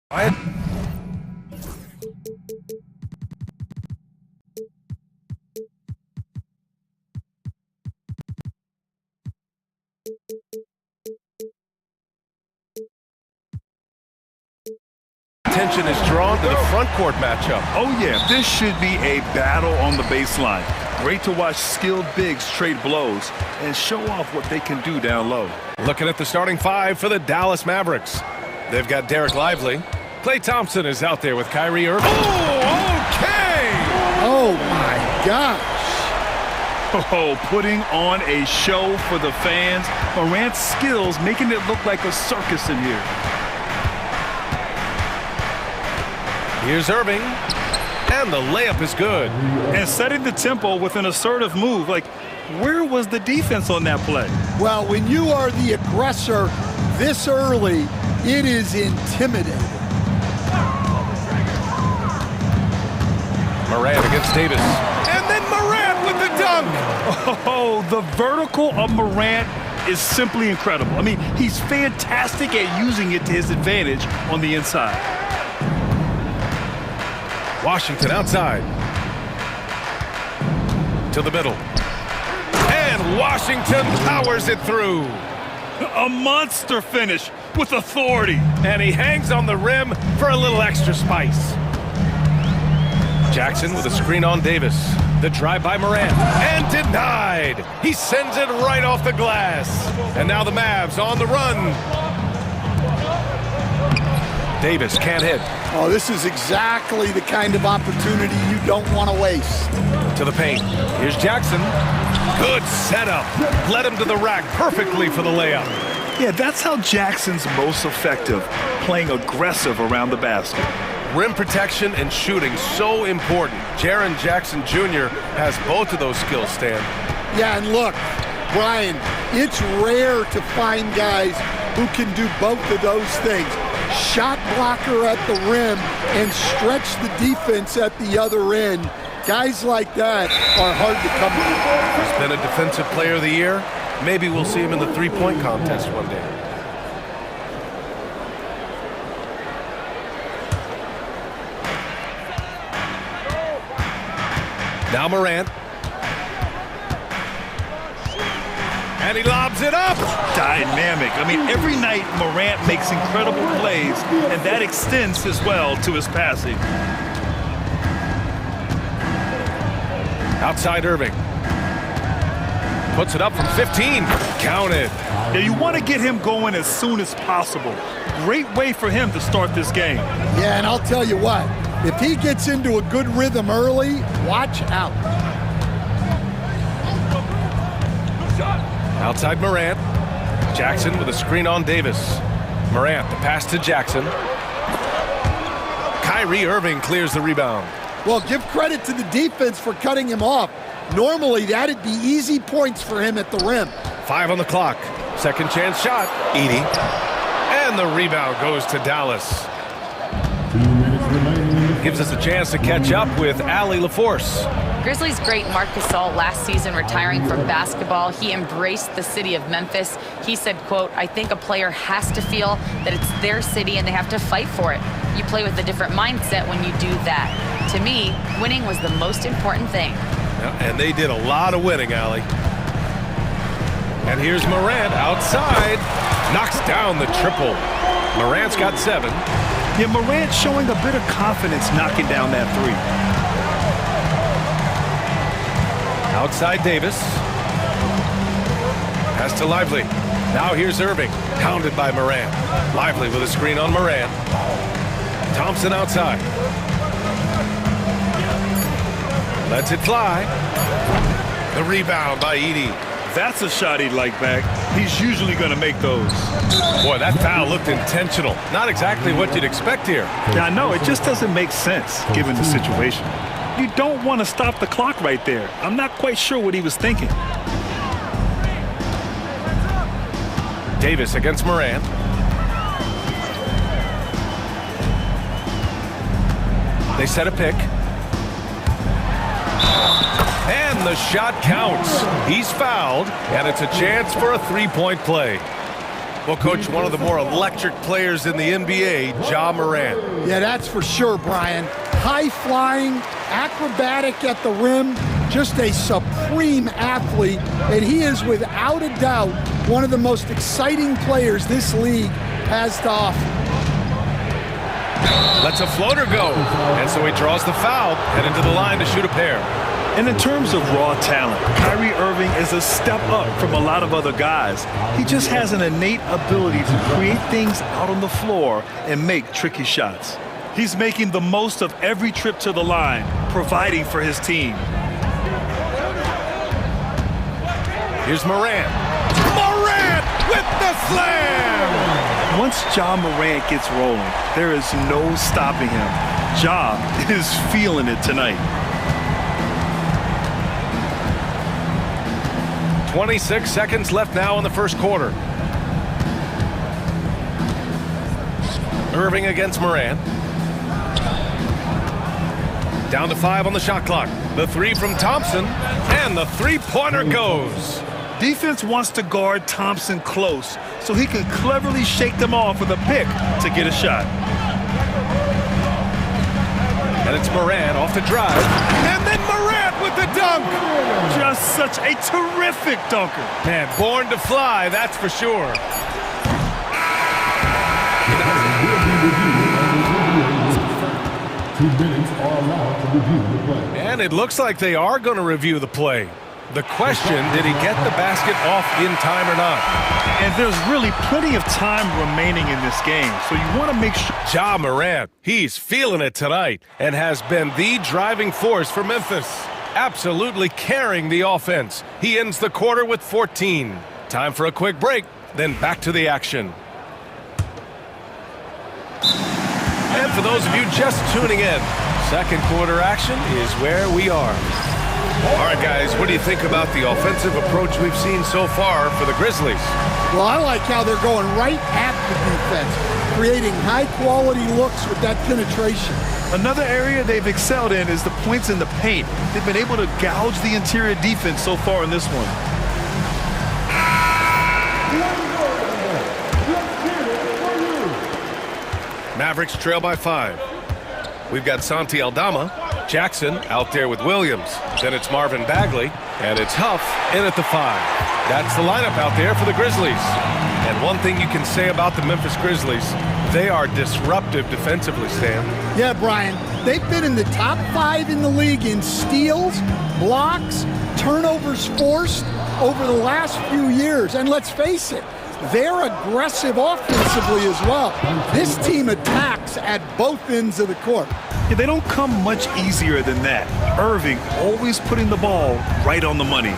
Attention is drawn to the front court matchup. Oh yeah, this should be a battle on the baseline. Great to watch skilled bigs trade blows and show off what they can do down low. Looking at the starting five for the Dallas Mavericks. They've got Derek Lively. Klay Thompson is out there with Kyrie Irving. Oh, okay! Oh my gosh. Oh, putting on a show for the fans. Morant's skills making it look like a circus in here. Here's Irving, and the layup is good. And setting the tempo with an assertive move. Like, where was the defense on that play? Well, when you are the aggressor this early, it is intimidating. Morant against Davis. And then Morant with the dunk! Oh, the vertical of Morant is simply incredible. I mean, he's fantastic at using it to his advantage on the inside. Washington outside. To the middle. And Washington powers it through. A monster finish with authority. And he hangs on the rim for a little extra spice. Jackson with a screen on Davis. The drive by Morant. And denied. He sends it right off the glass. And now the Mavs on the run. Davis can't hit. Oh, this is exactly the kind of opportunity you don't want to waste. To the paint. Here's Jackson. Good setup. Led him to the rack perfectly for the layup. Yeah, that's how Jackson's most effective, playing aggressive around the basket. Rim protection and shooting so important. Jaren Jackson Jr. has both of those skills, Stan. Yeah, and look, Brian, it's rare to find guys who can do both of those things. Shot blocker at the rim and stretch the defense at the other end. Guys like that are hard to come by. He's been a defensive player of the year. Maybe we'll see him in the three-point contest one day. Now Morant. And he lobs it up. Dynamic. I mean, every night Morant makes incredible plays, and that extends as well to his passing. Outside Irving. Puts it up from 15. Counted. Yeah, you want to get him going as soon as possible. Great way for him to start this game. Yeah, and I'll tell you what, if he gets into a good rhythm early, watch out. Outside Morant. Jackson with a screen on Davis. Morant, the pass to Jackson. Kyrie Irving clears the rebound. Well, give credit to the defense for cutting him off. Normally, that'd be easy points for him at the rim. 5 on the clock. Second chance shot. Edie. And the rebound goes to Dallas. Gives us a chance to catch up with Allie LaForce. Grizzlies great Marc Gasol last season retiring from basketball. He embraced the city of Memphis. He said, quote, "I think a player has to feel that it's their city and they have to fight for it. You play with a different mindset when you do that. To me, winning was the most important thing." And they did a lot of winning, Allie. And here's Morant outside. Knocks down the triple. Morant's got 7. Yeah, Morant showing a bit of confidence knocking down that three. Outside Davis. Pass to Lively. Now here's Irving. Pounded by Morant. Lively with a screen on Morant. Thompson outside. Lets it fly. The rebound by Edie. That's a shot he'd like back. He's usually going to make those. Boy, that foul looked intentional. Not exactly what you'd expect here. Yeah, I know. It just doesn't make sense given the situation. You don't want to stop the clock right there. I'm not quite sure what he was thinking. Davis against Morant. They set a pick. And the shot counts. He's fouled, and it's a chance for a three-point play. Well, Coach, one of the more electric players in the NBA, Ja Morant. Yeah, that's for sure, Brian. High-flying, acrobatic at the rim, just a supreme athlete, and he is without a doubt one of the most exciting players this league has to offer. Lets a floater go, and so he draws the foul, headed to the line to shoot a pair. And in terms of raw talent, Kyrie Irving is a step up from a lot of other guys. He just has an innate ability to create things out on the floor and make tricky shots. He's making the most of every trip to the line, providing for his team. Here's Morant. Morant with the slam! Once Ja Morant gets rolling, there is no stopping him. Ja is feeling it tonight. 26 seconds left now in the first quarter. Irving against Morant. Down to 5 on the shot clock. The three from Thompson, and the three-pointer goes. Defense wants to guard Thompson close so he can cleverly shake them off with a pick to get a shot. And it's Morant off the drive. And then Morant with the dunk. Just such a terrific dunker. Man, born to fly, that's for sure. And it looks like they are going to review the play. The question, did he get the basket off in time or not? And there's really plenty of time remaining in this game, so you want to make sure. Ja Morant, he's feeling it tonight and has been the driving force for Memphis. Absolutely carrying the offense. He ends the quarter with 14. Time for a quick break, then back to the action. And for those of you just tuning in, second quarter action is where we are. All right, guys, what do you think about the offensive approach we've seen so far for the Grizzlies? Well, I like how they're going right at the defense, creating high-quality looks with that penetration. Another area they've excelled in is the points in the paint. They've been able to gouge the interior defense so far in this one. Mavericks trail by 5. We've got Santi Aldama, Jackson out there with Williams. Then it's Marvin Bagley, and it's Huff in at the 5. That's the lineup out there for the Grizzlies. And one thing you can say about the Memphis Grizzlies, they are disruptive defensively, Stan. Yeah, Brian, they've been in the top 5 in the league in steals, blocks, turnovers forced over the last few years. And let's face it, they're aggressive offensively as well. This team attacks at both ends of the court. Yeah, they don't come much easier than that. Irving always putting the ball right on the money.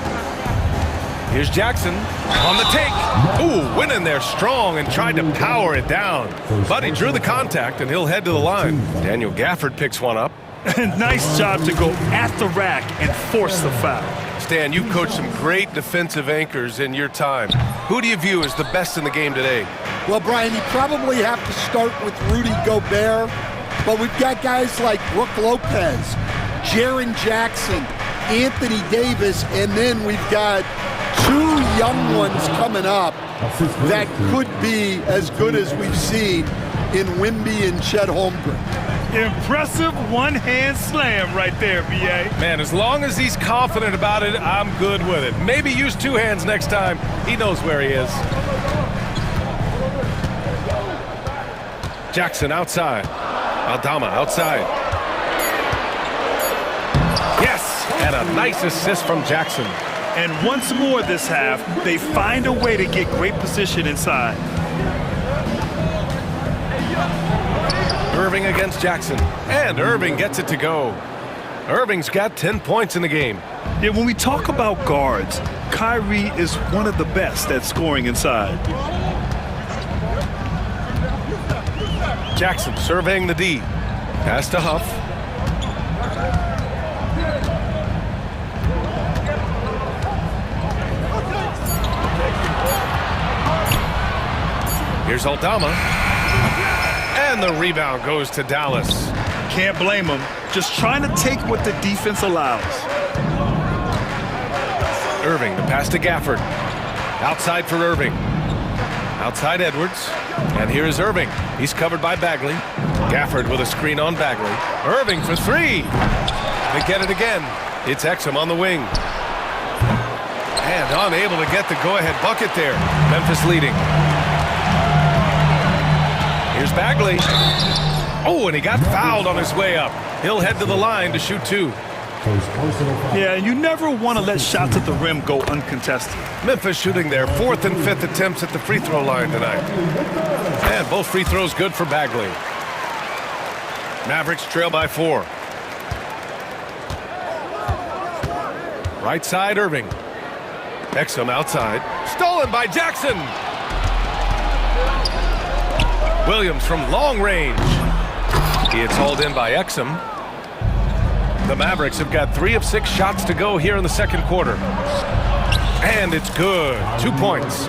Here's Jackson on the take. Ooh, went in there strong and tried to power it down. But he drew the contact, and he'll head to the line. Daniel Gafford picks one up. Nice job to go at the rack and force the foul. Stan, you've coached some great defensive anchors in your time. Who do you view as the best in the game today? Well, Brian, you probably have to start with Rudy Gobert, but we've got guys like Brook Lopez, Jaren Jackson, Anthony Davis, and then we've got 2 young ones coming up that could be as good as we've seen in Wemby and Chet Holmgren. Impressive one-hand slam right there, B.A. Man, as long as he's confident about it, I'm good with it. Maybe use 2 hands next time. He knows where he is. Jackson outside. Aldama outside. Yes, and a nice assist from Jackson. And once more this half, they find a way to get great position inside. Irving against Jackson, and Irving gets it to go. Irving's got 10 points in the game. Yeah, when we talk about guards, Kyrie is one of the best at scoring inside. Jackson surveying the D. Pass to Huff. Here's Aldama. And the rebound goes to Dallas. Can't blame him. Just trying to take what the defense allows. Irving, the pass to Gafford. Outside for Irving. Outside Edwards. And here is Irving. He's covered by Bagley. Gafford with a screen on Bagley. Irving for three. They get it again. It's Exum on the wing. And unable to get the go-ahead bucket there. Memphis leading. Here's Bagley. Oh, and he got fouled on his way up. He'll head to the line to shoot two. Yeah, and you never want to let shots at the rim go uncontested. Memphis shooting their fourth and fifth attempts at the free throw line tonight. And both free throws good for Bagley. Mavericks trail by 4. Right side, Irving. Exum outside. Stolen by Jackson. Williams from long range. It's hauled in by Exum. The Mavericks have got 3 of 6 shots to go here in the second quarter. And it's good. 2 points.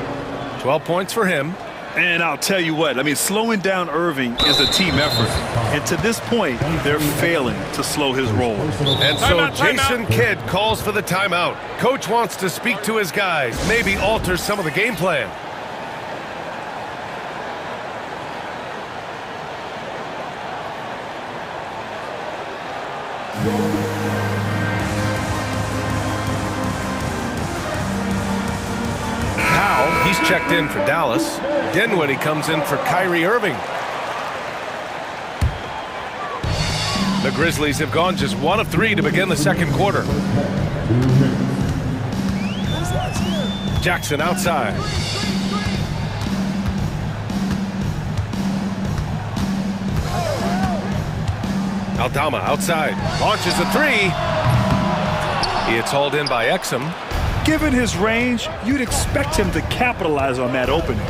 12 points for him. And I'll tell you what, I mean, slowing down Irving is a team effort. And to this point, they're failing to slow his roll. And so Jason Kidd calls for the timeout. Coach wants to speak to his guys, maybe alter some of the game plan. Powell, he's checked in for Dallas. Dinwiddie comes in for Kyrie Irving. The Grizzlies have gone just 1 of 3 to begin the second quarter. Jackson outside. Aldama outside. Launches a 3. It's hauled in by Exum. Given his range, you'd expect him to capitalize on that opening.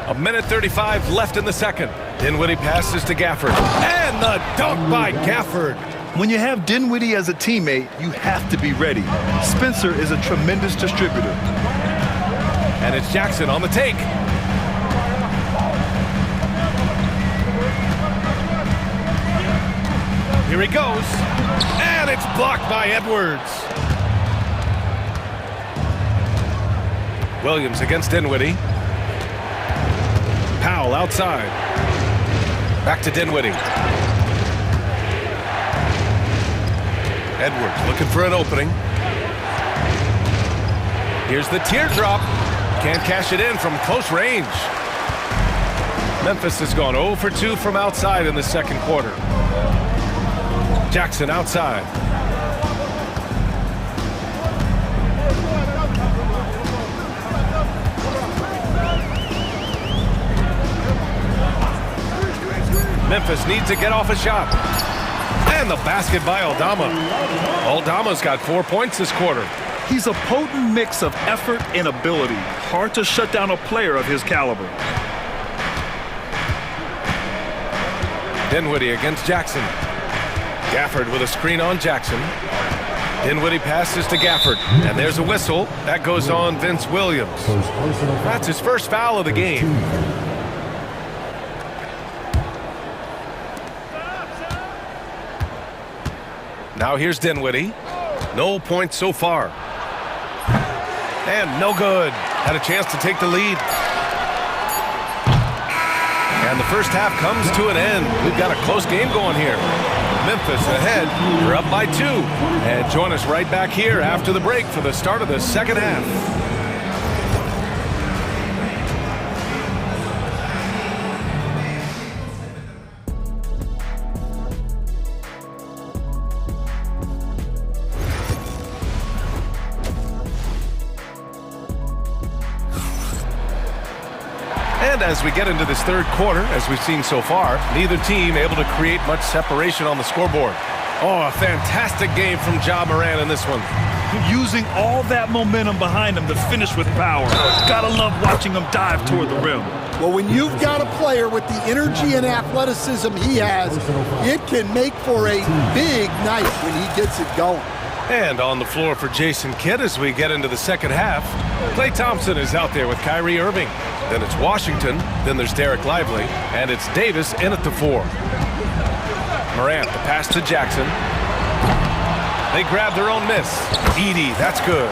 A minute 35 left in the second. Dinwiddie passes to Gafford. And the dunk by Gafford. When you have Dinwiddie as a teammate, you have to be ready. Spencer is a tremendous distributor. And it's Jackson on the take. Here he goes. And it's blocked by Edwards. Williams against Dinwiddie. Powell outside. Back to Dinwiddie. Edwards looking for an opening. Here's the teardrop. Can't cash it in from close range. Memphis has gone 0 for 2 from outside in the second quarter. Jackson outside. Memphis needs to get off a shot. And the basket by Aldama. Aldama's got 4 points this quarter. He's a potent mix of effort and ability. Hard to shut down a player of his caliber. Dinwiddie against Jackson. Gafford with a screen on Jackson. Dinwiddie passes to Gafford. And there's a whistle. That goes on Vince Williams. That's his first foul of the game. Now here's Dinwiddie. No points so far. And no good. Had a chance to take the lead. And the first half comes to an end. We've got a close game going here. Memphis ahead. We're up by 2. And join us right back here after the break for the start of the second half. And as we get into this third quarter, as we've seen so far, neither team able to create much separation on the scoreboard. Oh, a fantastic game from Ja Morant in this one. Using all that momentum behind him to finish with power. Gotta love watching him dive toward the rim. Well, when you've got a player with the energy and athleticism he has, it can make for a big night when he gets it going. And on the floor for Jason Kidd as we get into the second half, Klay Thompson is out there with Kyrie Irving. Then it's Washington, then there's Derek Lively, and it's Davis in at the 4. Morant, the pass to Jackson. They grab their own miss. Edie, that's good.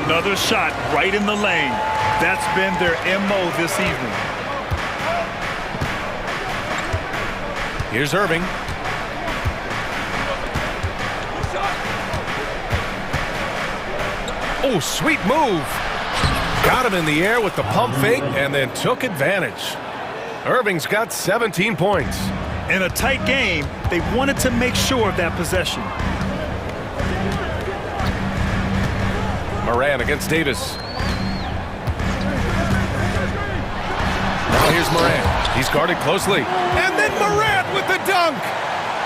Another shot right in the lane. That's been their MO this evening. Here's Irving. Oh, sweet move. Got him in the air with the pump fake and then took advantage. Irving's got 17 points. In a tight game, they wanted to make sure of that possession. Moran against Davis. Now here's Moran. He's guarded closely. And then Moran with the dunk.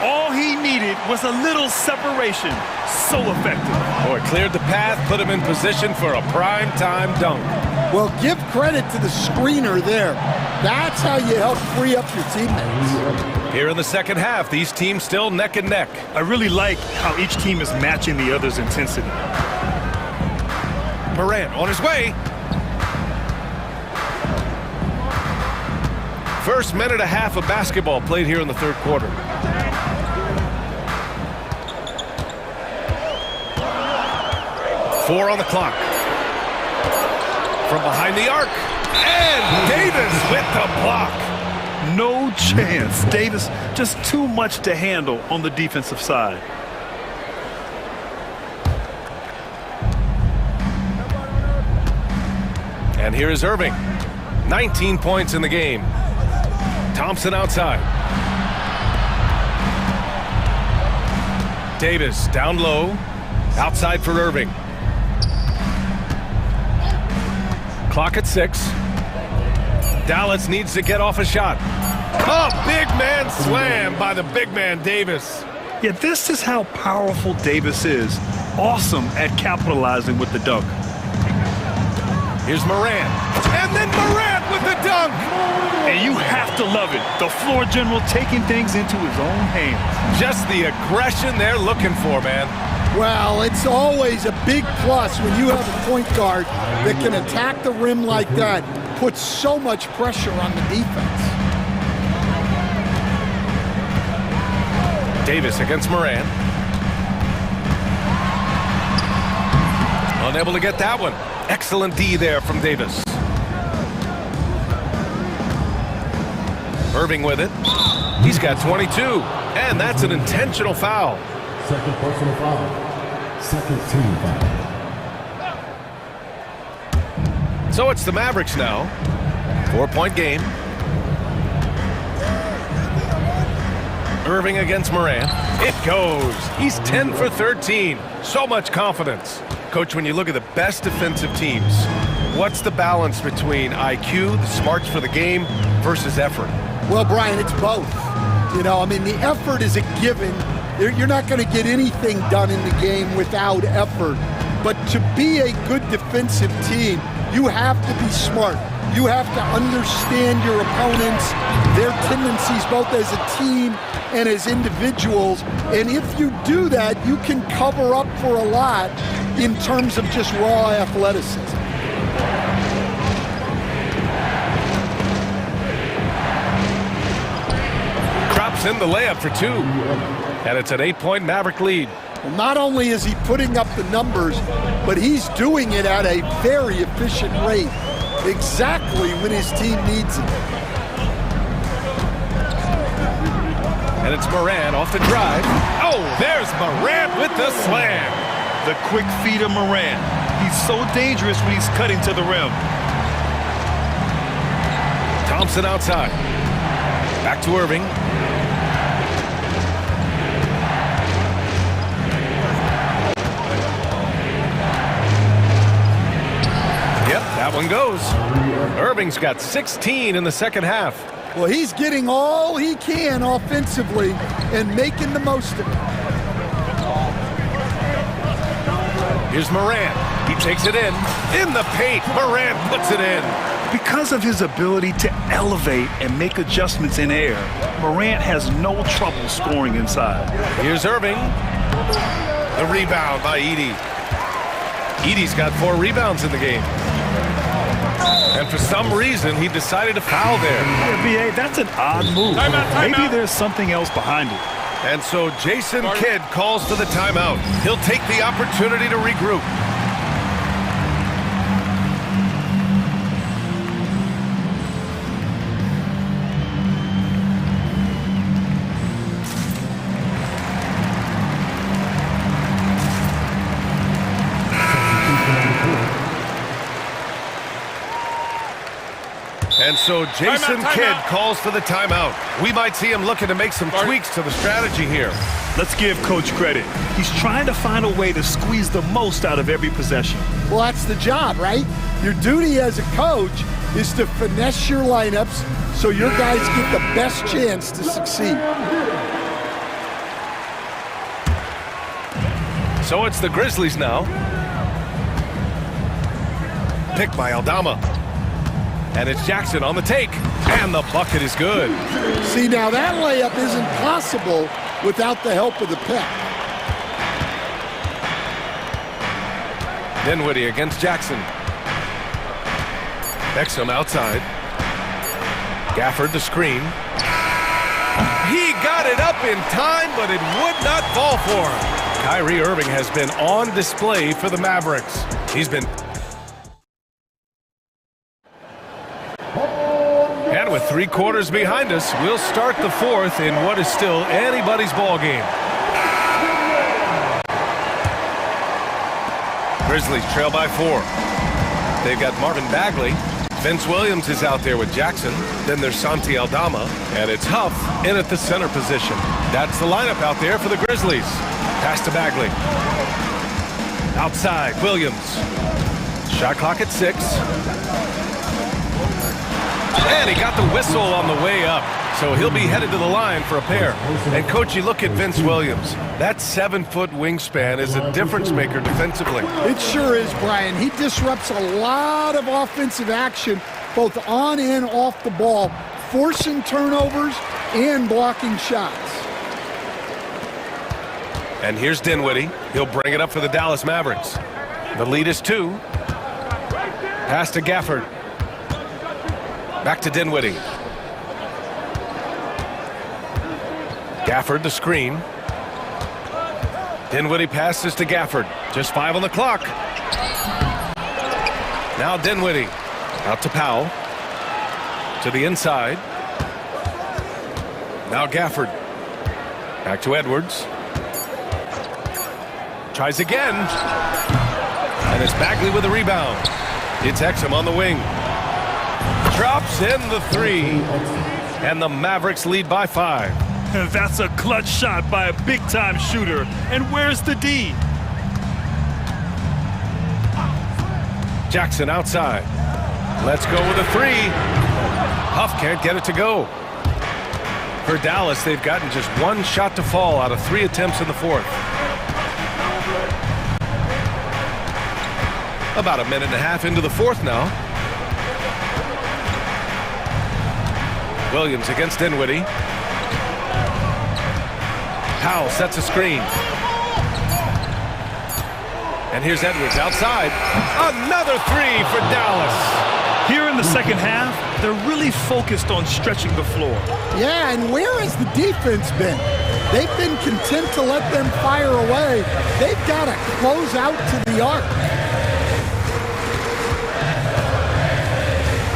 All he needed was a little separation. So effective. Boy, cleared the path, put him in position for a prime-time dunk. Well, give credit to the screener there. That's how you help free up your teammates. Here in the second half, these teams still neck and neck. I really like how each team is matching the other's intensity. Moran on his way. First minute and a half of basketball played here in the third quarter. Four on the clock. From behind the arc. And Davis with the block. No chance. Davis just too much to handle on the defensive side. And here is Irving. 19 points in the game. Thompson outside. Davis down low. Outside for Irving. Clock at 6. Dallas needs to get off a shot. Oh, big man slam by the big man Davis. Yeah, this is how powerful Davis is. Awesome at capitalizing with the dunk. Here's Moran. And then Moran with the dunk. And you have to love it. The floor general taking things into his own hands. Just the aggression they're looking for, man. Well, it's always a big plus when you have a point guard that can attack the rim like that, puts so much pressure on the defense. Davis against Moran. Unable to get that one. Excellent D there from Davis. Irving with it. He's got 22. And that's an intentional foul. Second personal foul. Second team foul. So it's the Mavericks now. 4-point game. Irving against Moran. It goes. He's 10 for 13. So much confidence. Coach, when you look at the best defensive teams, what's the balance between IQ, the smarts for the game, versus effort? Well, Brian, it's both. You know, I mean, the effort is a given. You're not going to get anything done in the game without effort. But to be a good defensive team, you have to be smart. You have to understand your opponents, their tendencies, both as a team and as individuals. And if you do that, you can cover up for a lot in terms of just raw athleticism. Drops in the layup for 2. And it's an 8-point Maverick lead. Well, not only is he putting up the numbers, but he's doing it at a very efficient rate, exactly when his team needs it. And it's Moran off the drive. Oh, there's Moran with the slam. The quick feed of Moran. He's so dangerous when he's cutting to the rim. Thompson outside. Back to Irving. Yep, that one goes. Irving's got 16 in the second half. Well, he's getting all he can offensively and making the most of it. Here's Moran. He takes it in the paint. Moran puts it in. Because of his ability to elevate and make adjustments in air, Morant has no trouble scoring inside. Here's Irving. The rebound by Edie. Edie's got 4 rebounds in the game. And for some reason, he decided to foul there. Yeah, B.A., that's an odd move. Time out. Maybe there's something else behind it. And so Jason Kidd calls for the timeout. He'll take the opportunity to regroup. And so Jason Kidd calls for the timeout. We might see him looking to make some tweaks to the strategy here. Let's give Coach credit. He's trying to find a way to squeeze the most out of every possession. Well, that's the job, right? Your duty as a coach is to finesse your lineups so your guys get the best chance to succeed. So it's the Grizzlies now. Picked by Aldama. And it's Jackson on the take. And the bucket is good. See, now that layup isn't possible without the help of the pick. Dinwiddie against Jackson. Exum outside. Gafford the screen. He got it up in time, but it would not fall for him. Kyrie Irving has been on display for the Mavericks. He's been... And with 3 quarters behind us, we'll start the fourth in what is still anybody's ball game. Grizzlies trail by 4. They've got Marvin Bagley. Vince Williams is out there with Jackson. Then there's Santi Aldama. And it's Huff in at the center position. That's the lineup out there for the Grizzlies. Pass to Bagley. Outside, Williams. Shot clock at 6. And he got the whistle on the way up. So he'll be headed to the line for a pair. And, Coach, you look at Vince Williams. That 7-foot wingspan is a difference maker defensively. It sure is, Brian. He disrupts a lot of offensive action, both on and off the ball, forcing turnovers and blocking shots. And here's Dinwiddie. He'll bring it up for the Dallas Mavericks. The lead is 2. Pass to Gafford. Back to Dinwiddie. Gafford the screen. Dinwiddie passes to Gafford. Just 5 on the clock. Now Dinwiddie. Out to Powell. To the inside. Now Gafford. Back to Edwards. Tries again. And it's Bagley with the rebound. It's Exum on the wing. Drops in the 3. And the Mavericks lead by 5. That's a clutch shot by a big-time shooter. And where's the D? Jackson outside. Let's go with a 3. Huff can't get it to go. For Dallas, they've gotten just 1 shot to fall out of 3 attempts in the 4th. About a minute and a half into the 4th now. Williams against Dinwiddie. Powell sets a screen. And here's Edwards outside. Another 3 for Dallas. Here in the second half, they're really focused on stretching the floor. Yeah, and where has the defense been? They've been content to let them fire away. They've got to close out to the arc.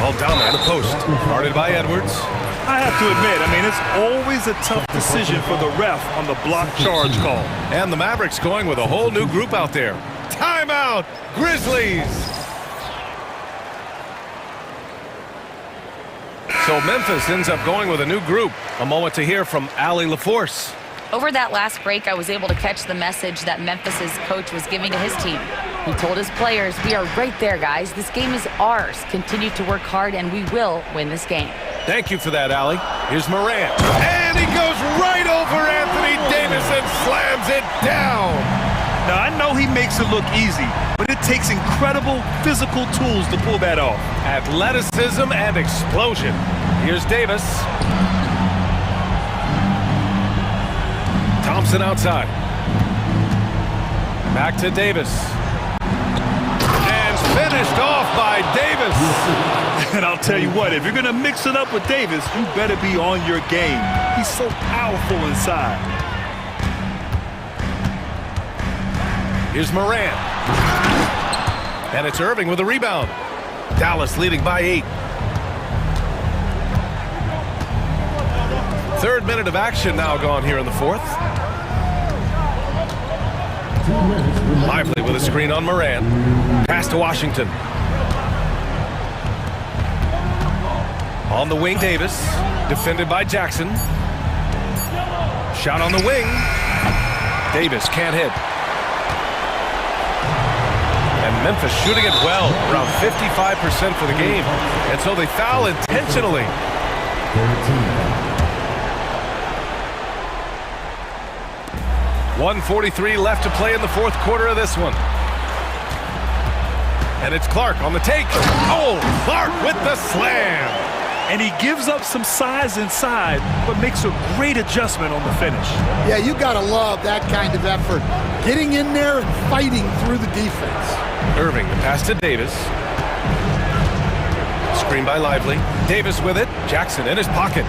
Aldama in the post. Guarded by Edwards. I have to admit, it's always a tough decision for the ref on the block charge call. And the Mavericks going with a whole new group out there. Timeout, Grizzlies! So Memphis ends up going with a new group. A moment to hear from Allie LaForce. Over that last break, I was able to catch the message that Memphis's coach was giving to his team. He told his players, we are right there, guys. This game is ours. Continue to work hard, and we will win this game. Thank you for that, Allie. Here's Morant. And he goes right over Anthony Davis and slams it down. Now, I know he makes it look easy, but it takes incredible physical tools to pull that off. Athleticism and explosion. Here's Davis. Thompson outside. Back to Davis. And finished off by Davis. And I'll tell you what, if you're going to mix it up with Davis, you better be on your game. He's so powerful inside. Here's Moran. And it's Irving with a rebound. Dallas leading by 8. Third minute of action now gone here in the fourth. Lively with a screen on Moran. Pass to Washington. On the wing, Davis. Defended by Jackson. Shot on the wing. Davis can't hit. And Memphis shooting it well, around 55% for the game. And so they foul intentionally. 1:43 left to play in the fourth quarter of this one. And it's Clark on the take. Oh, Clark with the slam. And he gives up some size inside, but makes a great adjustment on the finish. Yeah, you got to love that kind of effort. Getting in there and fighting through the defense. Irving, the pass to Davis. Screen by Lively. Davis with it. Jackson in his pocket.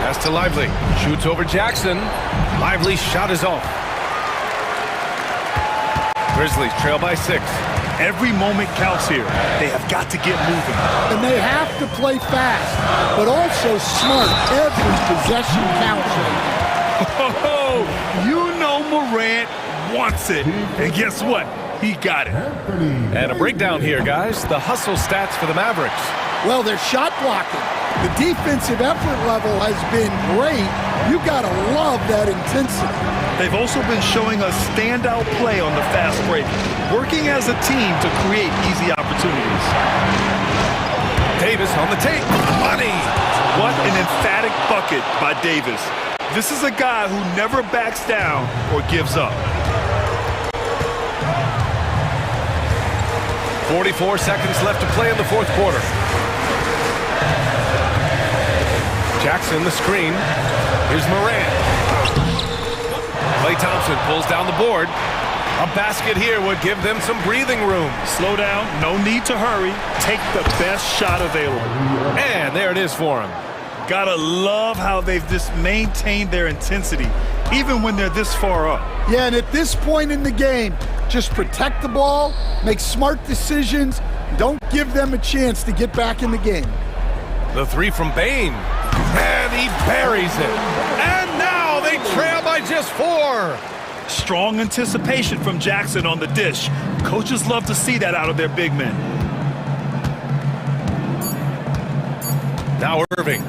Pass to Lively. Shoots over Jackson. Lively's shot is off. Grizzlies trail by 6. Every moment counts here. They have got to get moving. And they have to play fast, but also smart. Every possession counts. Oh, you know Morant wants it. And guess what? He got it. And a breakdown here, guys. The hustle stats for the Mavericks. Well, they're shot blocking. The defensive effort level has been great. You got to love that intensity. They've also been showing a standout play on the fast break, working as a team to create easy opportunities. Davis on the take. Money! What an emphatic bucket by Davis. This is a guy who never backs down or gives up. 44 seconds left to play in the fourth quarter. Jackson, the screen. Here's Moran. Klay Thompson pulls down the board. A basket here would give them some breathing room. Slow down, no need to hurry. Take the best shot available. And there it is for him. Gotta love how they've just maintained their intensity, even when they're this far up. Yeah, and at this point in the game, just protect the ball, make smart decisions, don't give them a chance to get back in the game. The three from Bain. And he buries it. And now they trail by just 4. Strong anticipation from Jackson on the dish. Coaches love to see that out of their big men. Now Irving.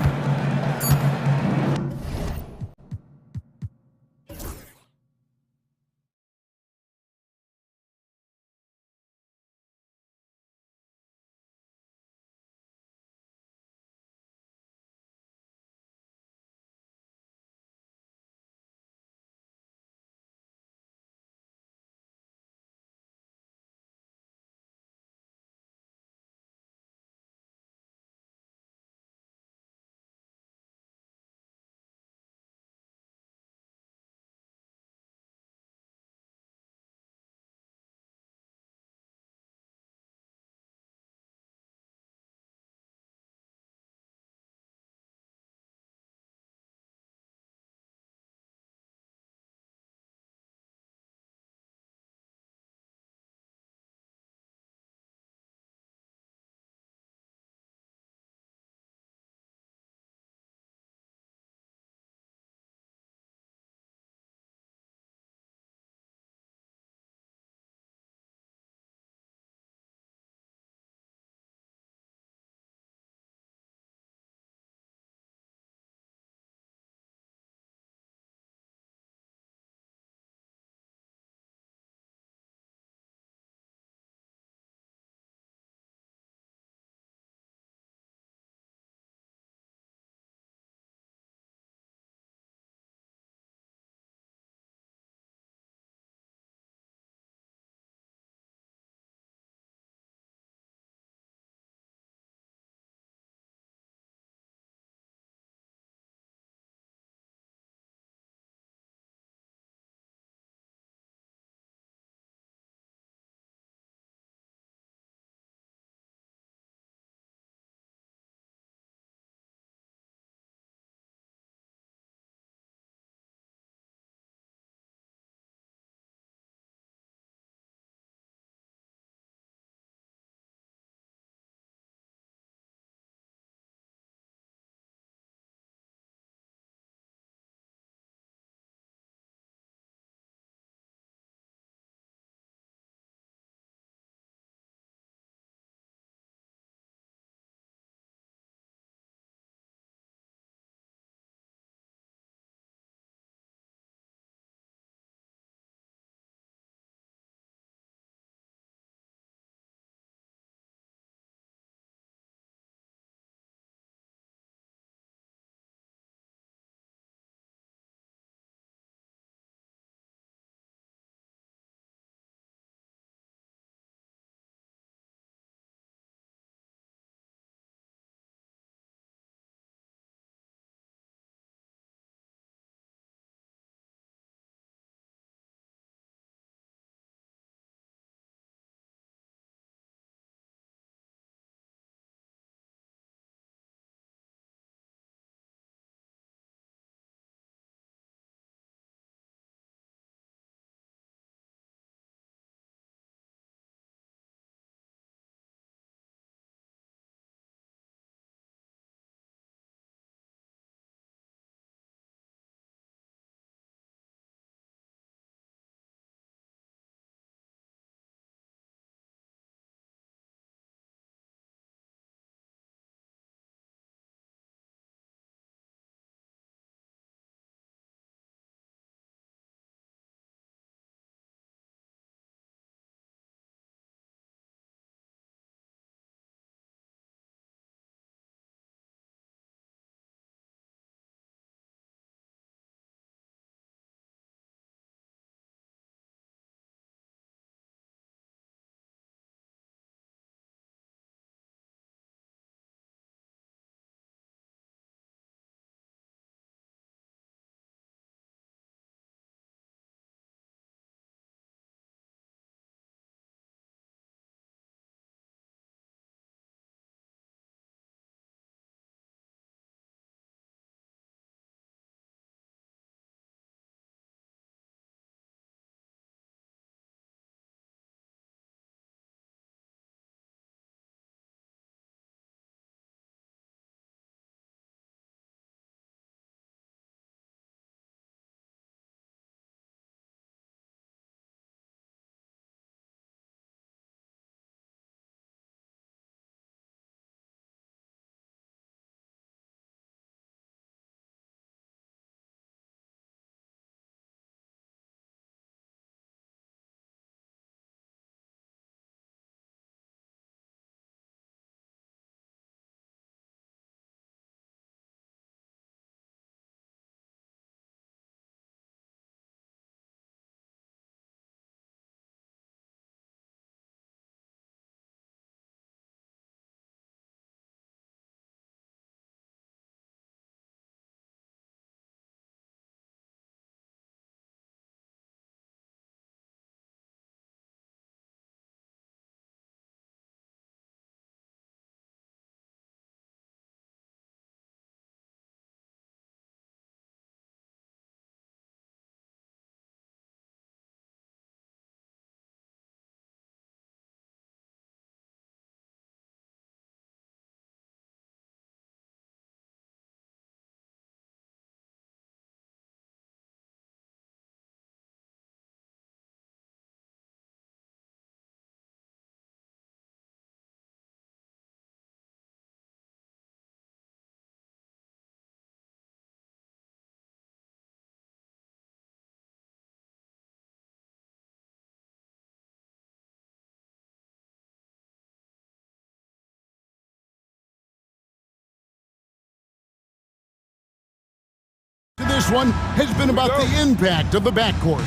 this one has been about the impact of the backcourt.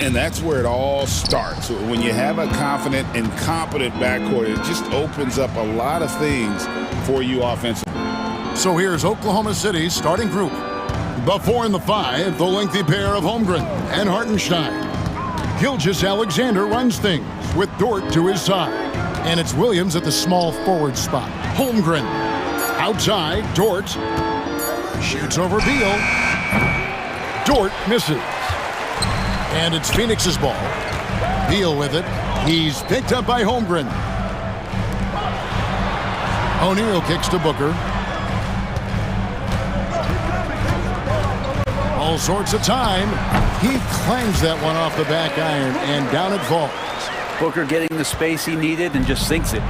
And that's where it all starts. When you have a confident and competent backcourt, it just opens up a lot of things for you offensively. So here's Oklahoma City's starting group. The 4 and the 5, the lengthy pair of Holmgren and Hartenstein. Gilgeous-Alexander runs things with Dort to his side. And it's Williams at the small forward spot. Holmgren. Outside, Dort. Shoots over Beal. Dort misses. And it's Phoenix's ball. Beal with it. He's picked up by Holmgren. O'Neal kicks to Booker. All sorts of time. He clangs that one off the back iron, and down it falls. Booker getting the space he needed and just sinks it.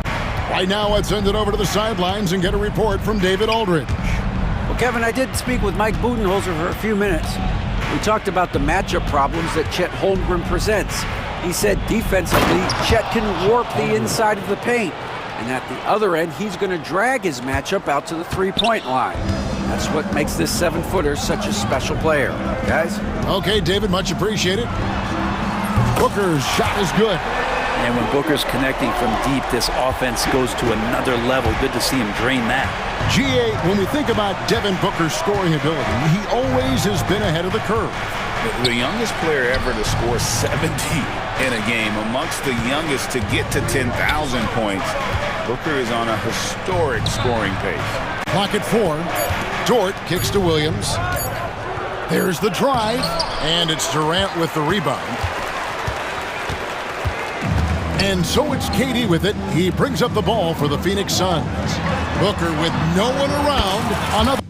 Right now, let's send it over to the sidelines and get a report from David Aldridge. Well, Kevin, I did speak with Mike Budenholzer for a few minutes. We talked about the matchup problems that Chet Holmgren presents. He said defensively, Chet can warp the inside of the paint. And at the other end, he's going to drag his matchup out to the three-point line. That's what makes this 7-footer such a special player. Guys? Okay, David, much appreciated. Booker's shot is good. And when Booker's connecting from deep, this offense goes to another level. Good to see him drain that. GA, when we think about Devin Booker's scoring ability, he always has been ahead of the curve. The youngest player ever to score 70 in a game, amongst the youngest to get to 10,000 points. Booker is on a historic scoring pace. Clock at 4. Dort kicks to Williams. There's the drive, and it's Durant with the rebound. And so it's KD with it. He brings up the ball for the Phoenix Suns. Booker with no one around. Another.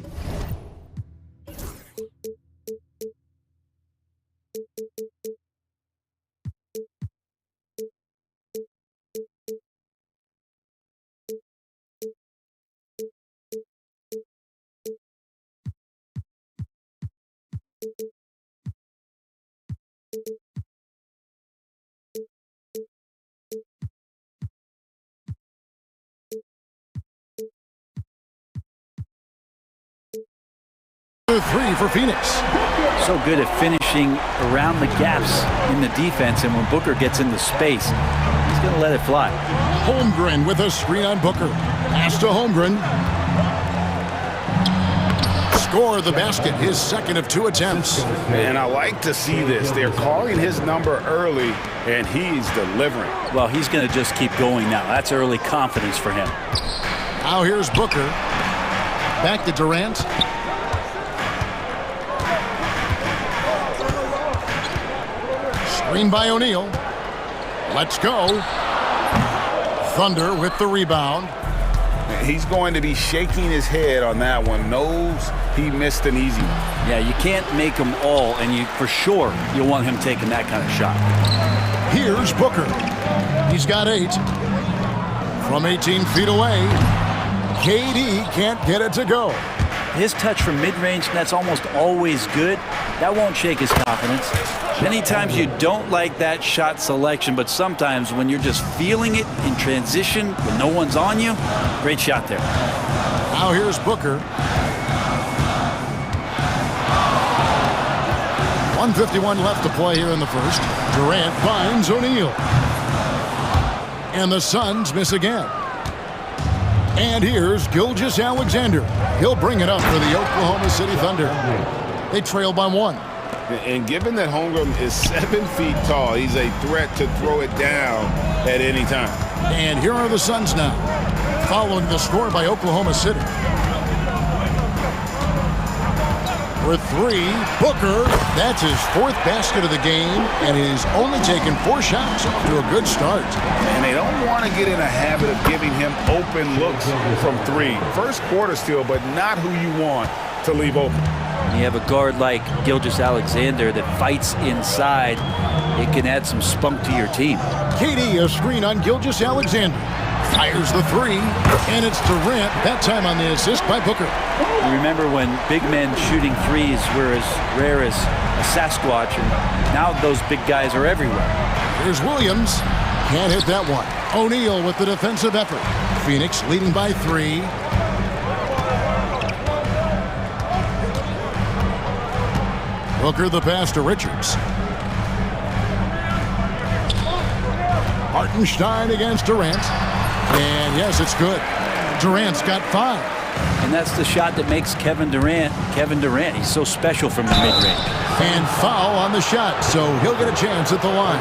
Three for Phoenix. So good at finishing around the gaps in the defense, and when Booker gets into space, he's going to let it fly. Holmgren with a screen on Booker. Pass to Holmgren. Score the basket, his second of 2 attempts. And I like to see this. They're calling his number early, and he's delivering. Well, he's going to just keep going now. That's early confidence for him. Now here's Booker. Back to Durant. Screen by O'Neal. Let's go. Thunder with the rebound. He's going to be shaking his head on that one. Knows he missed an easy one. Yeah, you can't make them all, and you for sure you'll want him taking that kind of shot. Here's Booker. He's got 8. From 18 feet away, KD can't get it to go. His touch from mid-range, that's almost always good. That won't shake his confidence. Many times you don't like that shot selection, but sometimes when you're just feeling it in transition, when no one's on you, great shot there. Now here's Booker. 1:51 left to play here in the first. Durant finds O'Neal. And the Suns miss again. And here's Gilgeous-Alexander. He'll bring it up for the Oklahoma City Thunder. They trail by 1. And given that Holmgren is 7 feet tall, he's a threat to throw it down at any time. And here are the Suns now, following the score by Oklahoma City. For 3, Booker. That's his 4th basket of the game, and he's only taken 4 shots off to a good start. And they don't want to get in a habit of giving him open looks from 3. First quarter still, but not who you want to leave open. When you have a guard like Gilgeous-Alexander that fights inside, it can add some spunk to your team. KD, a screen on Gilgeous-Alexander. Fires the 3, and it's Durant, that time on the assist by Booker. You remember when big men shooting threes were as rare as a Sasquatch, and now those big guys are everywhere. Here's Williams. Can't hit that one. O'Neal with the defensive effort. Phoenix leading by 3. Booker the pass to Richards. Hartenstein against Durant. And yes, it's good. Durant's got 5. And that's the shot that makes Kevin Durant. He's so special from the mid-range. And foul on the shot, so he'll get a chance at the line.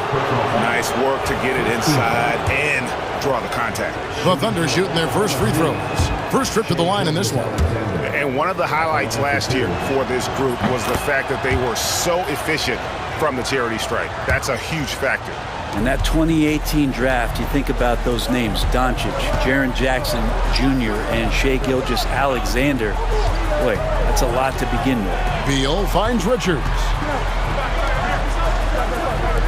Nice work to get it inside and draw the contact. The Thunder shooting their first free throws. First trip to the line in this one. And one of the highlights last year for this group was the fact that they were so efficient from the charity stripe. That's a huge factor. In that 2018 draft, you think about those names, Doncic, Jaren Jackson Jr., and Shai Gilgeous-Alexander. Boy, that's a lot to begin with. Beal finds Richards.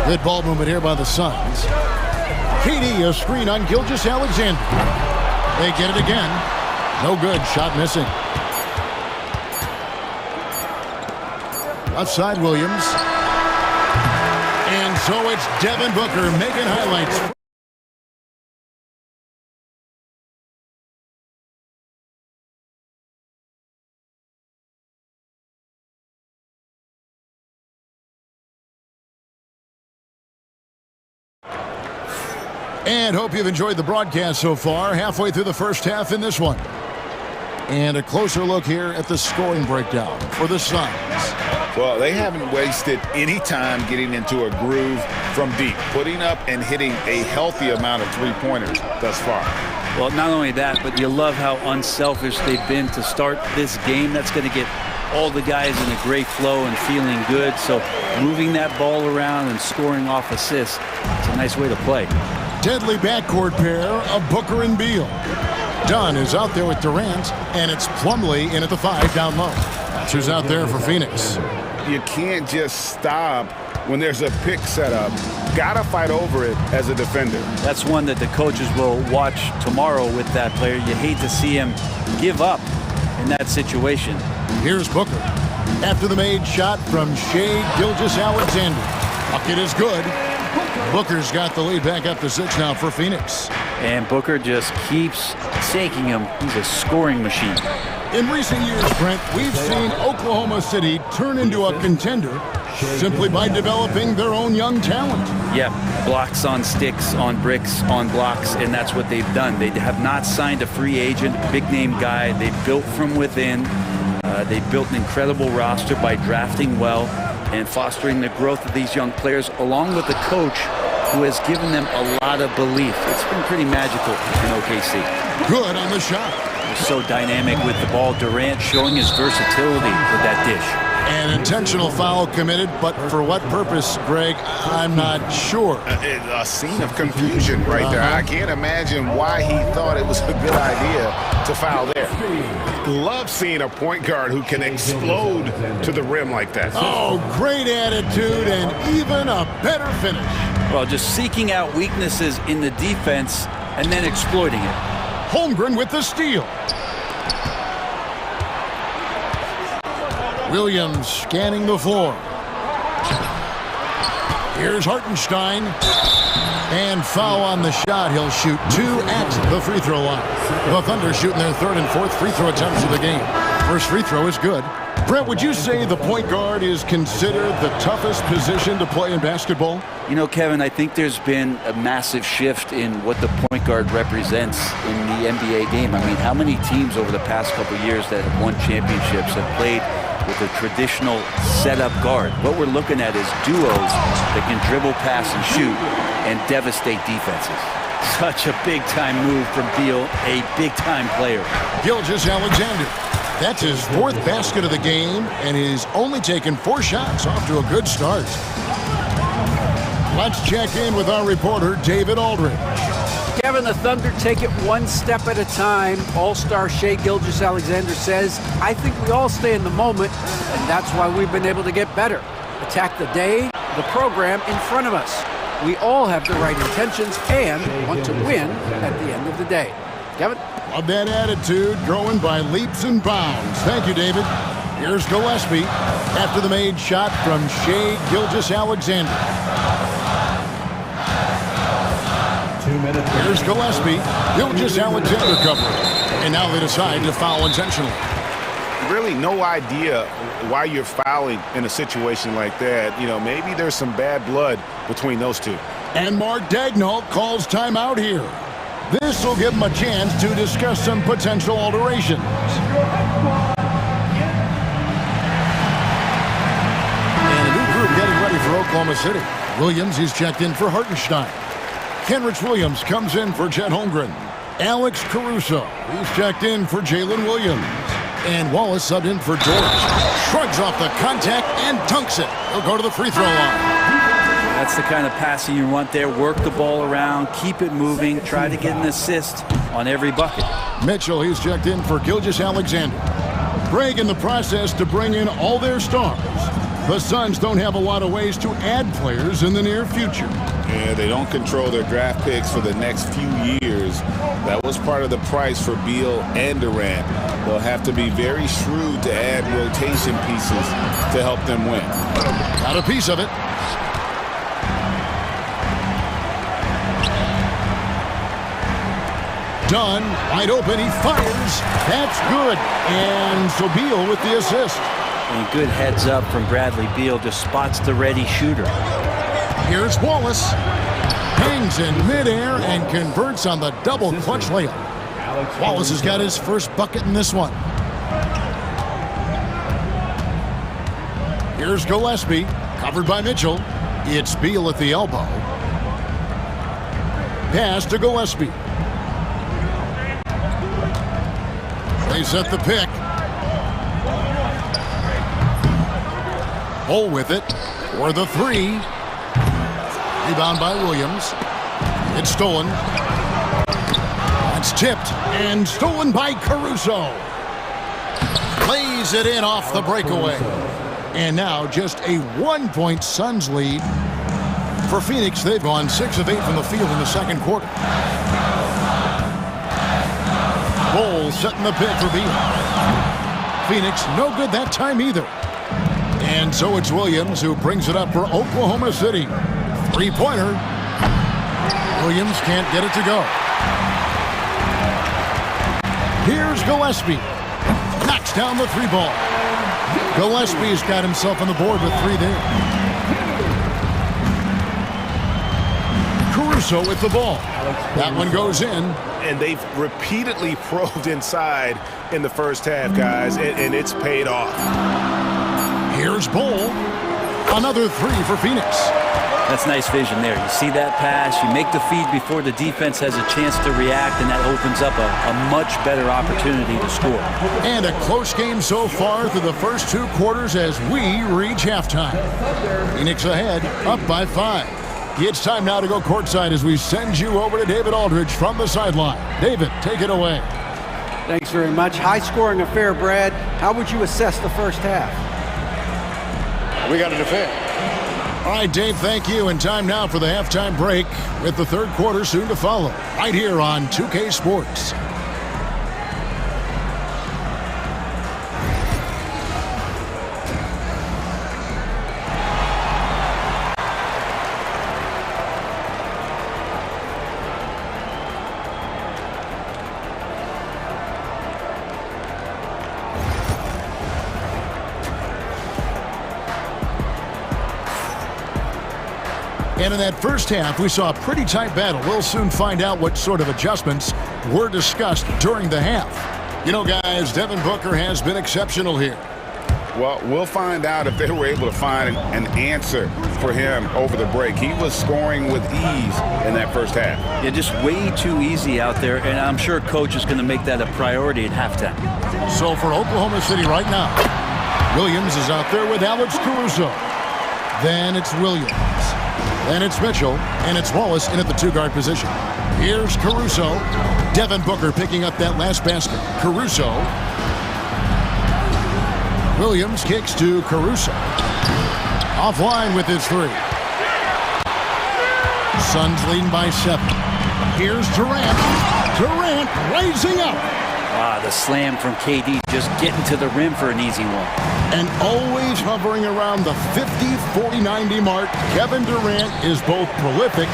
Good ball movement here by the Suns. KD, a screen on Gilgeous-Alexander. They get it again. No good, shot missing. Left side, Williams. And so it's Devin Booker making highlights. And hope you've enjoyed the broadcast so far. Halfway through the first half in this one. And a closer look here at the scoring breakdown for the Suns. Well, they haven't wasted any time getting into a groove from deep, putting up and hitting a healthy amount of three-pointers thus far. Well, not only that, but you love how unselfish they've been to start this game. That's going to get all the guys in a great flow and feeling good. So moving that ball around and scoring off assists, it's a nice way to play. Deadly backcourt pair of Booker and Beal. Dunn is out there with Durant, and it's Plumlee in at the 5 down low. That's who's out there for Phoenix. You can't just stop when there's a pick set up. Gotta fight over it as a defender. That's one that the coaches will watch tomorrow with that player. You hate to see him give up in that situation. Here's Booker. After the made shot from Shai Gilgeous-Alexander. Bucket is good. Booker's got the lead back up to 6 now for Phoenix. And Booker just keeps taking him. He's a scoring machine. In recent years, Brent, we've seen Oklahoma City turn into a contender simply by developing their own young talent. Yeah, blocks on sticks, on bricks, on blocks, and that's what they've done. They have not signed a free agent, big-name guy. They built from within. They built an incredible roster by drafting well and fostering the growth of these young players, along with the coach who has given them a lot of belief. It's been pretty magical in OKC. Good on the shot. So dynamic with the ball. Durant showing his versatility with that dish. An intentional foul committed, but for what purpose, Greg, I'm not sure. A scene of confusion right there. I can't imagine why he thought it was a good idea to foul there. Love seeing a point guard who can explode to the rim like that. Oh, great attitude and even a better finish. Well, just seeking out weaknesses in the defense and then exploiting it. Holmgren with the steal. Williams scanning the floor. Here's Hartenstein. And foul on the shot. He'll shoot 2 at the free throw line. The Thunder shooting their 3rd and 4th free throw attempts of the game. First free throw is good. Brett, would you say the point guard is considered the toughest position to play in basketball? You know, Kevin, I think there's been a massive shift in what the point guard represents in the NBA game. I mean, how many teams over the past couple of years that have won championships have played with a traditional setup guard? What we're looking at is duos that can dribble, pass, and shoot and devastate defenses. Such a big-time move from Beal, a big-time player. Gilgeous-Alexander. That's his 4th basket of the game, and he's only taken 4 shots. Off to a good start. Let's check in with our reporter, David Aldridge. Kevin, the Thunder take it one step at a time. All-star Shai Gilgeous-Alexander says, I think we all stay in the moment, and that's why we've been able to get better. Attack the day, the program in front of us. We all have the right intentions and want to win at the end of the day. Kevin? Love that attitude, growing by leaps and bounds. Thank you, David. Here's Gillespie after the made shot from Shai Gilgeous-Alexander. 2 minutes. Here's Gillespie. Gilgeous-Alexander covering. And now they decide to foul intentionally. really no idea why you're fouling in a situation like that. You know, maybe there's some bad blood between those two. And Mark Dagnall calls timeout here. This will give him a chance to discuss some potential alterations. And a new group getting ready for Oklahoma City. Williams is checked in for Hartenstein. Kenrich Williams comes in for Chet Holmgren. Alex Caruso, he's checked in for Jalen Williams. And Wallace subbed in for George. Shrugs off the contact and dunks it. He'll go to the free throw line. That's the kind of passing you want there. Work the ball around, keep it moving, try to get an assist on every bucket. Mitchell, he's checked in for Gilgeous-Alexander. Craig in the process to bring in all their stars. The Suns don't have a lot of ways to add players in the near future. Yeah, they don't control their draft picks for the next few years. That was part of the price for Beal and Durant. They'll have to be very shrewd to add rotation pieces to help them win. Got a piece of it. Dunn, wide open, he fires. That's good. And so Beal with the assist. And good heads up from Bradley Beal, just spots the ready shooter. Here's Wallace. Hangs in midair and converts on the double clutch layup. Wallace has got his first bucket in this one. Here's Gillespie, covered by Mitchell. It's Beal at the elbow. Pass to Gillespie. They set the pick. Bull with it for the three. Rebound by Williams. It's stolen. It's tipped and stolen by Caruso. Lays it in off the breakaway. And now just a 1-point Suns lead. For Phoenix, they've gone 6 of 8 from the field in the second quarter. Bull setting the pick for Beal. Phoenix no good that time either. And so it's Williams who brings it up for Oklahoma City. Three-pointer. Williams can't get it to go. Here's Gillespie. Knocks down the three ball. Gillespie's got himself on the board with 3 there. Caruso with the ball. That one goes in. And they've repeatedly probed inside in the first half, guys, and it's paid off. Here's Bull. Another 3 for Phoenix. That's nice vision there. You see that pass, you make the feed before the defense has a chance to react, and that opens up a much better opportunity to score. And a close game so far through the first 2 quarters as we reach halftime. Phoenix ahead, up by 5. It's time now to go courtside as we send you over to David Aldridge from the sideline. David, take it away. Thanks very much. High-scoring affair, Brad. How would you assess the first half? We got to defend. All right, Dave, thank you. And time now for the halftime break with the third quarter soon to follow. Right here on 2K Sports. And in that first half, we saw a pretty tight battle. We'll soon find out what sort of adjustments were discussed during the half. You know, guys, Devin Booker has been exceptional here. Well, we'll find out if they were able to find an answer for him over the break. He was scoring with ease in that first half. Yeah, just way too easy out there, and I'm sure Coach is going to make that a priority at halftime. So for Oklahoma City right now, Williams is out there with Alex Caruso. Then it's Williams. Then it's Mitchell, and it's Wallace in at the 2-guard position. Here's Caruso. Devin Booker picking up that last basket. Caruso. Williams kicks to Caruso. Offline with his 3. Suns leading by 7. Here's Durant. Durant raising up. Ah, the slam from KD, just getting to the rim for an easy one. And always hovering around the 50, 40, 90 mark, Kevin Durant is both prolific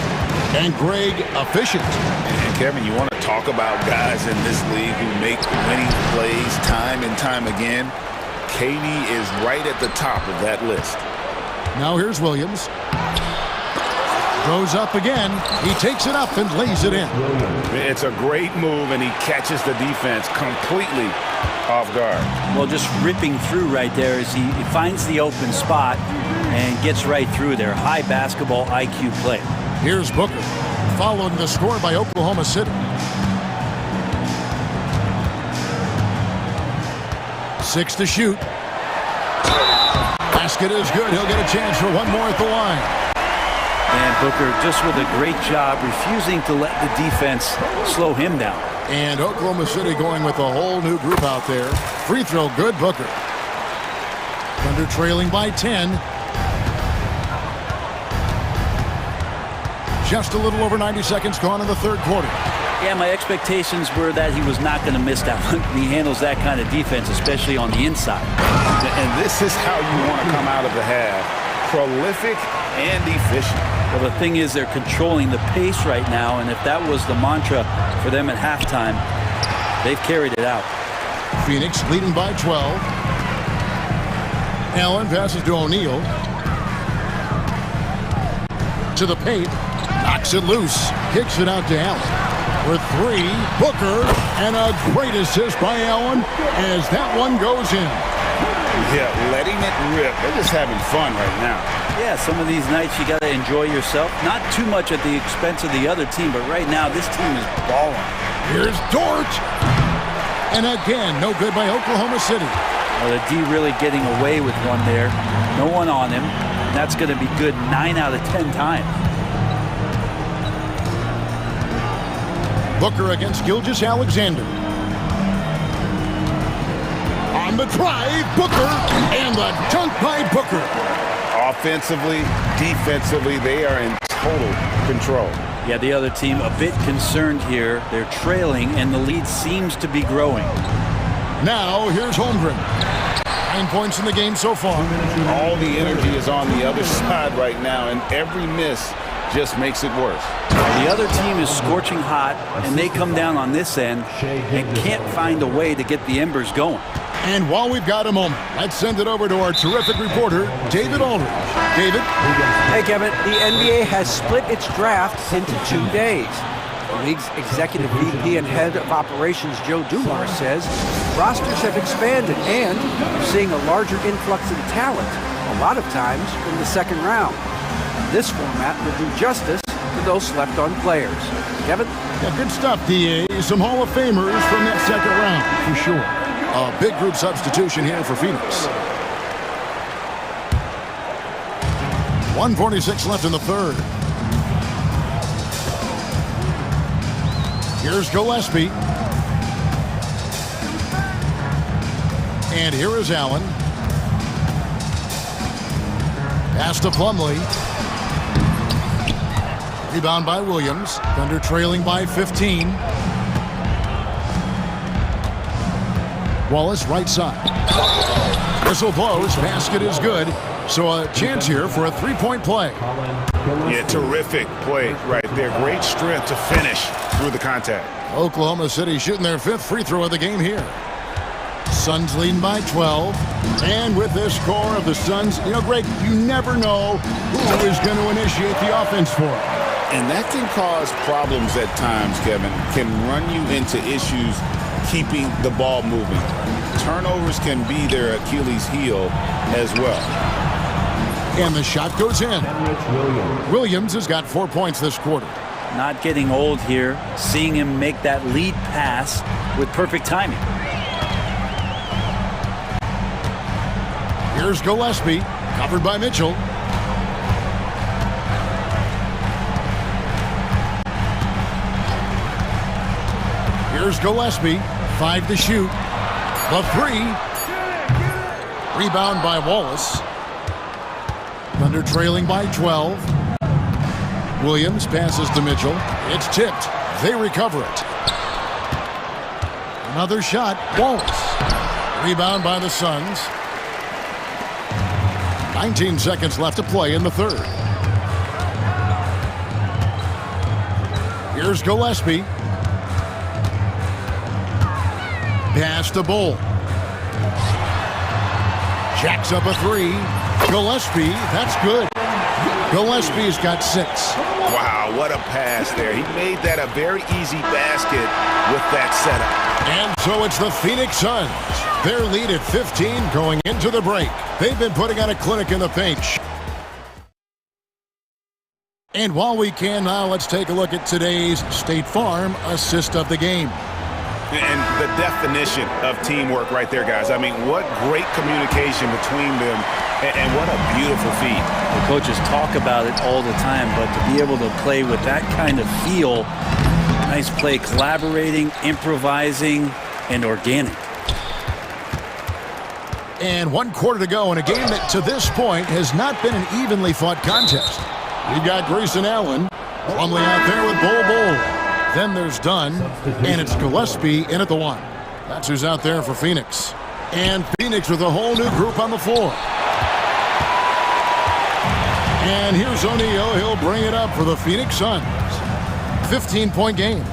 and Greg efficient. And Kevin, you want to talk about guys in this league who make winning plays time and time again? KD is right at the top of that list. Now here's Williams. Goes up again. He takes it up and lays it in. It's a great move, and he catches the defense completely off guard. Well, just ripping through right there as he finds the open spot and gets right through there. High basketball IQ play. Here's Booker, following the score by Oklahoma City. 6 to shoot. Basket is good. He'll get a chance for one more at the line. And Booker just with a great job refusing to let the defense slow him down. And Oklahoma City going with a whole new group out there. Free throw good, Booker. Thunder trailing by 10. Just a little over 90 seconds gone in the third quarter. Yeah, my expectations were that he was not going to miss that one. He handles that kind of defense, especially on the inside. And this is how you want to come out of the half. Prolific and efficient. Well, the thing is they're controlling the pace right now, and if that was the mantra for them at halftime, they've carried it out. Phoenix leading by 12. Allen passes to O'Neal. To the paint. Knocks it loose. Kicks it out to Allen. For 3, Booker, and a great assist by Allen as that one goes in. Yeah, letting it rip. They're just having fun right now. Yeah, some of these nights you got to enjoy yourself. Not too much at the expense of the other team, but right now this team is balling. Here's Dort. And again, no good by Oklahoma City. Well, the D really getting away with one there. No one on him. And that's going to be good 9 out of 10 times. Booker against Gilgeous-Alexander. On the drive, Booker, and the dunk by Booker. Offensively, defensively, they are in total control. Yeah, the other team a bit concerned here. They're trailing, and the lead seems to be growing. Now, here's Holmgren. 9 points in the game so far. All the energy is on the other side right now, and every miss just makes it worse. The other team is scorching hot, and they come down on this end and can't find a way to get the embers going. And while we've got a moment, let's send it over to our terrific reporter, David Aldridge. David? Hey, Kevin. The NBA has split its draft into 2 days. The league's executive VP and head of operations, Joe Dumars, says rosters have expanded and we're seeing a larger influx in talent, a lot of times from the second round. This format will do justice to those slept-on players. Kevin? Yeah, good stuff, DA. Some Hall of Famers from that second round, for sure. A big group substitution here for Phoenix. 1:46 left in the third. Here's Gillespie. And here is Allen. Pass to Plumlee. Rebound by Williams. Thunder trailing by 15. Wallace right side. Whistle blows. Basket is good. So a chance here for a three-point play. Yeah, terrific play right there. Great strength to finish through the contact. Oklahoma City shooting their 5th free throw of the game here. Suns leading by 12. And with this score of the Suns, you know, Greg, you never know who is going to initiate the offense for it. And that can cause problems at times, Kevin. Can run you into issues keeping the ball moving. Turnovers can be their Achilles heel as well. And the shot goes in. Williams has got 4 points this quarter. Not getting old here. Seeing him make that lead pass with perfect timing. Here's Gillespie, covered by Mitchell. Here's Gillespie, 5 to shoot. The 3. Rebound by Wallace. Thunder trailing by 12. Williams passes to Mitchell. It's tipped. They recover it. Another shot. Wallace. Rebound by the Suns. 19 seconds left to play in the third. Here's Gillespie. Pass to Bull. Jacks up a three. Gillespie, that's good. Gillespie's got 6. Wow, what a pass there. He made that a very easy basket with that setup. And so it's the Phoenix Suns. Their lead at 15 going into the break. They've been putting on a clinic in the paint. And while we can now, let's take a look at today's State Farm assist of the game. And the definition of teamwork right there, guys. I mean, what great communication between them, and what a beautiful feat. The coaches talk about it all the time, but to be able to play with that kind of feel, nice play, collaborating, improvising, and organic. And 1 quarter to go in a game that to this point has not been an evenly fought contest. You've got Grayson Allen fumbling out there with Bull. Then there's Dunn, and it's Gillespie in at the 1. That's who's out there for Phoenix. And Phoenix with a whole new group on the floor. And here's O'Neal. He'll bring it up for the Phoenix Suns. 15-point game.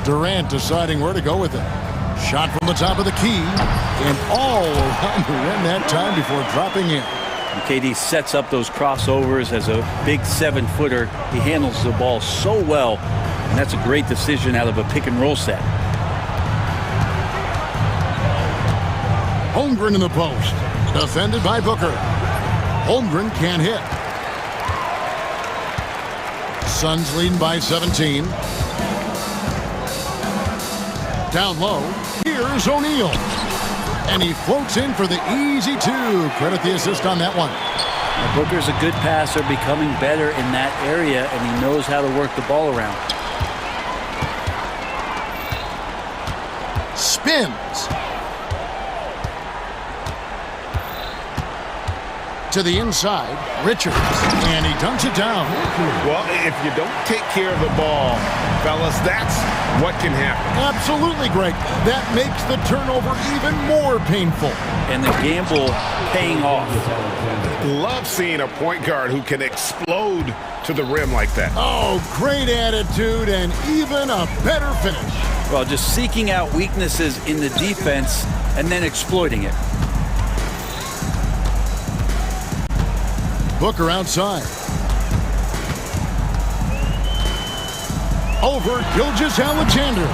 Durant deciding where to go with it. Shot from the top of the key, and all around the rim that time before dropping in. And KD sets up those crossovers as a big 7-footer. He handles the ball so well, and that's a great decision out of a pick-and-roll set. Holmgren in the post. Defended by Booker. Holmgren can't hit. Suns leading by 17. Down low, here's O'Neal. And he floats in for the easy 2. Credit the assist on that one. Now, Booker's a good passer, becoming better in that area, and he knows how to work the ball around. Spins. To the inside, Richards, and he dunks it down. Well, if you don't take care of the ball, fellas, that's what can happen. Absolutely, Greg. That makes the turnover even more painful. And the gamble paying off. Love seeing a point guard who can explode to the rim like that. Oh, great attitude and even a better finish. Well, just seeking out weaknesses in the defense and then exploiting it. Booker outside. Over Gilgeous-Alexander.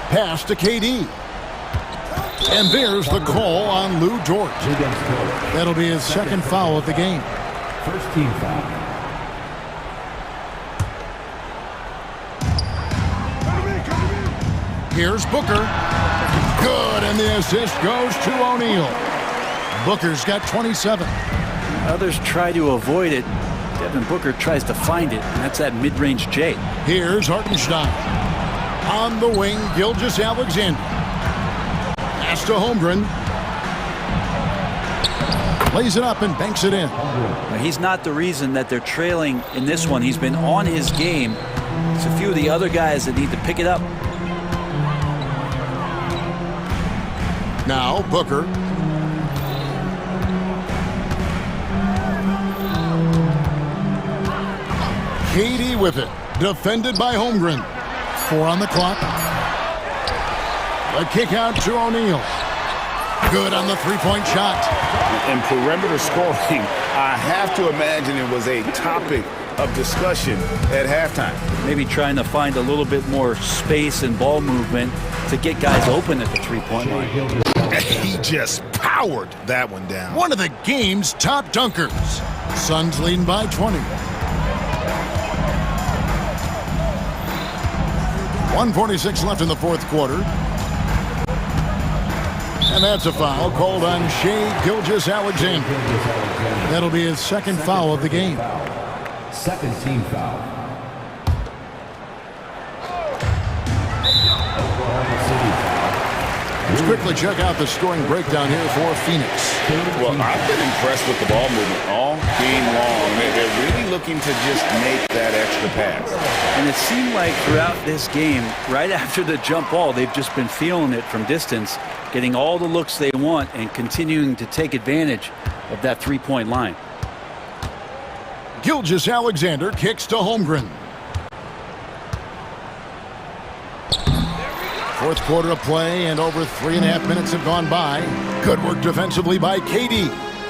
Pass to KD. And there's the call on Lou George. That'll be his 2nd foul of the game. First team foul. Here's Booker. Good, and the assist goes to O'Neal. Booker's got 27. Others try to avoid it. Devin Booker tries to find it, and that's that mid-range J. Here's Hartenstein. On the wing, Gilgeous-Alexander. Pass to Holmgren. Lays it up and banks it in. Now, he's not the reason that they're trailing in this one. He's been on his game. It's a few of the other guys that need to pick it up. Now, Booker. KD with it. Defended by Holmgren. 4 on the clock. A kick out to O'Neal. Good on the 3-point shot. And perimeter scoring, I have to imagine it was a topic of discussion at halftime. Maybe trying to find a little bit more space and ball movement to get guys open at the 3-point line. He just powered that one down. One of the game's top dunkers. Suns leading by 20. 1:46 left in the 4th quarter. And that's a foul called on Shai Gilgeous-Alexander. That'll be his 2nd foul of the game. 2nd team foul. Let's quickly check out the scoring breakdown here for Phoenix. Well, I've been impressed with the ball movement all game long. They're really looking to just make that extra pass. And it seemed like throughout this game, right after the jump ball, they've just been feeling it from distance, getting all the looks they want and continuing to take advantage of that 3-point line. Gilgeous-Alexander kicks to Holmgren. Fourth quarter of play, and over 3.5 minutes have gone by. Good work defensively by KD.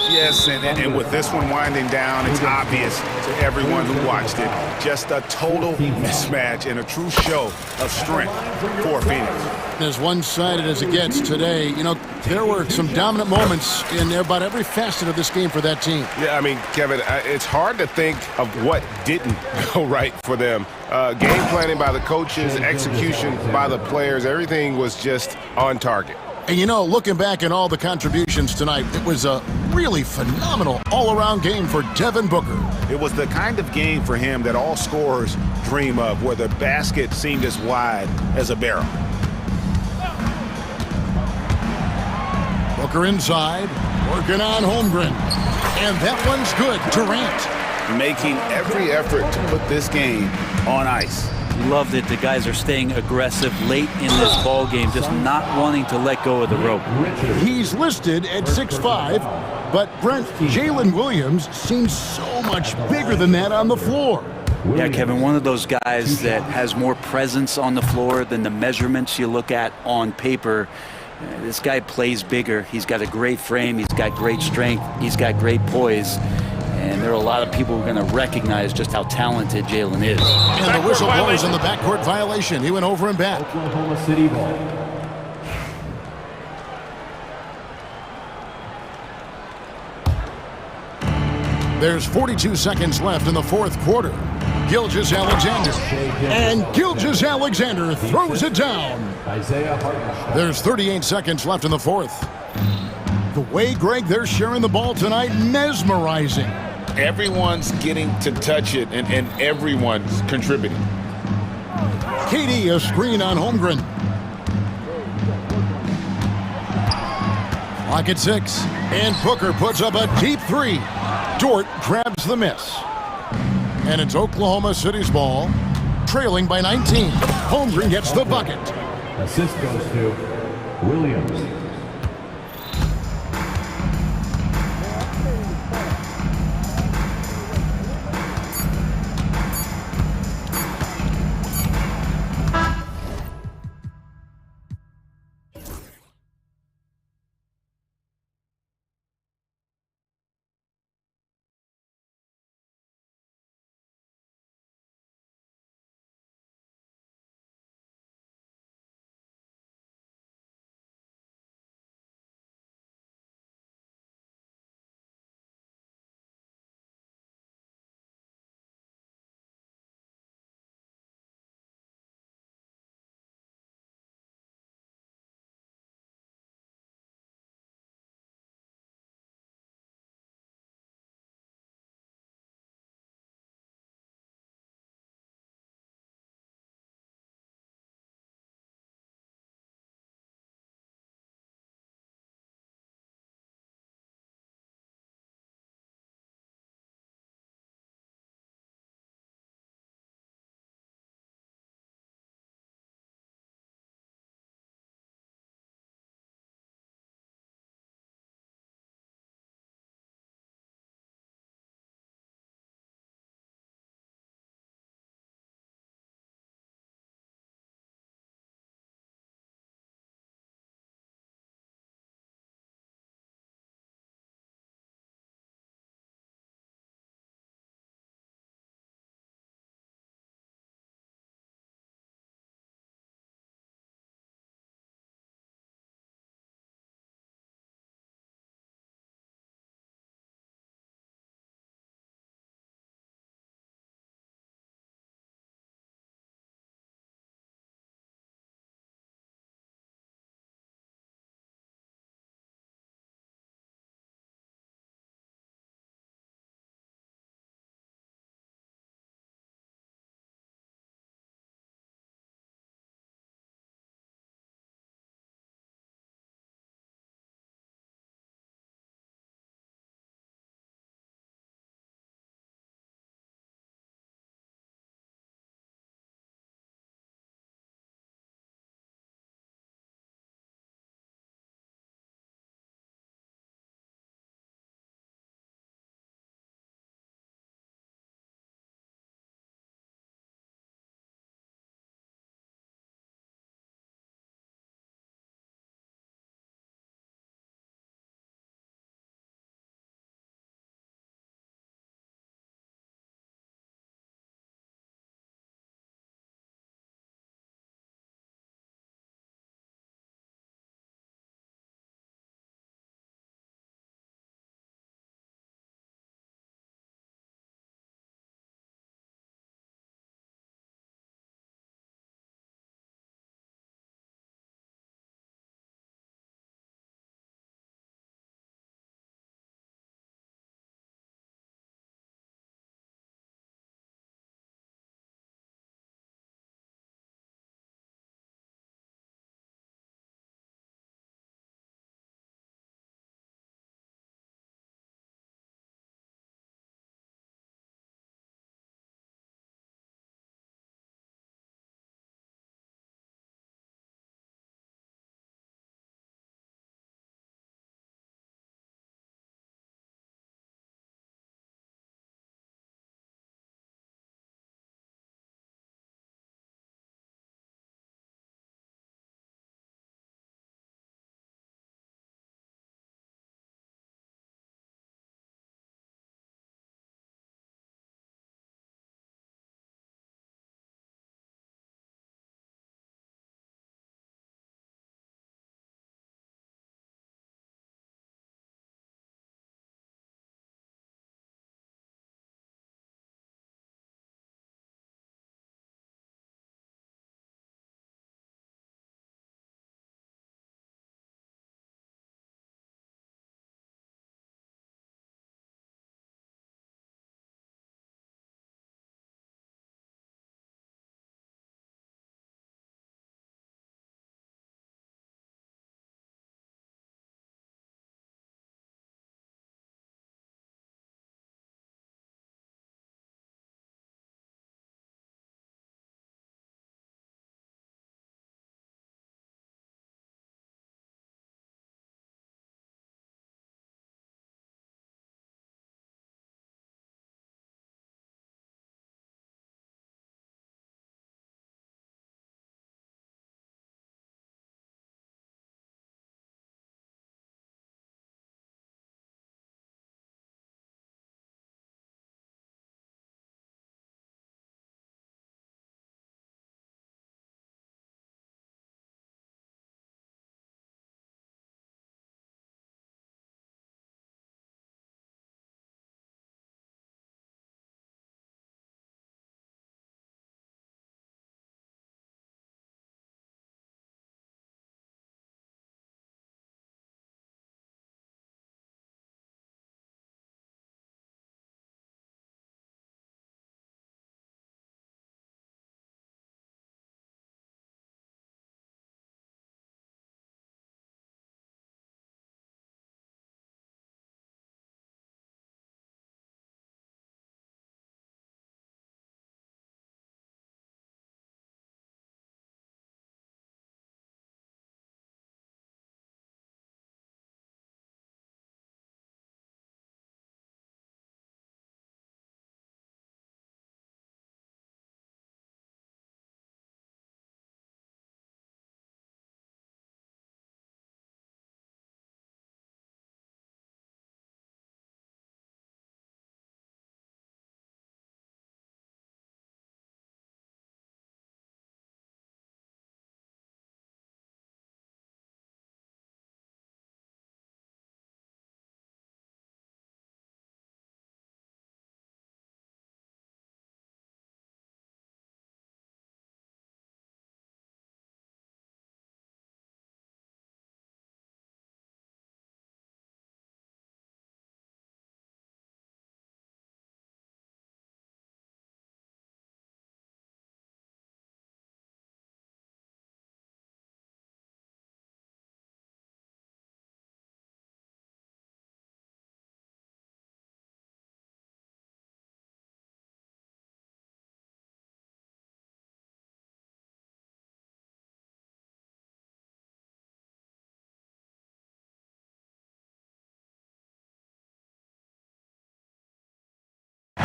Yes, and with this one winding down, it's obvious to everyone who watched it. Just a total mismatch and a true show of strength for Phoenix. As one-sided as it gets today, you know, there were some dominant moments in about every facet of this game for that team. Yeah, I mean, Kevin, it's hard to think of what didn't go right for them. Game planning by the coaches, execution by the players, everything was just on target. And you know, looking back at all the contributions tonight, it was a really phenomenal all-around game for Devin Booker. It was the kind of game for him that all scorers dream of, where the basket seemed as wide as a barrel. Booker inside, working on Holmgren. And that one's good. Durant. Making every effort to put this game on ice. Love that the guys are staying aggressive late in this ball game, just not wanting to let go of the rope. He's listed at 6'5", but Brent, Jalen Williams seems so much bigger than that on the floor. Yeah, Kevin, one of those guys that has more presence on the floor than the measurements you look at on paper. This guy plays bigger. He's got a great frame. He's got great strength. He's got great poise. And there are a lot of people who are going to recognize just how talented Jalen is. And the whistle blows on the backcourt violation. He went over and back. Oklahoma City ball. There's 42 seconds left in the fourth quarter. Gilgeous-Alexander. And Gilgeous-Alexander throws it down. There's 38 seconds left in the fourth. The way, Greg, they're sharing the ball tonight, mesmerizing. Everyone's getting to touch it, and everyone's contributing. KD, a screen on Holmgren. Clock at 6, and Booker puts up a deep three. Dort grabs the miss. And it's Oklahoma City's ball, trailing by 19. Holmgren gets the bucket. Assist goes to Williams.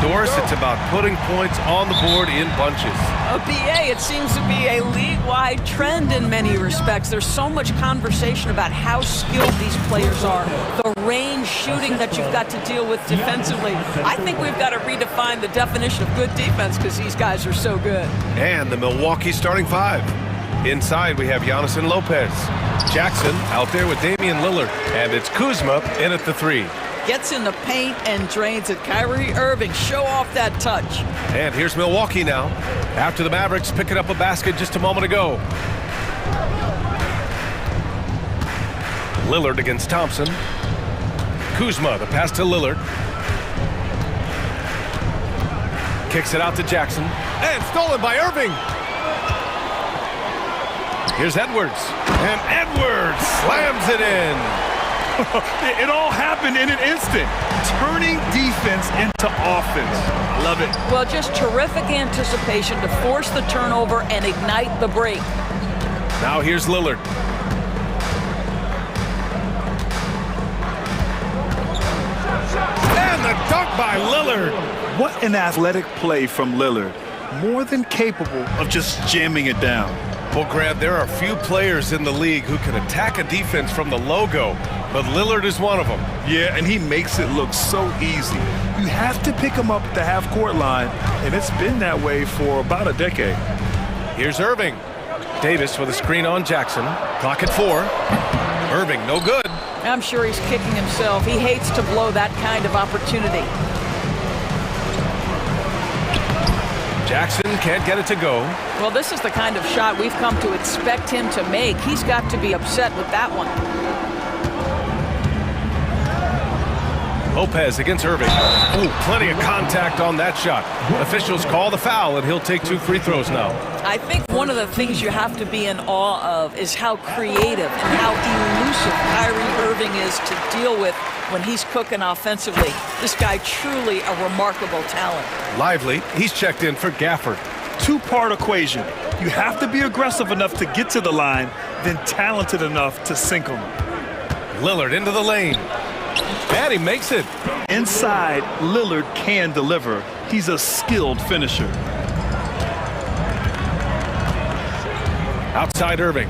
Doris, it's about putting points on the board in bunches. BA, it seems to be a league-wide trend in many respects. There's so much conversation about how skilled these players are, the range shooting that you've got to deal with defensively. I think we've got to redefine the definition of good defense because these guys are so good. And the Milwaukee starting five. Inside, we have Giannis and Lopez. Jackson out there with Damian Lillard. And it's Kuzma in at the three. Gets in the paint and drains it. Kyrie Irving, show off that touch. And here's Milwaukee now. After the Mavericks picking up a basket just a moment ago. Lillard against Thompson. Kuzma, the pass to Lillard. Kicks it out to Jackson. And stolen by Irving. Here's Edwards. And Edwards slams it in. It all happened in an instant. Turning defense into offense. Love it. Well, just terrific anticipation to force the turnover and ignite the break. Now here's Lillard. And the dunk by Lillard. What an athletic play from Lillard. More than capable of just jamming it down. Well, Grant, there are few players in the league who can attack a defense from the logo, but Lillard is one of them. Yeah, and he makes it look so easy. You have to pick him up at the half-court line, and it's been that way for about a decade. Here's Irving. Davis with a screen on Jackson. Clock at 4. Irving, no good. I'm sure he's kicking himself. He hates to blow that kind of opportunity. Jackson can't get it to go. Well, this is the kind of shot we've come to expect him to make. He's got to be upset with that one. Lopez against Irving. Ooh, plenty of contact on that shot. Officials call the foul, and he'll take 2 free throws now. I think one of the things you have to be in awe of is how creative and how elusive Kyrie Irving is to deal with when he's cooking offensively. This guy truly a remarkable talent. Lively, he's checked in for Gafford. Two-part equation. You have to be aggressive enough to get to the line, then talented enough to sink them. Lillard into the lane. And he makes it. Inside, Lillard can deliver. He's a skilled finisher. Outside Irving.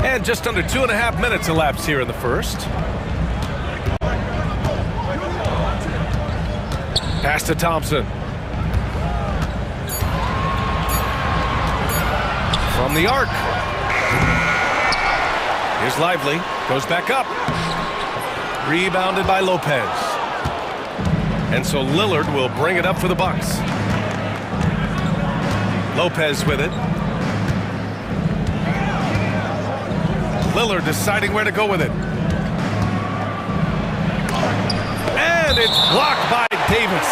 And just under 2.5 minutes elapsed here in the first. Pass to Thompson. From the arc. Here's Lively. Goes back up. Rebounded by Lopez. And so Lillard will bring it up for the Bucks. Lopez with it. Lillard deciding where to go with it. And it's blocked by Davis.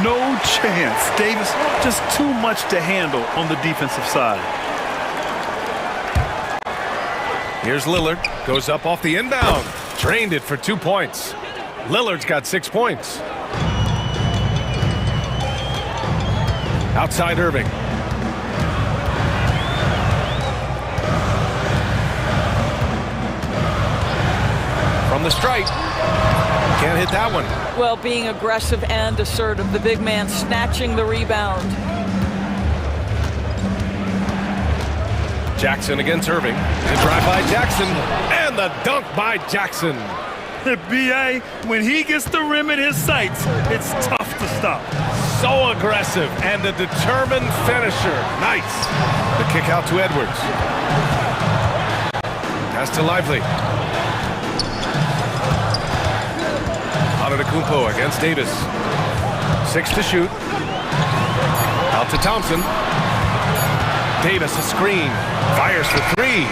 No chance. Davis just too much to handle on the defensive side. Here's Lillard. Goes up off the inbound. Drained it for 2 points. Lillard's got 6 points. Outside Irving. From the stripe. Can't hit that one. Well, being aggressive and assertive. The big man snatching the rebound. Jackson against Irving. The drive by Jackson. And the dunk by Jackson. B.A., when he gets the rim in his sights, it's tough to stop. So aggressive and a determined finisher. Nice. The kick out to Edwards. Pass to Lively. Antetokounmpo against Davis. 6 to shoot. Out to Thompson. Davis a screen. Fires for 3.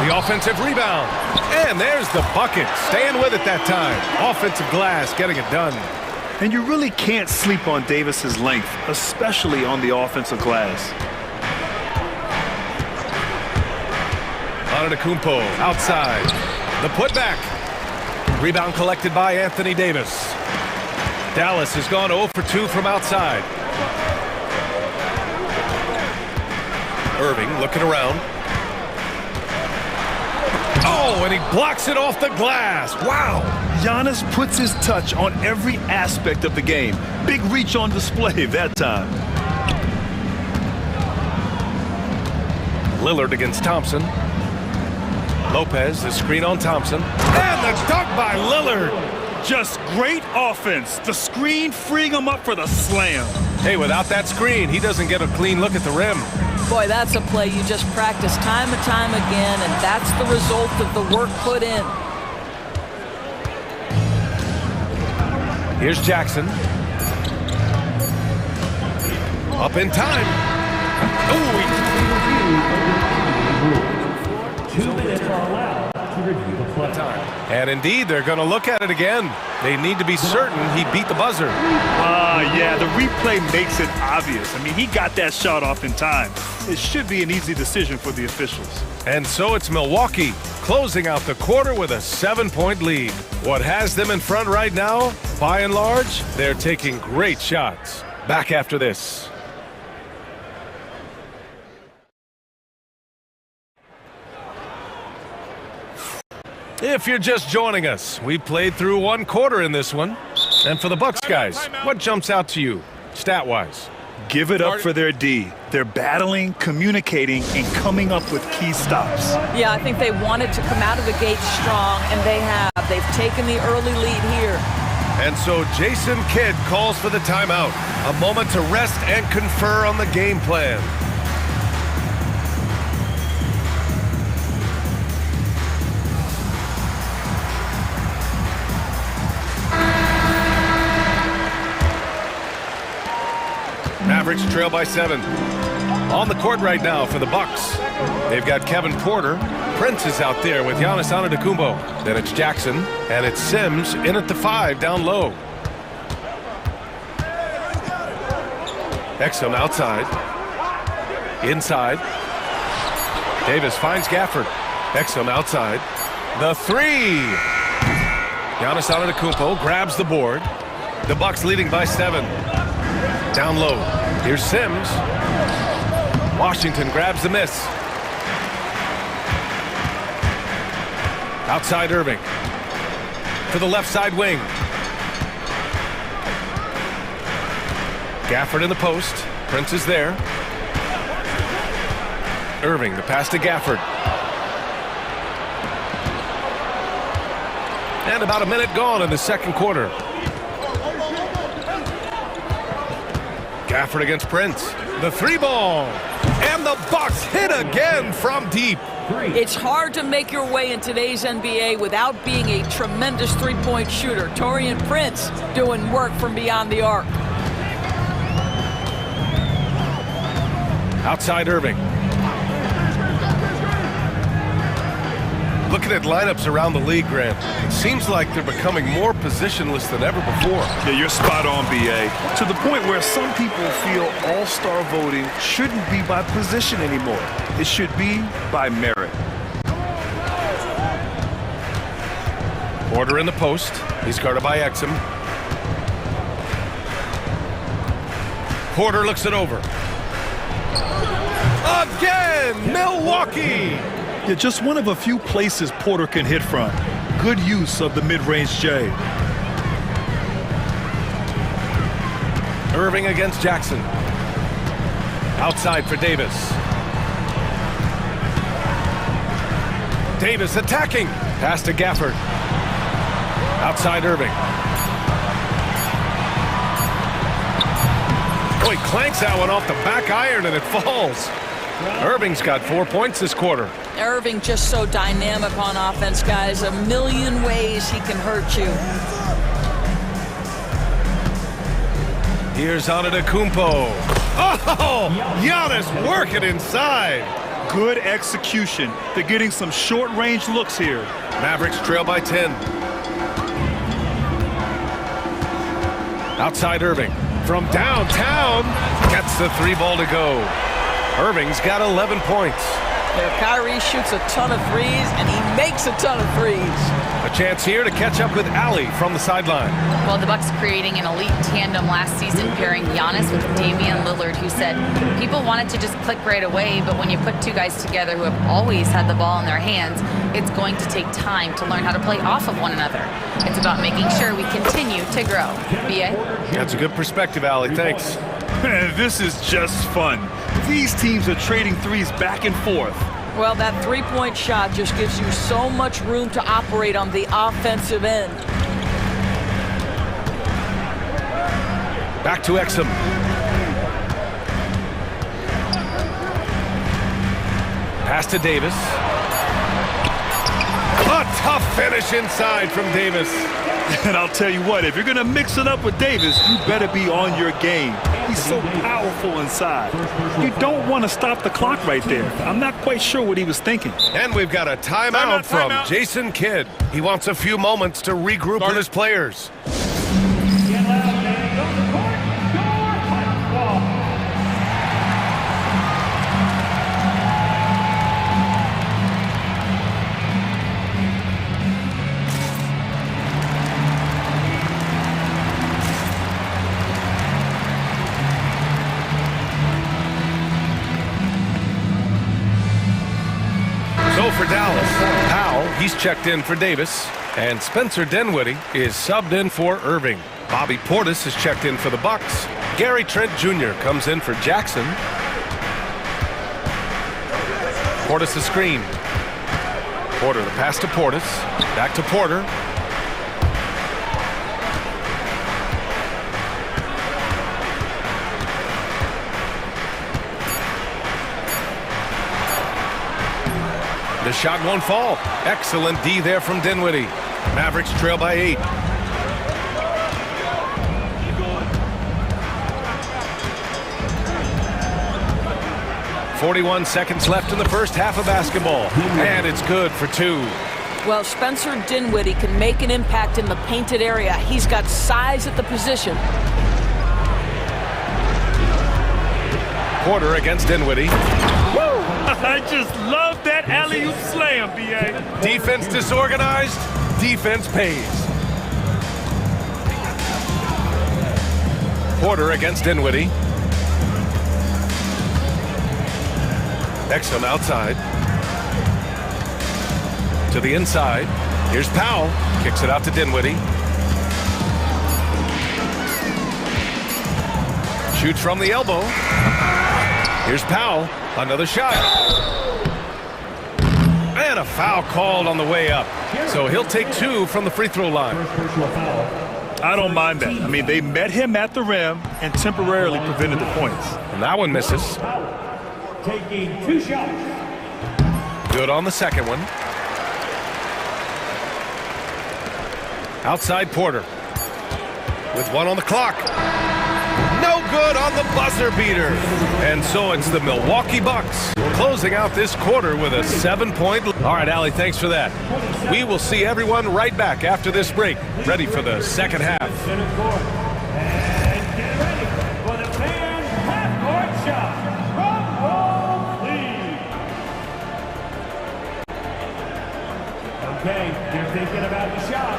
The offensive rebound. And there's the bucket. Staying with it that time. Offensive glass getting it done. And you really can't sleep on Davis's length, especially on the offensive glass. Antetokounmpo outside. The putback. Rebound collected by Anthony Davis. Dallas has gone 0 for 2 from outside. Irving looking around. Oh, and he blocks it off the glass. Wow. Giannis puts his touch on every aspect of the game. Big reach on display that time. Lillard against Thompson. Lopez, the screen on Thompson. And the dunk by Lillard. Just great offense. The screen freeing him up for the slam. Hey, without that screen, he doesn't get a clean look at the rim. Boy, that's a play you just practice time and time again, and that's the result of the work put in. Here's Jackson. Up in time. Ooh, 2 minutes are allowed to review the play. and indeed, they're going to look at it again. They need to be certain he beat the buzzer. Yeah, the replay makes it obvious. I mean, he got that shot off in time. It should be an easy decision for the officials. And so it's Milwaukee closing out the quarter with a 7-point lead. What has them in front right now, by and large, they're taking great shots. Back after this. If you're just joining us, we played through one quarter in this one. And for the Bucks guys, what jumps out to you, stat-wise? Give it up for their D. They're battling, communicating, and coming up with key stops. Yeah, I think they wanted to come out of the gate strong, and they have. They've taken the early lead here. And so Jason Kidd calls for the timeout. A moment to rest and confer on the game plan. Mavericks trail by 7. On the court right now for the Bucks. They've got Kevin Porter. Prince is out there with Giannis Antetokounmpo. Then it's Jackson, and it's Sims in at the 5 down low. Exum outside. Inside. Davis finds Gafford. Exum outside. The 3. Giannis Antetokounmpo grabs the board. The Bucks leading by 7. Down low. Here's Sims. Washington grabs the miss. Outside Irving. To the left side wing. Gafford in the post. Prince is there. Irving, the pass to Gafford. And about a minute gone in the second quarter. Gafford against Prince. The 3 ball. And the Bucks hit again from deep. It's hard to make your way in today's NBA without being a tremendous three-point shooter. Taurean Prince doing work from beyond the arc. Outside Irving. Looking at lineups around the league, Grant, it seems like they're becoming more positionless than ever before. Yeah, you're spot on, BA. To the point where some people feel all-star voting shouldn't be by position anymore. It should be by merit. Porter in the post. He's guarded by Exum. Porter looks it over. Again, Milwaukee! Yeah, just one of a few places Porter can hit from. Good use of the mid-range J. Irving against Jackson. Outside for Davis. Davis attacking. Pass to Gafford. Outside Irving. Oh, he clanks that one off the back iron and it falls. Irving's got 4 points this quarter. Irving just so dynamic on offense, guys. A million ways he can hurt you. Here's Antetokounmpo. Oh, Giannis working inside. Good execution. They're getting some short-range looks here. Mavericks trail by 10. Outside Irving. From downtown, gets the 3 ball to go. Irving's got 11 points. there. Kyrie shoots a ton of threes, and he makes a ton of threes. A chance here to catch up with Ali from the sideline. Well, the Bucks creating an elite tandem last season, pairing Giannis with Damian Lillard, who said people wanted to just click right away, but when you put two guys together who have always had the ball in their hands, it's going to take time to learn how to play off of one another. It's about making sure we continue to grow. B.A.? That's a good perspective, Ali. Thanks. Man, this is just fun. These teams are trading threes back and forth. Well, that three-point shot just gives you so much room to operate on the offensive end. Back to Exum. Pass to Davis. A tough finish inside from Davis. And I'll tell you what, if you're going to mix it up with Davis, you better be on your game. He's so powerful inside. You don't want to stop the clock right there. I'm not quite sure what he was thinking. And we've got a timeout from Jason Kidd. He wants a few moments to regroup with his players. So for Dallas, Powell, he's checked in for Davis, and Spencer Dinwiddie is subbed in for Irving. Bobby Portis is checked in for the Bucks. Gary Trent Jr. comes in for Jackson. Portis a screen. Porter the pass to Portis. Back to Porter. The shot won't fall. Excellent D there from Dinwiddie. Mavericks trail by 8. "41 seconds left in the first half of basketball. And it's good for 2. Well, Spencer Dinwiddie can make an impact in the painted area. He's got size at the position. Porter against Dinwiddie. Woo! I just love that alley-oop slam, B.A. Defense disorganized, defense pays. Porter against Dinwiddie. Exum outside. To the inside. Here's Powell. Kicks it out to Dinwiddie. Shoots from the elbow. Here's Powell. Another shot. And a foul called on the way up. So he'll take 2 from the free throw line. I don't mind that. I mean, they met him at the rim and temporarily prevented the points. And that one misses. Taking 2 shots. Good on the second one. Outside Porter. With 1 on the clock. No good on the buzzer beater. And so it's the Milwaukee Bucks closing out this quarter with a 7-point. All right, Allie, thanks for that. We will see everyone right back after this break, ready for the second half. And get ready for the fan half-court shot from home, please. Okay, they're thinking about the shot.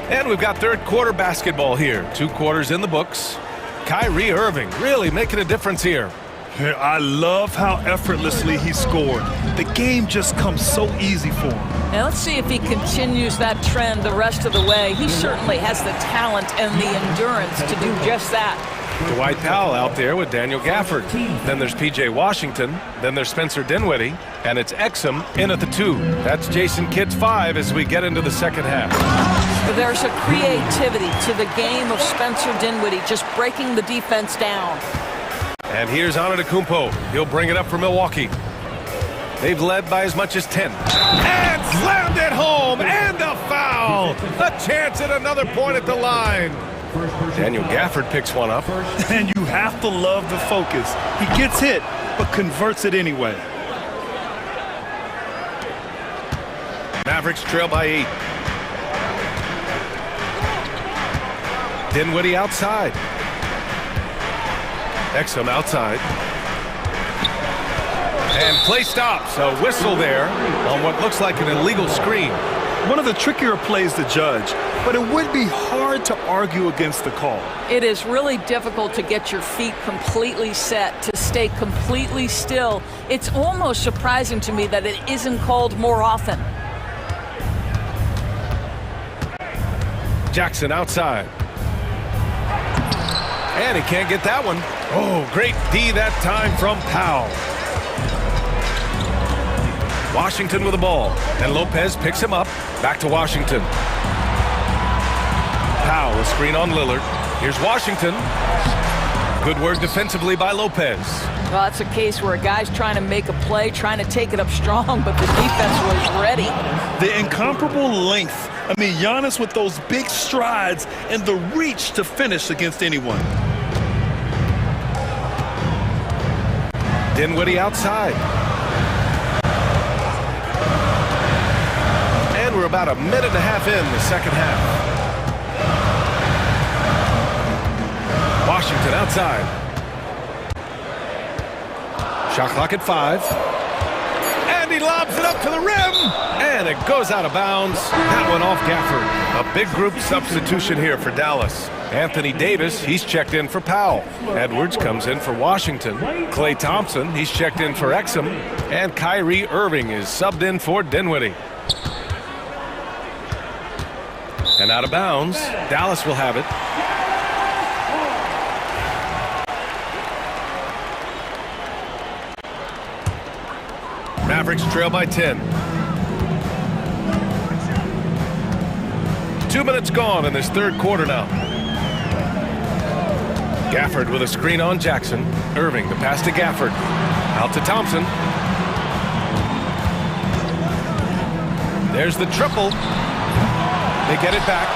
And we've got third quarter basketball here. 2 quarters in the books. Kyrie Irving really making a difference here. I love how effortlessly he scored. The game just comes so easy for him. Now let's see if he continues that trend the rest of the way. He certainly has the talent and the endurance to do just that. Dwight Powell out there with Daniel Gafford. Then there's P.J. Washington. Then there's Spencer Dinwiddie. And it's Exum in at the 2. That's Jason Kidd's 5 as we get into the second half. There's a creativity to the game of Spencer Dinwiddie, just breaking the defense down. And here's Antetokounmpo. He'll bring it up for Milwaukee. They've led by as much as 10. And slammed it home! And a foul! A chance at another point at the line. Daniel Gafford picks one up. And you have to love the focus. He gets hit, but converts it anyway. Mavericks trail by 8. Dinwiddie outside. Exum outside. And play stops. A whistle there on what looks like an illegal screen. One of the trickier plays to judge, but it would be hard to argue against the call. It is really difficult to get your feet completely set, to stay completely still. It's almost surprising to me that it isn't called more often. Jackson outside. And he can't get that one. Oh, great D that time from Powell. Washington with the ball, and Lopez picks him up. Back to Washington. Powell, a screen on Lillard. Here's Washington. Good work defensively by Lopez. Well, that's a case where a guy's trying to make a play, trying to take it up strong, but the defense was ready. The incomparable length. I mean, Giannis with those big strides and the reach to finish against anyone. Dinwiddie outside. And we're about a minute and a half in the second half. Washington outside. Shot clock at 5. And he lobs it up to the rim. And it goes out of bounds. That one off Gafford. A big group substitution here for Dallas. Anthony Davis, he's checked in for Powell. Edwards comes in for Washington. Klay Thompson, he's checked in for Exum. And Kyrie Irving is subbed in for Dinwiddie. And out of bounds, Dallas will have it. Mavericks trail by 10. 2 minutes gone in this third quarter now. Gafford with a screen on Jackson. Irving, the pass to Gafford. Out to Thompson. There's the triple. They get it back.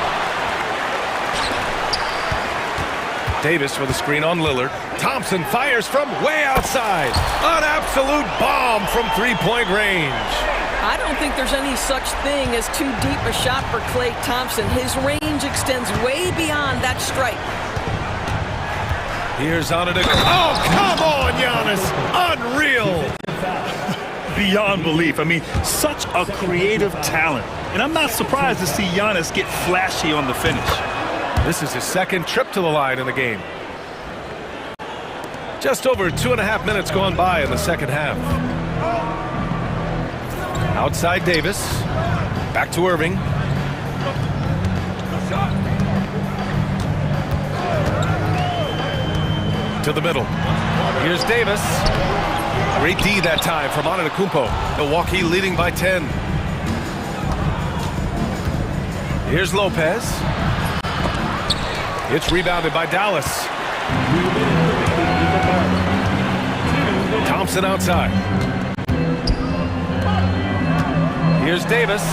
Davis with a screen on Lillard. Thompson fires from way outside. An absolute bomb from three-point range. I don't think there's any such thing as too deep a shot for Klay Thompson. His range extends way beyond that stripe. Here's Antetokounmpo. Oh, come on, Giannis. Unreal. Beyond belief. I mean, such a creative talent. And I'm not surprised to see Giannis get flashy on the finish. This is his second trip to the line in the game. Just over 2.5 minutes gone by in the second half. Outside Davis. Back to Irving. To the middle. Here's Davis. Great D that time from Antetokounmpo. Milwaukee leading by 10. Here's Lopez. It's rebounded by Dallas. Thompson outside. Here's Davis.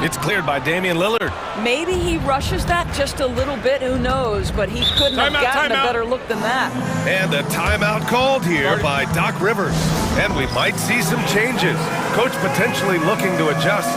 It's cleared by Damian Lillard. Maybe he rushes that just a little bit, who knows, but he couldn't have gotten a better look than that. And a timeout called here by Doc Rivers. And we might see some changes. Coach potentially looking to adjust.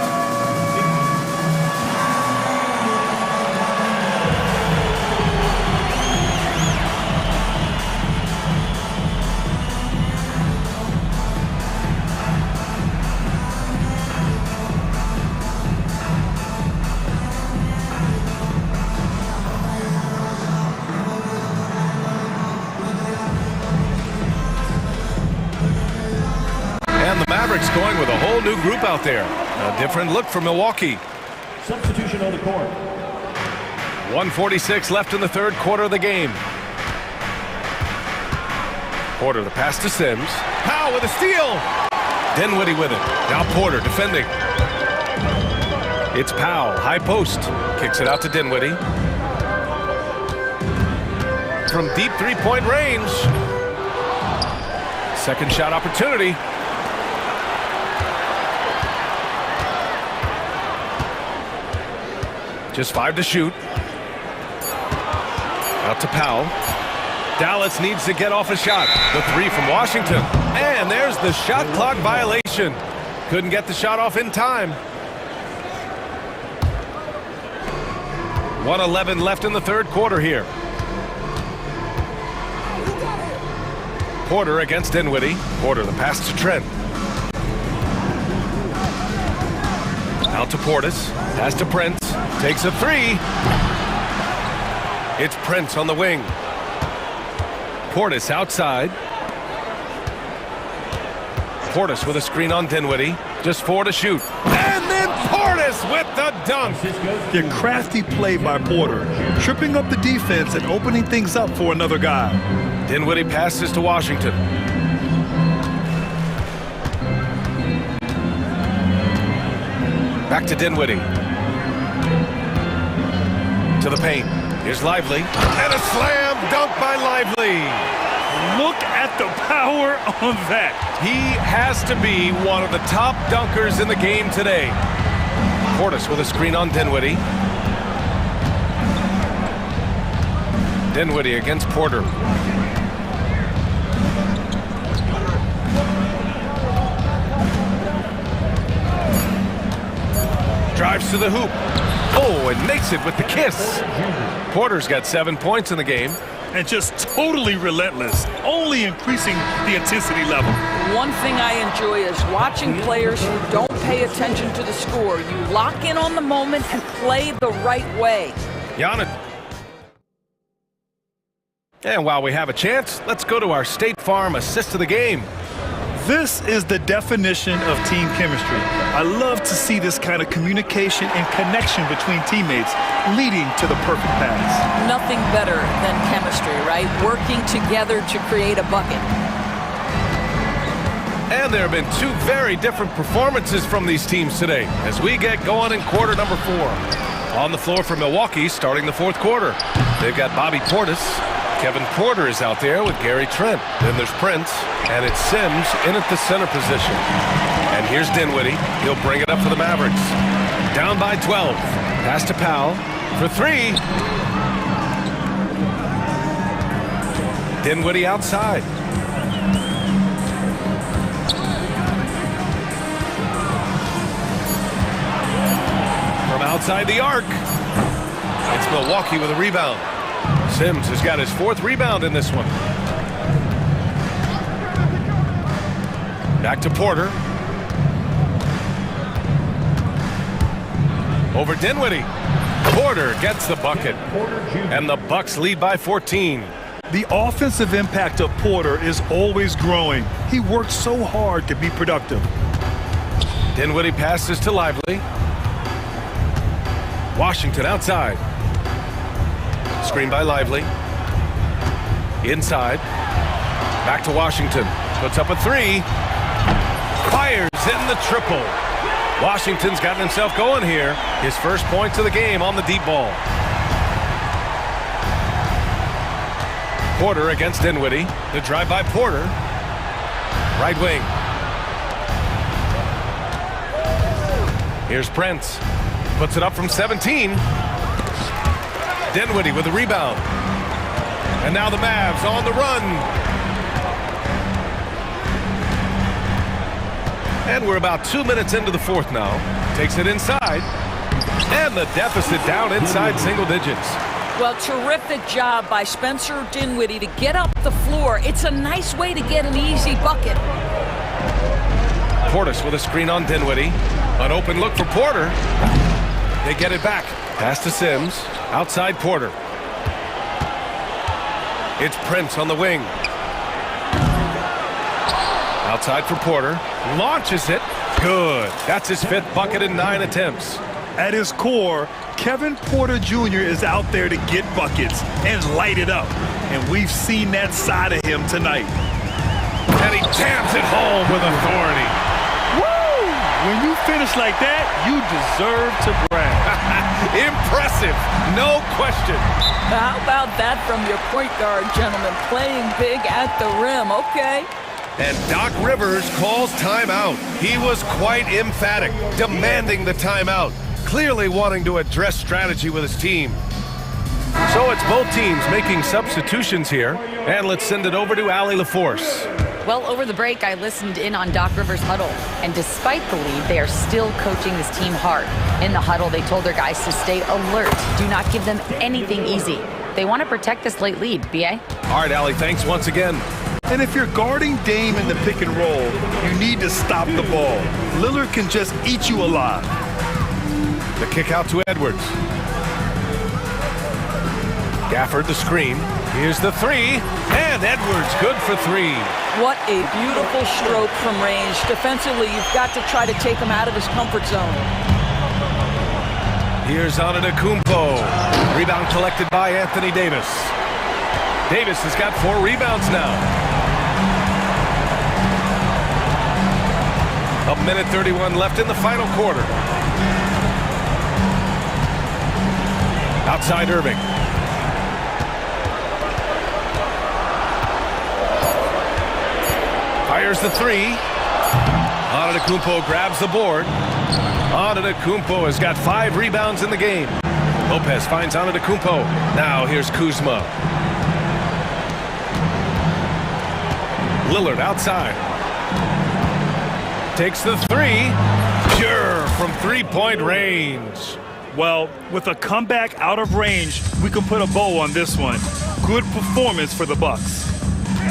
Going with a whole new group out there. A different look for Milwaukee. Substitution on the court. 1:46 left in the third quarter of the game. Porter the pass to Sims. Powell with a steal. Dinwiddie with it. Now Porter defending. It's Powell, high post. Kicks it out to Dinwiddie. From deep three-point range. Second shot opportunity. Just 5 to shoot. Out to Powell. Dallas needs to get off a shot. The 3 from Washington. And there's the shot clock violation. Couldn't get the shot off in time. 1:11 left in the third quarter here. Porter against Dinwiddie. Porter, the pass to Trent. Out to Portis. Pass to Prince. Takes a three. It's Prince on the wing. Portis outside. Portis with a screen on Dinwiddie. Just 4 to shoot. And then Portis with the dunk. The crafty play by Porter, tripping up the defense and opening things up for another guy. Dinwiddie passes to Washington. Back to Dinwiddie. To the paint. Here's Lively. And a slam dunk by Lively. Look at the power on that. He has to be one of the top dunkers in the game today. Portis with a screen on Dinwiddie. Dinwiddie against Porter. Drives to the hoop. Oh, and makes it with the kiss. Porter's got 7 points in the game. And just totally relentless, only increasing the intensity level. One thing I enjoy is watching players who don't pay attention to the score. You lock in on the moment and play the right way. Giannis. And while we have a chance, let's go to our State Farm assist of the game. This is the definition of team chemistry. I love to see this kind of communication and connection between teammates leading to the perfect pass. Nothing better than chemistry, right? Working together to create a bucket. And there have been 2 very different performances from these teams today as we get going in quarter number 4. On the floor for Milwaukee starting the 4th quarter. They've got Bobby Portis. Kevin Porter is out there with Gary Trent. Then there's Prince, and it's Sims in at the center position. And here's Dinwiddie. He'll bring it up for the Mavericks. Down by 12. Pass to Powell for 3. Dinwiddie outside. From outside the arc. It's Milwaukee with a rebound. Sims has got his 4th rebound in this one. Back to Porter. Over Dinwiddie. Porter gets the bucket. And the Bucks lead by 14. The offensive impact of Porter is always growing. He works so hard to be productive. Dinwiddie passes to Lively. Washington outside. Screen by Lively. Inside. Back to Washington. Puts up a 3. Fires in the triple. Washington's gotten himself going here. His first points of the game on the deep ball. Porter against Dinwiddie. The drive by Porter. Right wing. Here's Prince. Puts it up from 17. Dinwiddie with the rebound. And now the Mavs on the run. And we're about 2 minutes into the 4th now. Takes it inside. And the deficit down inside single digits. Well, terrific job by Spencer Dinwiddie to get up the floor. It's a nice way to get an easy bucket. Portis with a screen on Dinwiddie. An open look for Porter. They get it back. Pass to Sims. Outside Porter. It's Prince on the wing. Outside for Porter. Launches it. Good. That's his 5th bucket in 9 attempts. At his core, Kevin Porter Jr. is out there to get buckets and light it up. And we've seen that side of him tonight. And he jams it home with authority. Woo! When you finish like that, you deserve to brag. Impressive, no question. How about that from your point guard, gentlemen? Playing big at the rim, okay. And Doc Rivers calls timeout. He was quite emphatic, demanding the timeout, clearly wanting to address strategy with his team. So it's both teams making substitutions here, and let's send it over to Allie LaForce. Well, over the break, I listened in on Doc Rivers' huddle, and despite the lead, they are still coaching this team hard. In the huddle, they told their guys to stay alert. Do not give them anything easy. They want to protect this late lead, BA. All right, Allie, thanks once again. And if you're guarding Dame in the pick and roll, you need to stop the ball. Lillard can just eat you alive. The kick out to Edwards. Gafford the screen. Here's the three. And Edwards good for three. What a beautiful stroke from range. Defensively, you've got to try to take him out of his comfort zone. Here's Antetokounmpo. Rebound collected by Anthony Davis. Davis has got 4 rebounds now. A minute 31 left in the final quarter. Outside Irving. Fires the three. Antetokounmpo grabs the board. Antetokounmpo has got 5 rebounds in the game. Lopez finds Antetokounmpo. Now here's Kuzma. Lillard outside. Takes the three. Pure from three-point range. Well, with a comeback out of range, we can put a bow on this one. Good performance for the Bucks.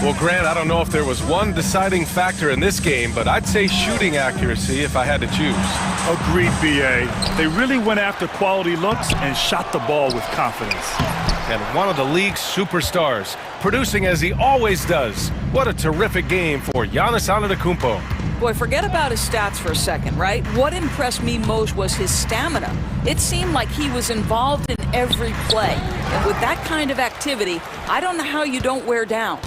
Well, Grant, I don't know if there was one deciding factor in this game, but I'd say shooting accuracy if I had to choose. Agreed, BA. They really went after quality looks and shot the ball with confidence. And one of the league's superstars, producing as he always does. What a terrific game for Giannis Antetokounmpo. Boy, forget about his stats for a second, right? What impressed me most was his stamina. It seemed like he was involved in every play. And with that kind of activity, I don't know how you don't wear down.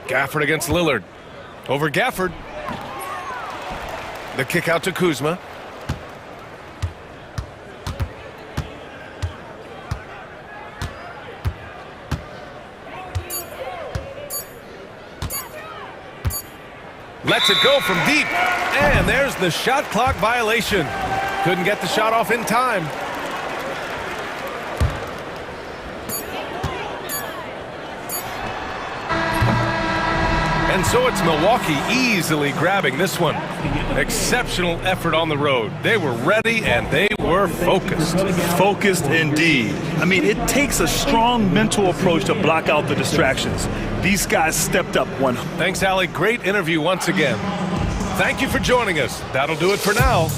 Gafford against Lillard. Over Gafford. The kick out to Kuzma. Lets it go from deep. And there's the shot clock violation. Couldn't get the shot off in time. And so it's Milwaukee easily grabbing this one. Exceptional effort on the road. They were ready and they were focused. Focused indeed. I mean, it takes a strong mental approach to block out the distractions. These guys stepped up one. Thanks, Allie. Great interview once again. Thank you for joining us. That'll do it for now.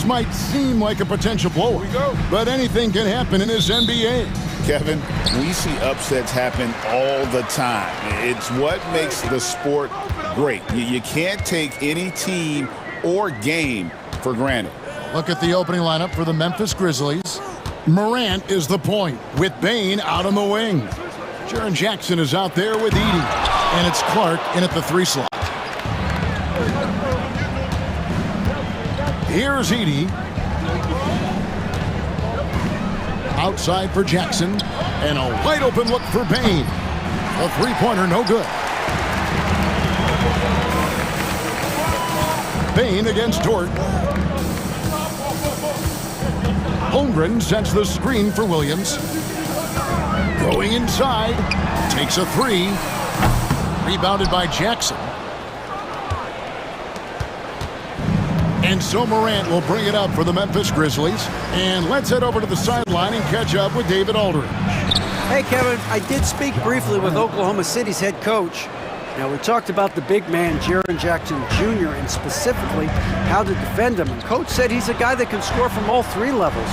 might seem like a potential blowout, but anything can happen in this NBA. Kevin, we see upsets happen all the time. It's what makes the sport great. You can't take any team or game for granted. Look at the opening lineup for the Memphis Grizzlies. Morant is the point, with Bane out on the wing. Jaren Jackson is out there with Edey, and it's Clark in at the 3 slot. Here's Edey. Outside for Jackson, and a wide open look for Bane. A 3-pointer, no good. Bane against Dort. Holmgren sets the screen for Williams. Going inside, takes a 3. Rebounded by Jackson. And so Morant will bring it up for the Memphis Grizzlies. And let's head over to the sideline and catch up with David Aldridge. Hey, Kevin, I did speak briefly with Oklahoma City's head coach. Now, we talked about the big man, Jaren Jackson Jr., and specifically how to defend him. And Coach said he's a guy that can score from all 3 levels.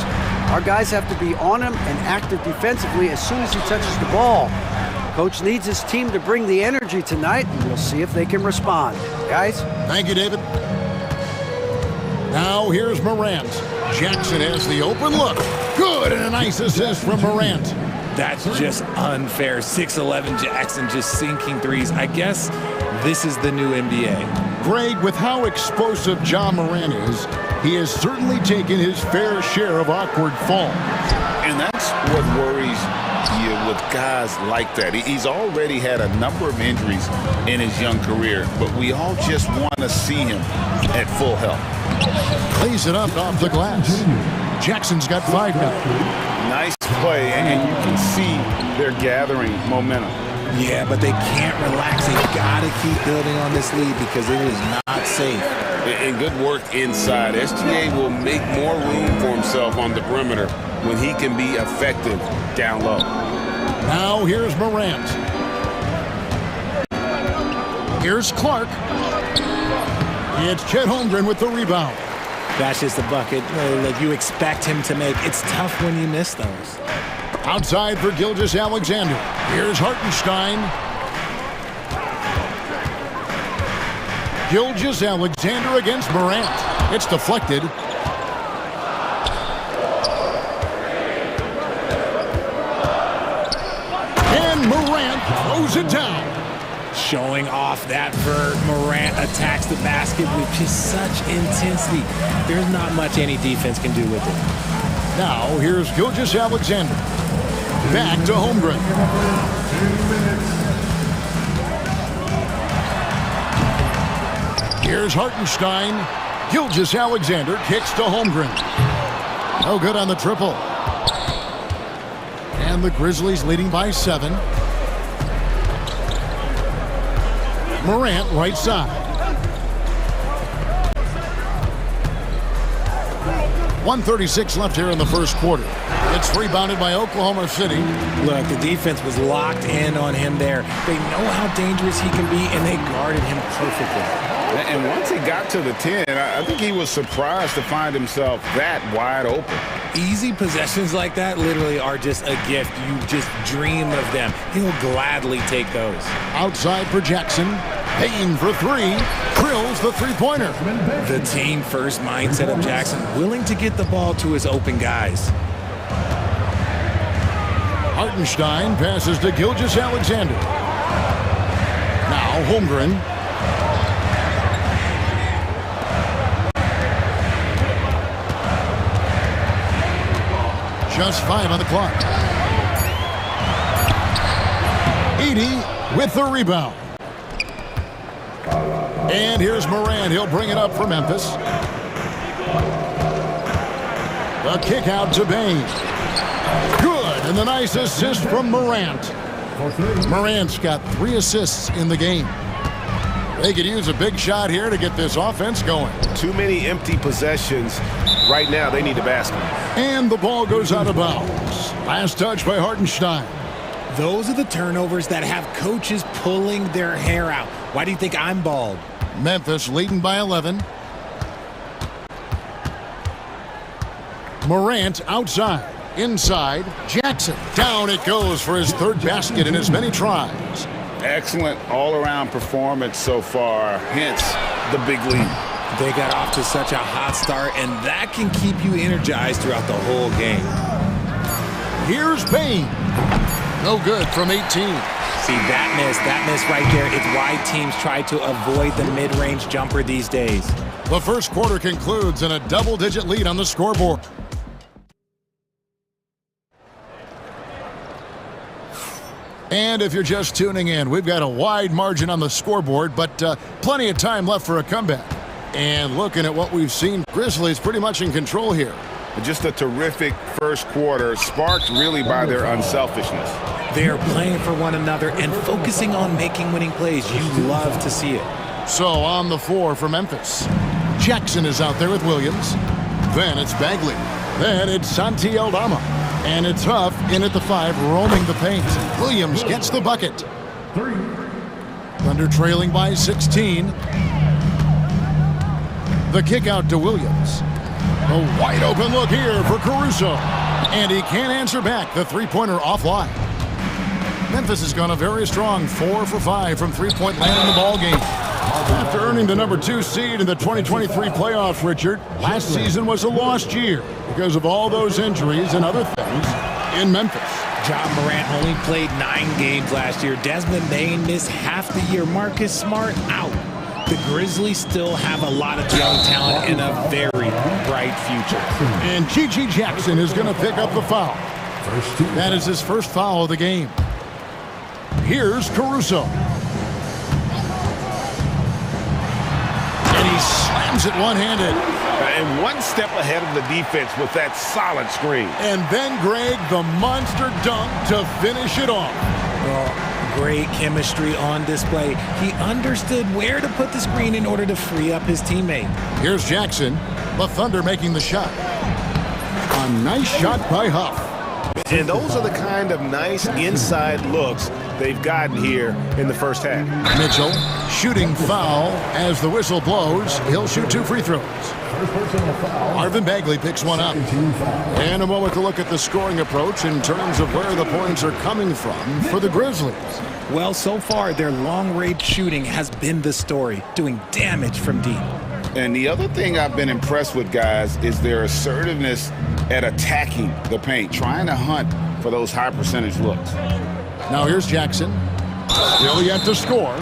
Our guys have to be on him and active defensively as soon as he touches the ball. Coach needs his team to bring the energy tonight, and we'll see if they can respond. Guys? Thank you, David. Now here's Morant. Jackson has the open look. Good, and a nice assist from Morant. That's just unfair. 6'11" Jackson just sinking threes. I guess this is the new NBA. Greg, with how explosive John Morant is, he has certainly taken his fair share of awkward falls. And that's what worries you with guys like that. He's already had a number of injuries in his young career, but we all just want to see him at full health. Plays it up off the glass. Jackson's got 5 now. Nice play, and you can see they're gathering momentum. Yeah, but they can't relax. They've got to keep building on this lead because it is not safe. And good work inside. SGA will make more room for himself on the perimeter when he can be effective down low. Now here's Morant. Here's Clark. It's Chet Holmgren with the rebound. That's just a bucket like you expect him to make. It's tough when you miss those. Outside for Gilgeous-Alexander. Here's Hartenstein. Gilgeous-Alexander against Morant. It's deflected. And Morant throws it down. Showing off that vert. Morant attacks the basket with just such intensity. There's not much any defense can do with it. Now here's Gilgeous-Alexander. Back to Holmgren. Here's Hartenstein. Gilgeous-Alexander kicks to Holmgren. No good on the triple. And the Grizzlies leading by 7. Morant right side. 1:36 left here in the first quarter. It's rebounded by Oklahoma City. Look, the defense was locked in on him there. They know how dangerous he can be, and they guarded him perfectly. And once he got to the 10, I think he was surprised to find himself that wide open. Easy possessions like that literally are just a gift. You just dream of them. He'll gladly take those. Outside for Jackson. Payne for 3. Drills the 3-pointer. The team-first mindset of Jackson, willing to get the ball to his open guys. Hartenstein passes to Gilgeous-Alexander. Now Holmgren. Just 5 on the clock. Edey with the rebound. And here's Morant. He'll bring it up for Memphis. The kick out to Bane. Good, and the nice assist from Morant. Morant's got 3 assists in the game. They could use a big shot here to get this offense going. Too many empty possessions. Right now, they need a basket. And the ball goes out of bounds. Last touch by Hartenstein. Those are the turnovers that have coaches pulling their hair out. Why do you think I'm bald? Memphis leading by 11. Morant outside. Inside, Jackson. Down it goes for his third basket in as many tries. Excellent all-around performance so far, hence the big lead. They got off to such a hot start, and that can keep you energized throughout the whole game. Here's Payne. No good from 18. See, that miss right there is why teams try to avoid the mid-range jumper these days. The first quarter concludes in a double-digit lead on the scoreboard. And if you're just tuning in, we've got a wide margin on the scoreboard, but plenty of time left for a comeback. And looking at what we've seen, Grizzlies pretty much in control here. Just a terrific first quarter, sparked really by their unselfishness. They're playing for one another and focusing on making winning plays. You love to see it. So on the floor for Memphis, Jackson is out there with Williams. Then it's Bagley. Then it's Santi Aldama. And it's Huff in at the 5, roaming the paint. Williams gets the bucket. Thunder trailing by 16. The kick out to Williams. A wide open look here for Caruso. And he can't answer back. The three-pointer offline. Memphis has gone a very strong 4 for 5 from three-point land in the ballgame. After earning the number 2 seed in the 2023 playoffs, Richard, last season was a lost year because of all those injuries and other things in Memphis. Ja Morant only played 9 games last year. Desmond Bane missed half the year. Marcus Smart out. The Grizzlies still have a lot of young talent and a very bright future. And G.G. Jackson is going to pick up the foul. That is his first foul of the game. Here's Caruso. And he slams it one-handed. And one step ahead of the defense with that solid screen. And then, Greg, the monster dunk to finish it off. Great chemistry on display. He understood where to put the screen in order to free up his teammate. Here's Jackson. The Thunder making the shot. A nice shot by Huff. And those are the kind of nice inside looks they've gotten here in the first half. Mitchell, shooting foul as the whistle blows. He'll shoot 2 free throws. Marvin Bagley picks one up. And a moment to look at the scoring approach in terms of where the points are coming from for the Grizzlies. Well, so far, their long-range shooting has been the story, doing damage from deep. And the other thing I've been impressed with, guys, is their assertiveness at attacking the paint, trying to hunt for those high percentage looks. Now here's Jackson. Still yet to score.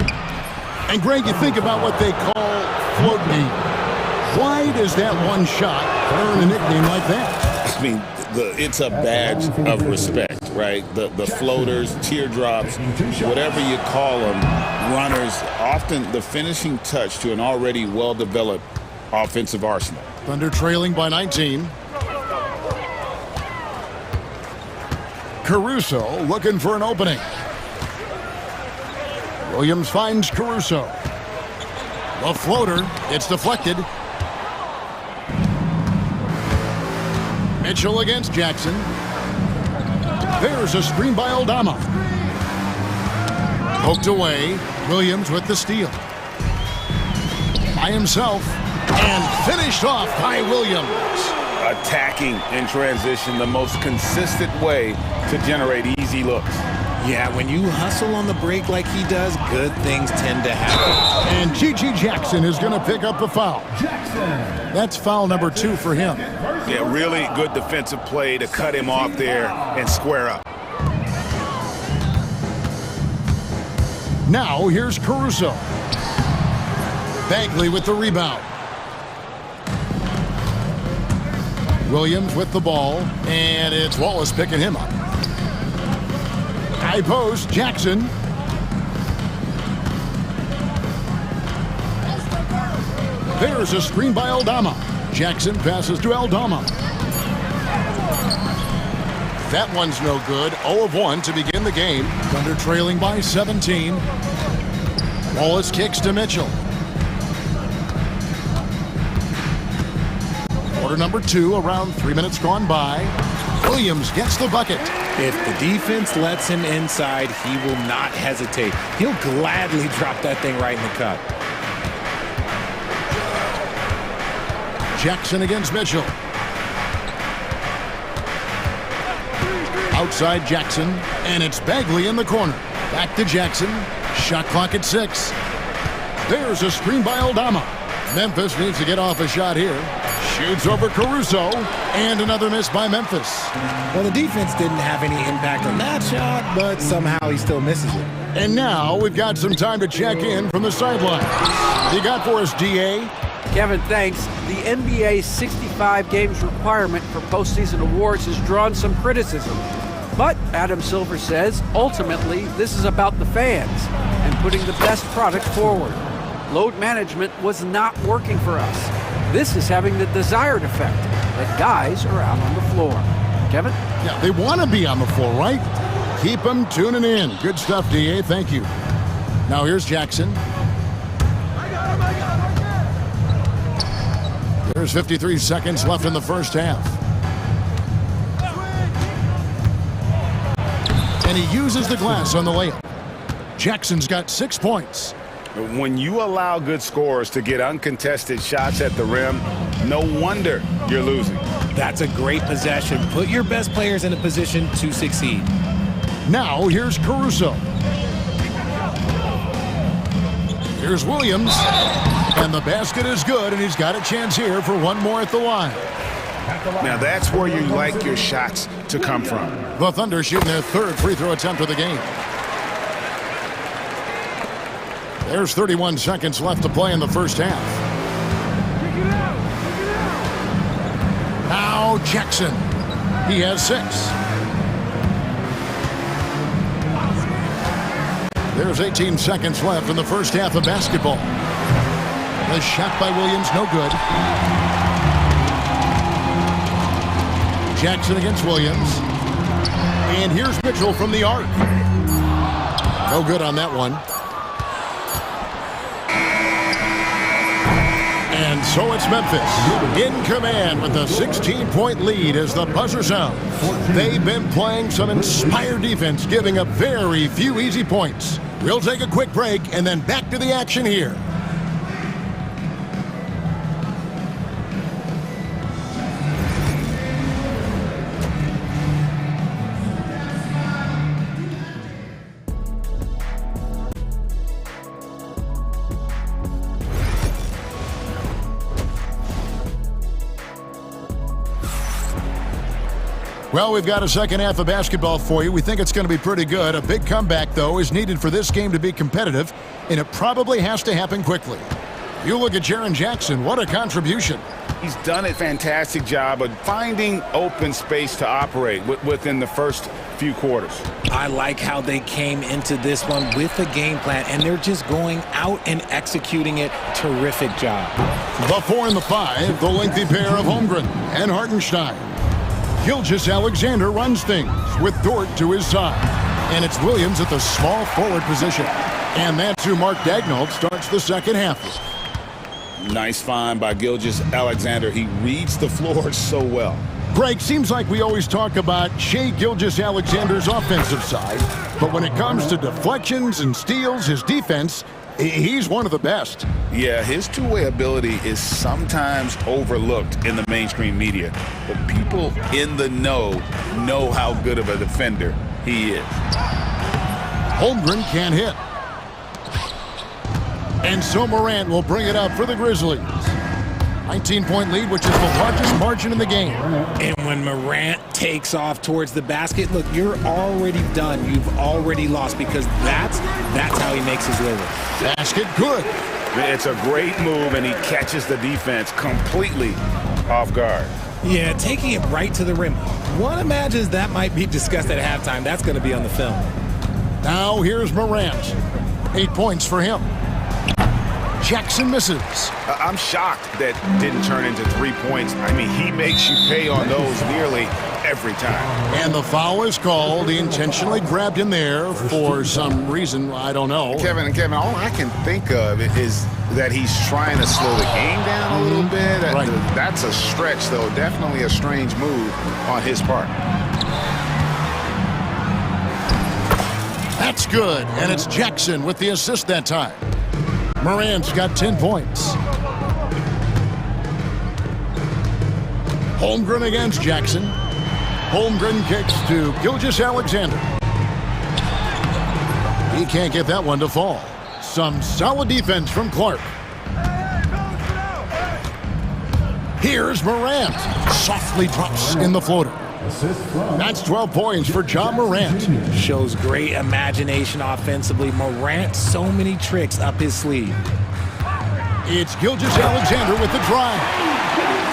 And Greg, you think about what they call float game. Why does that one shot earn a nickname like that? I mean, it's a badge of respect, right? The floaters, teardrops, whatever you call them, runners, often the finishing touch to an already well-developed offensive arsenal. Thunder trailing by 19. Caruso looking for an opening. Williams finds Caruso. The floater, it's deflected. Mitchell against Jackson. There's a screen by Aldama. Poked away. Williams with the steal. By himself. And finished off by Williams. Attacking in transition, the most consistent way to generate easy looks. Yeah, when you hustle on the break like he does, good things tend to happen. And G.G. Jackson is going to pick up the foul. That's foul number 2 for him. Yeah, really good defensive play to cut him off there and square up. Now here's Caruso. Bagley with the rebound. Williams with the ball, and it's Wallace picking him up. High post, Jackson. There's a screen by Aldama. Jackson passes to Aldama. That one's no good. 0 of 1 to begin the game. Thunder trailing by 17. Wallace kicks to Mitchell. Quarter number 2, around 3 minutes gone by. Williams gets the bucket. If the defense lets him inside, he will not hesitate. He'll gladly drop that thing right in the cup. Jackson against Mitchell. Outside Jackson, and it's Bagley in the corner. Back to Jackson. Shot clock at 6. There's a screen by Aldama. Memphis needs to get off a shot here. Shoots over Caruso, and another miss by Memphis. Well, the defense didn't have any impact on that shot, but somehow he still misses it. And now we've got some time to check in from the sideline. What you got for us, DA? Kevin, thanks. The NBA's 65 games requirement for postseason awards has drawn some criticism. But Adam Silver says, ultimately, this is about the fans and putting the best product forward. Load management was not working for us. This is having the desired effect, that guys are out on the floor. Kevin? Yeah, they want to be on the floor, right? Keep them tuning in. Good stuff, DA. Thank you. Now here's Jackson. There's 53 seconds left in the first half. And he uses the glass on the layup. Jackson's got 6 points. When you allow good scorers to get uncontested shots at the rim, no wonder you're losing. That's a great possession. Put your best players in a position to succeed. Now here's Caruso. Here's Williams. And the basket is good, and he's got a chance here for one more at the line. Now that's where you like your shots to come from. The Thunder shooting their third free throw attempt of the game. There's 31 seconds left to play in the first half. Now Jackson. He has 6. There's 18 seconds left in the first half of basketball. The shot by Williams, no good. Jackson against Williams. And here's Mitchell from the arc. No good on that one. And so it's Memphis in command with a 16-point lead as the buzzer sounds. They've been playing some inspired defense, giving up very few easy points. We'll take a quick break and then back to the action here. Well, we've got a second half of basketball for you. We think it's going to be pretty good. A big comeback, though, is needed for this game to be competitive, and it probably has to happen quickly. You look at Jaren Jackson. What a contribution. He's done a fantastic job of finding open space to operate within the first few quarters. I like how they came into this one with a game plan, and they're just going out and executing it. Terrific job. The 4 and the 5, the lengthy pair of Holmgren and Hartenstein. Gilgeous-Alexander runs things with Dort to his side. And it's Williams at the small forward position. And that's who Mark Daigneault starts the second half with. Nice find by Gilgeous-Alexander. He reads the floor so well. Greg, seems like we always talk about Shai Gilgeous-Alexander's offensive side. But when it comes to deflections and steals, his defense, he's one of the best. Yeah, his two-way ability is sometimes overlooked in the mainstream media. But people in the know how good of a defender he is. Holmgren can't hit. And so Morant will bring it up for the Grizzlies. 19-point lead, which is the largest margin in the game. And when Morant takes off towards the basket, look, you're already done. You've already lost because that's how he makes his living. Basket good. It's a great move, and he catches the defense completely off guard. Yeah, taking it right to the rim. One imagines that might be discussed at halftime. That's going to be on the film. Now here's Morant. 8 points for him. Jackson misses. I'm shocked that didn't turn into 3 points. I mean, he makes you pay on those nearly every time. And the foul is called. He intentionally grabbed him there for some reason. I don't know. Kevin, all I can think of is that he's trying to slow the game down a little bit. Right. That's a stretch, though. Definitely a strange move on his part. That's good. And it's Jackson with the assist that time. Morant's got 10 points. Holmgren against Jackson. Holmgren kicks to Gilgeous-Alexander. He can't get that one to fall. Some solid defense from Clark. Here's Morant. Softly drops in the floater. That's 12 points for John Morant. Shows great imagination offensively. Morant, so many tricks up his sleeve. It's Gilgeous-Alexander with the drive.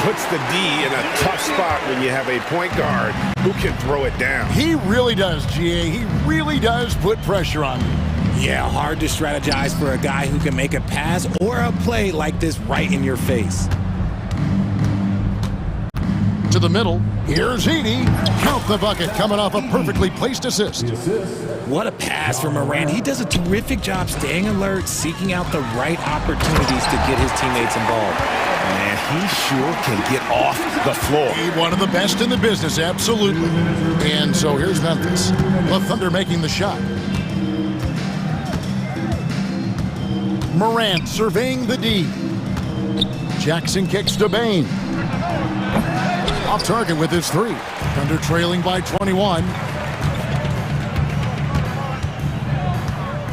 Puts the D in a tough spot when you have a point guard who can throw it down. He really does, GA. He really does put pressure on you. Yeah, hard to strategize for a guy who can make a pass or a play like this right in your face. To the middle, here's Edey. Count the bucket, coming off a perfectly placed assist. What a pass from Morant. He does a terrific job staying alert, seeking out the right opportunities to get his teammates involved. And he sure can get off the floor. One of the best in the business, absolutely. And so here's Memphis. The Thunder making the shot. Morant surveying the D. Jackson kicks to Bain. Off target with his three. Thunder trailing by 21.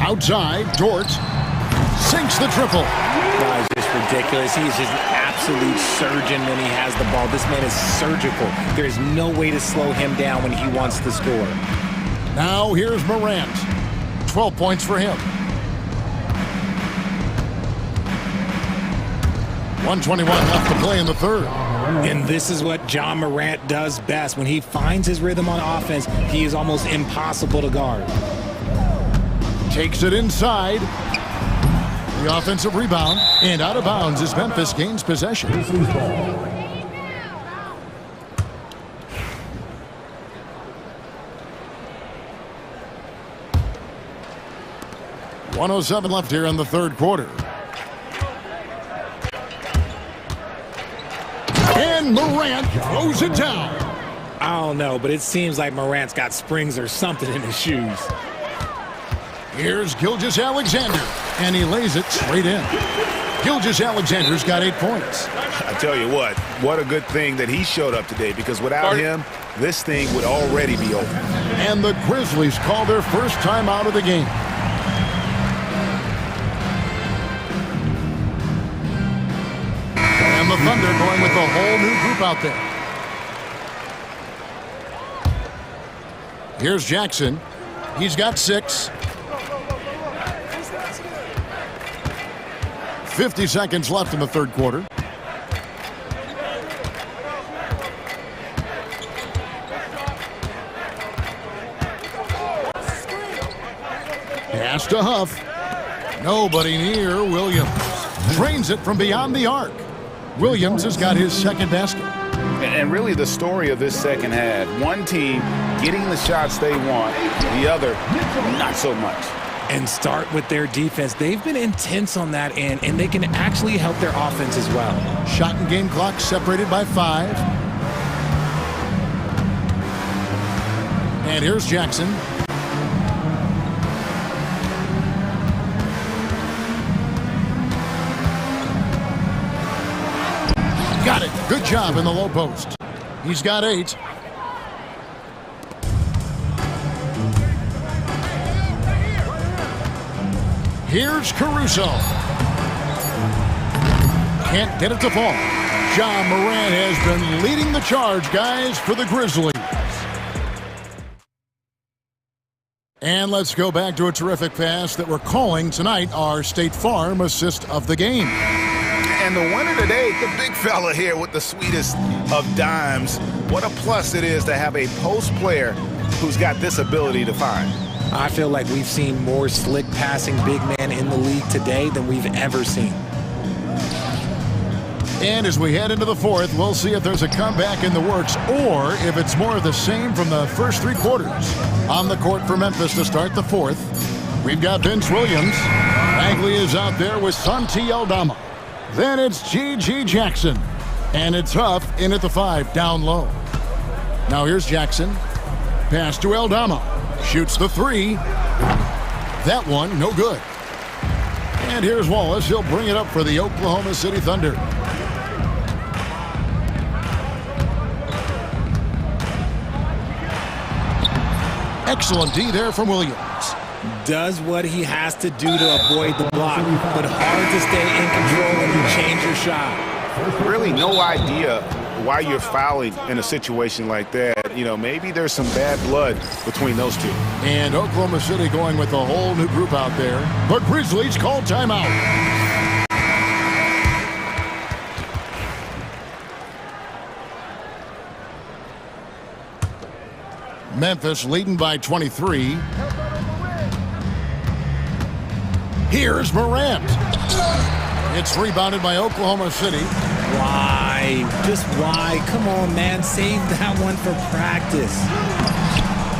Outside, Dort sinks the triple. Guys, just ridiculous. He is just an absolute surgeon when he has the ball. This man is surgical. There's no way to slow him down when he wants to score. Now here's Morant. 12 points for him. 1:21 left to play in the third. And this is what John Morant does best. When he finds his rhythm on offense, he is almost impossible to guard. Takes it inside. The offensive rebound. And out of bounds as Memphis gains possession. .107 left here in the third quarter. And Morant throws it down. I don't know, but it seems like Morant's got springs or something in his shoes. Here's Gilgeous-Alexander, and he lays it straight in. Gilgeous-Alexander's got 8 points. I tell you what a good thing that he showed up today, because without him, this thing would already be over. And the Grizzlies call their first time out of the game. And the Thunder going with a whole new group out there. Here's Jackson. He's got 6. 50 seconds left in the third quarter. Pass to Huff. Nobody near Williams. Drains it from beyond the arc. Williams has got his second basket. And really the story of this second half, one team getting the shots they want, the other not so much. And start with their defense. They've been intense on that end, and they can actually help their offense as well. Shot and game clock separated by 5. And here's Jackson. Got it. Good job in the low post. He's got 8. Here's Caruso. Can't get it to fall. John Morant has been leading the charge, guys, for the Grizzlies. And let's go back to a terrific pass that we're calling tonight our State Farm assist of the game. And the winner today, the big fella here with the sweetest of dimes. What a plus it is to have a post player who's got this ability to find. I feel like we've seen more slick passing big men in the league today than we've ever seen. And as we head into the fourth, we'll see if there's a comeback in the works or if it's more of the same from the first 3 quarters. On the court for Memphis to start the fourth, we've got Vince Williams. Bagley is out there with Santi Aldama. Then it's G.G. Jackson. And it's Huff in at the 5, down low. Now here's Jackson. Pass to Aldama. Shoots the 3. That one, no good. And here's Wallace. He'll bring it up for the Oklahoma City Thunder. Excellent D there from Williams. Does what he has to do to avoid the block, but hard to stay in control when you change your shot. Really no idea why you're fouling in a situation like that. You know, maybe there's some bad blood between those two. And Oklahoma City going with a whole new group out there. The Grizzlies call timeout. Memphis leading by 23. Here's Morant. It's rebounded by Oklahoma City. Why? Just why? Come on, man. Save that one for practice.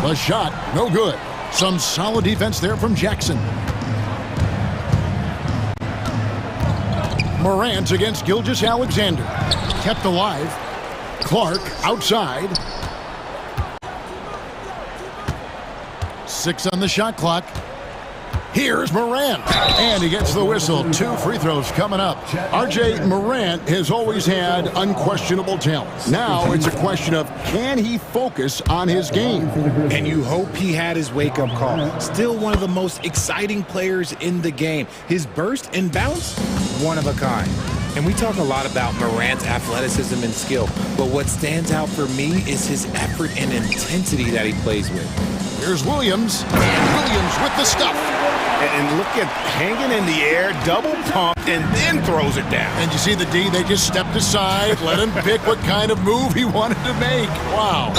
The shot, no good. Some solid defense there from Jackson. Morant against Gilgeous-Alexander. Kept alive. Clark outside. 6 on the shot clock. Here's Morant, and he gets the whistle. 2 free throws coming up. RJ Morant has always had unquestionable talent. Now it's a question of, can he focus on his game? And you hope he had his wake-up call. Still one of the most exciting players in the game. His burst and bounce, one of a kind. And we talk a lot about Morant's athleticism and skill, but what stands out for me is his effort and intensity that he plays with. Here's Williams, and Williams with the stuff. And look at hanging in the air, double pump, and then throws it down. And you see the D, they just stepped aside, let him pick what kind of move he wanted to make. Wow.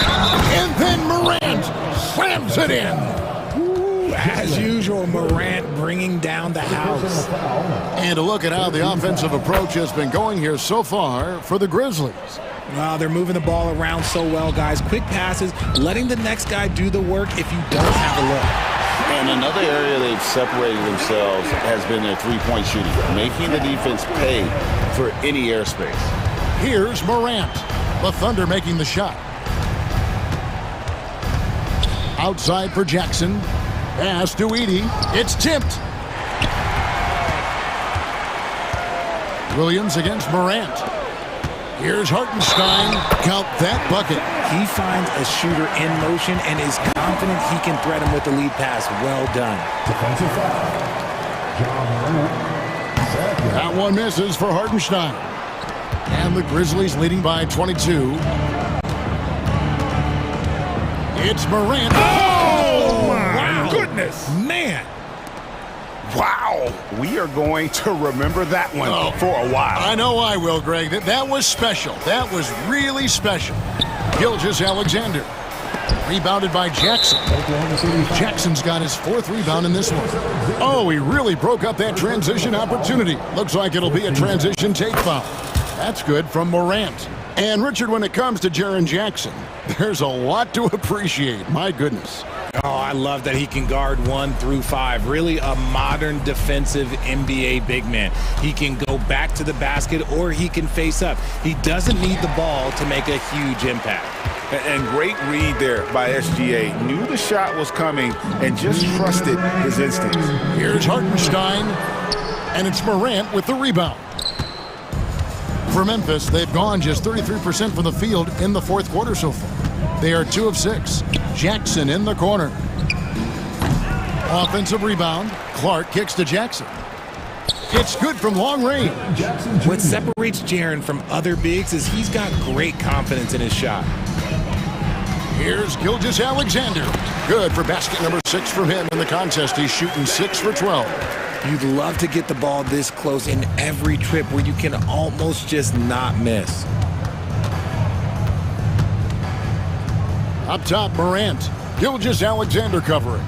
And then Morant slams it in. Ooh, as usual, Morant bringing down the house. And a look at how the offensive approach has been going here so far for the Grizzlies. Wow, they're moving the ball around so well, guys. Quick passes, letting the next guy do the work if you don't have a look. And another area they've separated themselves has been their three-point shooting, making the defense pay for any airspace. Here's Morant. The Thunder making the shot. Outside for Jackson. Pass to Edey. It's tipped. Williams against Morant. Here's Hartenstein. Count that bucket. He finds a shooter in motion and is confident he can threat him with the lead pass. Well done. Defensive foul. That one misses for Hartenstein. And the Grizzlies leading by 22. It's Morant. Oh, my goodness. Man. Wow. We are going to remember that one for a while. I know I will, Greg. That was special. That was really special. Gilgeous-Alexander. Rebounded by Jackson. Jackson's got his 4th rebound in this one. Oh, he really broke up that transition opportunity. Looks like it'll be a transition take foul. That's good from Morant. And, Richard, when it comes to Jaren Jackson, there's a lot to appreciate. My goodness. Oh, I love that he can guard 1 through 5. Really a modern defensive NBA big man. He can go back to the basket or he can face up. He doesn't need the ball to make a huge impact. And great read there by SGA. Knew the shot was coming and just trusted his instincts. Here's Hartenstein, and it's Morant with the rebound. For Memphis, they've gone just 33% from the field in the 4th quarter so far. They are 2 of 6. Jackson in the corner. Offensive rebound. Clark kicks to Jackson. It's good from long range. What separates Jaren from other bigs is he's got great confidence in his shot. Here's Gilgeous-Alexander. Good for basket number 6 from him in the contest. He's shooting 6 for 12. You'd love to get the ball this close in every trip where you can almost just not miss. Up top, Morant. Gilgeous-Alexander covering.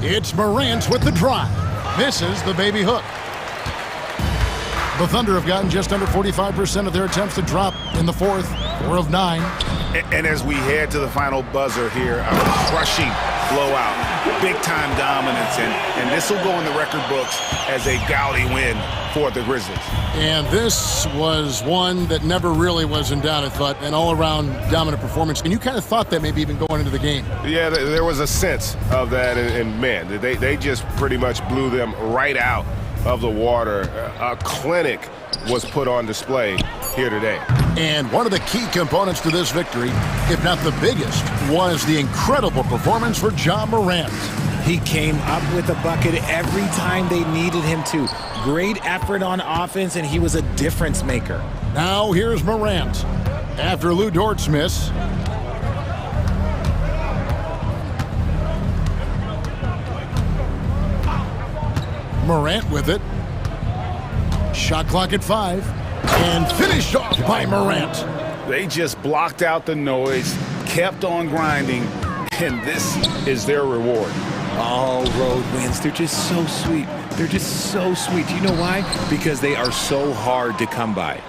It's Morant with the drive. Misses the baby hook. The Thunder have gotten just under 45% of their attempts to drop in the 4th. 4 of 9. And as we head to the final buzzer here, a crushing blowout. Big-time dominance, and this will go in the record books as a gaudy win for the Grizzlies. And this was one that never really was in doubt, I thought, an all-around dominant performance. And you kind of thought that maybe even going into the game. Yeah, there was a sense of that, and man, they just pretty much blew them right out of the water. A clinic was put on display here today. And one of the key components to this victory, if not the biggest, was the incredible performance for Ja Morant. He came up with a bucket every time they needed him to. Great effort on offense, and he was a difference maker. Now here's Morant. After Lou Dort's miss, Morant with it. Shot clock at 5. And finished off by Morant. They just blocked out the noise, kept on grinding, and this is their reward. All road wins. They're just so sweet. They're just so sweet. Do you know why? Because they are so hard to come by.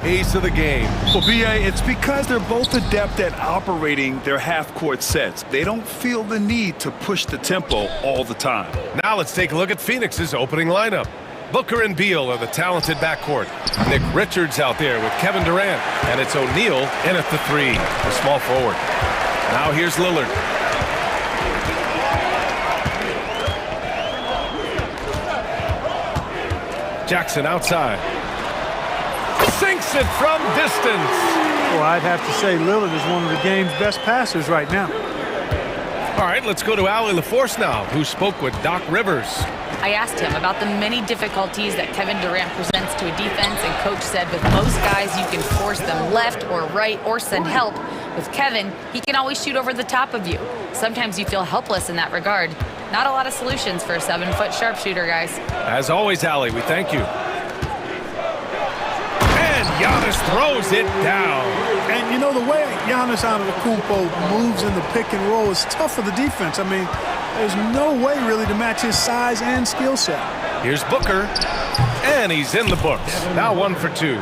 ace of the game. Well, B.A., it's because they're both adept at operating their half-court sets. They don't feel the need to push the tempo all the time. Now let's take a look at Phoenix's opening lineup. Booker and Beal are the talented backcourt. Nick Richards out there with Kevin Durant. And it's O'Neal in at the three, the small forward. Now here's Lillard. Jackson outside. Sinks it from distance. Well, I'd have to say Lillard is one of the game's best passers right now. All right, let's go to Allie LaForce now, who spoke with Doc Rivers. I asked him about the many difficulties that Kevin Durant presents to a defense, and Coach said with most guys, you can force them left or right or send help. With Kevin, he can always shoot over the top of you. Sometimes you feel helpless in that regard. Not a lot of solutions for a 7-foot sharpshooter, guys. As always, Allie, we thank you. And Giannis throws it down. And you know, the way Giannis Antetokounmpo moves in the pick and roll is tough for the defense. I mean, there's no way really to match his size and skill set. Here's Booker, and he's in the books. Now 1 for 2.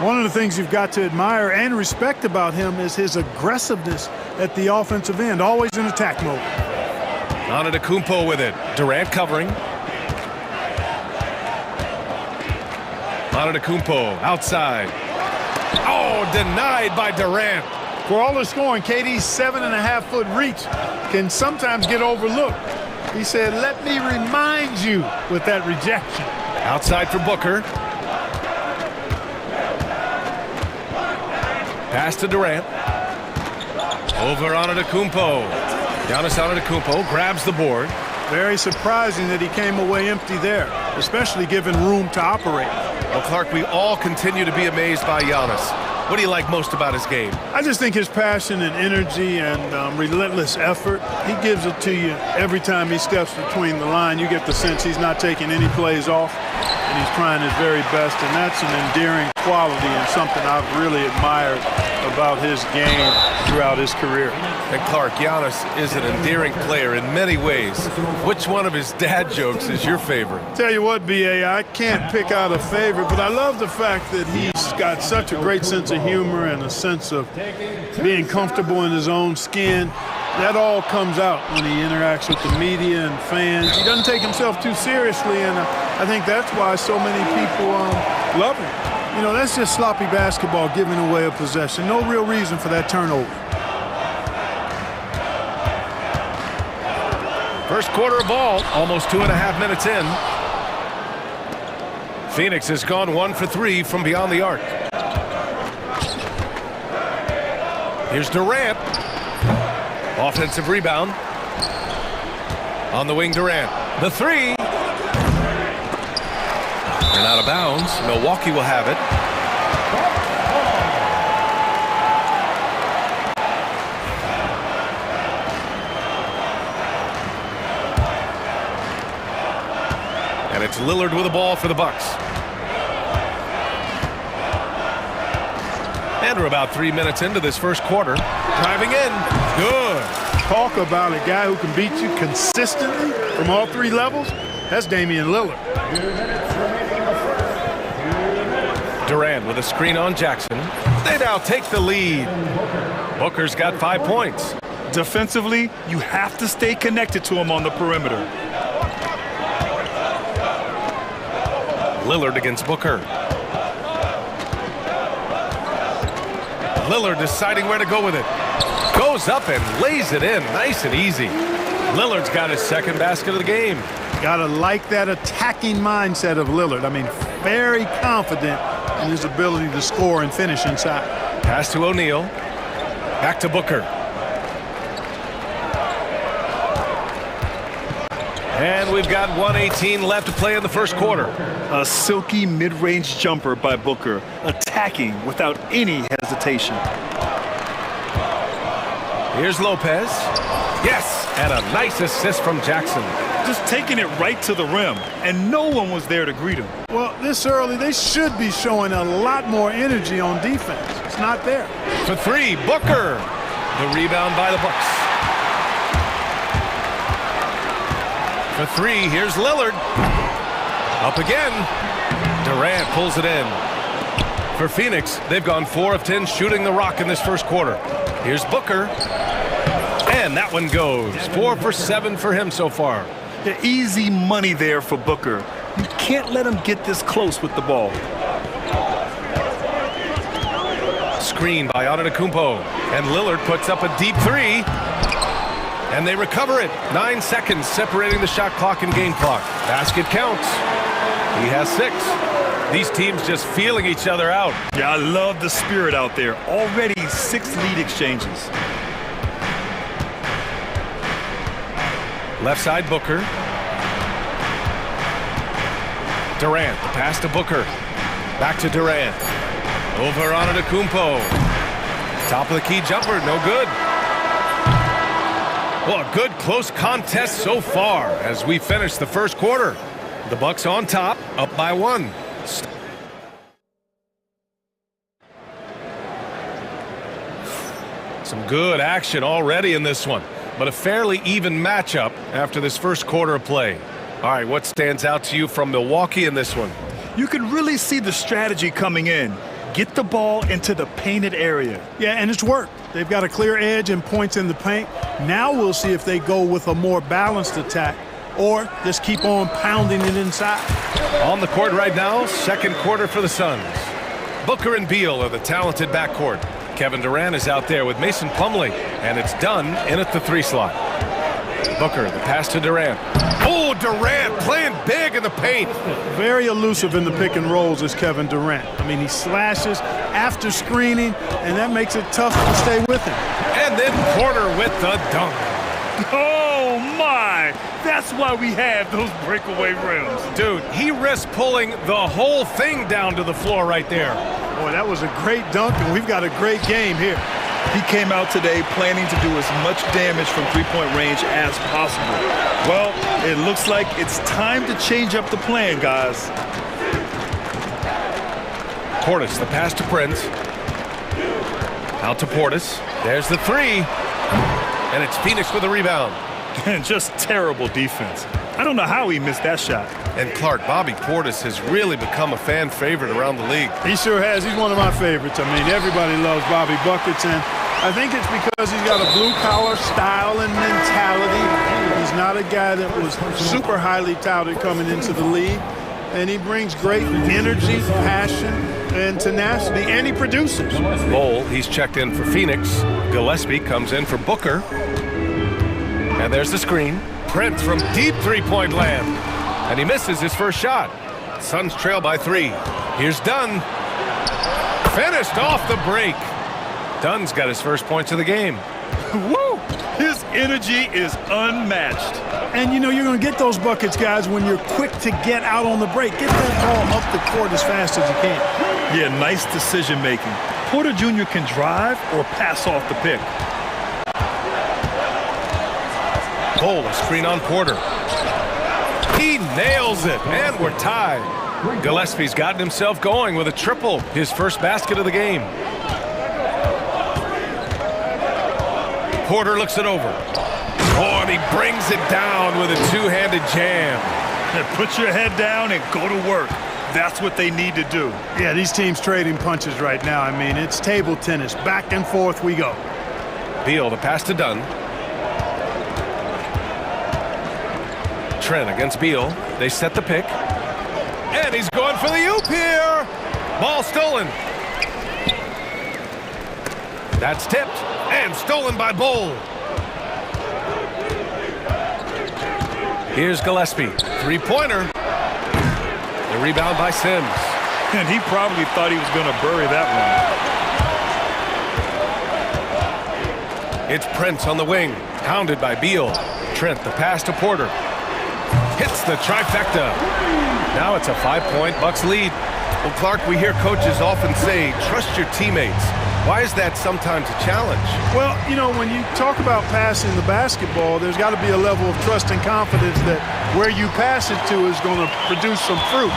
One of the things you've got to admire and respect about him is his aggressiveness at the offensive end, always in attack mode. Antetokounmpo with it. Durant covering. Antetokounmpo outside. Oh, denied by Durant. For all the scoring, KD's 7.5-foot reach can sometimes get overlooked. He said, let me remind you with that rejection. Outside for Booker. Pass to Durant. Over Antetokounmpo. Giannis Antetokounmpo grabs the board. Very surprising that he came away empty there, especially given room to operate. Well, Clark, we all continue to be amazed by Giannis. What do you like most about his game? I just think his passion and energy and relentless effort, he gives it to you every time he steps between the line. You get the sense he's not taking any plays off, and he's trying his very best, and that's an endearing quality and something I've really admired about his game throughout his career. And Clark, Giannis is an endearing player in many ways. Which one of his dad jokes is your favorite? Tell you what, B.A., I can't pick out a favorite, but I love the fact that he's got such a great sense of humor and a sense of being comfortable in his own skin. That all comes out when he interacts with the media and fans. He doesn't take himself too seriously, and I think that's why so many people love him. You know, that's just sloppy basketball, giving away a possession. No real reason for that turnover. First quarter of ball, almost 2.5 minutes in. Phoenix has gone 1 for 3 from beyond the arc. Here's Durant. Offensive rebound. On the wing, Durant. The three. And out of bounds. Milwaukee will have it. And it's Lillard with the ball for the Bucks. And we're about 3 minutes into this first quarter. Driving in. Good. Talk about a guy who can beat you consistently from all three levels. That's Damian Lillard. Durant with a screen on Jackson. They now take the lead. Booker's got 5 points. Defensively, you have to stay connected to him on the perimeter. Lillard against Booker. Lillard deciding where to go with it. Goes up and lays it in. Nice and easy. Lillard's got his second basket of the game. Gotta like that attacking mindset of Lillard. I mean, very confident in his ability to score and finish inside. Pass to O'Neal. Back to Booker. And we've got 1:18 left to play in the first quarter. A silky mid-range jumper by Booker, attacking without any hesitation. Here's Lopez. Yes, and a nice assist from Jackson. Just taking it right to the rim, and no one was there to greet him. Well, this early, they should be showing a lot more energy on defense. It's not there. For three, Booker. The rebound by the Bucks. For three, here's Lillard. Up again. Durant pulls it in. For Phoenix, they've gone 4 of 10 shooting the rock in this first quarter. Here's Booker. And that one goes. 4 for 7 for him so far. The easy money there for Booker. You can't let him get this close with the ball. Screen by Antetokounmpo. And Lillard puts up a deep 3. And they recover it. 9 seconds separating the shot clock and game clock. Basket counts. He has 6. These teams just feeling each other out. Yeah, I love the spirit out there. Already 6 lead exchanges. Left side, Booker. Durant, the pass to Booker. Back to Durant. Over Antetokounmpo. Top of the key jumper, no good. Well, a good close contest so far as we finish the first quarter. The Bucks on top, up by 1. Some good action already in this one, but a fairly even matchup after this first quarter of play. All right, what stands out to you from Milwaukee in this one? You can really see the strategy coming in. Get the ball into the painted area. Yeah, and it's worked. They've got a clear edge and points in the paint. Now we'll see if they go with a more balanced attack or just keep on pounding it inside. On the court right now, second quarter for the Suns. Booker and Beal are the talented backcourt. Kevin Durant is out there with Mason Plumlee, and it's done in at the 3 slot. Booker, the pass to Durant. Oh, Durant playing big in the paint. Very elusive in the pick and rolls is Kevin Durant. I mean, he slashes after screening, and that makes it tough to stay with him. And then Porter with the dunk. Oh, my! That's why we have those breakaway rims. Dude, he risked pulling the whole thing down to the floor right there. Boy, that was a great dunk, and we've got a great game here. He came out today planning to do as much damage from three-point range as possible. Well, it looks like it's time to change up the plan, guys. Portis, the pass to Prince. Out to Portis. There's the 3. And it's Phoenix with a rebound. And just terrible defense. I don't know how he missed that shot. And Clark, Bobby Portis has really become a fan favorite around the league. He sure has. He's one of my favorites. I mean, everybody loves Bobby Buckets, and I think it's because he's got a blue-collar style and mentality. He's not a guy that was super highly touted coming into the league, and he brings great energy, passion, and tenacity, and he produces. Bol, he's checked in for Phoenix. Gillespie comes in for Booker. And there's the screen. Prince from deep three-point land. And he misses his first shot. Suns trail by 3. Here's Dunn. Finished off the break. Dunn's got his first points of the game. Woo! His energy is unmatched. And you know you're going to get those buckets, guys, when you're quick to get out on the break. Get that ball up the court as fast as you can. Yeah, nice decision-making. Porter Jr. can drive or pass off the pick. Bol, a screen on Porter. He nails it, and we're tied. Gillespie's gotten himself going with a triple, his first basket of the game. Porter looks it over. Oh, and he brings it down with a two-handed jam. Put your head down and go to work. That's what they need to do. Yeah, these teams trading punches right now. I mean, it's table tennis. Back and forth we go. Beal, the pass to Dunn. Trent against Beal. They set the pick. And he's going for the oop here. Ball stolen. That's tipped and stolen by Bol. Here's Gillespie. Three-pointer. The rebound by Sims. And he probably thought he was going to bury that one. It's Prince on the wing. Hounded by Beal. Trent, the pass to Porter. Hits the trifecta. Now it's a 5-point Bucks lead. Well, Clark, we hear coaches often say, trust your teammates. Why is that sometimes a challenge? Well, you know, when you talk about passing the basketball, there's got to be a level of trust and confidence that where you pass it to is going to produce some fruit,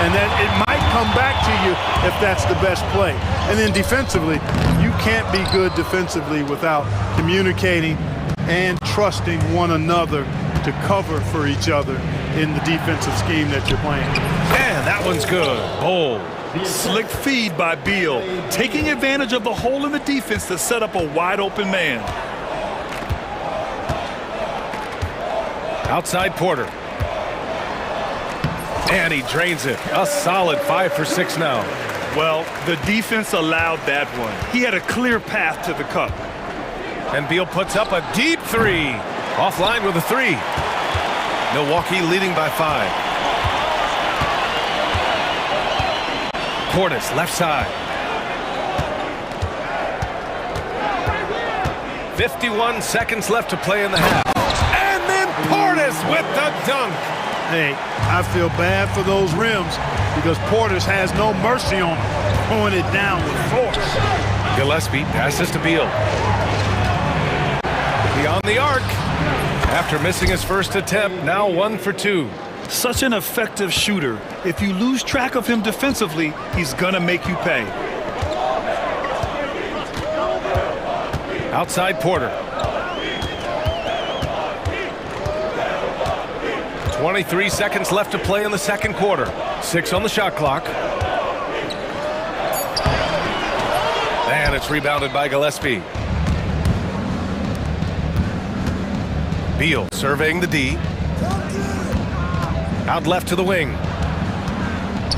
and that it might come back to you if that's the best play. And then defensively, you can't be good defensively without communicating and trusting one another to cover for each other in the defensive scheme that you're playing. And that one's good. Bol Slick feed by Beal, taking advantage of the hole in the defense to set up a wide open man. Outside Porter. And he drains it. A solid 5 for 6 now. Well, the defense allowed that one. He had a clear path to the cup. And Beal puts up a deep three. Offline with a three. Milwaukee leading by 5. Portis, left side. 51 seconds left to play in the half. And then Portis with the dunk. Hey, I feel bad for those rims because Portis has no mercy on them, throwing it down with force. Gillespie passes to Beal. Beyond the arc. After missing his first attempt, now 1 for 2. Such an effective shooter. If you lose track of him defensively, he's gonna make you pay. Outside Porter. 23 seconds left to play in the second quarter. 6 on the shot clock. And it's rebounded by Gillespie. Beal surveying the D. Out left to the wing.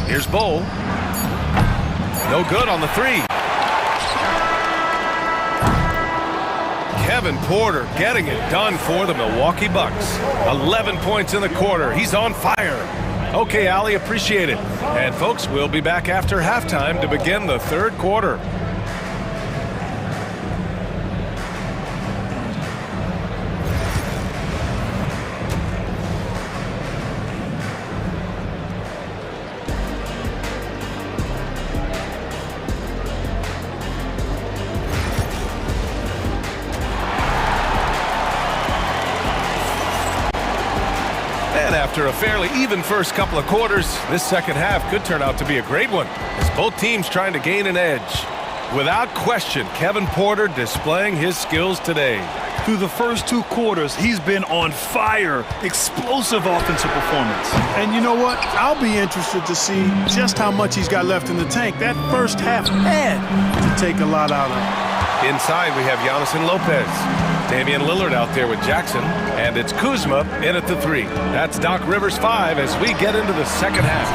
Here's Bowl. No good on the three. Kevin Porter getting it done for the Milwaukee Bucks. 11 points in the quarter. He's on fire. Okay, Allie, appreciate it. And folks, we'll be back after halftime to begin the third quarter. After a fairly even first couple of quarters, this second half could turn out to be a great one, as both teams trying to gain an edge. Without question, Kevin Porter displaying his skills today. Through the first 2 quarters, he's been on fire. Explosive offensive performance. And you know what? I'll be interested to see just how much he's got left in the tank. That first half had to take a lot out of him. Inside, we have Giannis and Lopez. Damian Lillard out there with Jackson, and it's Kuzma in at the 3. That's Doc Rivers 5 as we get into the second half.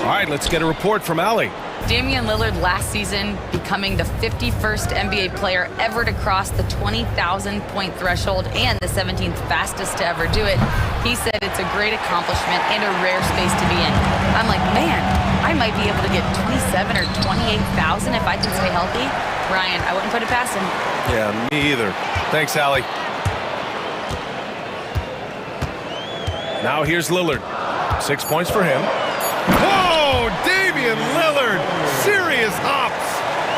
All right, let's get a report from Allie. Damian Lillard last season becoming the 51st NBA player ever to cross the 20,000-point threshold and the 17th fastest to ever do it. He said it's a great accomplishment and a rare space to be in. I'm like, man, I might be able to get 27 or 28,000 if I can stay healthy. Ryan, I wouldn't put it past him. Yeah, me either. Thanks, Allie. Now here's Lillard. 6 points for him. Whoa, Damian Lillard! Serious hops!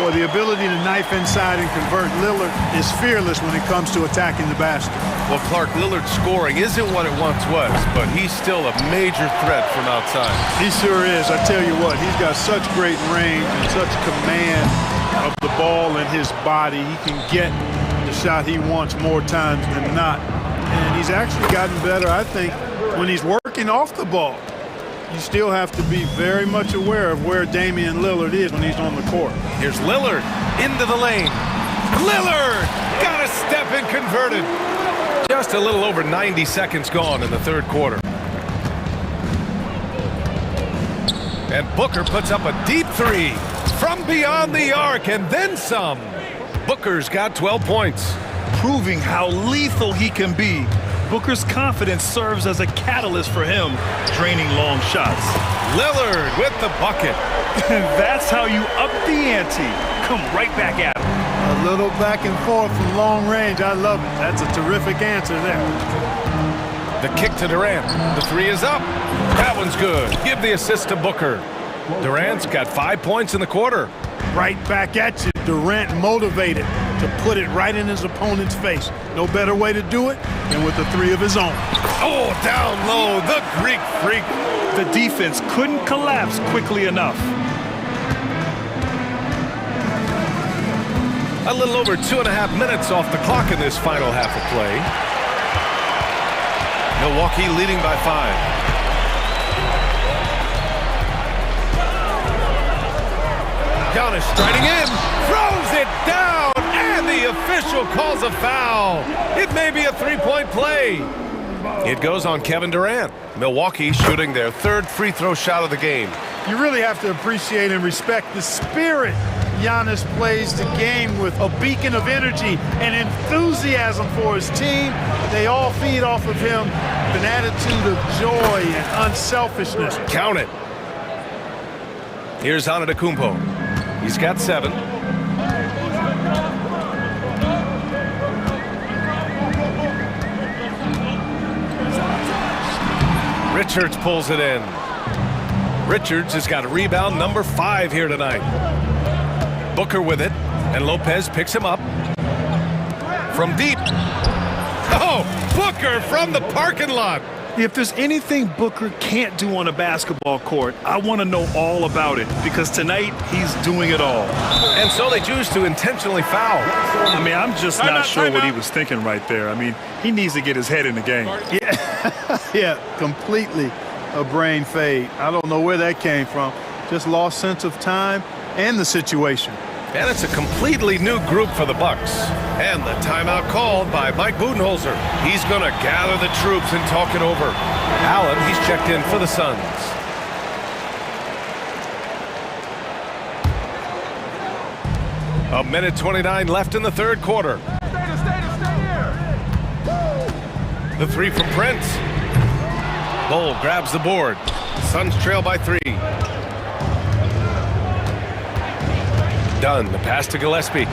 Well, the ability to knife inside and convert Lillard is fearless when it comes to attacking the basket. Well, Clark, Lillard's scoring isn't what it once was, but he's still a major threat from outside. He sure is. I tell you what, he's got such great range and such command of the ball in his body. He can get the shot he wants more times than not. And he's actually gotten better, I think, when he's working off the ball. You still have to be very much aware of where Damian Lillard is when he's on the court. Here's Lillard into the lane. Lillard got a step and converted. Just a little over 90 seconds gone in the third quarter. And Booker puts up a deep three from beyond the arc and then some. Booker's got 12 points. Proving how lethal he can be. Booker's confidence serves as a catalyst for him, draining long shots. Lillard with the bucket. And that's how you up the ante. Come right back at him. A little back and forth from long range. I love it. That's a terrific answer there. The kick to Durant. The three is up. That one's good. Give the assist to Booker. Durant's got 5 points in the quarter. Right back at you. Durant motivated to put it right in his opponent's face. No better way to do it than with a three of his own. Oh, down low, the Greek freak. The defense couldn't collapse quickly enough. A little over 2.5 minutes off the clock in this final half of play. Milwaukee leading by 5. Giannis striding in, throws it down, and the official calls a foul. It may be a three-point play. It goes on Kevin Durant. Milwaukee shooting their third free throw shot of the game. You really have to appreciate and respect the spirit Giannis plays the game with, a beacon of energy and enthusiasm for his team. They all feed off of him, an attitude of joy and unselfishness. Count it. Here's Antetokounmpo. He's got 7. Richards pulls it in. Richards has got rebound number 5 here tonight. Booker with it, and Lopez picks him up. From deep. Oh, Booker from the parking lot. If there's anything Booker can't do on a basketball court, I want to know all about it, because tonight he's doing it all. And so they choose to intentionally foul. I mean, I'm just not sure what he was thinking right there. I mean, he needs to get his head in the game. Yeah, completely a brain fade. I don't know where that came from. Just lost sense of time and the situation. And it's a completely new group for the Bucks. And the timeout called by Mike Budenholzer. He's going to gather the troops and talk it over. Allen, he's checked in for the Suns. A minute 29 left in the third quarter. The 3 from Prince. Bull grabs the board. Suns trail by 3. Dunn, the pass to Gillespie.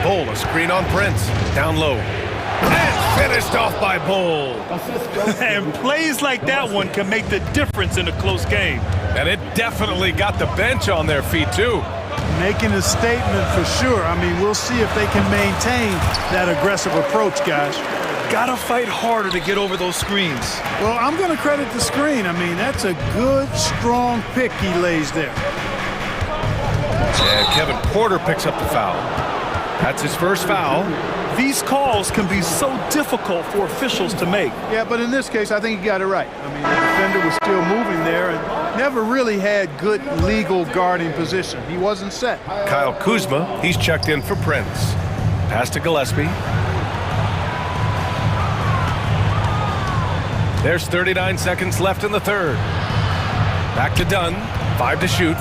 Bull, a screen on Prince. Down low. And finished off by Bull. And plays like that one can make the difference in a close game. And it definitely got the bench on their feet, too. Making a statement for sure. I mean, we'll see if they can maintain that aggressive approach, guys. Gotta fight harder to get over those screens. Well, I'm going to credit the screen. I mean, that's a good, strong pick he lays there. And Kevin Porter picks up the foul. That's his first foul. These calls can be so difficult for officials to make. Yeah, but in this case, I think he got it right. I mean, the defender was still moving there and never really had good legal guarding position. He wasn't set. Kyle Kuzma, he's checked in for Prince. Pass to Gillespie. There's 39 seconds left in the third. Back to Dunn. 5 to shoot.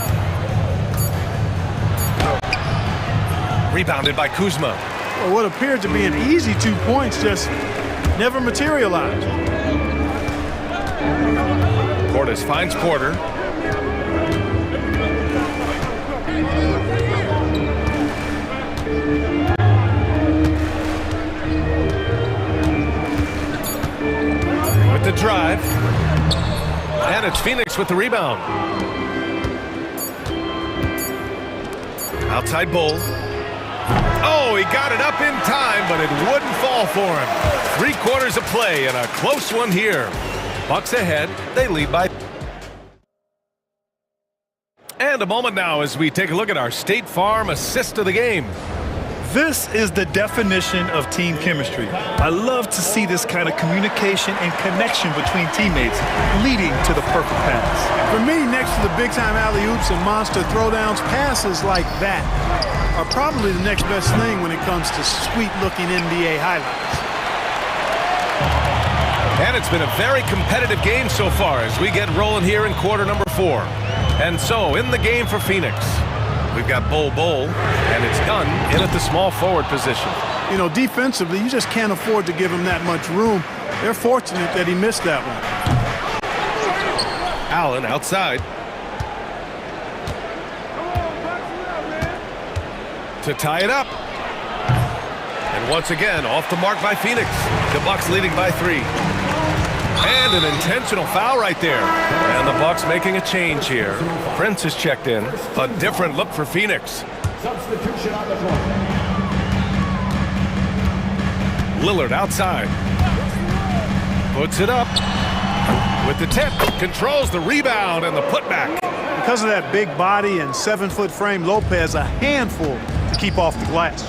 Rebounded by Kuzma. Well, what appeared to be an easy 2 points just never materialized. Portis finds Porter. With the drive. And it's Phoenix with the rebound. Outside Bull. Oh, he got it up in time, but it wouldn't fall for him. 3 quarters of play and a close one here. Bucks ahead. They lead by. And a moment now as we take a look at our State Farm assist of the game. This is the definition of team chemistry. I love to see this kind of communication and connection between teammates leading to the perfect pass. For me, next to the big-time alley-oops and monster throwdowns, passes like that are probably the next best thing when it comes to sweet-looking NBA highlights. And it's been a very competitive game so far as we get rolling here in quarter number 4. And so, in the game for Phoenix, we've got Bull, and it's Dunn in at the small forward position. You know, defensively, you just can't afford to give him that much room. They're fortunate that he missed that one. Allen outside. To tie it up. And once again, off the mark by Phoenix. The Bucks leading by 3. And an intentional foul right there. And the Bucks making a change here. Prince is checked in. A different look for Phoenix. Substitution on the floor. Lillard outside. Puts it up. With the tip. Controls the rebound and the putback. Because of that big body and 7-foot frame, Lopez a handful to keep off the glass.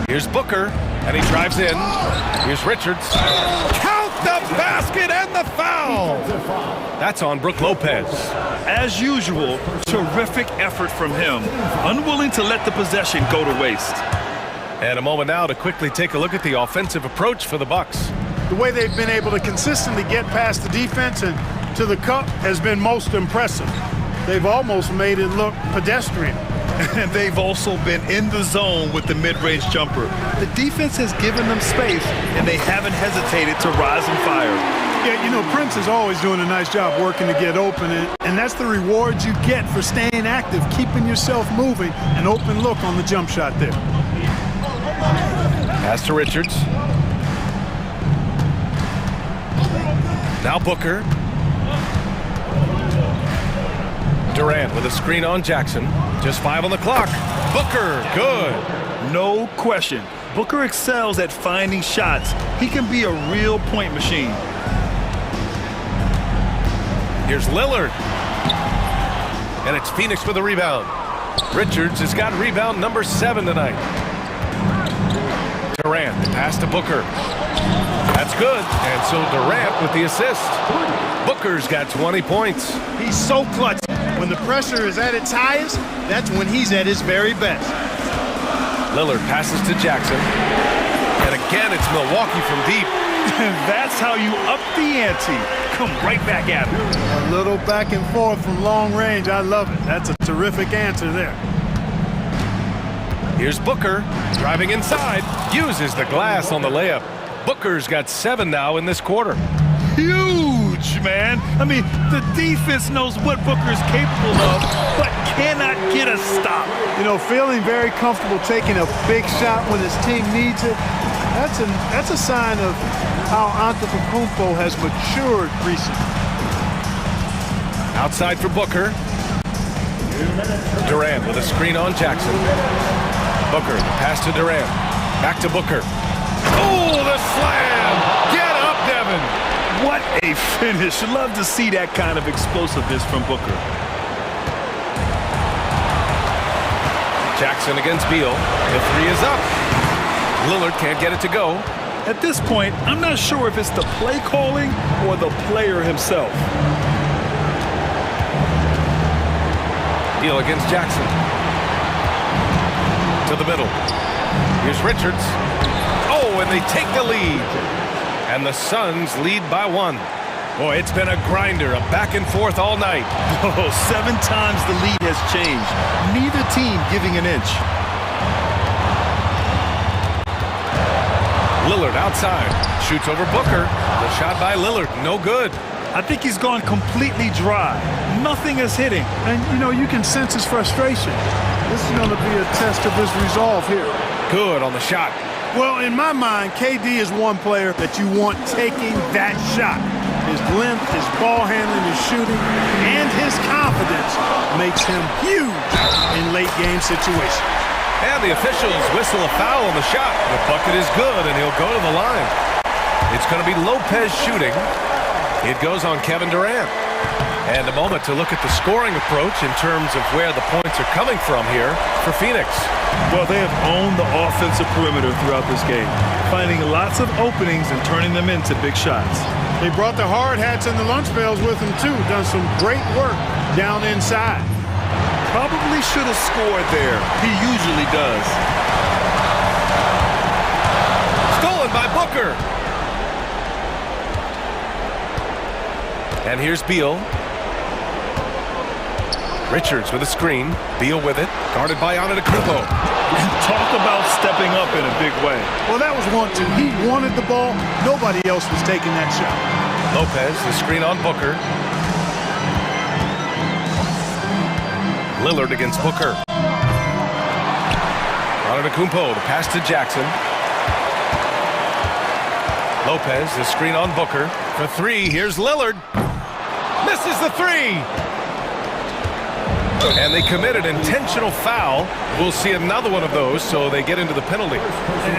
Here's Booker. And he drives in. Here's Richards. Count the basket and the foul. That's on Brook Lopez. As usual, terrific effort from him. Unwilling to let the possession go to waste. And a moment now to quickly take a look at the offensive approach for the Bucks. The way they've been able to consistently get past the defense and to the cup has been most impressive. They've almost made it look pedestrian. And they've also been in the zone with the mid-range jumper. The defense has given them space, and they haven't hesitated to rise and fire. Yeah, you know, Prince is always doing a nice job working to get open, and that's the reward you get for staying active, keeping yourself moving, an open look on the jump shot there. Pass to Richards. Now Booker. Durant with a screen on Jackson. Just 5 on the clock. Booker, good. No question. Booker excels at finding shots. He can be a real point machine. Here's Lillard. And it's Phoenix with a rebound. Richards has got rebound number 7 tonight. Durant, pass to Booker. That's good. And so Durant with the assist. Booker's got 20 points. He's so clutch. When the pressure is at its highest, that's when he's at his very best. Lillard passes to Jackson. And again, it's Milwaukee from deep. That's how you up the ante. Come right back at him. A little back and forth from long range. I love it. That's a terrific answer there. Here's Booker driving inside. Uses the glass on the layup. Booker's got 7 now in this quarter. Huge, man. I mean, the defense knows what Booker's capable of, but cannot get a stop. You know, feeling very comfortable taking a big shot when his team needs it. That's a sign of how Antetokounmpo has matured recently. Outside for Booker. Durant with a screen on Jackson. Booker, pass to Durant. Back to Booker. Oh, the slam! Get up, Devin! What a finish. Love to see that kind of explosiveness from Booker. Jackson against Beal. The 3 is up. Lillard can't get it to go. At this point, I'm not sure if it's the play calling or the player himself. Beal against Jackson. To the middle. Here's Richards. Oh, and they take the lead. And the Suns lead by 1. Boy, it's been a grinder, a back and forth all night. Oh, 7 times the lead has changed. Neither team giving an inch. Lillard outside. Shoots over Booker. The shot by Lillard, no good. I think he's gone completely dry. Nothing is hitting. And, you know, you can sense his frustration. This is going to be a test of his resolve here. Good on the shot. Well, in my mind, KD is one player that you want taking that shot. His length, his ball handling, his shooting, and his confidence makes him huge in late-game situations. And the officials whistle a foul on the shot. The bucket is good, and he'll go to the line. It's going to be Lopez shooting. It goes on Kevin Durant. And a moment to look at the scoring approach in terms of where the points are coming from here for Phoenix. Well, they have owned the offensive perimeter throughout this game, finding lots of openings and turning them into big shots. They brought the hard hats and the lunch pails with them, too. Done some great work down inside. Probably should have scored there. He usually does. Stolen by Booker. And here's Beal. Richards with a screen. Beal with it. Guarded by Antetokounmpo. Talk about stepping up in a big way. Well, that was 1-2. He wanted the ball. Nobody else was taking that shot. Lopez, the screen on Booker. Lillard against Booker. Antetokounmpo, the pass to Jackson. Lopez, the screen on Booker. For 3, here's Lillard. Misses the 3. And they committed intentional foul. We'll see another one of those, so they get into the penalty.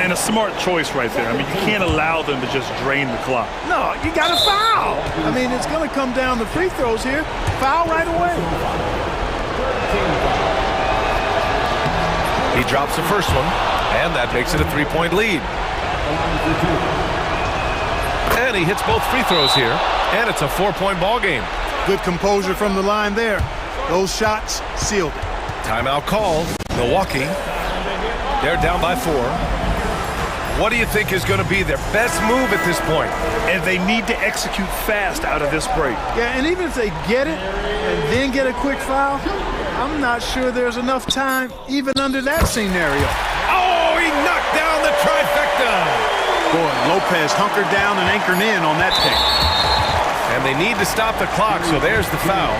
And a smart choice right there. I mean, you can't allow them to just drain the clock. No, you got to foul. I mean, it's going to come down to free throws here. Foul right away. He drops the first one, and that makes it a 3-point lead. And he hits both free throws here. And it's a 4-point ball game. Good composure from the line there. Those shots sealed it. Timeout called. Milwaukee. They're down by 4. What do you think is going to be their best move at this point? And they need to execute fast out of this break. Yeah, and even if they get it and then get a quick foul, I'm not sure there's enough time even under that scenario. Oh, he knocked down the trifecta. Boy, Lopez hunkered down and anchored in on that pick. And they need to stop the clock, so there's the foul.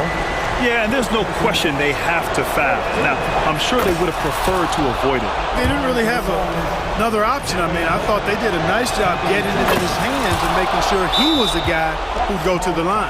Yeah, and there's no question they have to foul. Now, I'm sure they would have preferred to avoid it. They didn't really have another option. I mean, I thought they did a nice job getting it in his hands and making sure he was the guy who'd go to the line.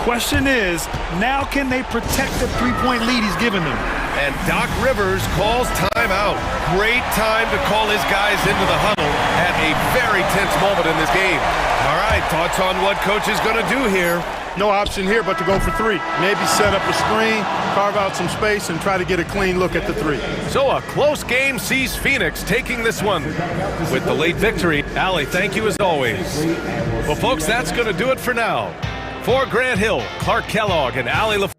Question is, now can they protect the three-point lead he's given them? And Doc Rivers calls timeout. Great time to call his guys into the huddle at a very tense moment in this game. All right, thoughts on what coach is going to do here? No option here but to go for 3. Maybe set up a screen, carve out some space, and try to get a clean look at the 3. So a close game sees Phoenix taking this one with the late victory. Allie, thank you as always. Well, folks, that's going to do it for now. For Grant Hill, Clark Kellogg, and Allie LaFleur.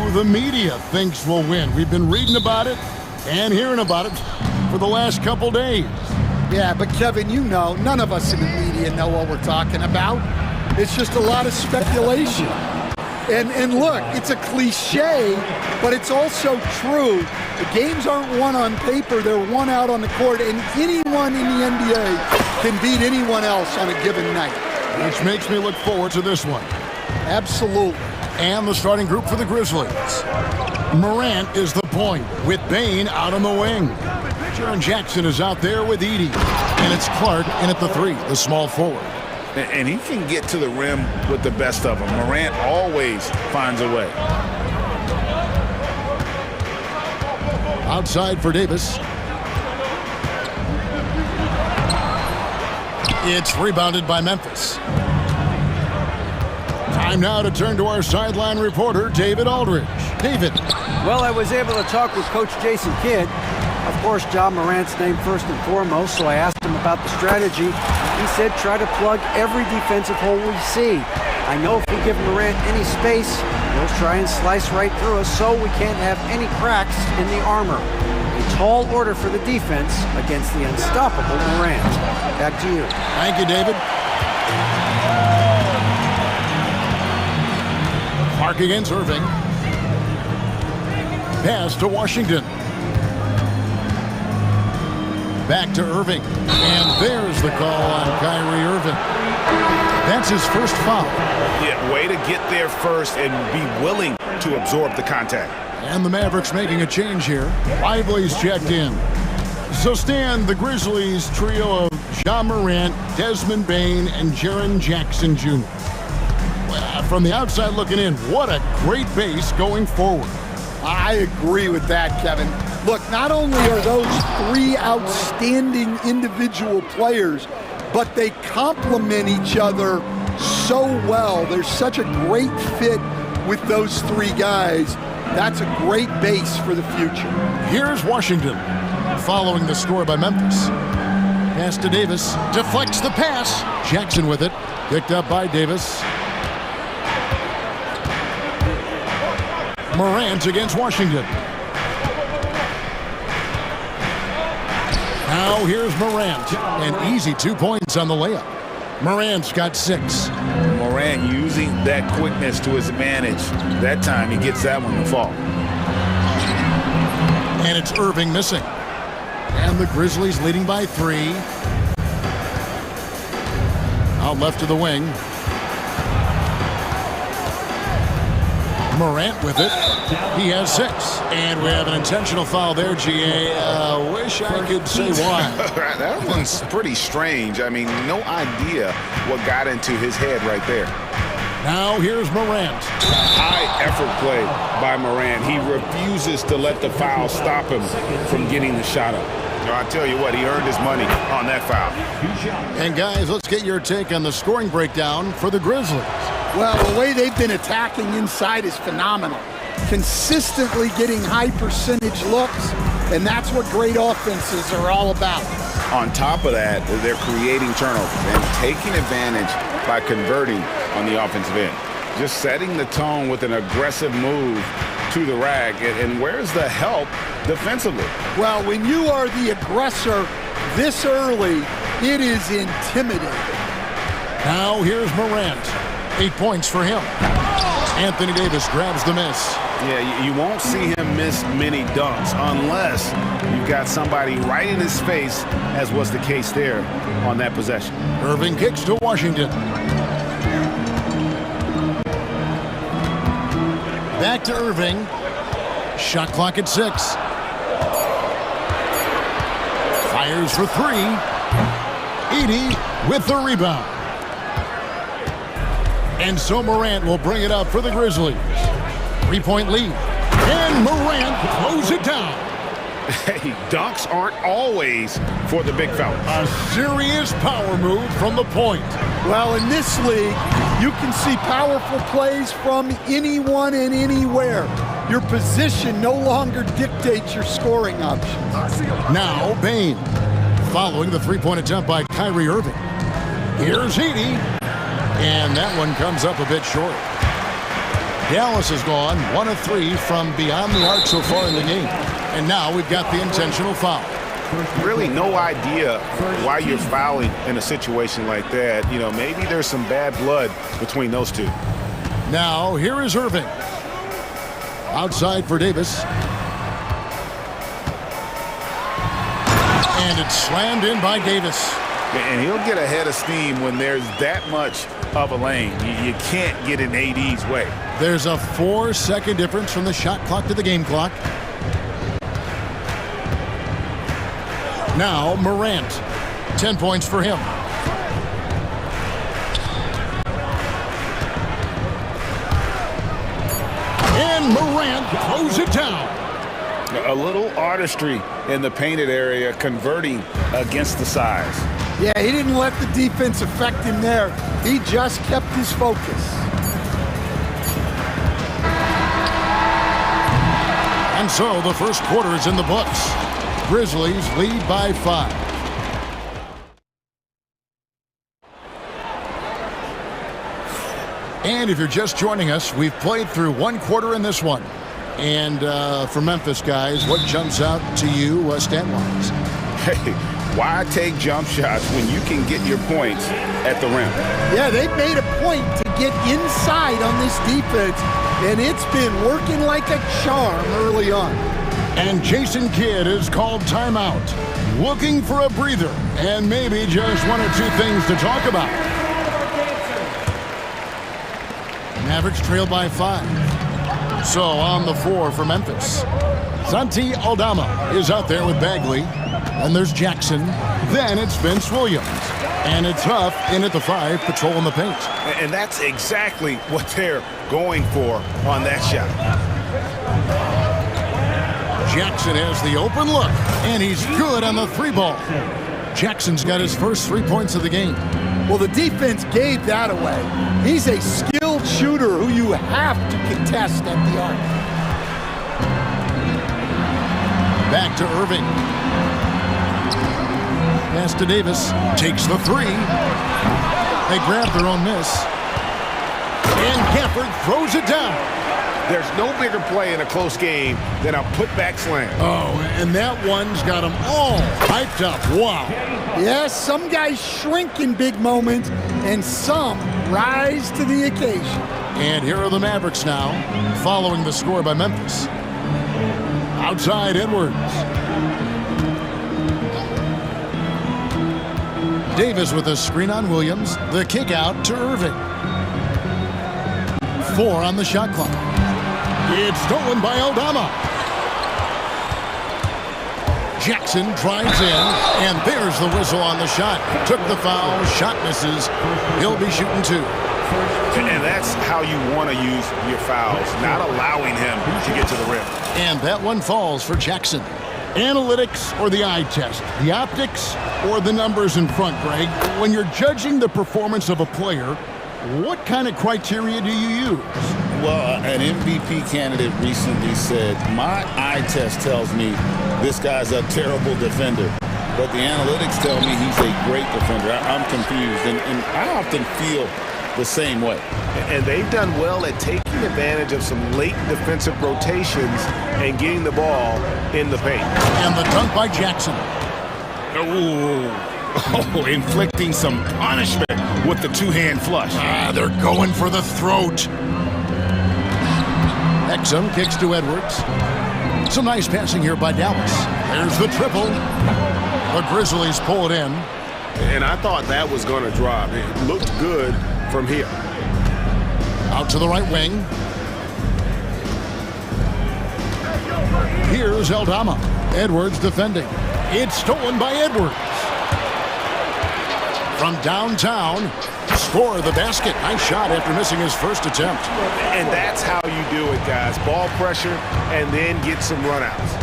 who the media thinks will win. We've been reading about it and hearing about it for the last couple days. Yeah, but Kevin, you know, none of us in the media know what we're talking about. It's just a lot of speculation. And look, it's a cliche, but it's also true. The games aren't won on paper, they're won out on the court, and anyone in the NBA can beat anyone else on a given night. Which makes me look forward to this one. Absolutely. And the starting group for the Grizzlies. Morant is the point, with Bane out on the wing. Jaren Jackson is out there with Edey. And it's Clark in at the 3, the small forward. And he can get to the rim with the best of them. Morant always finds a way. Outside for Davis. It's rebounded by Memphis. Time now to turn to our sideline reporter, David Aldridge. David. Well, I was able to talk with Coach Jason Kidd. Of course, Ja Morant's name first and foremost, so I asked him about the strategy. He said try to plug every defensive hole we see. I know if we give Morant any space, he'll try and slice right through us, so we can't have any cracks in the armor. A tall order for the defense against the unstoppable Morant. Back to you. Thank you, David. Clark against Irving. Pass to Washington. Back to Irving. And there's the call on Kyrie Irving. That's his first foul. Yeah, way to get there first and be willing to absorb the contact. And the Mavericks making a change here. Lively's checked in. So Stan, the Grizzlies trio of Ja Morant, Desmond Bane, and Jaren Jackson Jr. Well, from the outside looking in, what a great base going forward. I agree with that, Kevin. Look, not only are those 3 outstanding individual players, but they complement each other so well. There's such a great fit with those 3 guys. That's a great base for the future. Here's Washington, following the score by Memphis. Pass to Davis, deflects the pass. Jackson with it, picked up by Davis. Morant against Washington. Now here's Morant, an easy 2 points on the layup. Morant's got 6. Morant using that quickness to his advantage. That time he gets that one to fall. And it's Irving missing. And the Grizzlies leading by 3. Out left to the wing. Morant with it. He has 6. And we have an intentional foul there, GA. Wish I could say why. That one's pretty strange. I mean, no idea what got into his head right there. Now here's Morant. High effort play by Morant. He refuses to let the foul stop him from getting the shot up. I tell you what, he earned his money on that foul. And guys, let's get your take on the scoring breakdown for the Grizzlies. Well, the way they've been attacking inside is phenomenal. Consistently getting high percentage looks, and that's what great offenses are all about. On top of that, they're creating turnovers and taking advantage by converting on the offensive end. Just setting the tone with an aggressive move to the rack. And where's the help defensively? Well, when you are the aggressor this early, it is intimidating. Now here's Morant. 8 points for him. Anthony Davis grabs the miss. Yeah, you won't see him miss many dunks unless you've got somebody right in his face, as was the case there on that possession. Irving kicks to Washington. Back to Irving. Shot clock at 6. Fires for 3. Edey with the rebound. And so Morant will bring it up for the Grizzlies. 3-point lead. And Morant throws it down. Hey, dunks aren't always for the big fella. A serious power move from the point. Well, in this league, you can see powerful plays from anyone and anywhere. Your position no longer dictates your scoring options. Now Bane, following the 3-point attempt by Kyrie Irving. Here's Edey, and that one comes up a bit short. Dallas has gone 1 of 3 from beyond the arc so far in the game. And now we've got the intentional foul. Really no idea why you're fouling in a situation like that. You know, maybe there's some bad blood between those two. Now, here is Irving. Outside for Davis. And it's slammed in by Davis. And he'll get ahead of steam when there's that much of a lane. You can't get in AD's way. There's a 4-second difference from the shot clock to the game clock. Now Morant, 10 points for him. And Morant throws it down. A little artistry in the painted area, converting against the size. Yeah, he didn't let the defense affect him there. He just kept his focus. And so the first quarter is in the books. Grizzlies lead by 5. And if you're just joining us, we've played through 1 quarter in this one. And for Memphis guys, what jumps out to you stat-wise? Hey, why take jump shots when you can get your points at the rim? Yeah, they've made a point to get inside on this defense, and it's been working like a charm early on. And Jason Kidd is called timeout, looking for a breather and maybe just 1 or 2 things to talk about. Mavericks trail by 5. So on the floor for Memphis, Santi Aldama is out there with Bagley. And there's Jackson. Then it's Vince Williams. And it's Huff in at the 5, patrolling the paint. And that's exactly what they're going for on that shot. Jackson has the open look, and he's good on the 3-ball. Jackson's got his first 3 points of the game. Well, the defense gave that away. He's a skilled shooter who you have to contest at the arc. Back to Irving. Pass to Davis. Takes the 3. They grab their own miss. And Gafford throws it down. There's no bigger play in a close game than a putback slam. Oh, and that one's got them all hyped up. Wow. Yes, some guys shrink in big moments, and some rise to the occasion. And here are the Mavericks now, following the score by Memphis. Outside Edwards. Davis with a screen on Williams. The kick out to Irving. 4 on the shot clock. It's stolen by Aldama. Jackson drives in, and there's the whistle on the shot. Took the foul, shot misses. He'll be shooting 2. And that's how you want to use your fouls, not allowing him to get to the rim. And that one falls for Jackson. Analytics or the eye test? The optics or the numbers in front, Greg? When you're judging the performance of a player, what kind of criteria do you use? Well, an MVP candidate recently said, my eye test tells me this guy's a terrible defender, but the analytics tell me he's a great defender. I'm confused, and I often feel the same way. And they've done well at taking advantage of some late defensive rotations and getting the ball in the paint. And the dunk by Jackson. Oh, inflicting some punishment with the 2-hand flush. They're going for the throat. Exum kicks to Edwards. Some nice passing here by Dallas. There's the triple. The Grizzlies pull it in. And I thought that was going to drop. It looked good from here. Out to the right wing. Here's Aldama. Edwards defending. It's stolen by Edwards. From downtown, score the basket. Nice shot after missing his first attempt. And that's how you do it, guys. Ball pressure and then get some runouts.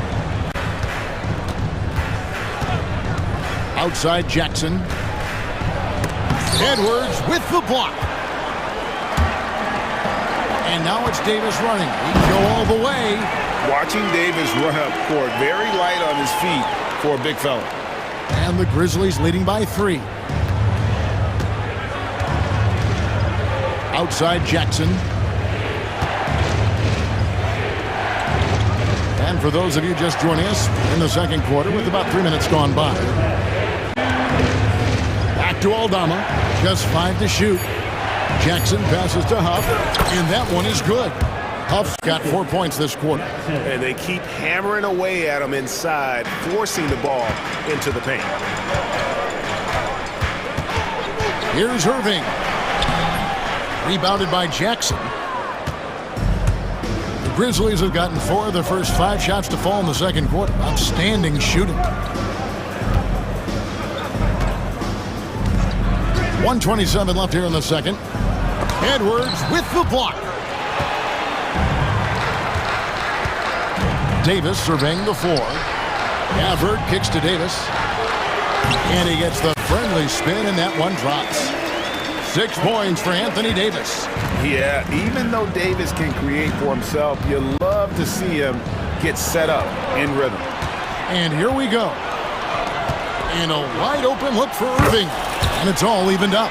Outside Jackson. Edwards with the block. And now it's Davis running. He can go all the way. Watching Davis run up court, very light on his feet for a big fella. And the Grizzlies leading by 3. Outside Jackson. And for those of you just joining us in the second quarter with about 3 minutes gone by. Back to Aldama. Just 5 to shoot. Jackson passes to Huff, and that one is good. Huff's got 4 points this quarter. And they keep hammering away at him inside, forcing the ball into the paint. Here's Irving. Rebounded by Jackson. The Grizzlies have gotten 4 of their first 5 shots to fall in the second quarter. Outstanding shooting. 1:27 left here in the second. Edwards with the block. Davis surveying the floor. Avert kicks to Davis. And he gets the friendly spin, and that one drops. 6 points for Anthony Davis. Yeah, even though Davis can create for himself, you love to see him get set up in rhythm. And here we go. And a wide open look for Irving. And it's all evened up.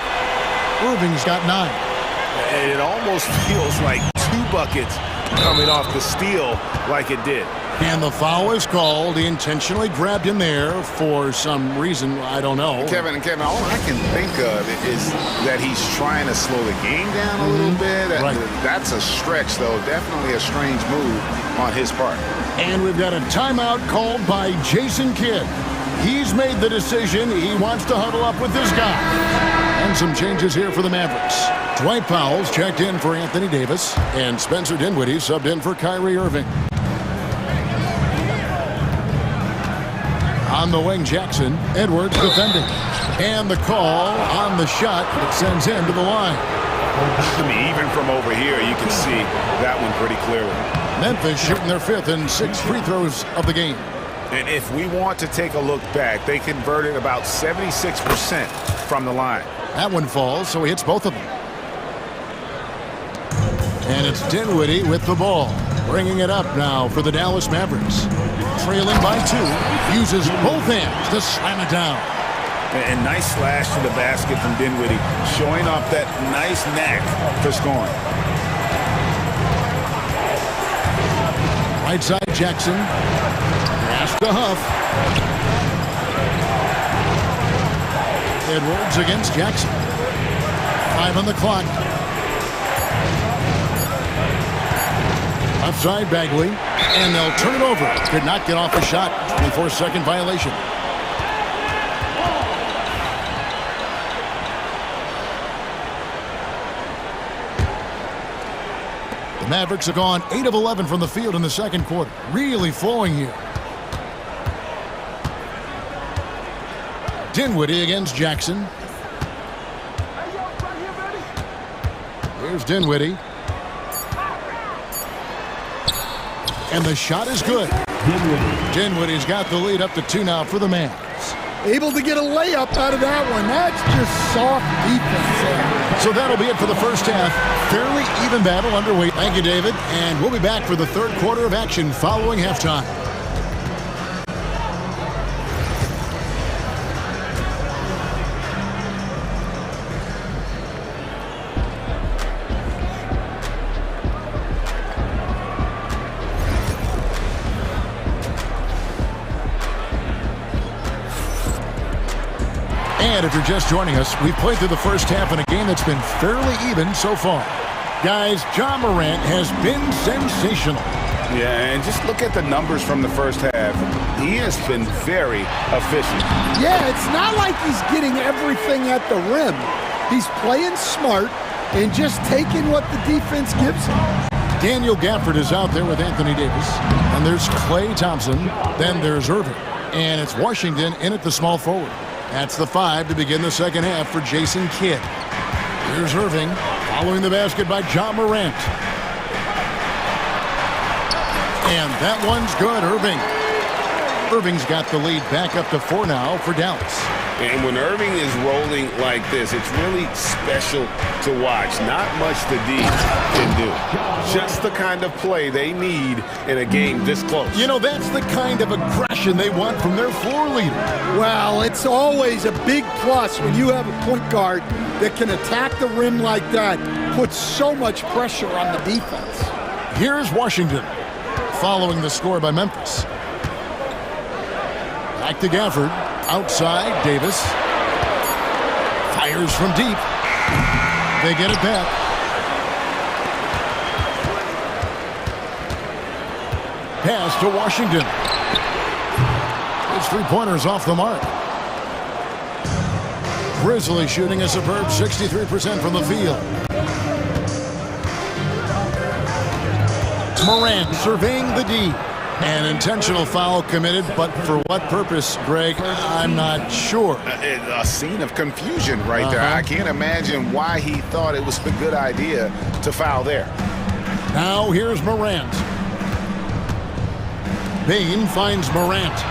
Irving's got 9. And it almost feels like 2 buckets coming off the steal like it did. And the foul is called. He intentionally grabbed him there for some reason. I don't know. Kevin, all I can think of is that he's trying to slow the game down a little bit. Right. That's a stretch, though. Definitely a strange move on his part. And we've got a timeout called by Jason Kidd. He's made the decision. He wants to huddle up with this guy. And some changes here for the Mavericks. Dwight Powell's checked in for Anthony Davis. And Spencer Dinwiddie subbed in for Kyrie Irving. On the wing, Jackson. Edwards defending. And the call on the shot that sends him to the line. I mean, even from over here, you can see that one pretty clearly. Memphis shooting their 5th and 6th free throws of the game. And if we want to take a look back, they converted about 76% from the line. That one falls, so he hits both of them. And it's Dinwiddie with the ball. Bringing it up now for the Dallas Mavericks. Trailing by 2. Uses both hands to slam it down. And nice slash to the basket from Dinwiddie, showing off that nice knack for scoring. Right side, Jackson. Pass to Huff. Edwards against Jackson. 5 on the clock. Outside Bagley, and they'll turn it over. Could not get off a shot. 24-second violation. The Mavericks have gone 8 of 11 from the field in the second quarter. Really flowing here. Dinwiddie against Jackson. Here's Dinwiddie. And the shot is good. Dinwiddie's got the lead up to 2 now for the Mavs. Able to get a layup out of that one. That's just soft defense there. So that'll be it for the first half. Fairly even battle underway. Thank you, David. And we'll be back for the third quarter of action following halftime. And if you're just joining us, we've played through the first half in a game that's been fairly even so far. Guys, Ja Morant has been sensational. Yeah, and just look at the numbers from the first half. He has been very efficient. Yeah, it's not like he's getting everything at the rim. He's playing smart and just taking what the defense gives him. Daniel Gafford is out there with Anthony Davis. And there's Klay Thompson. Then there's Irving. And it's Washington in at the small forward. That's the 5 to begin the second half for Jason Kidd. Here's Irving, following the basket by Ja Morant. And that one's good, Irving. Irving's got the lead back up to 4 now for Dallas. And when Irving is rolling like this, it's really special to watch. Not much the D can do. Just the kind of play they need in a game this close. You know, that's the kind of aggression they want from their floor leader. Well, it's always a big plus when you have a point guard that can attack the rim like that, puts so much pressure on the defense. Here's Washington. following the score by Memphis. Back to Gafford. Outside, Davis. Fires from deep. They get it back. Pass to Washington. His three-pointers off the mark. Grizzlies shooting a superb 63% from the field. Morant surveying the D. An intentional foul committed, but for what purpose, Greg? I'm not sure. A scene of confusion right there. I can't imagine why he thought it was a good idea to foul there. Now here's Morant. Bain finds Morant.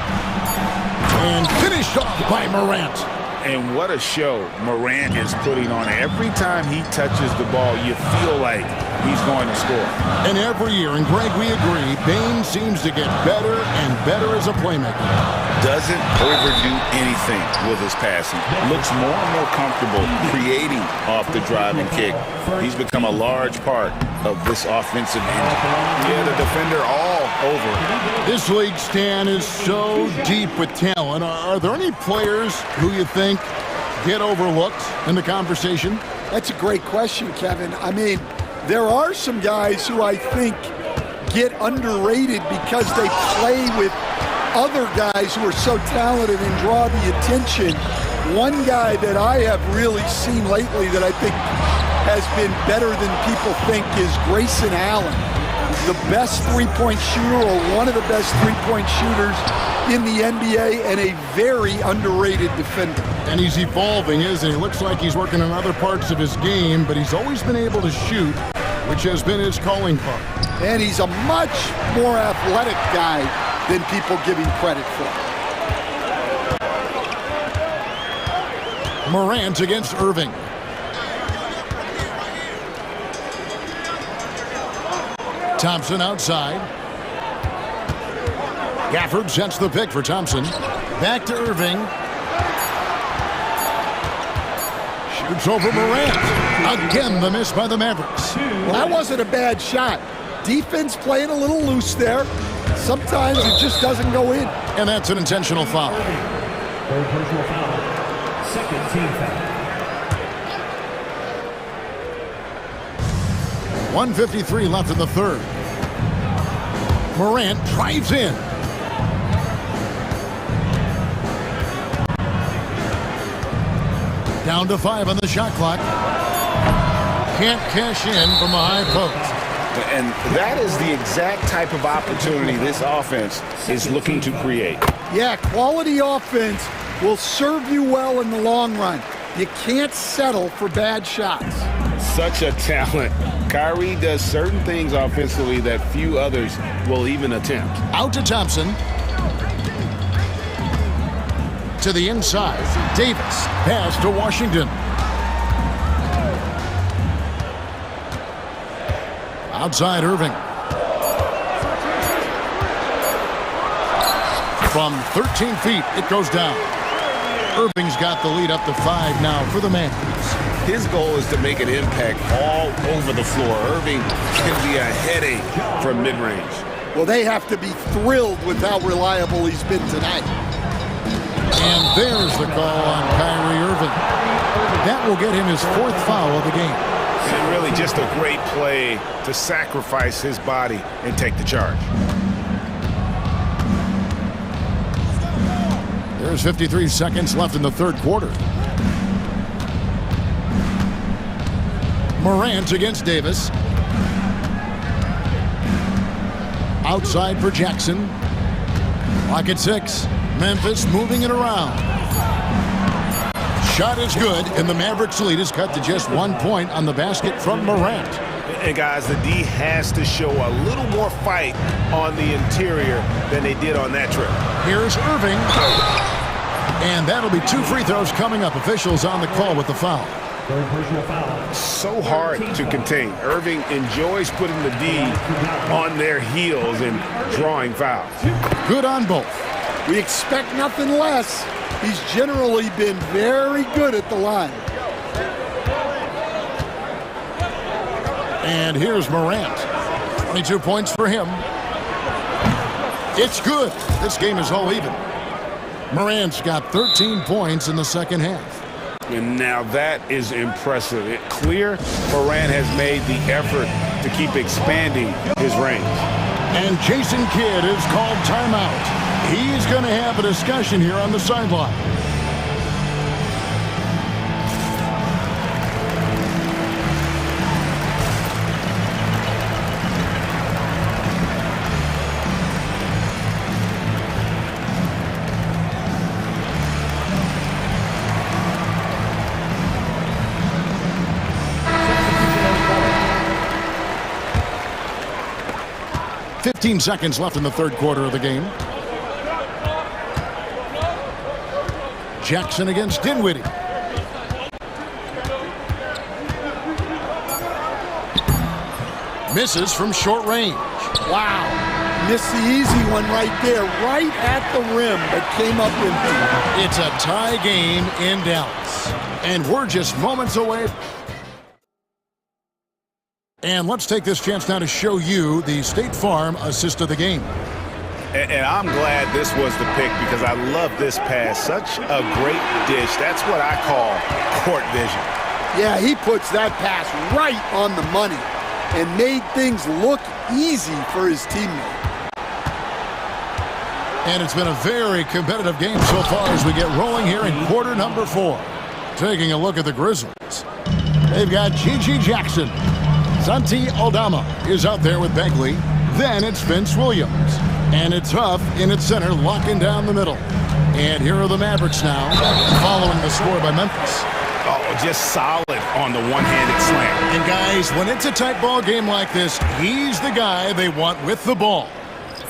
And finished off by Morant. And what a show Morant is putting on. Every time he touches the ball, you feel like he's going to score. And every year, and Greg, we agree, Bain seems to get better and better as a playmaker. Doesn't overdo anything with his passing. Looks more and more comfortable creating off the driving kick. He's become a large part of this offensive engine. Yeah, the defender all over. This league, Stan, is so deep with talent. Are there any players who you think get overlooked in the conversation? That's a great question, Kevin. I mean, there are some guys who I think get underrated because they play with other guys who are so talented and draw the attention. One guy that I have really seen lately that I think has been better than people think is Grayson Allen. The best three-point shooter, or one of the best three-point shooters in the NBA, and a very underrated defender. And he's evolving, isn't he? Looks like he's working on other parts of his game, but he's always been able to shoot, which has been his calling card. And he's a much more athletic guy than people give him credit for. Morant against Irving. Thompson outside. Gafford sets the pick for Thompson. Back to Irving. Shoots over Morant. Again, the miss by the Mavericks. Well, that wasn't a bad shot. Defense playing a little loose there. Sometimes it just doesn't go in. And that's an intentional foul. Third personal foul. Second team foul. 1:53 left in the third. Morant drives in. Down to 5 on the shot clock. Can't cash in from the high post. And that is the exact type of opportunity this offense is looking to create. Yeah, quality offense will serve you well in the long run. You can't settle for bad shots. Such a talent. Kyrie does certain things offensively that few others will even attempt. Out to Thompson. To the inside. Davis. Pass to Washington. Outside Irving. From 13 feet, it goes down. Irving's got the lead up to 5 now for the Mavericks. His goal is to make an impact all over the floor. Irving can be a headache from mid-range. Well, they have to be thrilled with how reliable he's been tonight. And there's the call on Kyrie Irving. That will get him his 4th foul of the game. And really just a great play to sacrifice his body and take the charge. There's 53 seconds left in the third quarter. Morant against Davis. Outside for Jackson. Clock at 6. Memphis moving it around. Shot is good, and the Mavericks lead is cut to just 1 point on the basket from Morant. And guys, the D has to show a little more fight on the interior than they did on that trip. Here's Irving. And that'll be 2 free throws coming up. Officials on the call with the foul. Third personal foul. So hard to contain. Irving enjoys putting the D on their heels and drawing fouls. Good on both. We expect nothing less. He's generally been very good at the line. And here's Morant. 22 points for him. It's good. This game is all even. Morant's got 13 points in the second half. And now that is impressive. It's clear Morant has made the effort to keep expanding his range. And Jason Kidd is called timeout. He's going to have a discussion here on the sideline. Fifteen seconds left in the third quarter of the game. Jackson against Dinwiddie. Misses from short range. Wow. Missed the easy one right there, right at the rim, but came up empty. It's a tie game in Dallas. And we're just moments away. And let's take this chance now to show you the State Farm assist of the game. And I'm glad this was the pick because I love this pass. Such a great dish. That's what I call court vision. Yeah, he puts that pass right on the money and made things look easy for his teammate. And it's been a very competitive game so far as we get rolling here in quarter number 4. Taking a look at the Grizzlies. They've got Gigi Jackson. Santi Aldama is out there with Bagley. Then it's Vince Williams. And it's Huff in its center, locking down the middle. And here are the Mavericks now, following the score by Memphis. Oh, just solid on the one-handed slam. And guys, when it's a tight ball game like this, he's the guy they want with the ball.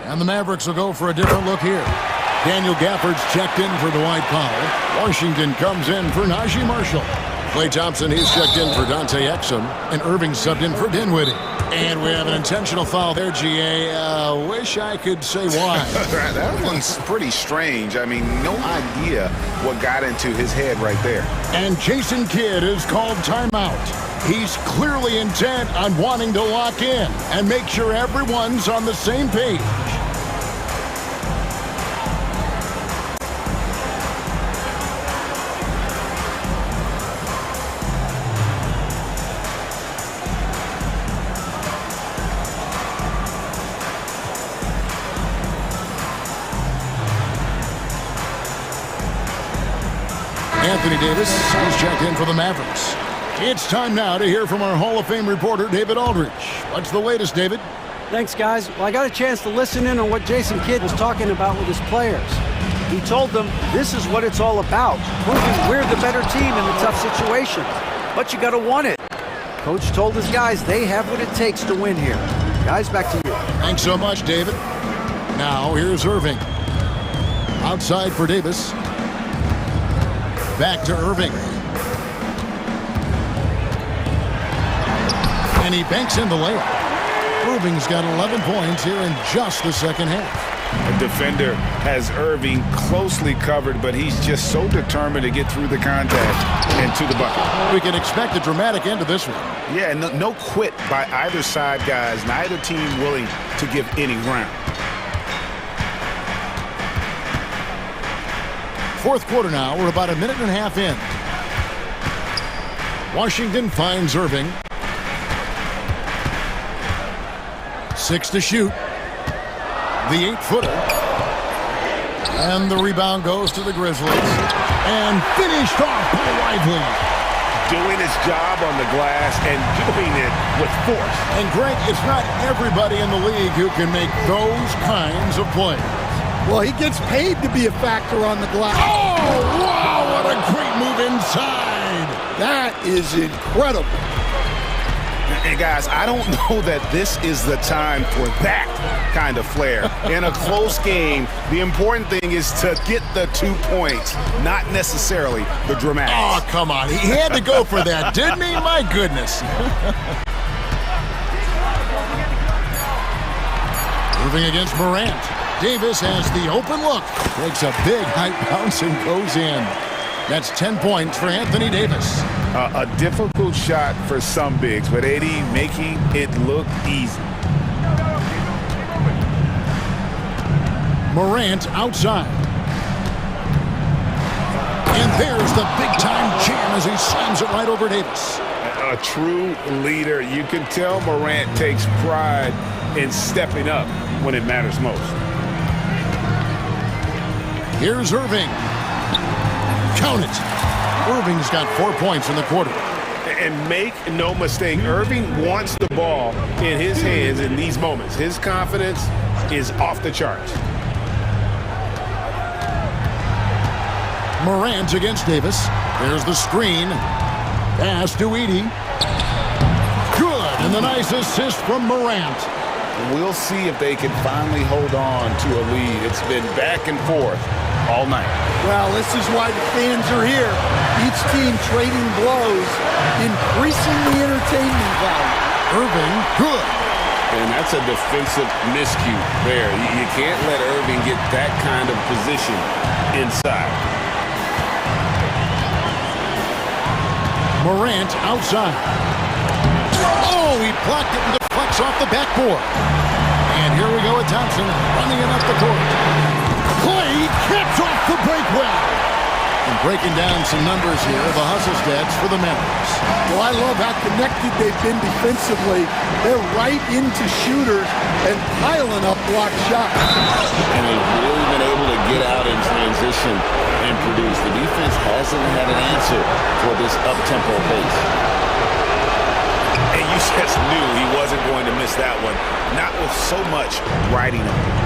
And the Mavericks will go for a different look here. Daniel Gafford's checked in for Dwight Powell. Washington comes in for Najee Marshall. Klay Thompson, he's checked in for Dante Exum. And Irving subbed in for Dinwiddie. And we have an intentional foul there, GA. Wish I could say why. That one's pretty strange. I mean, no idea what got into his head right there. And Jason Kidd is called timeout. He's clearly intent on wanting to lock in and make sure everyone's on the same page. Anthony Davis is checked in for the Mavericks. It's time now to hear from our Hall of Fame reporter, David Aldridge. What's the latest, David? Thanks, guys. Well, I got a chance to listen in on what Jason Kidd was talking about with his players. He told them this is what it's all about, proving we're the better team in the tough situations. But you got to want it. Coach told his guys they have what it takes to win here. Guys, back to you. Thanks so much, David. Now, here's Irving. Outside for Davis. Back to Irving. And he banks in the layup. Irving's got 11 points here in just the second half. The defender has Irving closely covered, but he's just so determined to get through the contact and to the bucket. We can expect a dramatic end to this one. Yeah, no quit by either side, guys. Neither team willing to give any ground. Fourth quarter now. We're about a minute and a half in. Washington finds Irving. 6 to shoot. The 8-footer. And the rebound goes to the Grizzlies. And finished off by Lively. Doing his job on the glass and doing it with force. And Greg, it's not everybody in the league who can make those kinds of plays. Well, he gets paid to be a factor on the glass. Oh, wow, what a great move inside. That is incredible. And guys, I don't know that this is the time for that kind of flair. In a close game, the important thing is to get the 2 points, not necessarily the dramatics. Oh, come on. He had to go for that, didn't he? My goodness. Moving against Morant. Davis has the open look. Takes a big high bounce and goes in. That's 10 points for Anthony Davis. A difficult shot for some bigs, but AD making it look easy. Morant outside. And there's the big-time jam as he slams it right over Davis. A true leader. You can tell Morant takes pride in stepping up when it matters most. Here's Irving. Count it. Irving's got 4 points in the quarter. And make no mistake, Irving wants the ball in his hands in these moments. His confidence is off the charts. Morant against Davis. There's the screen. Pass to Edey. Good, and the nice assist from Morant. We'll see if they can finally hold on to a lead. It's been back and forth all night. Well, this is why the fans are here. Each team trading blows, increasing the entertainment value. Irving, good. And that's a defensive miscue there. You can't let Irving get that kind of position inside. Morant outside. Oh, he blocked it and deflects off the backboard. And here we go with Thompson running it up the court. Clay caps off the break well. And breaking down some numbers here, the hustle stats for the Mavericks. Well, I love how connected they've been defensively. They're right into shooters and piling up block shots. And they've really been able to get out in transition and produce. The defense hasn't had an answer for this up-tempo pace. And you just knew he wasn't going to miss that one. Not with so much riding on it.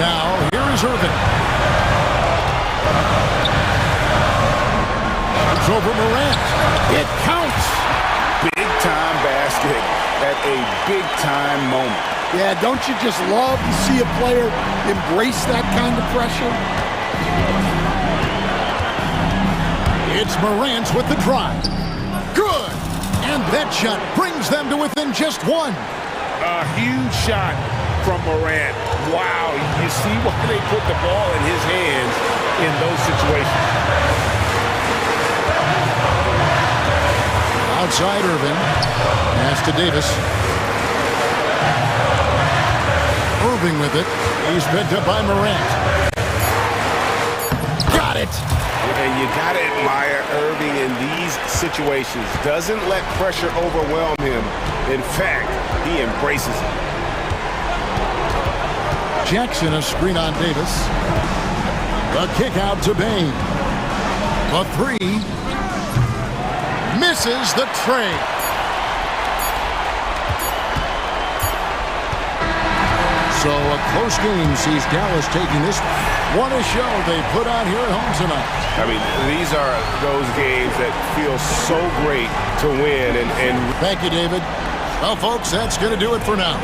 Now, here is Irving. It's over Morant. It counts. Big-time basket at a big-time moment. Yeah, don't you just love to see a player embrace that kind of pressure? It's Morant with the drive. Good. And that shot brings them to within just one. A huge shot from Morant. Wow, you see why they put the ball in his hands in those situations. Outside Irving. Pass to Davis. Irving with it. He's picked up by Morant. Got it. And you got to admire Irving in these situations. Doesn't let pressure overwhelm him. In fact, he embraces it. Jackson, a screen on Davis. The kick out to Bain. The three. Misses the tray. So a close game sees Dallas taking this one. What a show they put on here at home tonight. I mean, these are those games that feel so great to win. And thank you, David. Well, folks, that's going to do it for now.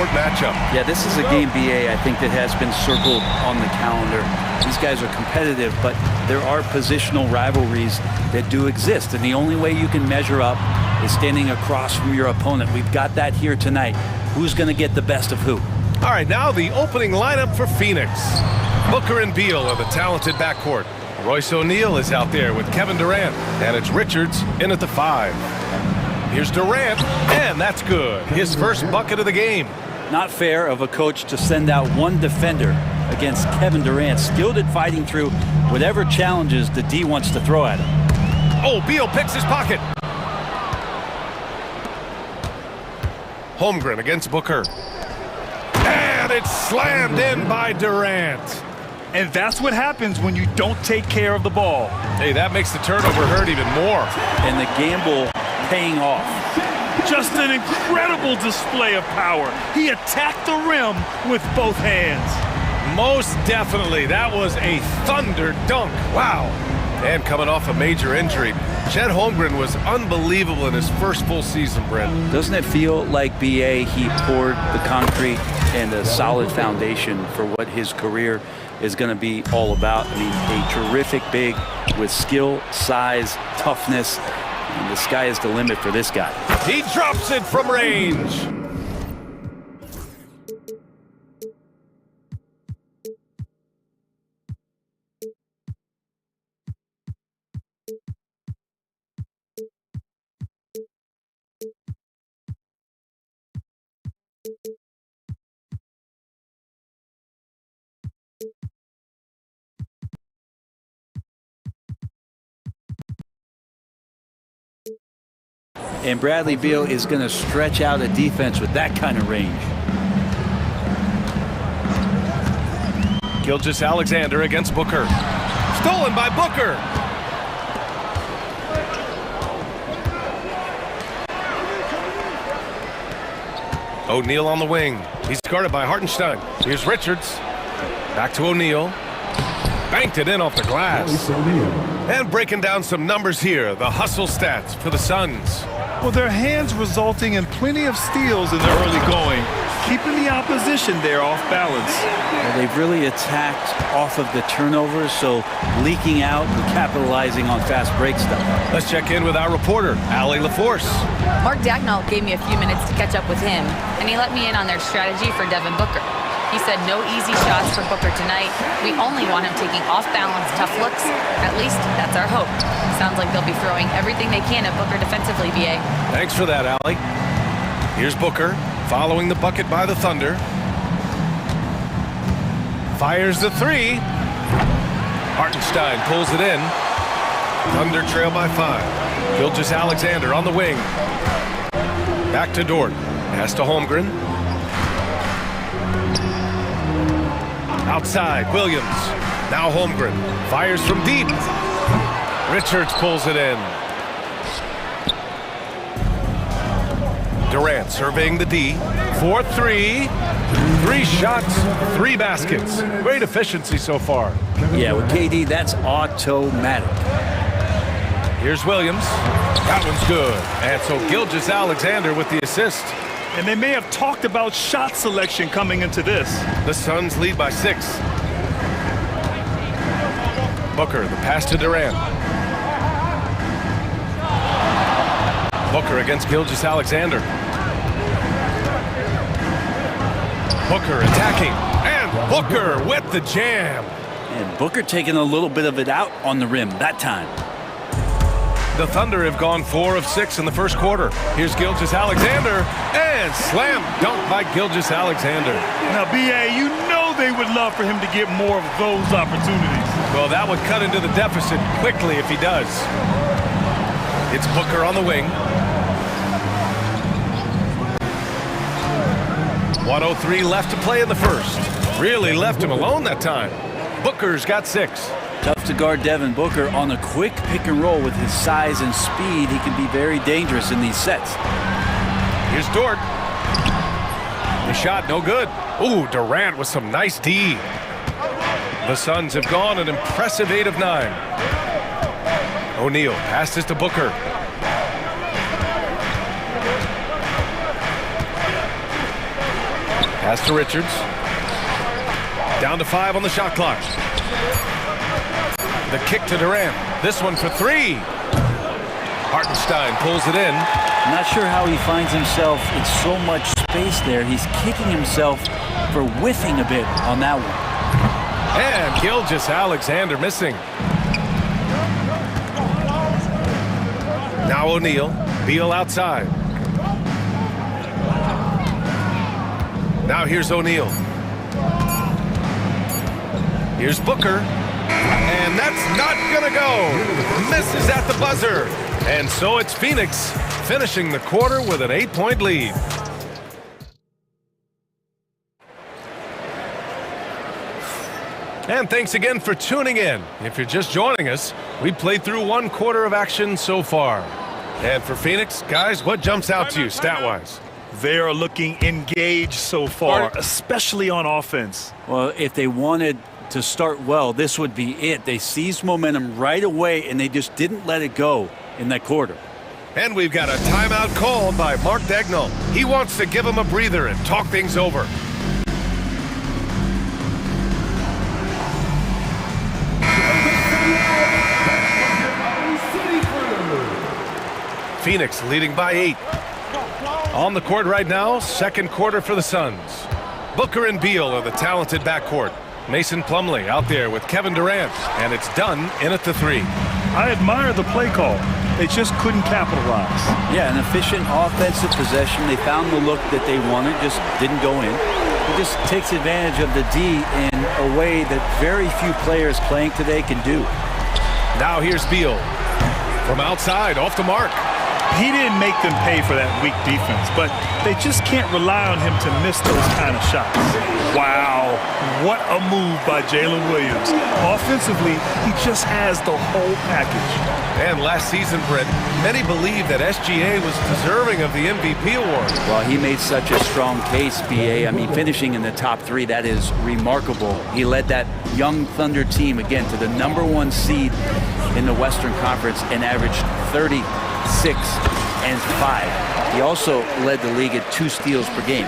backcourt matchup. Yeah, this is a game, BA, I think that has been circled on the calendar. These guys are competitive, but there are positional rivalries that do exist, and the only way you can measure up is standing across from your opponent. We've got that here tonight. Who's going to get the best of who? All right, now the opening lineup for Phoenix. Booker and Beal are the talented backcourt. Royce O'Neal is out there with Kevin Durant, and it's Richards in at the 5. Here's Durant, and that's good. His first bucket of the game. Not fair of a coach to send out one defender against Kevin Durant, skilled at fighting through whatever challenges the D wants to throw at him. Oh, Beal picks his pocket. Holmgren against Booker. And it's slammed in by Durant. And that's what happens when you don't take care of the ball. Hey, that makes the turnover hurt even more. And the gamble paying off. Just an incredible display of power. He attacked the rim with both hands. Most definitely. That was a thunder dunk. Wow. And coming off a major injury, Chet Holmgren was unbelievable in his first full season, Brent. Doesn't it feel like BA, he poured the concrete and a solid foundation for what his career is going to be all about? I mean, a terrific big with skill, size, toughness, and the sky is the limit for this guy. He drops it from range. And Bradley Beal is going to stretch out a defense with that kind of range. Gilgeous-Alexander against Booker. Stolen by Booker. O'Neal on the wing. He's guarded by Hartenstein. Here's Richards. Back to O'Neal. Banked it in off the glass. And breaking down some numbers here, the hustle stats for the Suns. Well, their hands resulting in plenty of steals in the early going, keeping the opposition there off balance. Well, they've really attacked off of the turnovers, so leaking out and capitalizing on fast break stuff. Let's check in with our reporter, Allie LaForce. Mark Dagnall gave me a few minutes to catch up with him, and he let me in on their strategy for Devin Booker. He said no easy shots for Booker tonight. We only want him taking off-balance tough looks. At least that's our hope. Sounds like they'll be throwing everything they can at Booker defensively, BA. Thanks for that, Allie. Here's Booker, following the bucket by the Thunder. Fires the 3. Hartenstein pulls it in. Thunder trail by 5. Gilgeous-Alexander on the wing. Back to Dort. Pass to Holmgren. Outside, Williams. Now Holmgren. Fires from deep. Richards pulls it in. Durant surveying the D. 4-3. 3 shots, 3 baskets. Great efficiency so far. Yeah, with KD, that's automatic. Here's Williams. That one's good. And so Gilgeous-Alexander with the assist. And they may have talked about shot selection coming into this. The Suns lead by 6. Booker, the pass to Durant. Booker against Gilgeous-Alexander. Booker attacking. And Booker with the jam. And Booker taking a little bit of it out on the rim that time. The Thunder have gone 4 of 6 in the first quarter. Here's Gilgeous-Alexander, and slam dunk by Gilgeous-Alexander. Now, BA, you know they would love for him to get more of those opportunities. Well, that would cut into the deficit quickly if he does. It's Booker on the wing. 1:03 left to play in the first. Really left him alone that time. Booker's got 6. Tough to guard Devin Booker on a quick pick and roll with his size and speed. He can be very dangerous in these sets. Here's Dort. The shot, no good. Ooh, Durant with some nice D. The Suns have gone an impressive 8 of 9. O'Neal passes to Booker. Pass to Richards. Down to 5 on the shot clock. The kick to Durant. This one for 3. Hartenstein pulls it in. I'm not sure how he finds himself in so much space there. He's kicking himself for whiffing a bit on that one. And Gilgeous-Alexander missing. Now O'Neal. Beal outside. Now here's O'Neal. Here's Booker. And that's not gonna go. Misses at the buzzer. And so it's Phoenix finishing the quarter with an 8-point lead. And thanks again for tuning in. If you're just joining us, we played through 1 quarter of action so far. And for Phoenix, guys, what jumps out to you stat-wise? They are looking engaged so far, especially on offense. Well, if they wanted to start well, this would be it. They seized momentum right away, and they just didn't let it go in that quarter. And we've got a timeout called by Mark Dagnall. He wants to give him a breather and talk things over. Phoenix leading by 8. On the court right now, 2nd quarter for the Suns. Booker and Beal are the talented backcourt. Mason Plumlee out there with Kevin Durant, and it's done in at the 3. I admire the play call. They just couldn't capitalize. Yeah, an efficient offensive possession. They found the look that they wanted, just didn't go in. It just takes advantage of the D in a way that very few players playing today can do. Now here's Beal. From outside, off the mark. He didn't make them pay for that weak defense, but they just can't rely on him to miss those kind of shots. Wow, what a move by Jalen Williams. Offensively, he just has the whole package. And last season, Brett, many believe that SGA was deserving of the MVP award. Well, he made such a strong case, BA. I mean, finishing in the top 3, that is remarkable. He led that young Thunder team, again, to the #1 seed in the Western Conference and averaged 36 and 5. He also led the league at 2 steals per game.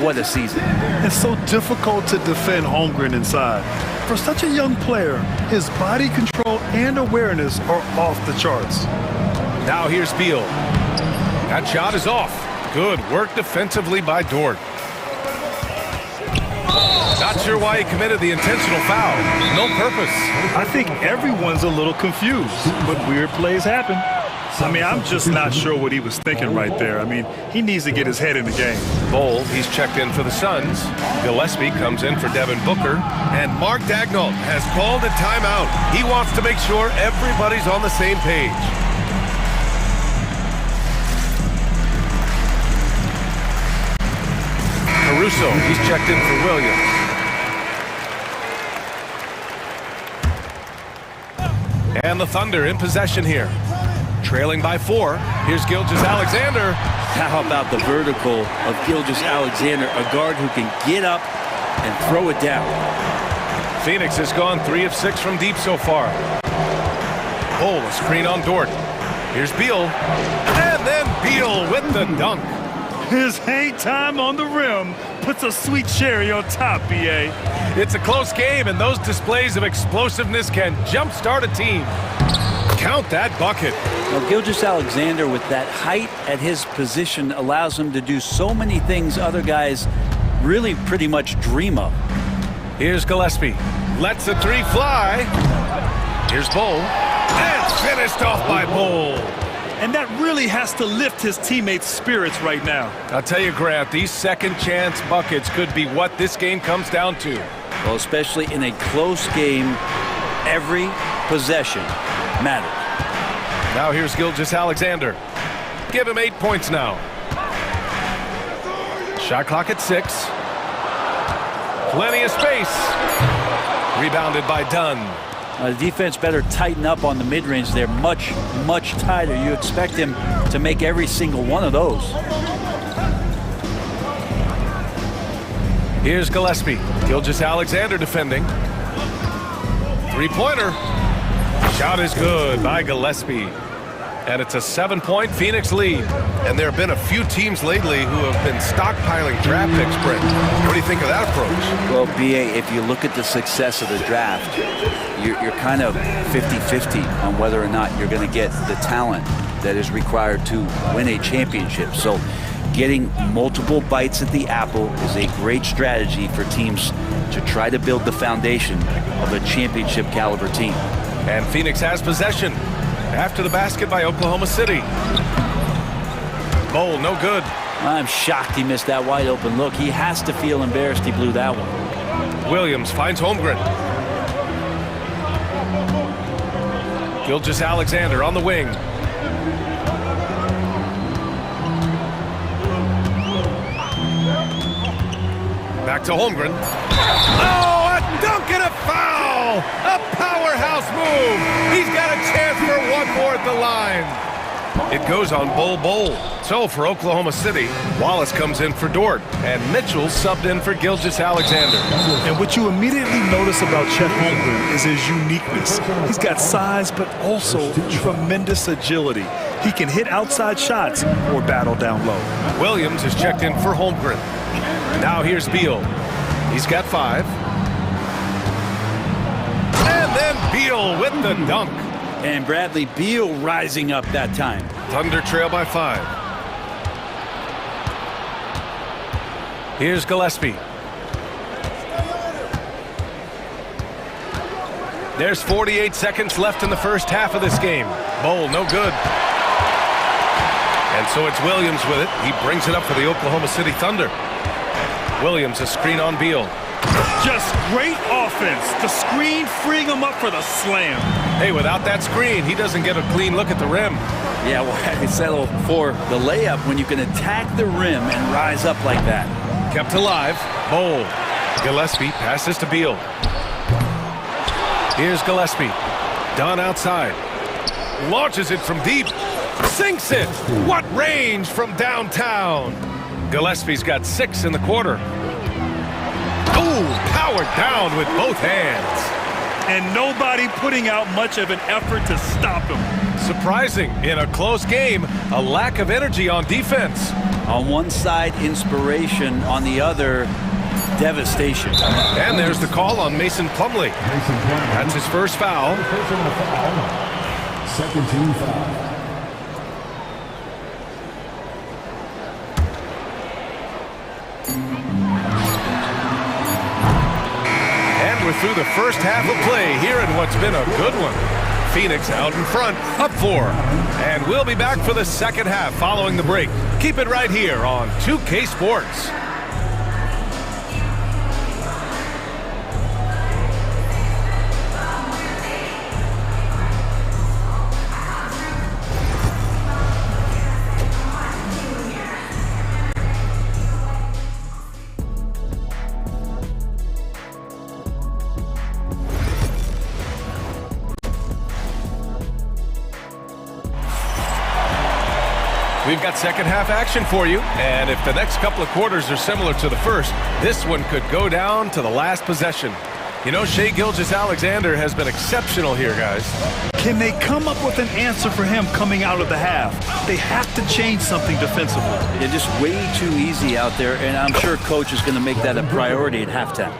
What a season. It's so difficult to defend Holmgren inside. For such a young player, his body control and awareness are off the charts. Now here's Beal. That shot is off. Good work defensively by Dort. Not sure why he committed the intentional foul. No purpose. I think everyone's a little confused, but weird plays happen. I mean, I'm just not sure what he was thinking right there. I mean, he needs to get his head in the game. Bol, he's checked in for the Suns. Gillespie comes in for Devin Booker. And Mark Dagnall has called a timeout. He wants to make sure everybody's on the same page. Caruso, he's checked in for Williams. And the Thunder in possession here. Trailing by 4. Here's Gilgeous-Alexander. How about the vertical of Gilgeous-Alexander, a guard who can get up and throw it down. Phoenix has gone 3 of 6 from deep so far. Bol, a screen on Dort. Here's Beal. And then Beal with the dunk. His hang time on the rim puts a sweet cherry on top, BA. It's a close game, and those displays of explosiveness can jumpstart a team. Count that bucket. Well, Gilgeous-Alexander, with that height at his position, allows him to do so many things other guys really pretty much dream of. Here's Gillespie. Lets the 3 fly. Here's Bol. And finished off by Bol. And that really has to lift his teammates' spirits right now. I'll tell you, Grant, these second chance buckets could be what this game comes down to. Well, especially in a close game, every possession matters. Now here's Gilgeous-Alexander. Give him 8 points now. Shot clock at 6. Plenty of space. Rebounded by Dunn. The defense better tighten up on the mid-range. They're much, much tighter. You expect him to make every single one of those. Here's Gillespie. Gilgeous-Alexander defending. 3-pointer. Shot is good by Gillespie. and it's a 7-point Phoenix lead. And there have been a few teams lately who have been stockpiling draft picks, Brent. What do you think of that approach? Well, B.A., if you look at the success of the draft, you're kind of 50-50 on whether or not you're going to get the talent that is required to win a championship. So getting multiple bites at the apple is a great strategy for teams to try to build the foundation of a championship caliber team. And Phoenix has possession after the basket by Oklahoma City. Bowl, no good. I'm shocked he missed that wide open look. He has to feel embarrassed he blew that one. Williams finds Holmgren. Gilgeous-Alexander on the wing. Back to Holmgren. Oh, a dunk and a foul! A powerhouse move! He's got a chance for one more at the line. It goes on Bowl. So for Oklahoma City, Wallace comes in for Dort, and Mitchell subbed in for Gilgeous-Alexander. And what you immediately notice about Chet Holmgren is his uniqueness. He's got size, but also tremendous agility. He can hit outside shots or battle down low. Williams is checked in for Holmgren. Now here's Beal. He's got 5. And then Beal with the dunk. And Bradley Beal rising up that time. Thunder trail by 5. Here's Gillespie. There's 48 seconds left in the first half of this game. Bowl, no good. And so it's Williams with it. He brings it up for the Oklahoma City Thunder. Williams, a screen on Beal. Just great offense. The screen freeing him up for the slam. Hey, without that screen, he doesn't get a clean look at the rim. Yeah, well, I settle for the layup when you can attack the rim and rise up like that. Kept alive. Bowl. Gillespie passes to Beal. Here's Gillespie. Dunn outside. Launches it from deep. Sinks it. What range from downtown. Gillespie's got 6 in the quarter. Ooh, powered down with both hands. And nobody putting out much of an effort to stop him. Surprising, in a close game, a lack of energy on defense. On one side, inspiration. On the other, devastation. And there's the call on Mason Plumlee. That's his first foul. Second team foul. And we're through the first half of play here in what's been a good one. Phoenix out in front, up 4. And we'll be back for the second half following the break. Keep it right here on 2K Sports. We've got second half action for you, and if the next couple of quarters are similar to the first, this one could go down to the last possession. You know, Shai Gilgeous-Alexander has been exceptional here, guys. Can they come up with an answer for him coming out of the half? They have to change something defensively. They're just way too easy out there, and I'm sure coach is going to make that a priority at halftime.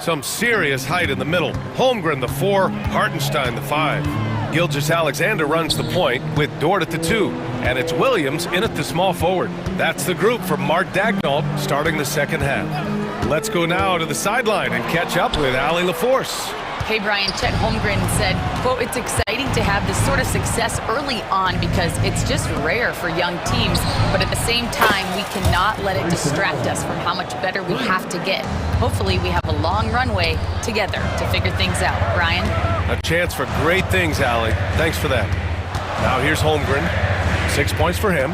Some serious height in the middle. Holmgren, the 4, Hartenstein, the 5. Gilgeous-Alexander runs the point with Dort at the 2, and it's Williams in at the small forward. That's the group for Mark Daigneault starting the second half. Let's go now to the sideline and catch up with Allie LaForce. Hey, Brian, Chet Holmgren said, quote, "It's exciting to have this sort of success early on because it's just rare for young teams, but at the same time, we cannot let it distract us from how much better we have to get. Hopefully, we have a long runway together to figure things out." Brian? A chance for great things, Allie. Thanks for that. Now here's Holmgren. 6 points for him.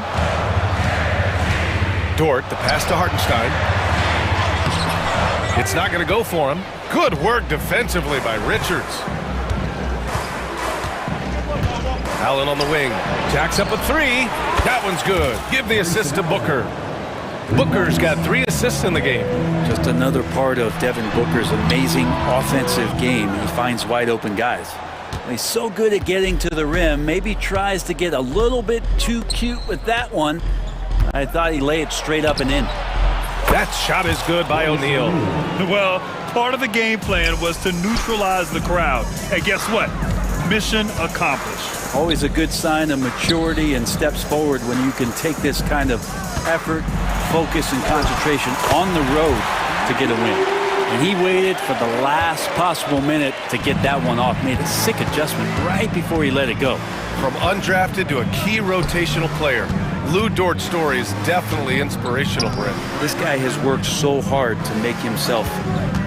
Dort, the pass to Hartenstein. It's not going to go for him. Good work defensively by Richards. Allen on the wing. Jacks up a 3. That one's good. Give the assist to Booker. Booker's got 3 assists in the game. Just another part of Devin Booker's amazing offensive game. He finds wide open guys. He's so good at getting to the rim, maybe tries to get a little bit too cute with that one. I thought he lay it straight up and in. That shot is good by O'Neal. Well, part of the game plan was to neutralize the crowd. And guess what? Mission accomplished. Always a good sign of maturity and steps forward when you can take this kind of effort, focus, and concentration on the road to get a win. And he waited for the last possible minute to get that one off. Made a sick adjustment right before he let it go. From undrafted to a key rotational player, Lou Dort's story is definitely inspirational, Brent. This guy has worked so hard to make himself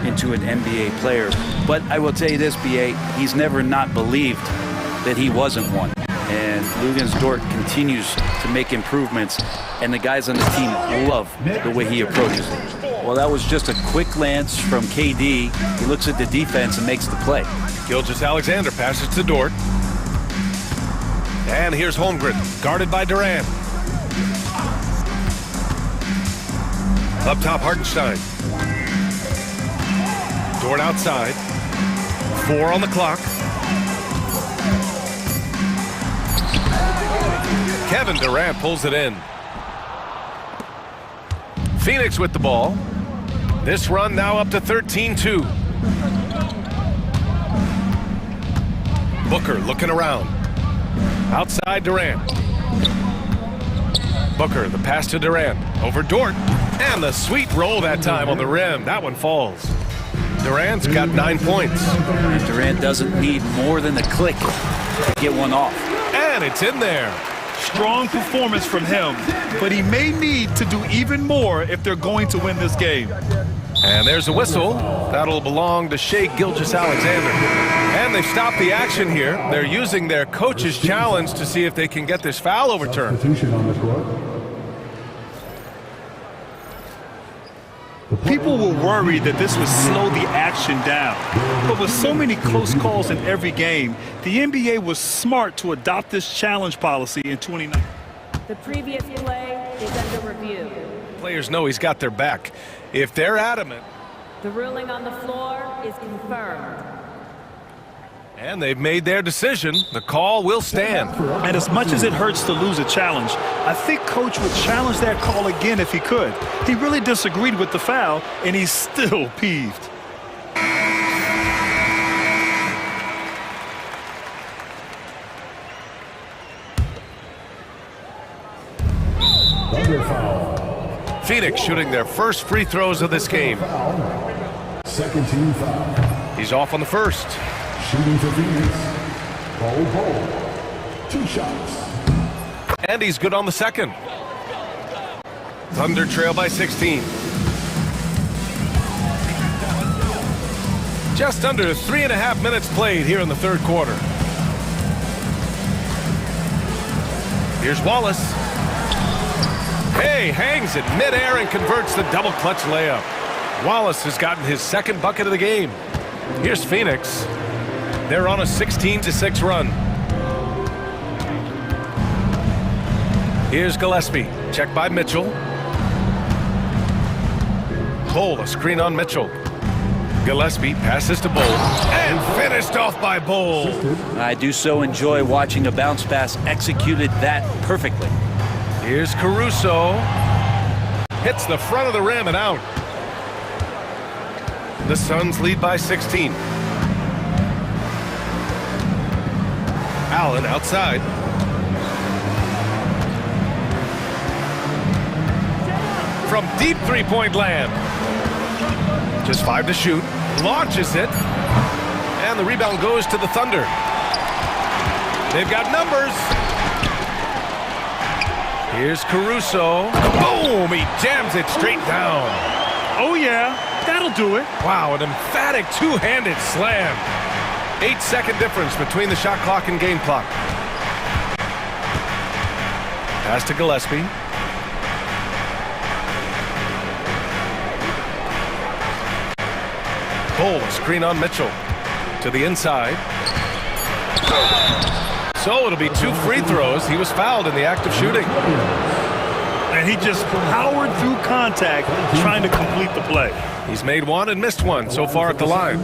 into an NBA player. But I will tell you this, BA, he's never not believed that he wasn't one. And Lugens Dort continues to make improvements, and the guys on the team love the way he approaches it. Well, that was just a quick glance from KD. He looks at the defense and makes the play. Gilgeous-Alexander passes to Dort. And here's Holmgren, guarded by Durant. Up top, Hartenstein. Dort outside. 4 on the clock. Kevin Durant pulls it in. Phoenix with the ball. This run now up to 13-2. Booker looking around. Outside Durant. Booker, the pass to Durant. Over Dort. And the sweet roll that time on the rim. That one falls. Durant's got 9 points. And Durant doesn't need more than a click to get one off. And it's in there. Strong performance from him, but he may need to do even more if they're going to win this game. And there's a whistle. That'll belong to Shai Gilgeous-Alexander. And they've stopped the action here. They're using their coach's challenge to see if they can get this foul overturned. People were worried that this would slow the action down. But with so many close calls in every game, the NBA was smart to adopt this challenge policy in 2019. The previous play is under review. Players know he's got their back. If they're adamant. The ruling on the floor is confirmed. And they've made their decision. The call will stand. And as much as it hurts to lose a challenge, I think Coach would challenge that call again if he could. He really disagreed with the foul, and he's still peeved. Phoenix shooting their first free throws of this game. Second team foul. He's off on the first. Shooting for Phoenix. Ball. 2 shots. And he's good on the second. Thunder trail by 16. Just under 3.5 minutes played here in the third quarter. Here's Wallace. Hey, hangs it midair and converts the double clutch layup. Wallace has gotten his second bucket of the game. Here's Phoenix. They're on a 16-6 run. Here's Gillespie. Checked by Mitchell. Bull, a screen on Mitchell. Gillespie passes to Bull. And finished off by Bull. I do so enjoy watching a bounce pass executed that perfectly. Here's Caruso. Hits the front of the rim and out. The Suns lead by 16. Allen outside. From deep three-point land. Just 5 to shoot. Launches it. And the rebound goes to the Thunder. They've got numbers. Here's Caruso. Boom! He jams it straight down. Oh, yeah. That'll do it. Wow, an emphatic two-handed slam. 8-second difference between the shot clock and game clock. Pass to Gillespie. Bull, a screen on Mitchell. To the inside. So it'll be 2 free throws. He was fouled in the act of shooting. And he just powered through contact trying to complete the play. He's made 1 and missed 1 so far at the line.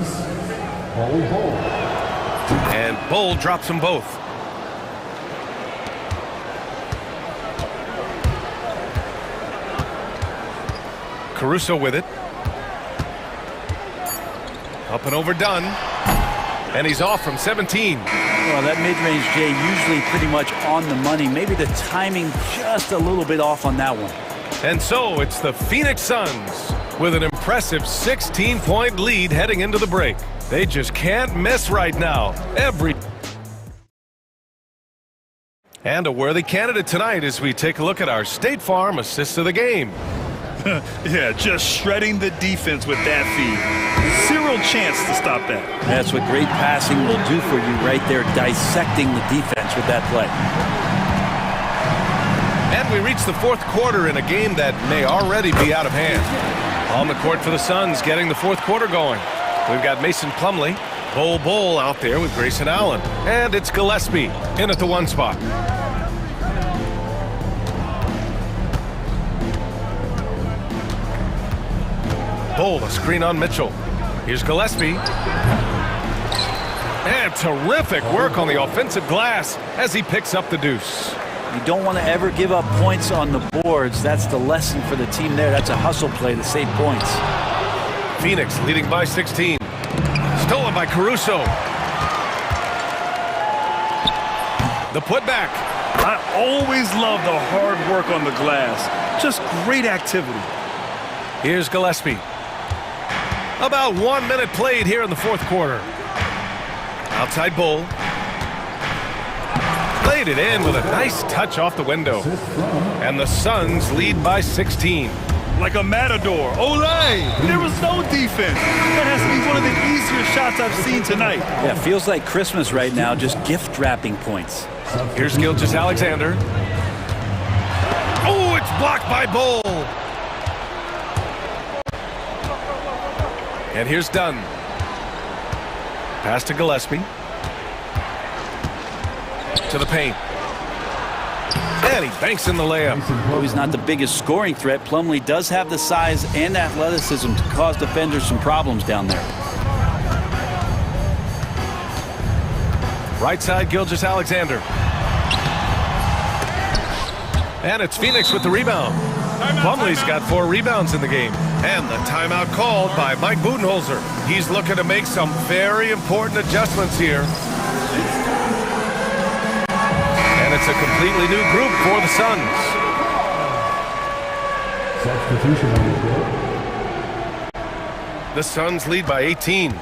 And Bull drops them both. Caruso with it. Up and overdone. And he's off from 17. Well, that mid-range, Jay, usually pretty much on the money. Maybe the timing just a little bit off on that one. And so it's the Phoenix Suns with an impressive 16-point lead heading into the break. They just can't miss right now. And a worthy candidate tonight as we take a look at our State Farm assist of the game. Yeah, just shredding the defense with that feed. Zero chance to stop that. That's what great passing will do for you right there, dissecting the defense with that play. And we reach the fourth quarter in a game that may already be out of hand. On the court for the Suns, getting the fourth quarter going. We've got Mason Plumlee, Bull out there with Grayson Allen. And it's Gillespie in at the 1 spot. Bull, a screen on Mitchell. Here's Gillespie. And terrific work on the offensive glass as he picks up the deuce. You don't want to ever give up points on the boards. That's the lesson for the team there. That's a hustle play to save points. Phoenix leading by 16. Stolen by Caruso. The putback. I always love the hard work on the glass. Just great activity. Here's Gillespie. About 1 minute played here in the fourth quarter. Outside Bull. Laid it in with a nice touch off the window. And the Suns lead by 16. Like a matador. Olay! There was no defense. That has to be one of the easier shots I've seen tonight. Yeah, feels like Christmas right now, just gift wrapping points. Here's Gilgeous-Alexander. Oh, it's blocked by Bull. And here's Dunn. Pass to Gillespie. To the paint. And he banks in the layup. Though he's not the biggest scoring threat, Plumlee does have the size and athleticism to cause defenders some problems down there. Right side, Gilgeous-Alexander. And it's Phoenix with the rebound. Plumlee's got 4 rebounds in the game. And the timeout called by Mike Budenholzer. He's looking to make some very important adjustments here. And it's a completely new group for the Suns. The Suns lead by 18.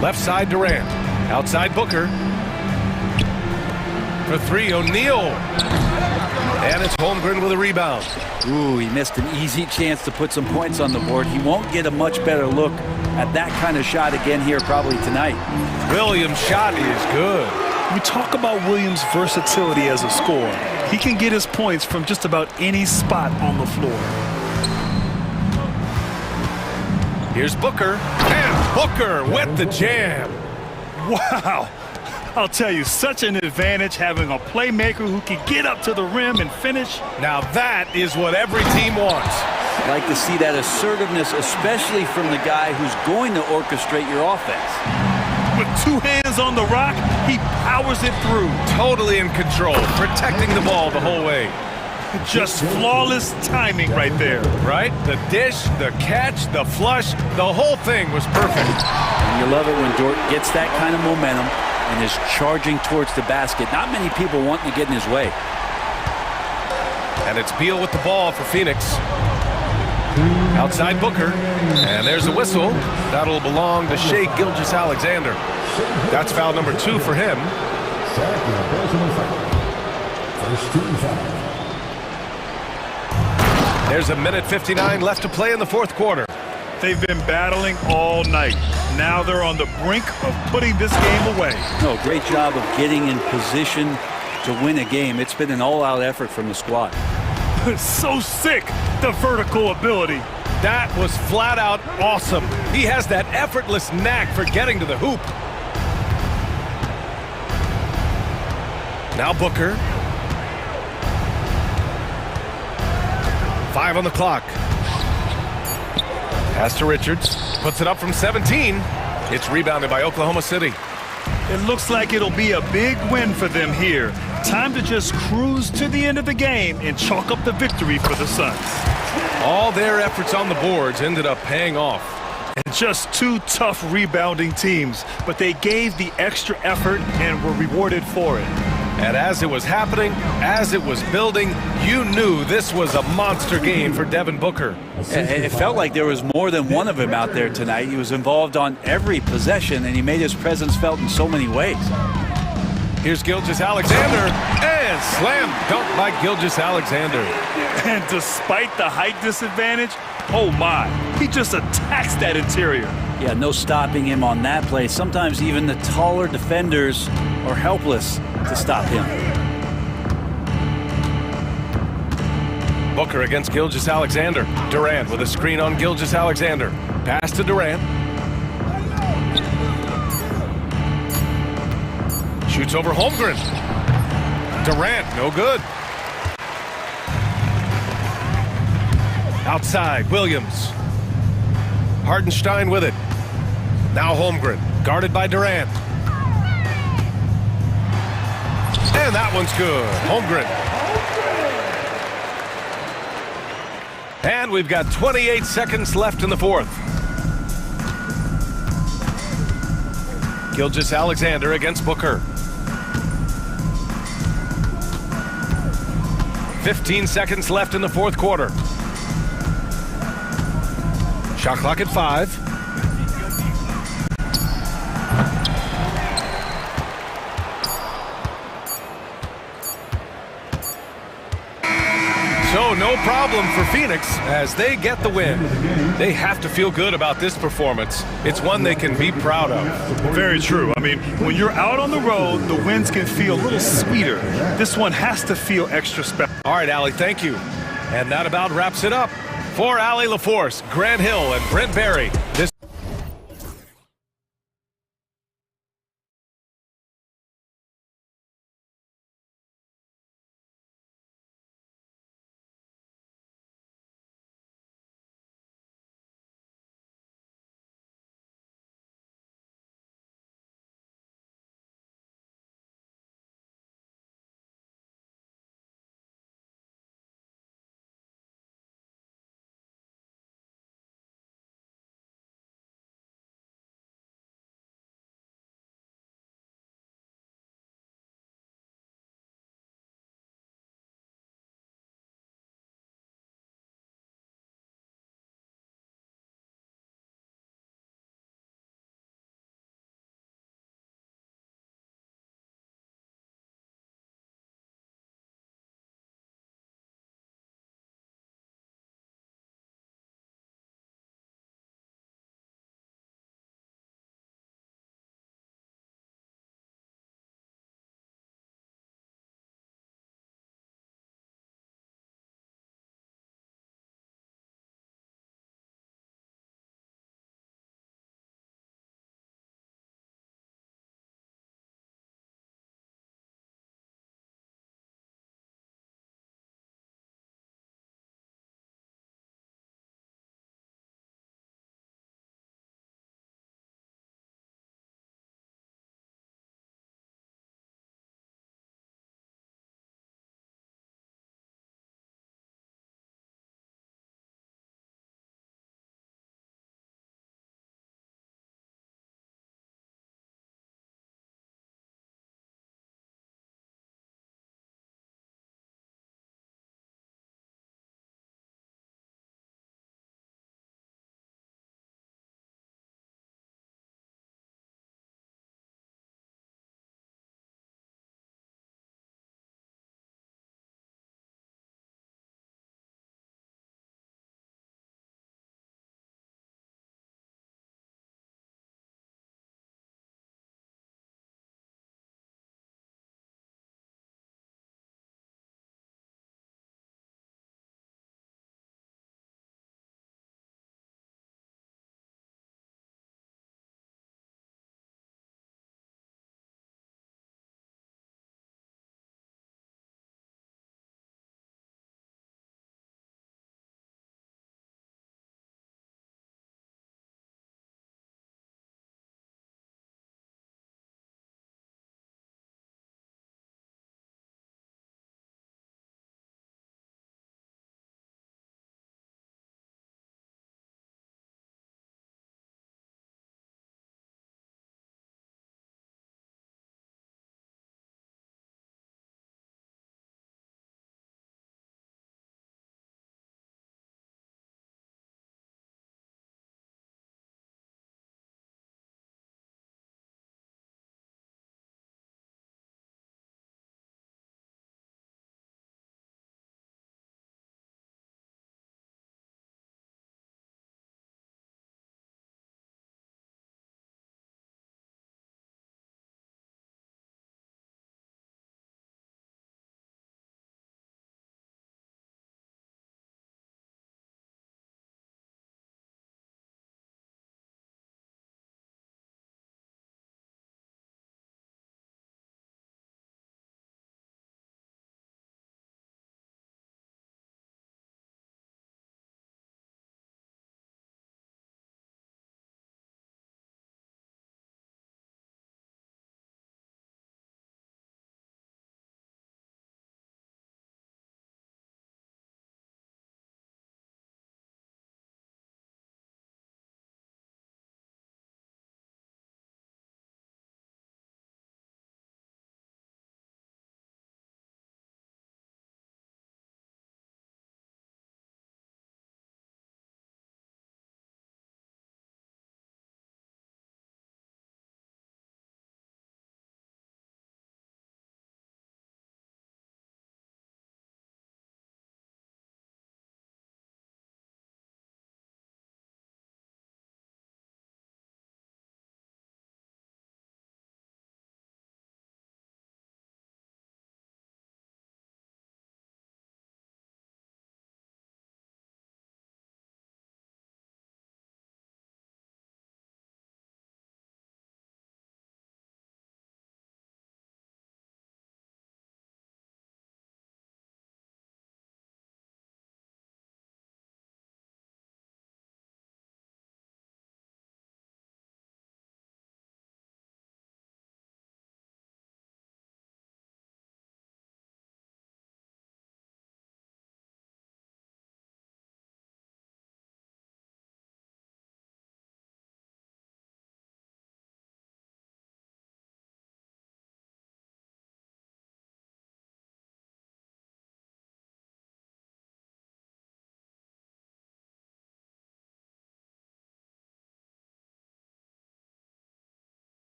Left side, Durant. Outside, Booker. For 3, O'Neal. And it's Holmgren with a rebound. Ooh, he missed an easy chance to put some points on the board. He won't get a much better look at that kind of shot again here probably tonight. Williams' shot is good. We talk about Williams' versatility as a scorer. He can get his points from just about any spot on the floor. Here's Booker. And Booker with the jam. Wow. I'll tell you, such an advantage having a playmaker who can get up to the rim and finish. Now that is what every team wants. I'd like to see that assertiveness, especially from the guy who's going to orchestrate your offense. With 2 hands on the rock, he powers it through. Totally in control, protecting the ball the whole way. Just flawless timing right there. Right? The dish, the catch, the flush, the whole thing was perfect. And you love it when Dort gets that kind of momentum and is charging towards the basket. Not many people wanting to get in his way. And it's Beal with the ball for Phoenix. Outside Booker. And there's a whistle. That'll belong to Shai Gilgeous-Alexander. That's foul number 2 for him. There's a minute 59 left to play in the fourth quarter. They've been battling all night. Now they're on the brink of putting this game away. No, great job of getting in position to win a game. It's been an all-out effort from the squad. So sick, the vertical ability. That was flat out awesome. He has that effortless knack for getting to the hoop. Now Booker. 5 on the clock. Pass to Richards. Puts it up from 17. It's rebounded by Oklahoma City. It looks like it'll be a big win for them here. Time to just cruise to the end of the game and chalk up the victory for the Suns. All their efforts on the boards ended up paying off. And just two tough rebounding teams, but they gave the extra effort and were rewarded for it. And as it was happening, as it was building, you knew this was a monster game for Devin Booker. It felt like there was more than one of him out there tonight. He was involved on every possession, and he made his presence felt in so many ways. Here's Gilgeous-Alexander, and slam dunk by Gilgeous-Alexander. And despite the height disadvantage, oh my, he just attacks that interior. Yeah, no stopping him on that play. Sometimes even the taller defenders are helpless to stop him. Booker against Gilgeous-Alexander. Durant with a screen on Gilgeous-Alexander. Pass to Durant. Shoots over Holmgren. Durant, no good. Outside, Williams. Hartenstein with it. Now Holmgren, guarded by Durant. And that one's good. Holmgren. And we've got 28 seconds left in the fourth. Gilgeous-Alexander against Booker. 15 seconds left in the fourth quarter. Shot clock at 5. So no problem for Phoenix as they get the win. They have to feel good about this performance. It's one they can be proud of. Very true. I mean, when you're out on the road, the wins can feel a little sweeter. This one has to feel extra special. All right, Allie, thank you. And that about wraps it up. For Allie LaForce, Grant Hill, and Brent Barry, this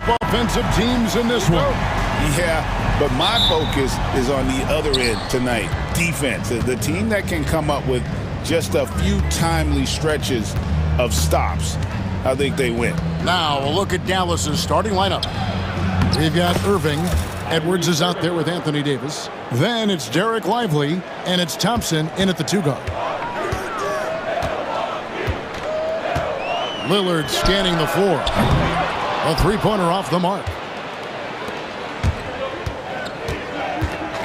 offensive teams in this one. Yeah, but my focus is on the other end tonight, defense. The team that can come up with just a few timely stretches of stops, I think they win. Now we'll look at Dallas's starting lineup. We've got Irving. Edwards is out there with Anthony Davis. Then it's Derek Lively, and it's Thompson in at the 2 guard. Lillard scanning the floor. A three-pointer off the mark.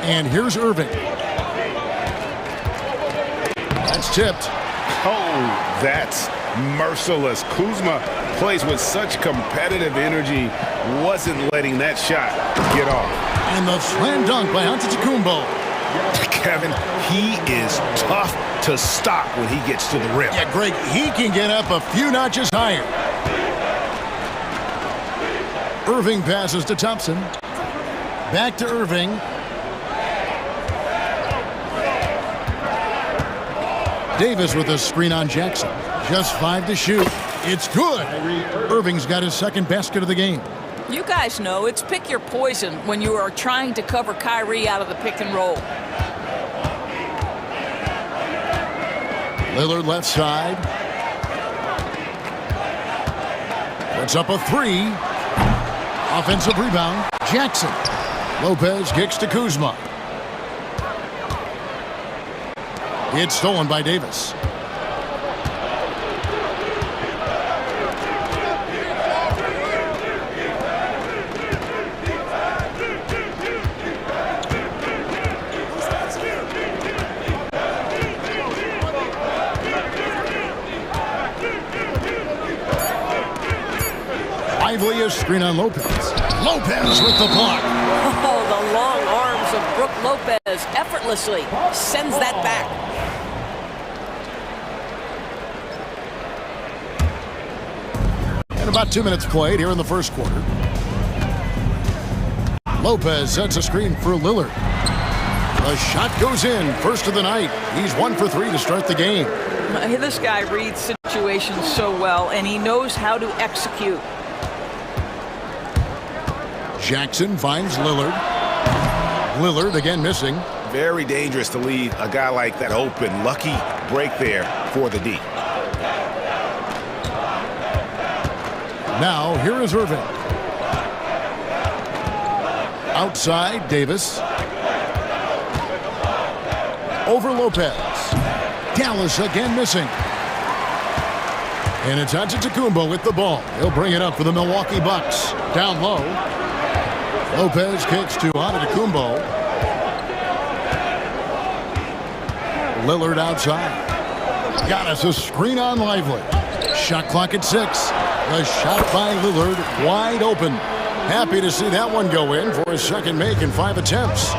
And here's Irving. That's tipped. Oh, that's merciless. Kuzma plays with such competitive energy, wasn't letting that shot get off. And the slam dunk by Antetokounmpo. Kevin, he is tough to stop when he gets to the rim. Yeah, Greg, he can get up a few notches higher. Irving passes to Thompson. Back to Irving. Davis with a screen on Jackson. Just 5 to shoot. It's good. Irving's got his second basket of the game. You guys know it's pick your poison when you are trying to cover Kyrie out of the pick and roll. Lillard left side. Puts up a 3. Offensive rebound. Jackson. Lopez kicks to Kuzma. It's stolen by Davis. Lively a screen on Lopez. Lopez with the block. Oh, the long arms of Brook Lopez effortlessly sends that back. And about 2 minutes played here in the first quarter. Lopez sets a screen for Lillard. The shot goes in. First of the night. He's 1 for 3 to start the game. This guy reads situations so well, and he knows how to execute. Jackson finds Lillard. Lillard again missing. Very dangerous to leave a guy like that open. Lucky break there for the D. Now here is Irving. Outside, Davis. Over Lopez. Dallas again missing. And it's Antetokounmpo with the ball. He'll bring it up for the Milwaukee Bucks. Down low. Lopez kicks to Antetokounmpo. Lillard outside. Got us a screen on Lively. Shot clock at 6. The shot by Lillard wide open. Happy to see that one go in for his second make in 5 attempts.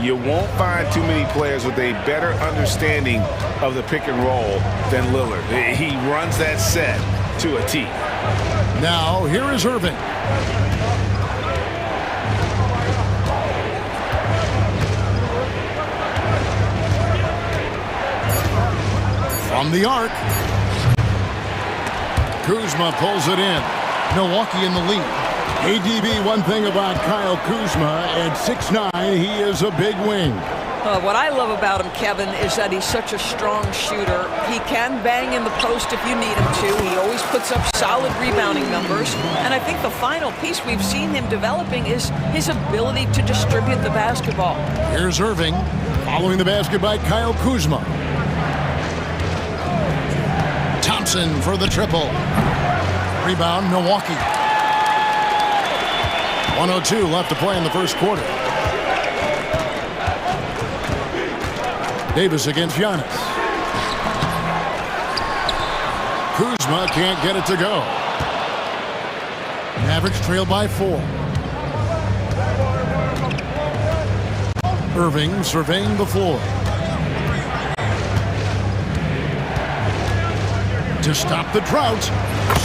You won't find too many players with a better understanding of the pick and roll than Lillard. He runs that set to a T. Now here is Irving. From the arc. Kuzma pulls it in. Milwaukee in the lead. ADB, one thing about Kyle Kuzma, at 6'9", he is a big wing. What I love about him, Kevin, is that he's such a strong shooter. He can bang in the post if you need him to. He always puts up solid rebounding numbers. And I think the final piece we've seen him developing is his ability to distribute the basketball. Here's Irving, following the basket by Kyle Kuzma. Thompson for the triple. Rebound, Milwaukee. 1:02 left to play in the first quarter. Davis against Giannis. Kuzma can't get it to go. Mavericks trail by 4. Irving surveying the floor. to stop the drought.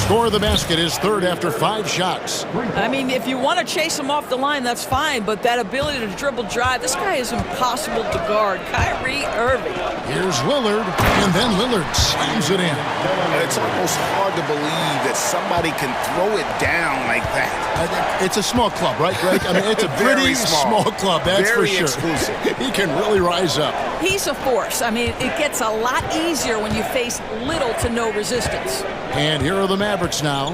Score the basket is third after 5 shots. I mean, if you want to chase him off the line, that's fine, but that ability to dribble drive, this guy is impossible to guard. Kyrie Irving. Here's Lillard, and then Lillard slams it in. And it's almost hard to believe that somebody can throw it down like that. It's a small club, right, Greg? I mean, it's a pretty small club, that's Very for sure. exclusive. He can really rise up. He's a force. I mean, it gets a lot easier when you face little to no resistance. And here are the Mavericks now,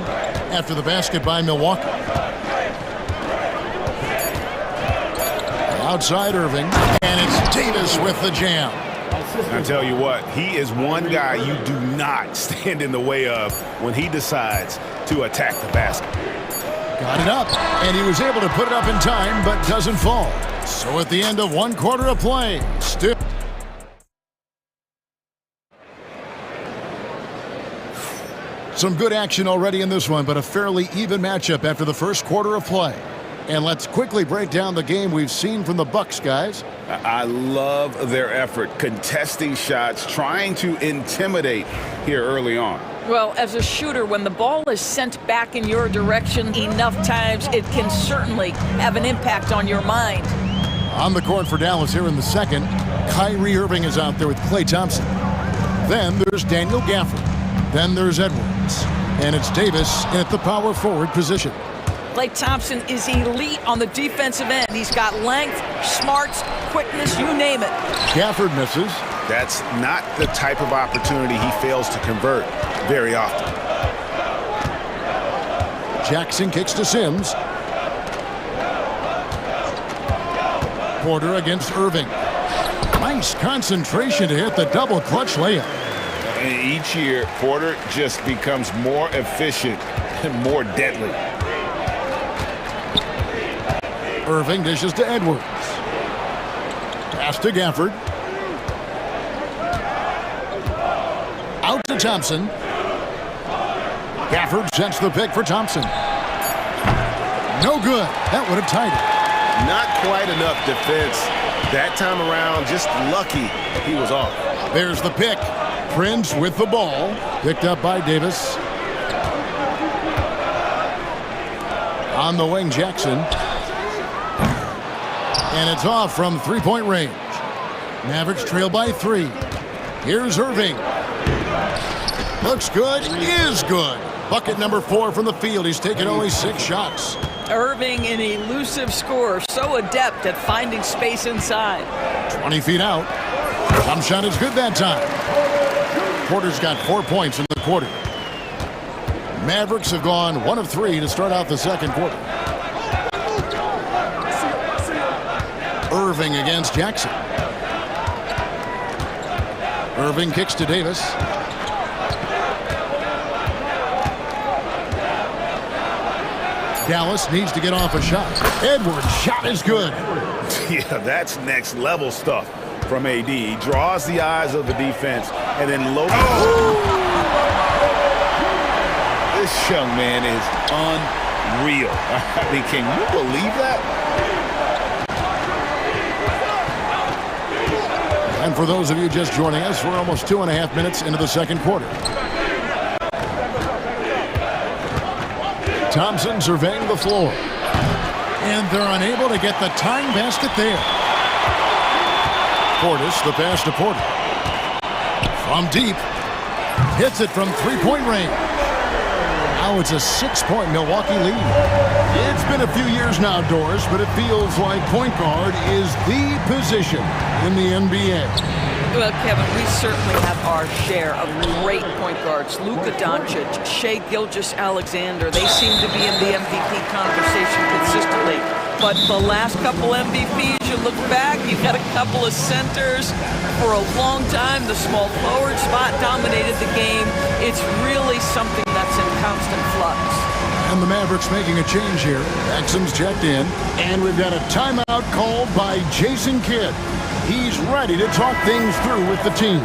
after the basket by Milwaukee. Outside Irving, and it's Davis with the jam. I tell you what, he is one guy you do not stand in the way of when he decides to attack the basket. Got it up, and he was able to put it up in time, but doesn't fall. So at the end of 1 quarter of play, still... Some good action already in this one, but a fairly even matchup after the first quarter of play. And let's quickly break down the game we've seen from the Bucks, guys. I love their effort, contesting shots, trying to intimidate here early on. Well, as a shooter, when the ball is sent back in your direction enough times, it can certainly have an impact on your mind. On the court for Dallas here in the second, Kyrie Irving is out there with Klay Thompson. Then there's Daniel Gafford. Then there's Edwards. And it's Davis at the power forward position. Klay Thompson is elite on the defensive end. He's got length, smarts, quickness, you name it. Gafford misses. That's not the type of opportunity he fails to convert very often. Jackson kicks to Sims. Porter against Irving. Nice concentration to hit the double clutch layup. And each year, Porter just becomes more efficient and more deadly. Irving dishes to Edwards. Pass to Gafford. Out to Thompson. Gafford sets the pick for Thompson. No good. That would have tied it. Not quite enough defense. That time around, just lucky he was off. There's the pick. Prince with the ball. Picked up by Davis. On the wing, Jackson. And it's off from three-point range. Mavericks trail by 3. Here's Irving. Looks good. Is good. Bucket number 4 from the field. He's taken only 6 shots. Irving, an elusive scorer, so adept at finding space inside. 20 feet out. Jump shot is good that time. Porter's got 4 points in the quarter. Mavericks have gone 1 of 3 to start out the second quarter. Irving against Jackson. Irving kicks to Davis. Dallas needs to get off a shot. Edwards' shot is good. Yeah, that's next level stuff from AD. He draws the eyes of the defense and then low. Oh! This young man is unreal. I mean, can you believe that? And for those of you just joining us, we're almost 2.5 minutes into the second quarter. Thompson surveying the floor. And they're unable to get the tying basket there. Portis, the pass to Porter. From deep. Hits it from three-point range. Now it's a 6-point Milwaukee lead. It's been a few years now, Doris, but it feels like point guard is the position in the NBA. Well, Kevin, we certainly have our share of great point guards. Luka Doncic, Shai Gilgeous-Alexander, they seem to be in the MVP conversation consistently. But the last couple MVPs, you look back, you've got a couple of centers. For a long time, the small forward spot dominated the game. It's really something that's in constant flux. And the Mavericks making a change here. Jackson's checked in. And we've got a timeout called by Jason Kidd. He's ready to talk things through with the team.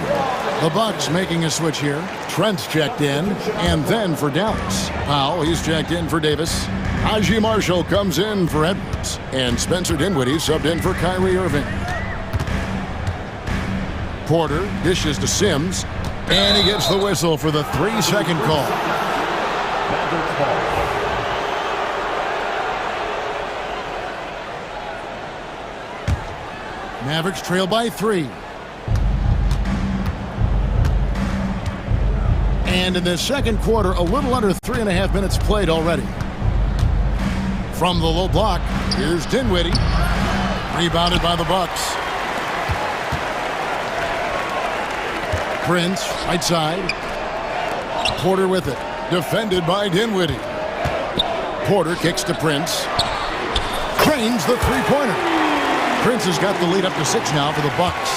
The Bucks making a switch here. Trent's checked in. And then for Dallas, Powell, he's checked in for Davis. Haji Marshall comes in for Edwards. And Spencer Dinwiddie subbed in for Kyrie Irving. Porter dishes to Sims. And he gets the whistle for the 3-second call. Mavericks trail by 3. And in the second quarter, a little under 3.5 minutes played already. From the low block, here's Dinwiddie. Rebounded by the Bucks. Prince, right side. Porter with it. Defended by Dinwiddie. Porter kicks to Prince. Drains the three-pointer. Prince has got the lead up to 6 now for the Bucks.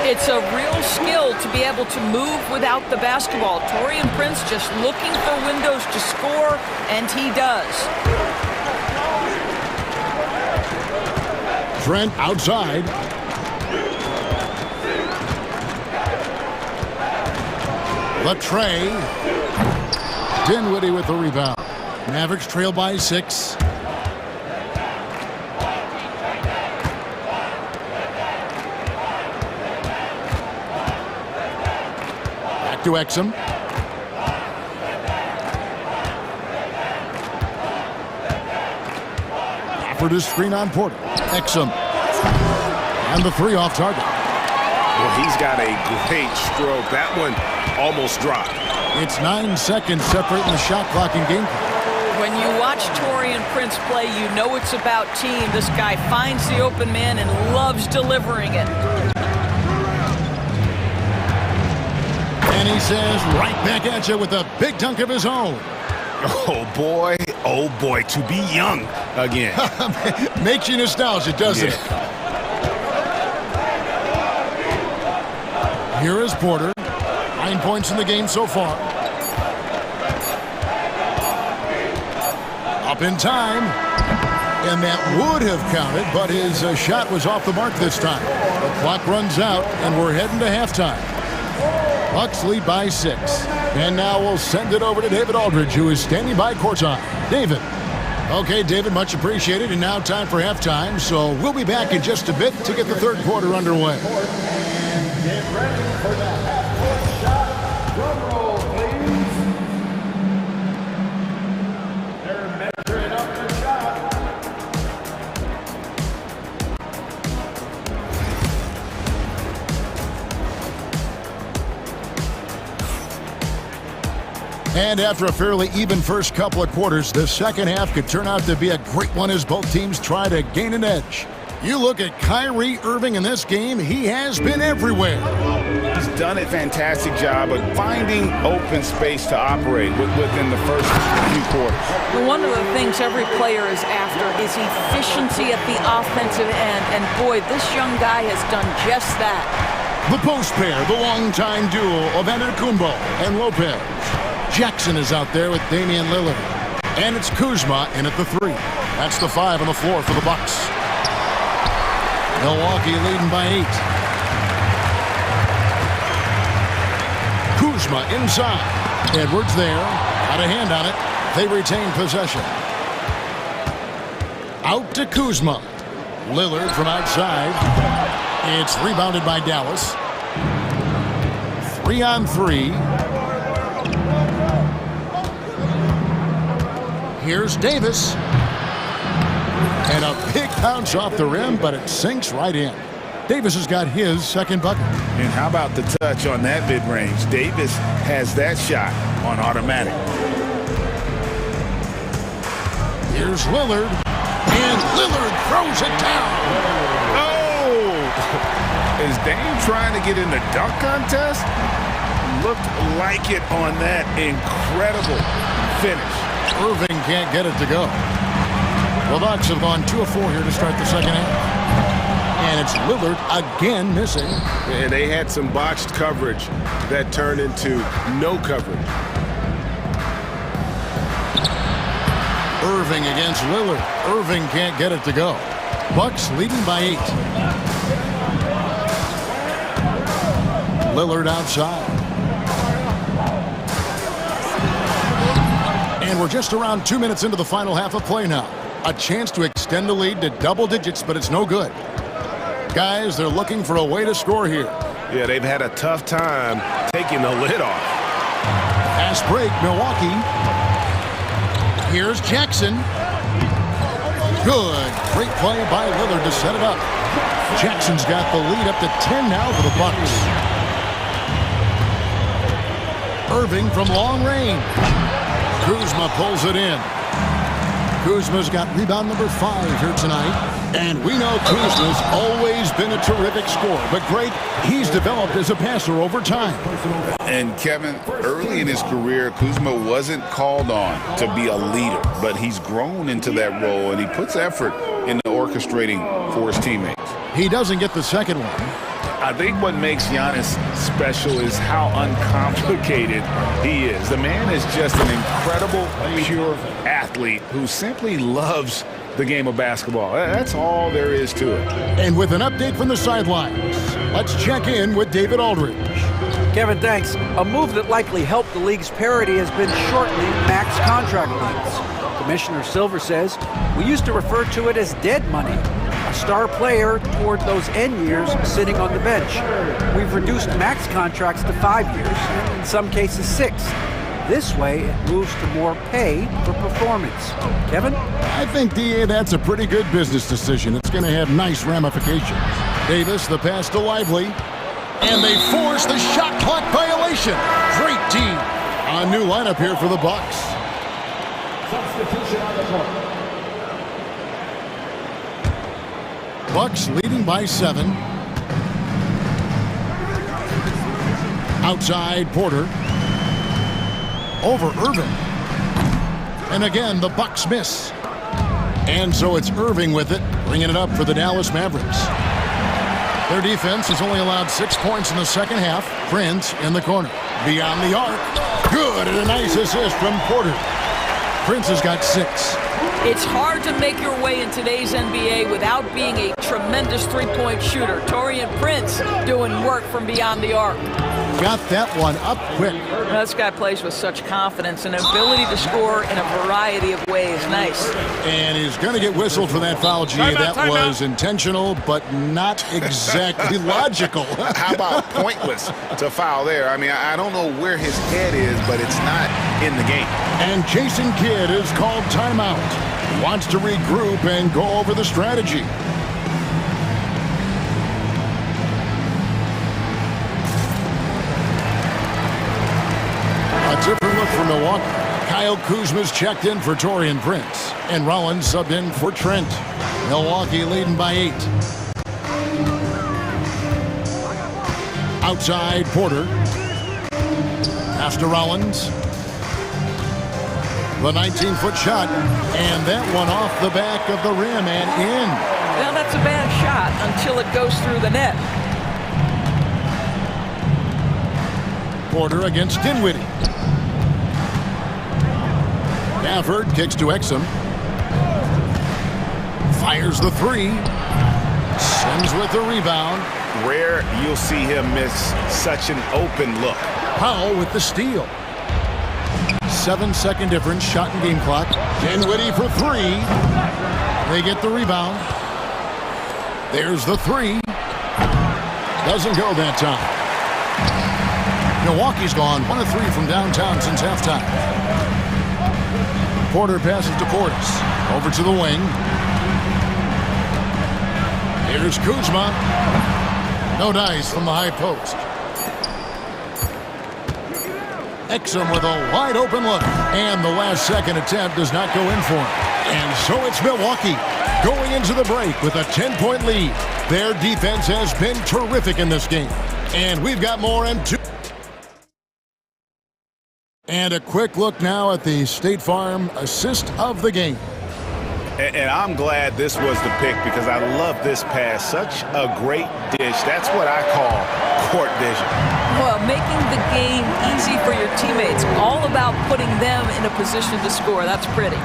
It's a real skill to be able to move without the basketball. Taurean Prince just looking for windows to score, and he does. Trent outside. The tray. Dinwiddie with the rebound. Mavericks trail by 6. Back to Exum. Offered his screen on Porter. Exum. And the 3 off target. Well, he's got a great stroke. That one almost dropped. It's 9 seconds separating the shot clock and game clock. When you watch Taurean Prince play, you know it's about team. This guy finds the open man and loves delivering it. And he says right back at you with a big dunk of his own. Oh boy, to be young again. Makes you nostalgic, doesn't it? Here is Porter. 9 points in the game so far. Up in time. And that would have counted, but his shot was off the mark this time. The clock runs out, and we're heading to halftime. Bucks lead by 6. And now we'll send it over to David Aldridge, who is standing by courtside. David. Okay, David, much appreciated. And now time for halftime, so we'll be back in just a bit to get the third quarter underway. Get ready for the half-court shot. Drum roll, please. They're measuring up the shot. And after a fairly even first couple of quarters, the second half could turn out to be a great one as both teams try to gain an edge. You look at Kyrie Irving in this game, he has been everywhere. He's done a fantastic job of finding open space to operate within the first few quarters. One of the things every player is after is efficiency at the offensive end, and boy, this young guy has done just that. The post pair, the longtime duo of Antetokounmpo and Lopez. Jackson is out there with Damian Lillard. And it's Kuzma in at the 3. That's the 5 on the floor for the Bucks. Milwaukee leading by 8. Kuzma inside. Edwards there. Got a hand on it. They retain possession. Out to Kuzma. Lillard from outside. It's rebounded by Dallas. 3 on 3. Here's Davis. And a big bounce off the rim, but it sinks right in. Davis has got his second bucket. And how about the touch on that mid-range? Davis has that shot on automatic. Here's Lillard. And Lillard throws it down. Oh! Is Dame trying to get in the dunk contest? Looked like it on that incredible finish. Irving can't get it to go. The Bucks have gone 2 of 4 here to start the second half. And it's Lillard again missing. And they had some botched coverage that turned into no coverage. Irving against Lillard. Irving can't get it to go. Bucks leading by 8. Lillard outside. And we're just around 2 minutes into the final half of play now. A chance to extend the lead to double digits, but it's no good. Guys, they're looking for a way to score here. Yeah, they've had a tough time taking the lid off. Fast break, Milwaukee. Here's Jackson. Good. Great play by Lillard to set it up. Jackson's got the lead up to 10 now for the Bucks. Irving from long range. Kuzma pulls it in. Kuzma's got rebound number 5 here tonight. And we know Kuzma's always been a terrific scorer, but great, he's developed as a passer over time. And Kevin, early in his career, Kuzma wasn't called on to be a leader, but he's grown into that role, and he puts effort into orchestrating for his teammates. He doesn't get the second one. I think what makes Giannis special is how uncomplicated he is. The man is just an incredible, pure athlete who simply loves the game of basketball. That's all there is to it. And with an update from the sidelines, let's check in with David Aldridge. Kevin, thanks. A move that likely helped the league's parity has been shortening max contract lengths. Commissioner Silver says, we used to refer to it as dead money, a star player toward those end years sitting on the bench. We've reduced max contracts to 5 years, and in some cases 6. This way, it moves to more pay for performance. Kevin? I think, DA, that's a pretty good business decision. It's going to have nice ramifications. Davis, the pass to Lively. And they force the shot clock violation. Great D. A new lineup here for the Bucks. Substitution on the court. Bucks leading by 7. Outside, Porter. Over Irving. And again, the Bucks miss. And so it's Irving with it, bringing it up for the Dallas Mavericks. Their defense has only allowed 6 points in the second half. Prince in the corner. Beyond the arc. Good, and a nice assist from Porter. Prince has got 6. It's hard to make your way in today's NBA without being a tremendous three-point shooter. Taurean Prince doing work from beyond the arc. Got that one up quick. This guy plays with such confidence and ability to score in a variety of ways. Nice. And he's going to get whistled for that foul, G. That was intentional, but not exactly logical. How about pointless to foul there? I mean, I don't know where his head is, but it's not in the game. And Jason Kidd is called timeout. Wants to regroup and go over the strategy. A different look for Milwaukee. Kyle Kuzma's checked in for Taurean Prince. And Rollins subbed in for Trent. Milwaukee leading by 8. Outside, Porter. Pass to Rollins. The 19-foot shot. And that one off the back of the rim and in. Now that's a bad shot until it goes through the net. Porter against Dinwiddie. Gafford kicks to Exum. Fires the 3. Sends with the rebound. Rare you'll see him miss such an open look. Powell with the steal. 7-second difference, shot and game clock. Dinwiddie for 3. They get the rebound. There's the 3. Doesn't go that time. Milwaukee's gone 1 of 3 from downtown since halftime. Porter passes to Portis. Over to the wing. Here's Kuzma. No dice from the high post. Exum with a wide open look. And the last second attempt does not go in for him. And so it's Milwaukee going into the break with a 10-point lead. Their defense has been terrific in this game. And we've got more in 2. And a quick look now at the State Farm assist of the game. And I'm glad this was the pick because I love this pass. Such a great dish. That's what I call court vision. Well, making the game easy for your teammates. All about putting them in a position to score. That's pretty.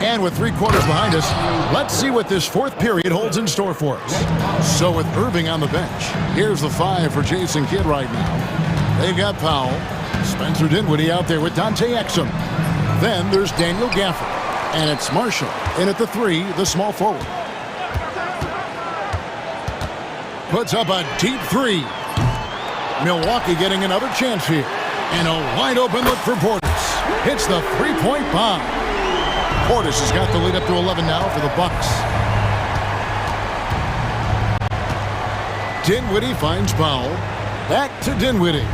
And with 3 quarters behind us, let's see what this 4th period holds in store for us. So with Irving on the bench, here's the 5 for Jason Kidd right now. They've got Powell, Spencer Dinwiddie out there with Dante Exum. Then there's Daniel Gafford, and it's Marshall in at the 3, the small forward. puts up a deep three. Milwaukee getting another chance here. And a wide open look for Portis. Hits the three-point bomb. Portis has got the lead up to 11 now for the Bucks. Dinwiddie finds Powell. Back to Dinwiddie.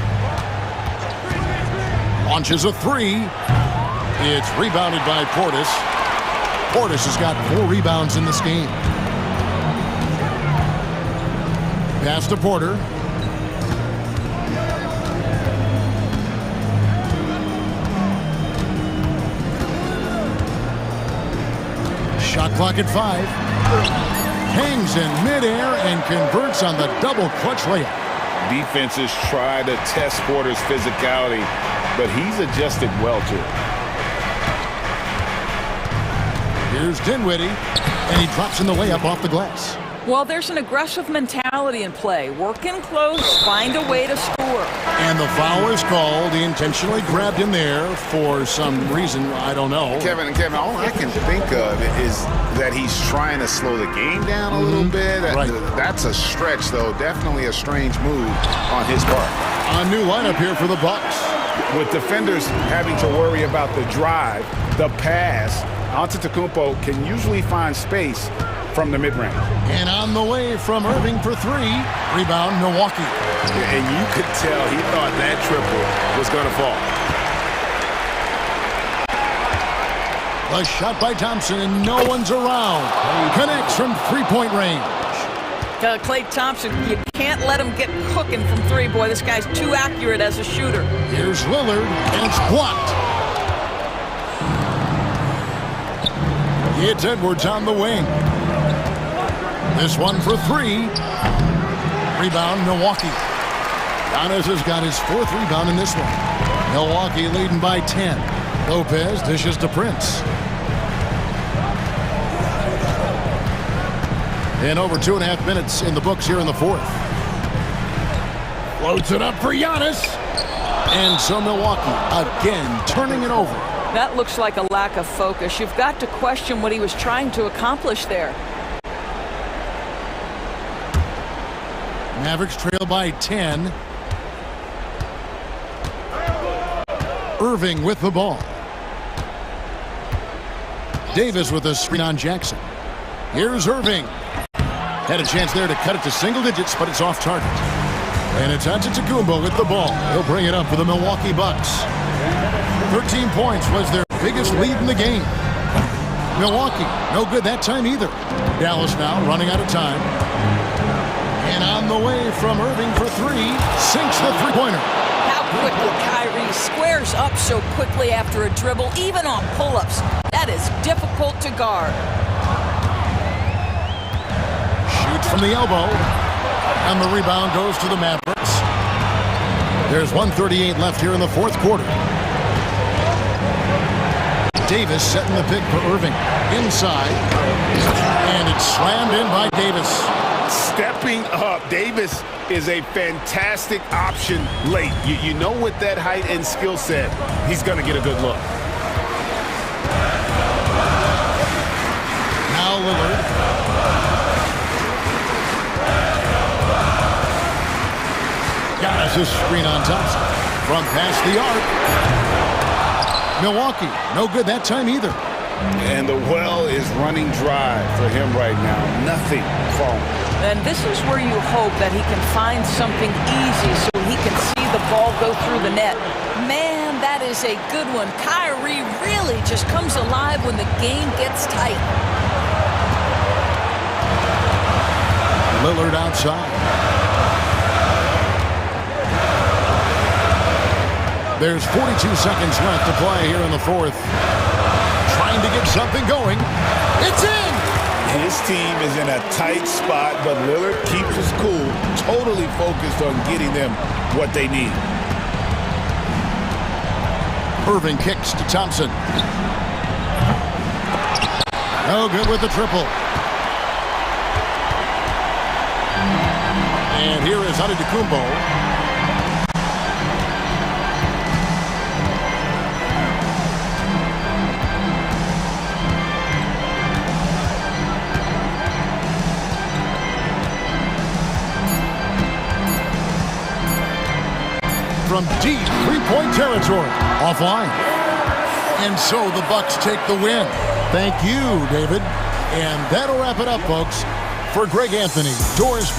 Launches a three. It's rebounded by Portis. Portis has got 4 rebounds in this game. Pass to Porter. Shot clock at 5. Hangs in midair and converts on the double clutch layup. Defenses try to test Porter's physicality, but he's adjusted well to it. Here's Dinwiddie, and he drops in the layup off the glass. Well, there's an aggressive mentality in play. Work in close, find a way to score. And the foul is called. He intentionally grabbed him there for some reason, I don't know. Kevin, all I can think of is that he's trying to slow the game down a little bit. Right. That's a stretch, though. Definitely a strange move on his part. A new lineup here for the Bucks. With defenders having to worry about the drive, the pass, Antetokounmpo can usually find space from the mid-range. And on the way from Irving for 3. Rebound, Milwaukee. And you could tell he thought that triple was going to fall. The shot by Thompson, and no one's around. Connects from three-point range. Klay Thompson, you can't let him get cooking from 3, boy. This guy's too accurate as a shooter. Here's Lillard, and it's blocked. It's Edwards on the wing. This one for 3. Rebound, Milwaukee. Giannis has got his 4th rebound in this one. Milwaukee leading by 10. Lopez dishes to Prince. And over 2.5 minutes in the books here in the 4th. Floats it up for Giannis. And so Milwaukee again turning it over. That looks like a lack of focus. You've got to question what he was trying to accomplish there. Mavericks trail by 10. Irving with the ball. Davis with a screen on Jackson. Here's Irving. Had a chance there to cut it to single digits, but it's off target. And it's Antetokounmpo with the ball. He'll bring it up for the Milwaukee Bucks. 13 points was their biggest lead in the game. Milwaukee, no good that time either. Dallas now running out of time. And on the way from Irving for 3, sinks the three-pointer. How quickly Kyrie squares up so quickly after a dribble, even on pull-ups. That is difficult to guard. Shoots from the elbow. And the rebound goes to the Mavericks. There's 1:38 left here in the 4th quarter. Davis setting the pick for Irving. Inside. And it's slammed in by Davis. Stepping up. Davis is a fantastic option late. You know with that height and skill set, he's going to get a good look. Now Lillard. Giannis' screen on Thompson. From past the arc. Milwaukee, no good that time either. And the well is running dry for him right now. Nothing falling. And this is where you hope that he can find something easy so he can see the ball go through the net. Man, that is a good one. Kyrie really just comes alive when the game gets tight. Lillard outside. There's 42 seconds left to play here in the 4th. Trying to get something going. It's in! His team is in a tight spot, but Lillard keeps his cool, totally focused on getting them what they need. Irving kicks to Thompson. No good with the triple. And here is Antetokounmpo. from deep three-point territory. Offline. And so the Bucks take the win. Thank you, David. And that'll wrap it up, folks. For Greg Anthony, Doors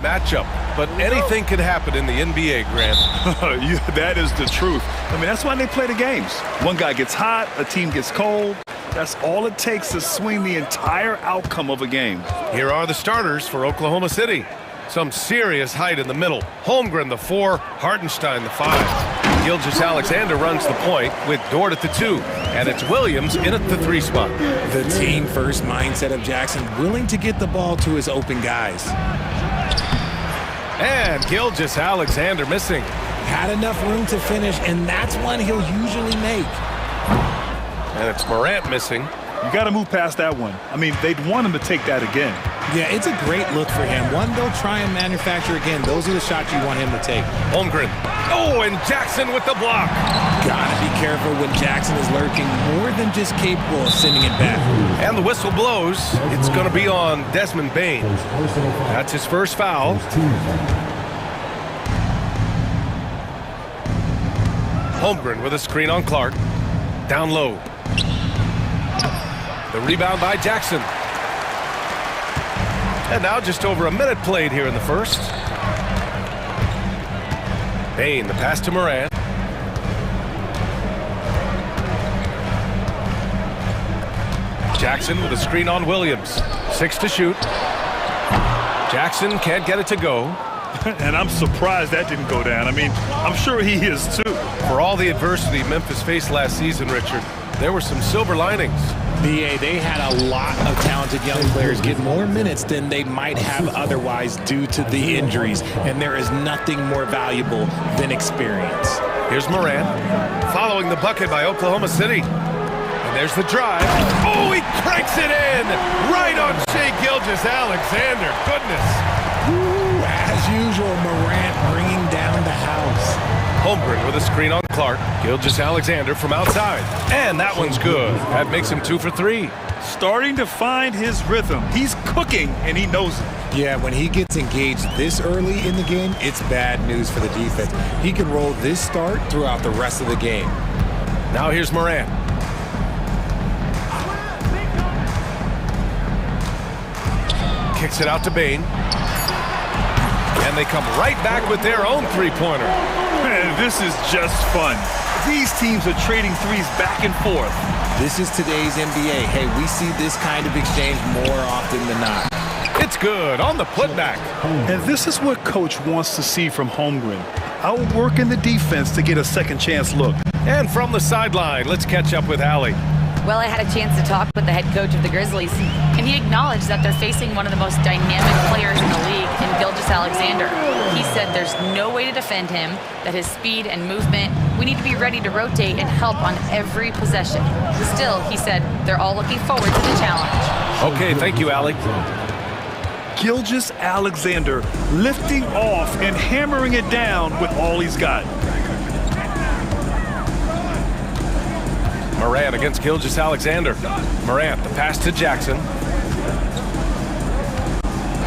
matchup, but anything can happen in the NBA, Grant. That is the truth. I mean, that's why they play the games. One guy gets hot, a team gets cold. That's all it takes to swing the entire outcome of a game. Here are the starters for Oklahoma City. Some serious height in the middle. Holmgren, the 4, Hartenstein, the 5. Gilgeous-Alexander runs the point with Dort at the 2. And it's Williams in at the 3 spot. The team-first mindset of Jackson, willing to get the ball to his open guys. And Gilgeous-Alexander missing. Had enough room to finish, and that's one he'll usually make. And it's Morant missing. You got to move past that one. I mean, they'd want him to take that again. Yeah, it's a great look for him. One they'll try and manufacture again. Those are the shots you want him to take. Holmgren. Oh, and Jackson with the block. Gotta be careful when Jackson is lurking, more than just capable of sending it back. And the whistle blows. It's going to be on Desmond Bane. That's his first foul. Holmgren with a screen on Clark. Down low. The rebound by Jackson. And now just over a minute played here in the first. Bane, the pass to Morant. Jackson with a screen on Williams. 6 to shoot. Jackson can't get it to go. And I'm surprised that didn't go down. I mean, I'm sure he is too. For all the adversity Memphis faced last season, Richard, there were some silver linings. BA, they had a lot of talented young players get more minutes than they might have otherwise due to the injuries, and there is nothing more valuable than experience. Here's Morant, following the bucket by Oklahoma City. And there's the drive. Oh, he cranks it in! Right on Shai Gilgeous-Alexander. Goodness. Ooh, as usual, Morant bringing down the house. Holmgren with a screen on Clark. Gilgeous-Alexander from outside. And that one's good. That makes him 2 for 3. Starting to find his rhythm. He's cooking, and he knows it. Yeah, when he gets engaged this early in the game, it's bad news for the defense. He can roll this start throughout the rest of the game. Now here's Morant. Kicks it out to Bane. And they come right back with their own three-pointer. Man, this is just fun. These teams are trading threes back and forth. This is today's NBA. Hey, we see this kind of exchange more often than not. It's good on the putback. And this is what Coach wants to see from Holmgren. Outworking the defense to get a second chance look. And from the sideline, let's catch up with Allie. Well, I had a chance to talk with the head coach of the Grizzlies, and he acknowledged that they're facing one of the most dynamic players in the league in Gilgeous-Alexander. He said there's no way to defend him, that his speed and movement, we need to be ready to rotate and help on every possession. Still, he said they're all looking forward to the challenge. Okay, thank you, Allie. Gilgeous-Alexander lifting off and hammering it down with all he's got. Morant against Gilgeous-Alexander. Morant, the pass to Jackson.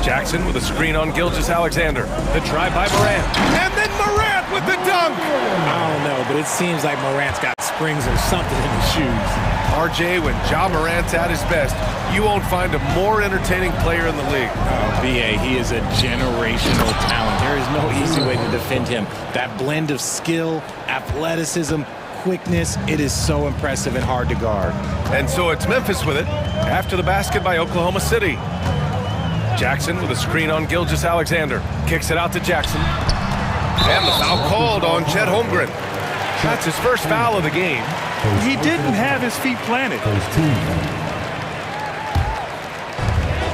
Jackson with a screen on Gilgeous-Alexander. The drive by Morant. And then Morant with the dunk! I don't know, but it seems like Morant's got springs or something in his shoes. RJ, when Ja Morant's at his best, you won't find a more entertaining player in the league. Oh, BA, he is a generational talent. There is no easy way to defend him. That blend of skill, athleticism, quickness, it is so impressive and hard to guard. And so it's Memphis with it after the basket by Oklahoma City. Jackson with a screen on Gilgeous-Alexander. Kicks it out to Jackson. And the foul called on Chet Holmgren. That's his first foul of the game. He didn't have his feet planted.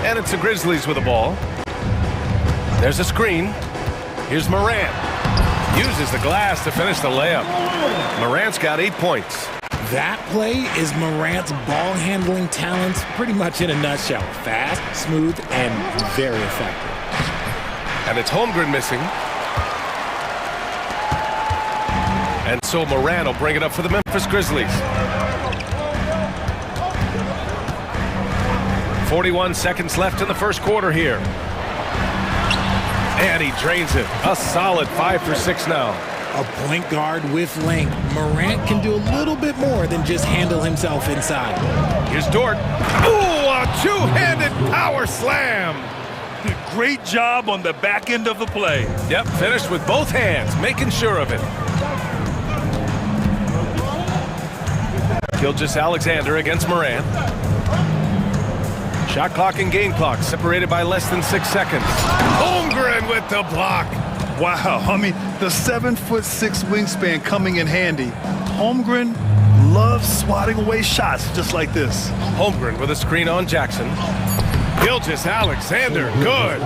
And it's the Grizzlies with the ball. There's a screen. Here's Morant. Uses the glass to finish the layup. Morant's got 8 points. That play is Morant's ball handling talents pretty much in a nutshell. Fast, smooth, and very effective. And it's Holmgren missing. And so Morant will bring it up for the Memphis Grizzlies. 41 seconds left in the first quarter here. And he drains it. A solid 5 for 6 now. A point guard with length. Morant can do a little bit more than just handle himself inside. Here's Dort. Ooh, a two-handed power slam. Great job on the back end of the play. Yep, finished with both hands, making sure of it. Gilgeous Alexander against Moran. Shot clock and game clock separated by less than 6 seconds. Holmgren with the block. Wow, I mean, the 7'6" wingspan coming in handy. Holmgren loves swatting away shots just like this. Holmgren with a screen on Jackson. Gilgeous Alexander, good.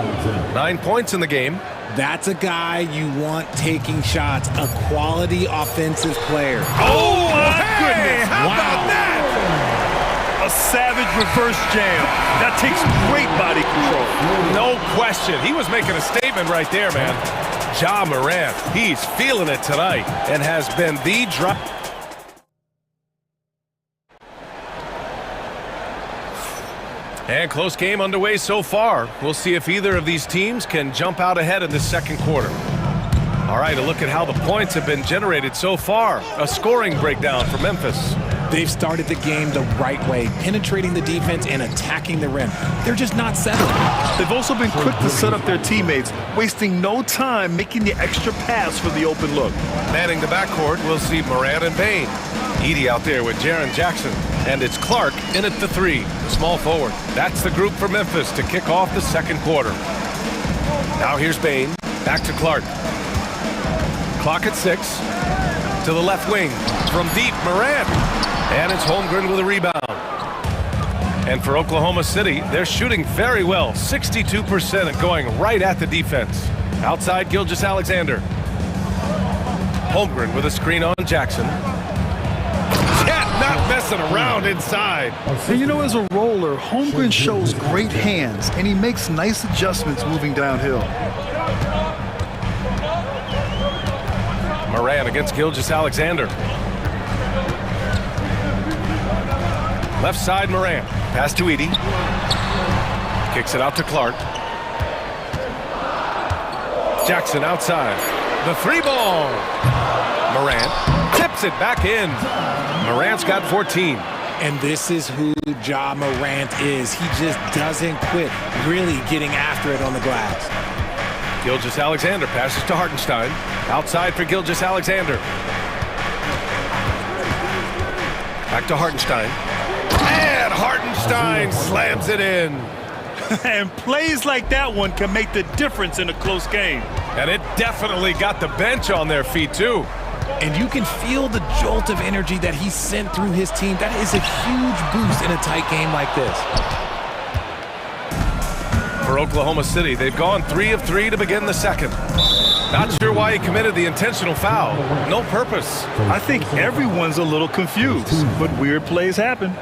9 points in the game. That's a guy you want taking shots, a quality offensive player. Oh, my goodness. How about that? A savage reverse jam. That takes great body control. No question. He was making a statement right there, man. Ja Morant, he's feeling it tonight and has been the drop. And close game underway so far. We'll see if either of these teams can jump out ahead in the second quarter. All right, a look at how the points have been generated so far. A scoring breakdown for Memphis. They've started the game the right way, penetrating the defense and attacking the rim. They're just not settling. They've also been quick to set up their teammates, wasting no time making the extra pass for the open look. Manning the backcourt, we'll see Moran and Bain. Edey out there with Jaren Jackson. And it's Clark in at the 3, the small forward. That's the group for Memphis to kick off the second quarter. Now here's Bain, back to Clark. Clock at 6. To the left wing, from deep, Moran. And it's Holmgren with a rebound. And for Oklahoma City, they're shooting very well, 62% and going right at the defense. Outside, Gilgeous Alexander. Holmgren with a screen on Jackson. Not messing around inside. And you know, as a roller, Holmgren shows great hands, and he makes nice adjustments moving downhill. Moran against Gilgeous Alexander. Left side, Moran. Pass to Edey. Kicks it out to Clark. Jackson outside. The 3 ball. Moran tips it back in. Morant's got 14. And this is who Ja Morant is. He just doesn't quit, really getting after it on the glass. Gilgeous Alexander passes to Hartenstein. Outside for Gilgeous Alexander. Back to Hartenstein. And Hartenstein slams it in. And plays like that one can make the difference in a close game. And it definitely got the bench on their feet, too. And you can feel the jolt of energy that he sent through his team. That is a huge boost in a tight game like this. For Oklahoma City, they've gone 3 of 3 to begin the second. Not sure why he committed the intentional foul. No purpose. I think everyone's a little confused, but weird plays happen.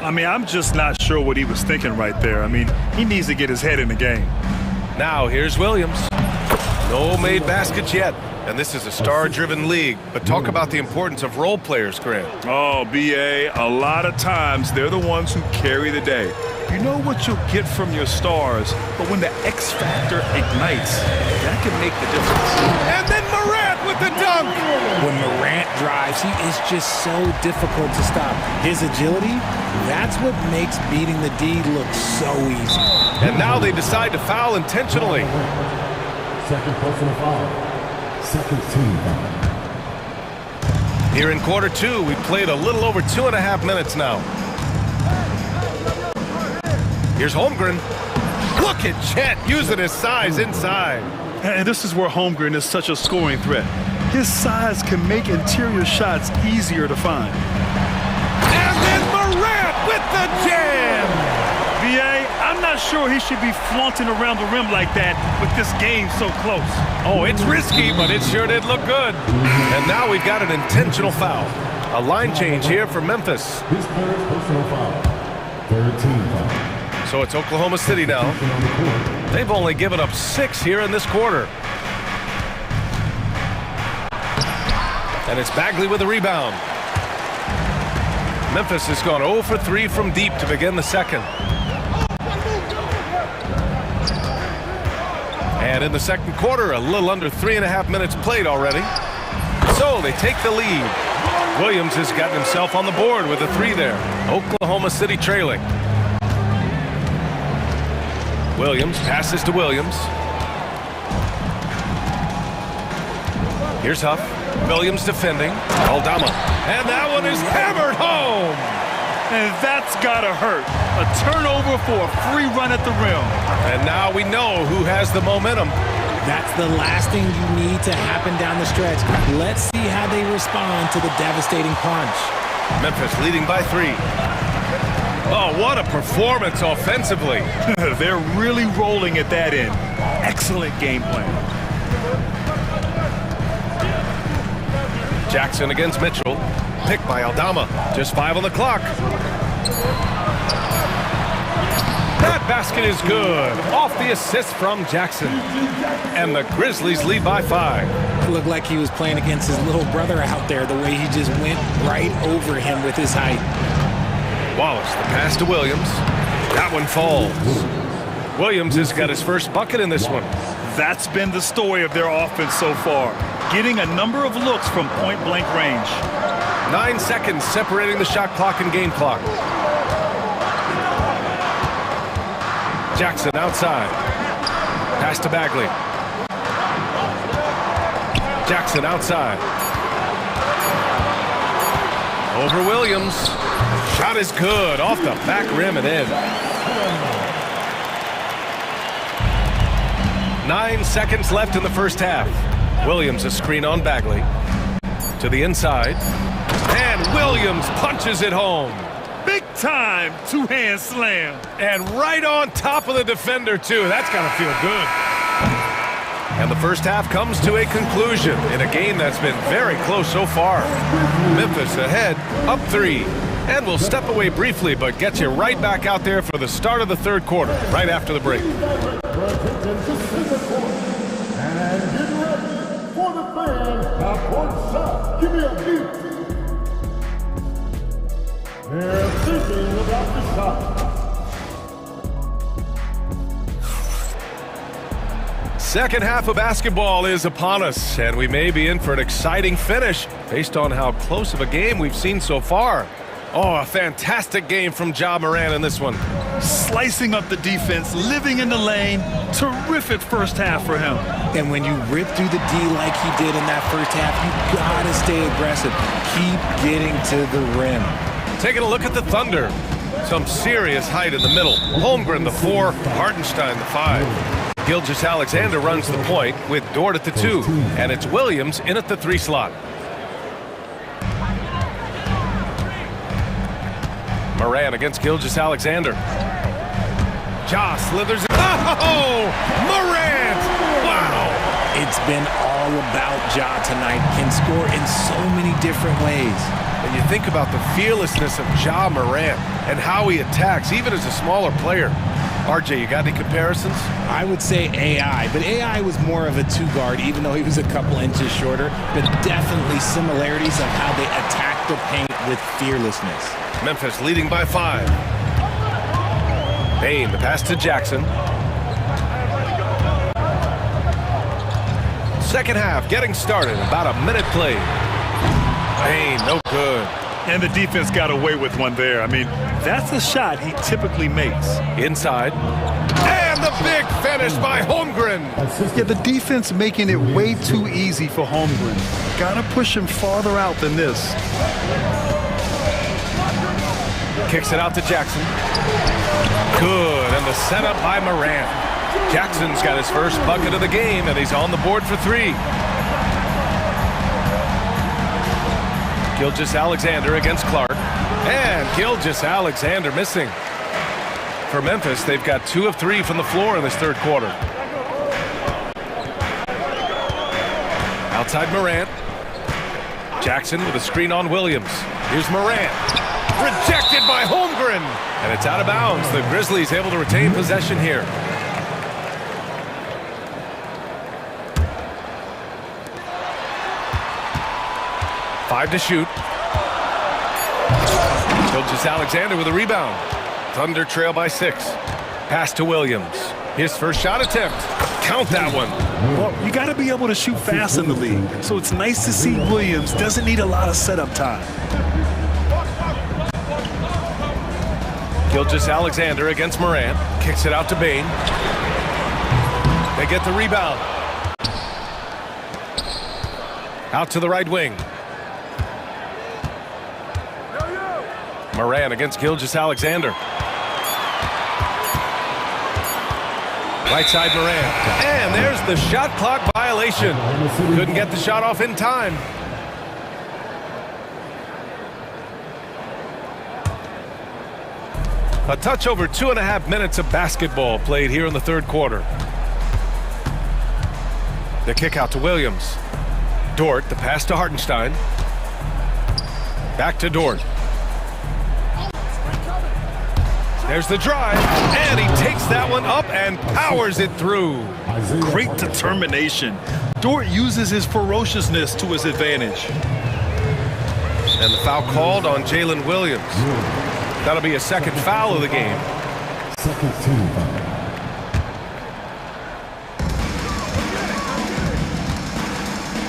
I mean, I'm just not sure what he was thinking right there. I mean, he needs to get his head in the game. Now here's Williams. No made baskets yet. And this is a star-driven league, but talk about the importance of role players, Grant. Oh, B.A., a lot of times they're the ones who carry the day. You know what you'll get from your stars, but when the X factor ignites, that can make the difference. And then Morant with the dunk! When Morant drives, he is just so difficult to stop. His agility, that's what makes beating the D look so easy. And now they decide to foul intentionally. Second personal foul. Second team foul. Here in quarter 2, we've played a little over 2.5 minutes now. Here's Holmgren. Look at Chet using his size inside. And this is where Holmgren is such a scoring threat. His size can make interior shots easier to find. And then Morant with the jam! B.A., I'm not sure he should be flaunting around the rim like that with this game so close. Oh, it's risky, but it sure did look good. And now we've got an intentional foul. A line change here for Memphis. This player's personal foul. Third team foul. So it's Oklahoma City now. They've only given up 6 here in this quarter. And it's Bagley with a rebound. Memphis has gone 0 for 3 from deep to begin the second. And in the second quarter, a little under 3.5 minutes played already. So they take the lead. Williams has gotten himself on the board with a 3 there. Oklahoma City trailing. Williams passes to Williams. Here's Huff. Williams defending. Aldama. And that one is hammered home. And that's gotta hurt. A turnover for a free run at the rim. And now we know who has the momentum. That's the last thing you need to happen down the stretch. Let's see how they respond to the devastating punch. Memphis leading by 3. Oh, what a performance offensively. They're really rolling at that end. Excellent game plan. Jackson against Mitchell. Picked by Aldama. Just 5 on the clock. That basket is good. Off the assist from Jackson. And the Grizzlies lead by 5. It looked like he was playing against his little brother out there, the way he just went right over him with his height. Wallace, the pass to Williams. That one falls. Williams has got his first bucket in this one. That's been the story of their offense so far. Getting a number of looks from point-blank range. 9 seconds separating the shot clock and game clock. Jackson outside. Pass to Bagley. Jackson outside. Over Williams. Shot is good. Off the back rim and in. 9 seconds left in the first half. Williams a screen on Bagley. To the inside. And Williams punches it home. Big time two-hand slam. And right on top of the defender, too. That's got to feel good. And the first half comes to a conclusion in a game that's been very close so far. Memphis ahead, up 3. And we'll step away briefly, but get you right back out there for the start of the third quarter, right after the break. And get ready for the fans. Now, one shot. Give me a beat. They're thinking about the shot. Second half of basketball is upon us, and we may be in for an exciting finish based on how close of a game we've seen so far. Oh, a fantastic game from Ja Morant in this one. Slicing up the defense, living in the lane. Terrific first half for him. And when you rip through the D like he did in that first half, you gotta stay aggressive. Keep getting to the rim. Taking a look at the Thunder. Some serious height in the middle. Holmgren, the 4, Hartenstein, the 5. Gilgeous-Alexander runs the point with Dort at the 2. And it's Williams in at the 3 slot. Morant against Gilgeous-Alexander. Ja slithers. Oh! Morant! Wow! It's been all about Ja tonight. Can score in so many different ways. And you think about the fearlessness of Ja Morant and how he attacks, even as a smaller player. RJ, you got any comparisons? I would say AI, but AI was more of a 2-guard, even though he was a couple inches shorter, but definitely similarities of how they attack the paint with fearlessness. Memphis leading by 5. Payne, the pass to Jackson. Second half getting started, about a minute played. Payne, no good. And the defense got away with one there. I mean, that's a shot he typically makes. Inside. And the big finish by Holmgren. Yeah, the defense making it way too easy for Holmgren. Gotta push him farther out than this. Kicks it out to Jackson. Good, and the setup by Morant. Jackson's got his first bucket of the game, and he's on the board for 3. Gilgeous-Alexander against Clark. And Gilgeous-Alexander missing. For Memphis, they've got 2 of 3 from the floor in this third quarter. Outside Morant. Jackson with a screen on Williams. Here's Morant. Rejected by Holmgren. And it's out of bounds. The Grizzlies able to retain possession here. Five to shoot. Gilgeous-Alexander with a rebound. Thunder trail by 6. Pass to Williams. His first shot attempt. Count that one. Well, you got to be able to shoot fast in the league. So it's nice to see Williams doesn't need a lot of setup time. Gilgeous-Alexander against Morant. Kicks it out to Bain. They get the rebound. Out to the right wing. Morant against Gilgeous-Alexander. Right side Morant. And there's the shot clock violation. Couldn't get the shot off in time. A touch over 2.5 minutes of basketball played here in the third quarter. The kick out to Williams. Dort, the pass to Hartenstein. Back to Dort. There's the drive, and he takes that one up and powers it through. Great determination. Dort uses his ferociousness to his advantage. And the foul called on Jalen Williams. That'll be a second foul of the game. Second team foul.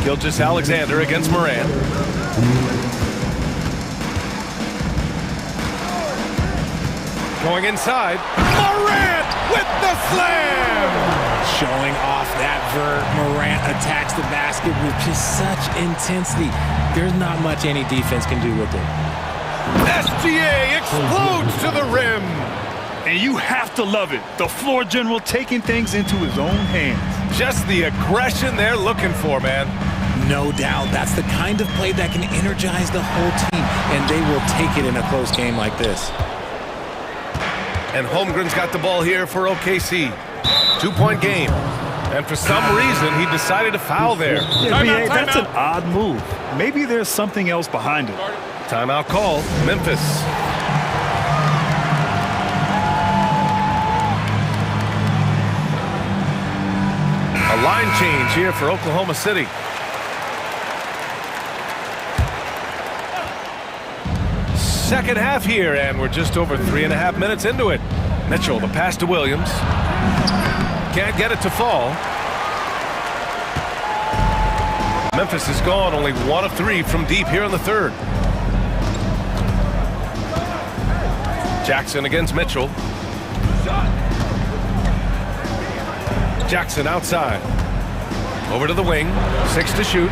Gilgeous-Alexander against Morant. Going inside. Morant with the slam! Showing off that vert. Morant attacks the basket with just such intensity. There's not much any defense can do with it. SGA explodes to the rim. And you have to love it. The floor general taking things into his own hands. Just the aggression they're looking for, man. No doubt. That's the kind of play that can energize the whole team, and they will take it in a close game like this. And Holmgren's got the ball here for OKC. 2-point game. And for some reason, he decided to foul there. Yeah, that's an odd move. Maybe there's something else behind it. Timeout call, Memphis. A line change here for Oklahoma City. Second half here, and we're just over 3.5 minutes into it. Mitchell, the pass to Williams. Can't get it to fall. Memphis is gone, only 1 of 3 from deep here in the third. Jackson against Mitchell. Jackson outside. Over to the wing. 6 to shoot.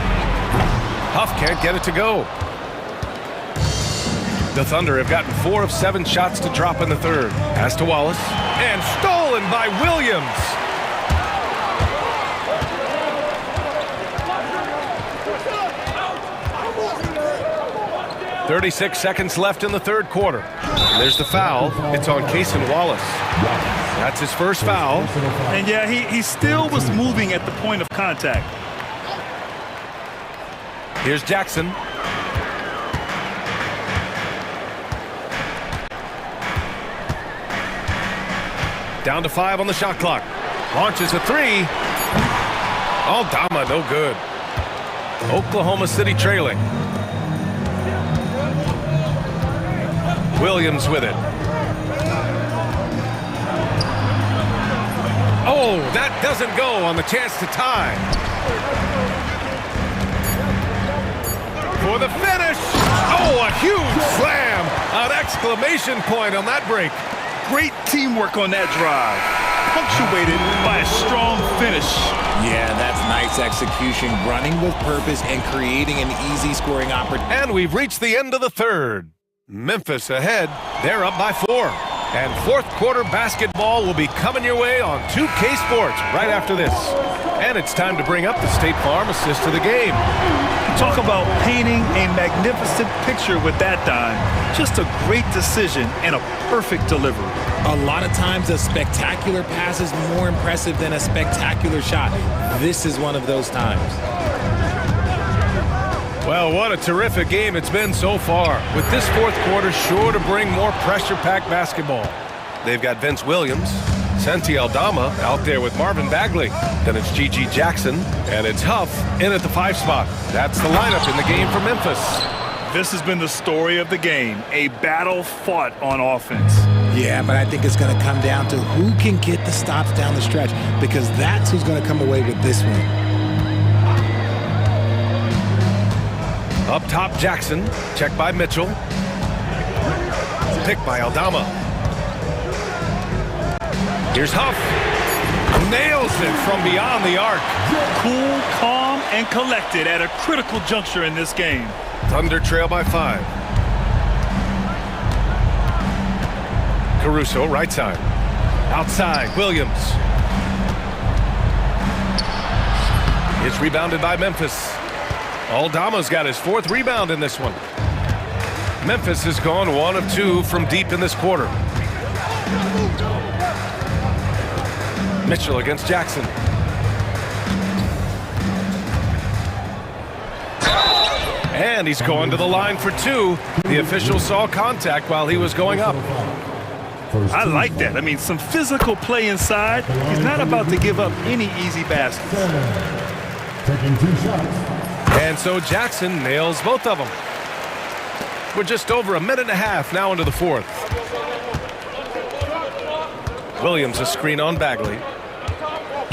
Huff can't get it to go. The Thunder have gotten 4 of 7 shots to drop in the third. Pass to Wallace. And stolen by Williams. .36 seconds left in the third quarter. There's the foul. It's on Cason Wallace. That's his first foul. And yeah, he still was moving at the point of contact. Here's Jackson. Down to 5 on the shot clock. Launches a 3. Aldama, no good. Oklahoma City trailing. Williams with it. Oh, that doesn't go on the chance to tie. For the finish. Oh, a huge slam. An exclamation point on that break. Great teamwork on that drive. Punctuated by a strong finish. Yeah, that's nice execution. Running with purpose and creating an easy scoring opportunity. And we've reached the end of the third. Memphis ahead. They're up by 4. And fourth quarter basketball will be coming your way on 2K Sports right after this. And it's time to bring up the State Farm assist of the game. Talk about painting a magnificent picture with that dime. Just a great decision and a perfect delivery. A lot of times a spectacular pass is more impressive than a spectacular shot. This is one of those times. Well, what a terrific game it's been so far, with this fourth quarter sure to bring more pressure-packed basketball. They've got Vince Williams, Santi Aldama out there with Marvin Bagley. Then it's G.G. Jackson, and it's Huff in at the 5 spot. That's the lineup in the game for Memphis. This has been the story of the game, a battle fought on offense. Yeah, but I think it's going to come down to who can get the stops down the stretch, because that's who's going to come away with this one. Up top, Jackson. Checked by Mitchell. Picked by Aldama. Here's Huff. Nails it from beyond the arc. Cool, calm, and collected at a critical juncture in this game. Thunder trail by 5. Caruso, right side. Outside, Williams. It's rebounded by Memphis. Aldama's got his 4th rebound in this one. Memphis has gone 1 of 2 from deep in this quarter. Mitchell against Jackson. And he's going to the line for 2. The official saw contact while he was going up. I like that. I mean, some physical play inside. He's not about to give up any easy baskets. Taking 2 shots. And so Jackson nails both of them. We're just over a minute and a half now into the 4th. Williams a screen on Bagley.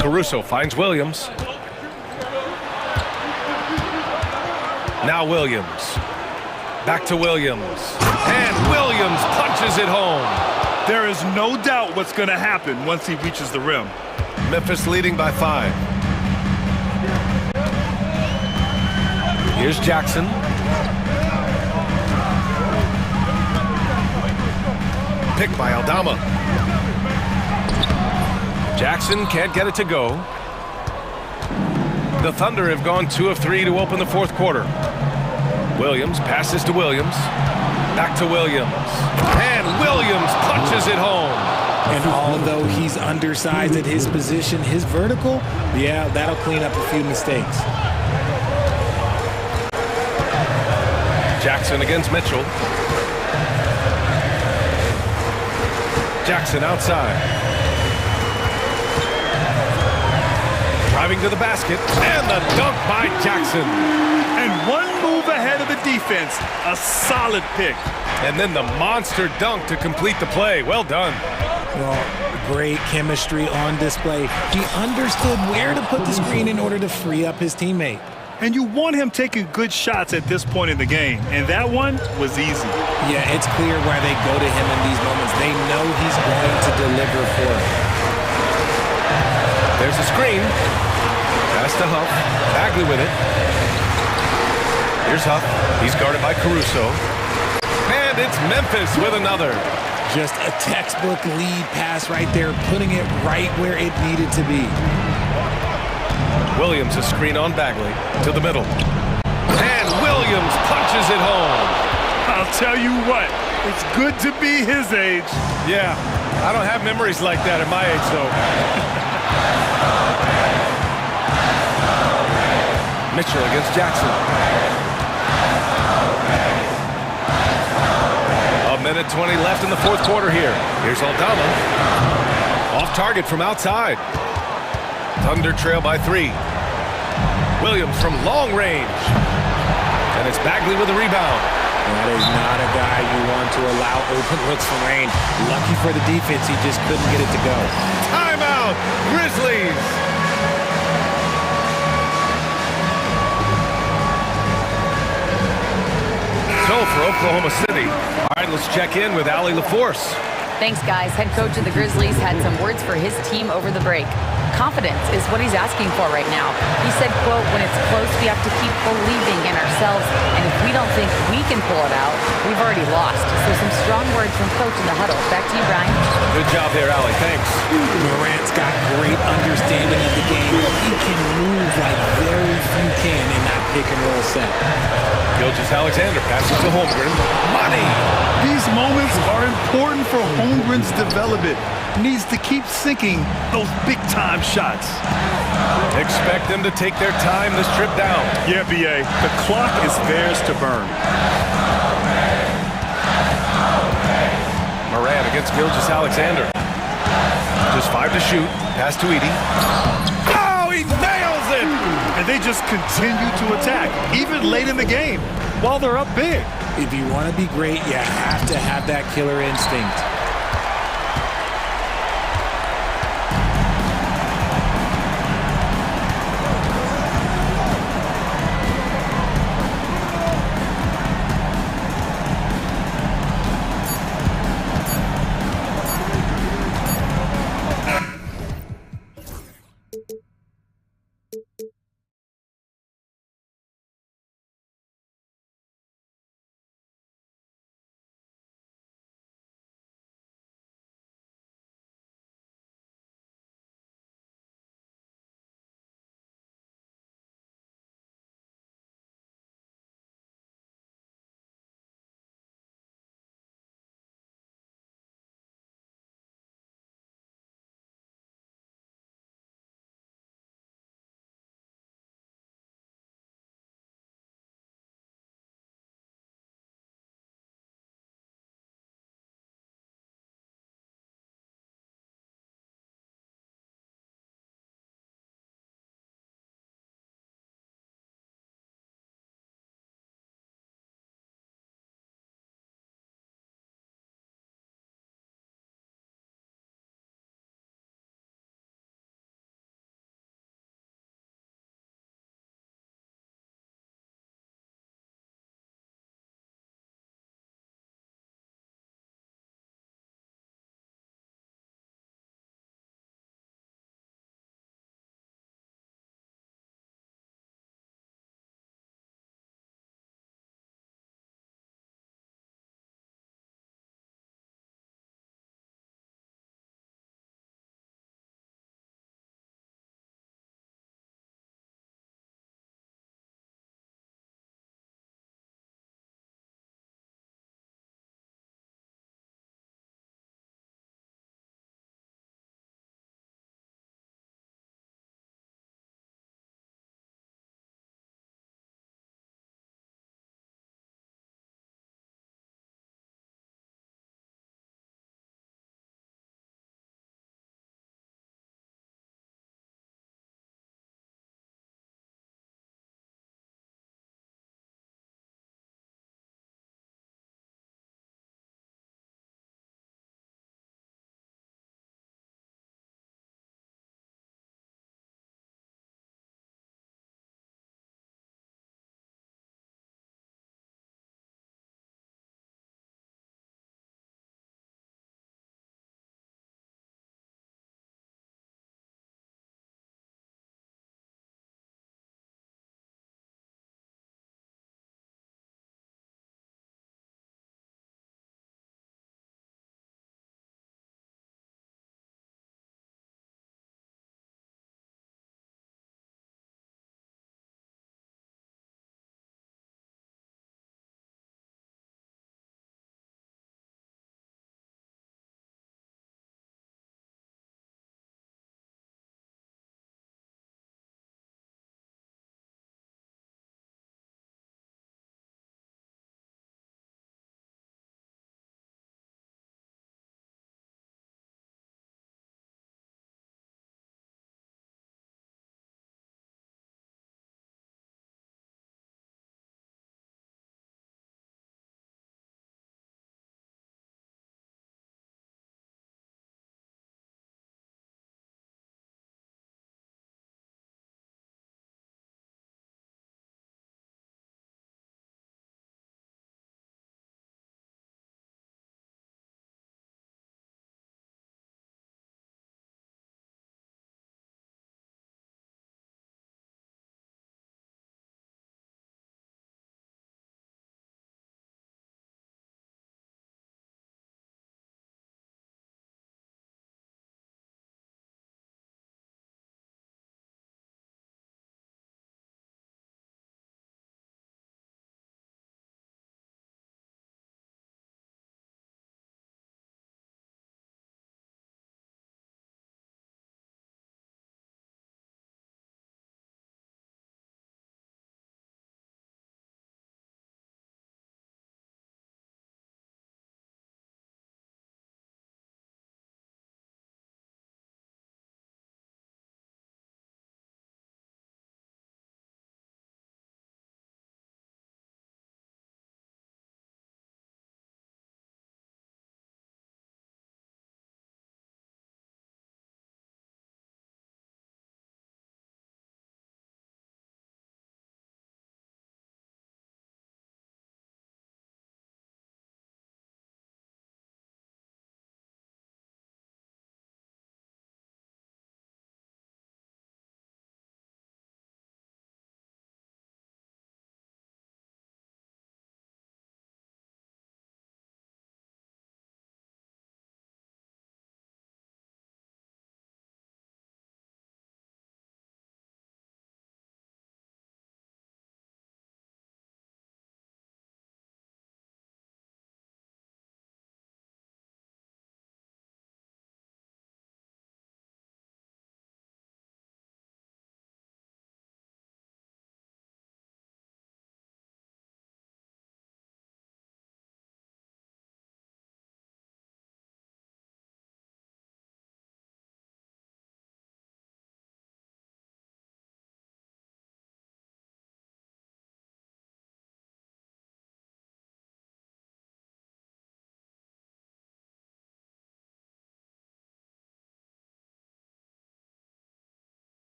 Caruso finds Williams. Now Williams. Back to Williams. And Williams punches it home. There is no doubt what's going to happen once he reaches the rim. Memphis leading by 5. Here's Jackson. Picked by Aldama. Jackson can't get it to go. The Thunder have gone 2 of 3 to open the 4th quarter. Williams passes to Williams. Back to Williams. And Williams punches it home. And although he's undersized at his position, his vertical, yeah, that'll clean up a few mistakes. Jackson against Mitchell. Jackson outside. Driving to the basket. And the dunk by Jackson. And 1 move ahead of the defense. A solid pick. And then the monster dunk to complete the play. Well done. Well, great chemistry on display. He understood where to put the screen in order to free up his teammate. And you want him taking good shots at this point in the game. And that one was easy. Yeah, it's clear why they go to him in these moments. They know he's going to deliver for it. There's a screen. Pass to Huff. Bagley with it. Here's Huff. He's guarded by Caruso. And it's Memphis with another. Just a textbook lead pass right there, putting it right where it needed to be. Williams a screen on Bagley to the middle. And Williams punches it home. I'll tell you what, it's good to be his age. Yeah, I don't have memories like that at my age, though. Mitchell against Jackson. A minute 20 left in the 4th quarter here. Here's Aldama. Off target from outside. Thunder trail by 3. Williams from long range. And it's Bagley with the rebound. That is not a guy you want to allow open looks from range. Lucky for the defense, he just couldn't get it to go. Timeout, Grizzlies. So for Oklahoma City, all right, let's check in with Allie LaForce. Thanks, guys. Head coach of the Grizzlies had some words for his team over the break. Confidence is what he's asking for right now. He said, quote, when it's close, we have to keep believing in ourselves, and if we don't think we can pull it out, we've already lost. So some strong words from coach in the huddle. Back to you, Brian. Good job there, Allie. Thanks. Morant's got great understanding of the game. He can move like very few can in that pick-and-roll set. Gilgeous-Alexander passes to Holmgren. Money! These moments are important for Holmgren's development. Needs to keep sinking those big-time shots. Expect them to take their time this trip down. Yeah, B.A. The clock is theirs to burn. Morant against Gilgeous-Alexander. Just 5 to shoot. Pass to Edey. Oh, he nails it! And they just continue to attack, even late in the game, while they're up big. If you want to be great, you have to have that killer instinct.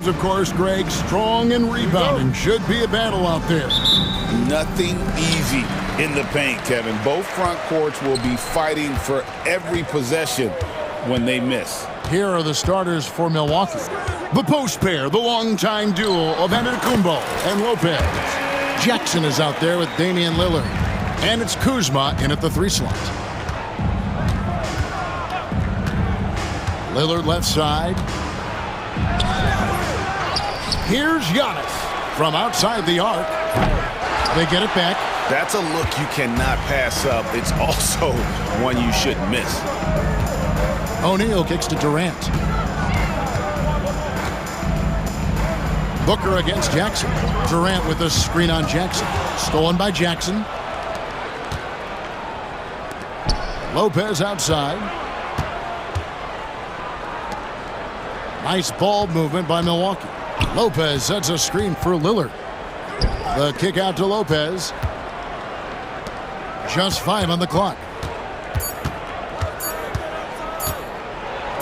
Of course, Greg, strong and rebounding. Should be a battle out there. Nothing easy in the paint, Kevin. Both front courts will be fighting for every possession when they miss. Here are the starters for Milwaukee. The post pair, the longtime duo of Antetokounmpo and Lopez. Jackson is out there with Damian Lillard. And it's Kuzma in at the 3 slot. Lillard left side. Here's Giannis from outside the arc. They get it back. That's a look you cannot pass up. It's also one you shouldn't miss. O'Neal kicks to Durant. Booker against Jackson. Durant with a screen on Jackson. Stolen by Jackson. Lopez outside. Nice ball movement by Milwaukee. Lopez sets a screen for Lillard. The kick out to Lopez. Just 5 on the clock.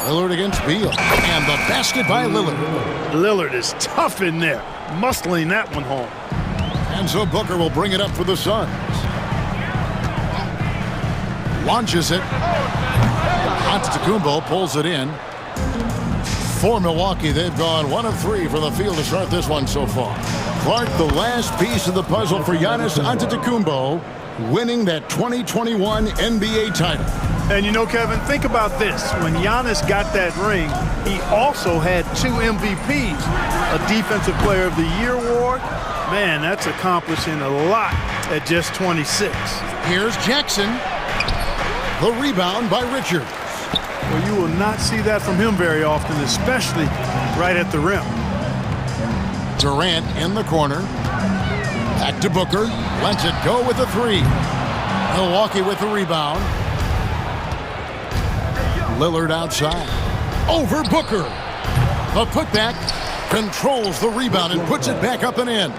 Lillard against Beal. And the basket by Lillard. Lillard is tough in there, muscling that one home. And so Booker will bring it up for the Suns. Launches it. Antetokounmpo pulls it in. For Milwaukee, they've gone 1 of 3 from the field to start this one so far. Clark, the last piece of the puzzle for Giannis Antetokounmpo, winning that 2021 NBA title. And you know, Kevin, think about this. When Giannis got that ring, he also had 2 MVPs, a Defensive Player of the Year award. Man, that's accomplishing a lot at just 26. Here's Jackson. The rebound by Richards. Well, you will not see that from him very often, especially right at the rim. Durant in the corner. Back to Booker. Lets it go with a 3. Milwaukee with the rebound. Lillard outside. Over Booker. The putback controls the rebound and puts it back up and in.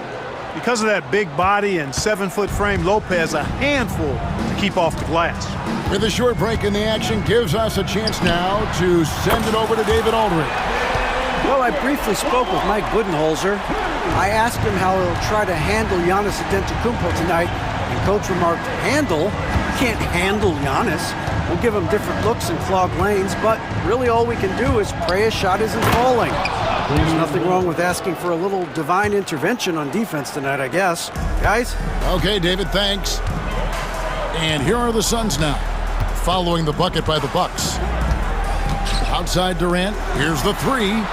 Because of that big body and 7-foot frame, Lopez a handful to keep off the glass. With a short break in the action, gives us a chance now to send it over to David Aldridge. Well, I briefly spoke with Mike Budenholzer. I asked him how he'll try to handle Giannis Antetokounmpo tonight, and Coach remarked, handle? You can't handle Giannis. We'll give him different looks and clog lanes, but really all we can do is pray his shot isn't falling. There's nothing wrong with asking for a little divine intervention on defense tonight, I guess. Guys? Okay, David, thanks. And here are the Suns now, following the bucket by the Bucks. Outside Durant, here's the 3.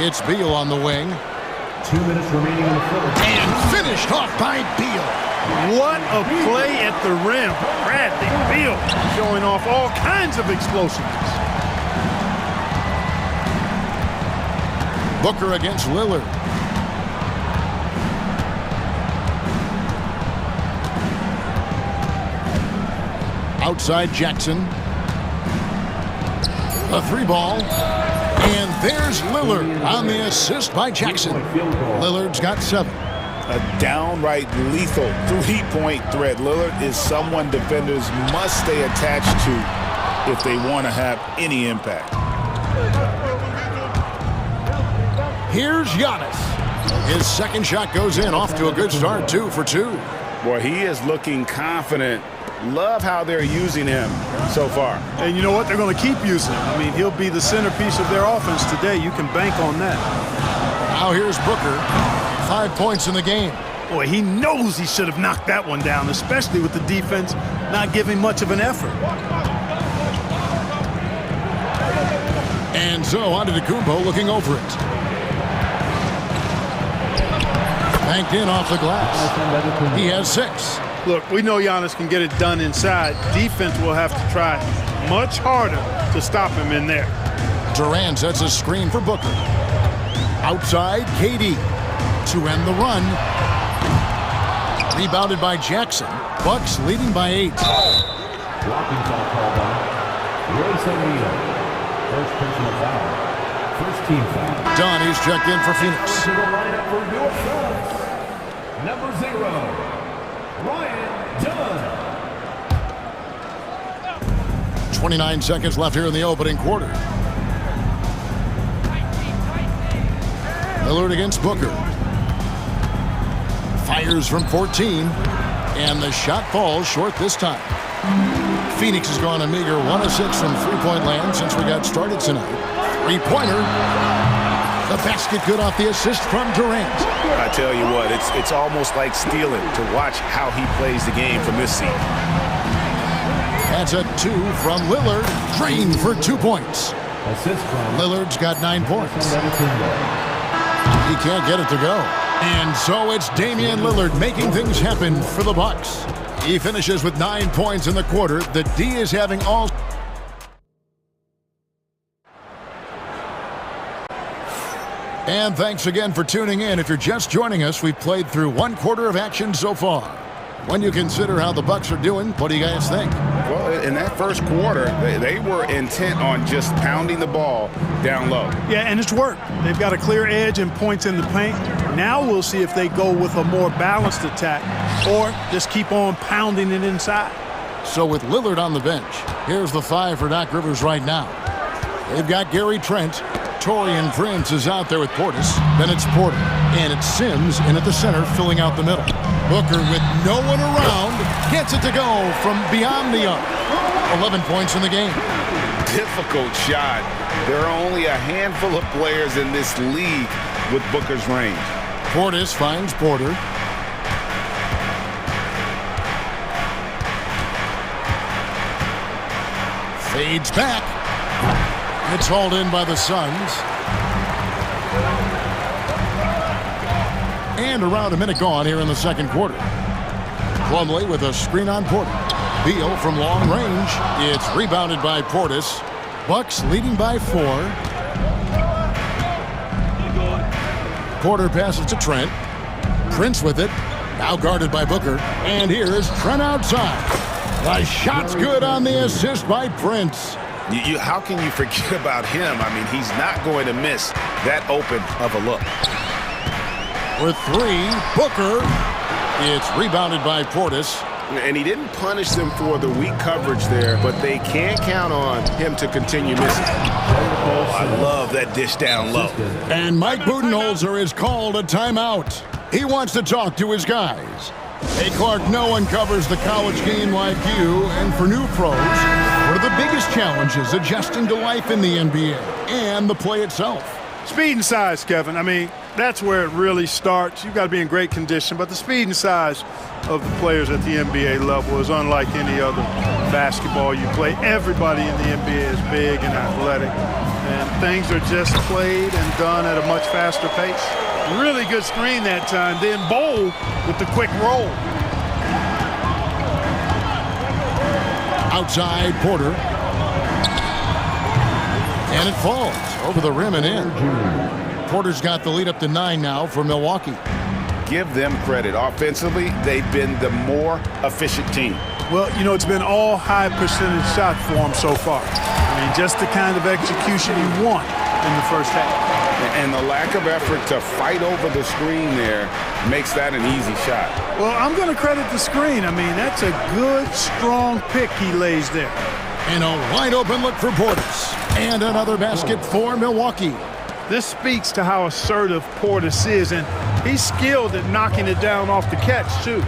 It's Beal on the wing. 2 minutes remaining in the fourth. And finished off by Beal. What a play at the rim. Bradley Beal showing off all kinds of explosiveness. Booker against Lillard. Outside Jackson. A 3 ball. And there's Lillard on the assist by Jackson. Lillard's got 7. A downright lethal 3-point threat. Lillard is someone defenders must stay attached to if they want to have any impact. Here's Giannis. His second shot goes in, off to a good start, 2 for 2. Boy, he is looking confident. Love how they're using him so far. And you know what? They're going to keep using him. I mean, he'll be the centerpiece of their offense today. You can bank on that. Now here's Booker. 5 points in the game. Boy, he knows he should have knocked that one down, especially with the defense not giving much of an effort. And so Antetokounmpo looking over it. Banked in off the glass. He has 6. Look, we know Giannis can get it done inside. Defense will have to try much harder to stop him in there. Durant sets a screen for Booker. Outside, KD to end the run. Rebounded by Jackson. Bucks leading by 8. Blocking foul called on Royce O'Neal. First personal foul. First team foul. Dunn is checked in for Phoenix. To the lineup for your Suns. Number 0, Ryan Dunn. 29 seconds left here in the opening quarter. Lillard against Booker. Fires from 14, and the shot falls short this time. Phoenix has gone a meager 1 of 6 from three-point land since we got started tonight. Three-pointer. The basket good off the assist from Durant. I tell you what, it's almost like stealing to watch how he plays the game from this seat. That's a 2 from Lillard. Drained for 2 points. Lillard's got 9 points. He can't get it to go. And so it's Damian Lillard making things happen for the Bucks. He finishes with 9 points in the quarter. The D is having all... And thanks again for tuning in. If you're just joining us, we've played through 1 quarter of action so far. When you consider how the Bucks are doing, what do you guys think? Well, in that first quarter, they were intent on just pounding the ball down low. Yeah, and it's worked. They've got a clear edge and points in the paint. Now we'll see if they go with a more balanced attack or just keep on pounding it inside. So with Lillard on the bench, here's the 5 for Doc Rivers right now. They've got Gary Trent. Torian Prince is out there with Portis. Then it's Porter. And it's Sims in at the center, filling out the middle. Booker, with no one around, gets it to go from beyond the arc. 11 points in the game. Difficult shot. There are only a handful of players in this league with Booker's range. Portis finds Porter. Fades back. It's hauled in by the Suns. And around a minute gone here in the second quarter. Plumlee with a screen on Porter. Beal from long range. It's rebounded by Portis. Bucks leading by 4. Porter passes to Trent. Prince with it. Now guarded by Booker. And here's Trent outside. The shot's good on the assist by Prince. How can you forget about him? I mean, he's not going to miss that open of a look. With 3, Booker. It's rebounded by Portis. And he didn't punish them for the weak coverage there, but they can't count on him to continue missing. Oh, I love that dish down low. And Mike Budenholzer is called a timeout. He wants to talk to his guys. Hey, Clark, no one covers the college game like you. And for new pros, what are the biggest challenges adjusting to life in the NBA and the play itself? Speed and size, Kevin. I mean, that's where it really starts. You've got to be in great condition, but the speed and size of the players at the NBA level is unlike any other basketball you play. Everybody in the NBA is big and athletic, and things are just played and done at a much faster pace. Really good screen that time, then Bowl with the quick roll. Outside, Porter. And it falls over the rim and in. Porter's got the lead up to 9 now for Milwaukee. Give them credit. Offensively, they've been the more efficient team. Well, you know, it's been all high percentage shot for them so far. I mean, just the kind of execution you want in the first half. And the lack of effort to fight over the screen there makes that an easy shot. Well, I'm going to credit the screen. I mean, that's a good, strong pick he lays there. And a wide open look for Portis. And another basket for Milwaukee. This speaks to how assertive Portis is, and he's skilled at knocking it down off the catch, too.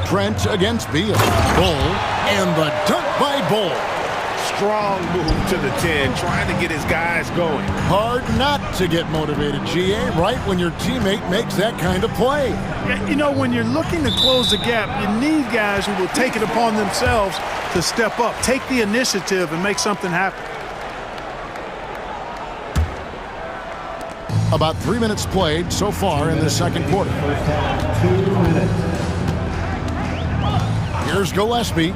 Trent against Beal. Bull, and the dunk by Bull. Strong move to the 10, trying to get his guys going. Hard not to get motivated, GA, right when your teammate makes that kind of play. Yeah, you know, when you're looking to close the gap, you need guys who will take it upon themselves to step up, take the initiative, and make something happen. About 3 minutes played so far in the second quarter. 2 minutes. Here's Gillespie.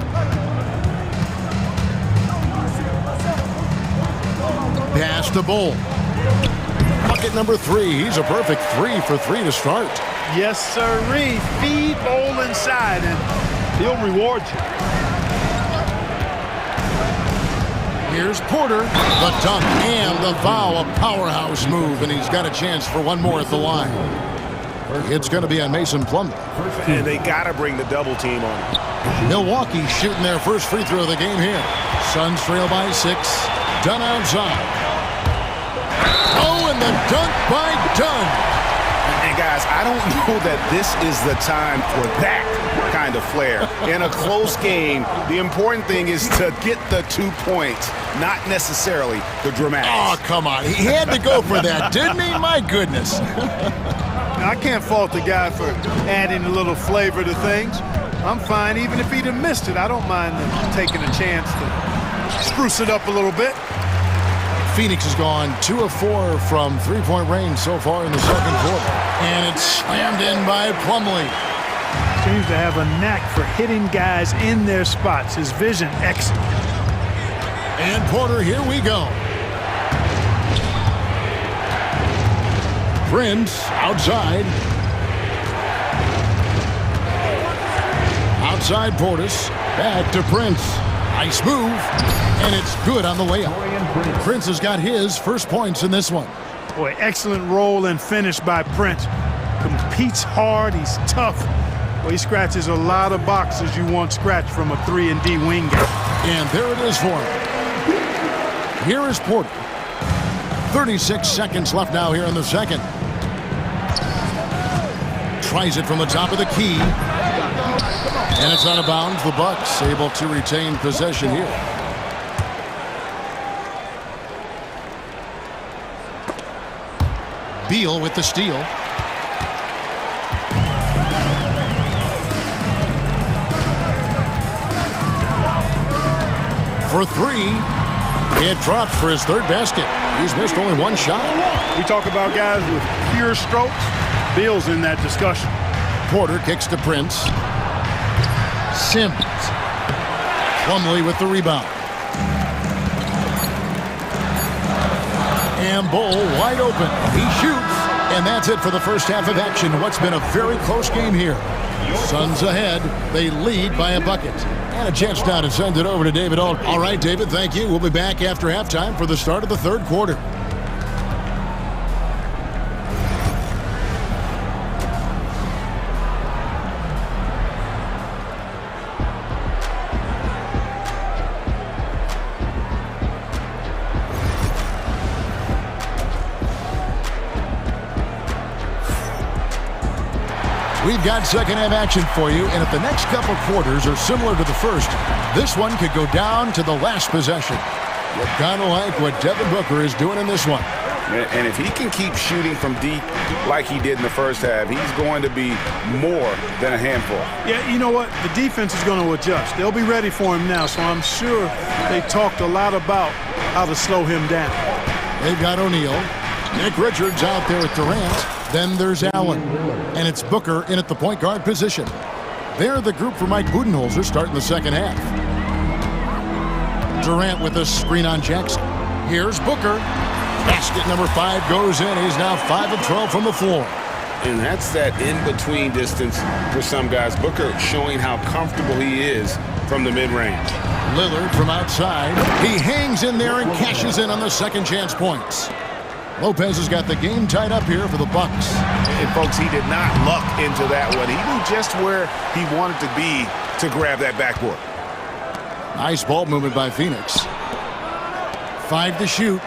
Pass to Bull. Bucket number 3. He's a perfect 3 for 3 to start. Yes, sirree. Feed Bull inside, and he'll reward you. Here's Porter. The dunk and the foul. A powerhouse move, and he's got a chance for one more at the line. It's going to be on Mason Plumlee. And they got to bring the double team on him. Milwaukee shooting their first free throw of the game here. Suns trail by 6. Dunn outside. Oh, and the dunk by Dunn. And guys, I don't know that this is the time for that kind of flair. In a close game, the important thing is to get the 2 points, not necessarily the dramatics. Oh, come on. He had to go for that, didn't he? My goodness. I can't fault the guy for adding a little flavor to things. I'm fine even if he'd have missed it. I don't mind taking a chance to spruce it up a little bit. Phoenix has gone 2 of 4 from three-point range so far in the second quarter. And it's slammed in by Plumlee. Seems to have a knack for hitting guys in their spots. His vision excellent. And Porter, here we go. Prince outside. Outside Portis. Back to Prince. Nice move. And it's good on the layup. Prince has got his first points in this one. Boy, excellent roll and finish by Prince. Competes hard. He's tough. Well, he scratches a lot of boxes you want scratched from a 3-and-D wing guy. And there it is for him. Here is Porter. 36 seconds left now here in the second. Tries it from the top of the key. And it's out of bounds. The Bucks able to retain possession here. Beal with the steal. For 3. It drops for his third basket. He's missed only one shot. We talk about guys with pure strokes. Beal's in that discussion. Porter kicks to Prince. Sims. Plumlee with the rebound. And Bull wide open. He shoots. And that's it for the first half of action. What's been a very close game here. Suns ahead. They lead by a bucket. And a chance now to send it over to David Aldridge. All right, David, thank you. We'll be back after halftime for the start of the third quarter. We've got second half action for you, and if the next couple quarters are similar to the first, this one could go down to the last possession. You gotta like what Devin Booker is doing in this one. And if he can keep shooting from deep like he did in the first half, he's going to be more than a handful. Yeah, you know what? The defense is going to adjust. They'll be ready for him now, so I'm sure they talked a lot about how to slow him down. They've got O'Neal. Nick Richards out there with Durant. Then there's Allen. And it's Booker in at the point guard position. They're the group for Mike Budenholzer starting the second half. Durant with a screen on Jackson. Here's Booker. Basket number 5 goes in. He's now 5 of 12 from the floor. And that's that in-between distance for some guys. Booker showing how comfortable he is from the mid-range. Lillard from outside. He hangs in there and cashes in on the second chance points. Lopez has got the game tied up here for the Bucks. And folks, he did not luck into that one. He knew just where he wanted to be to grab that backboard. Nice ball movement by Phoenix. 5 to shoot.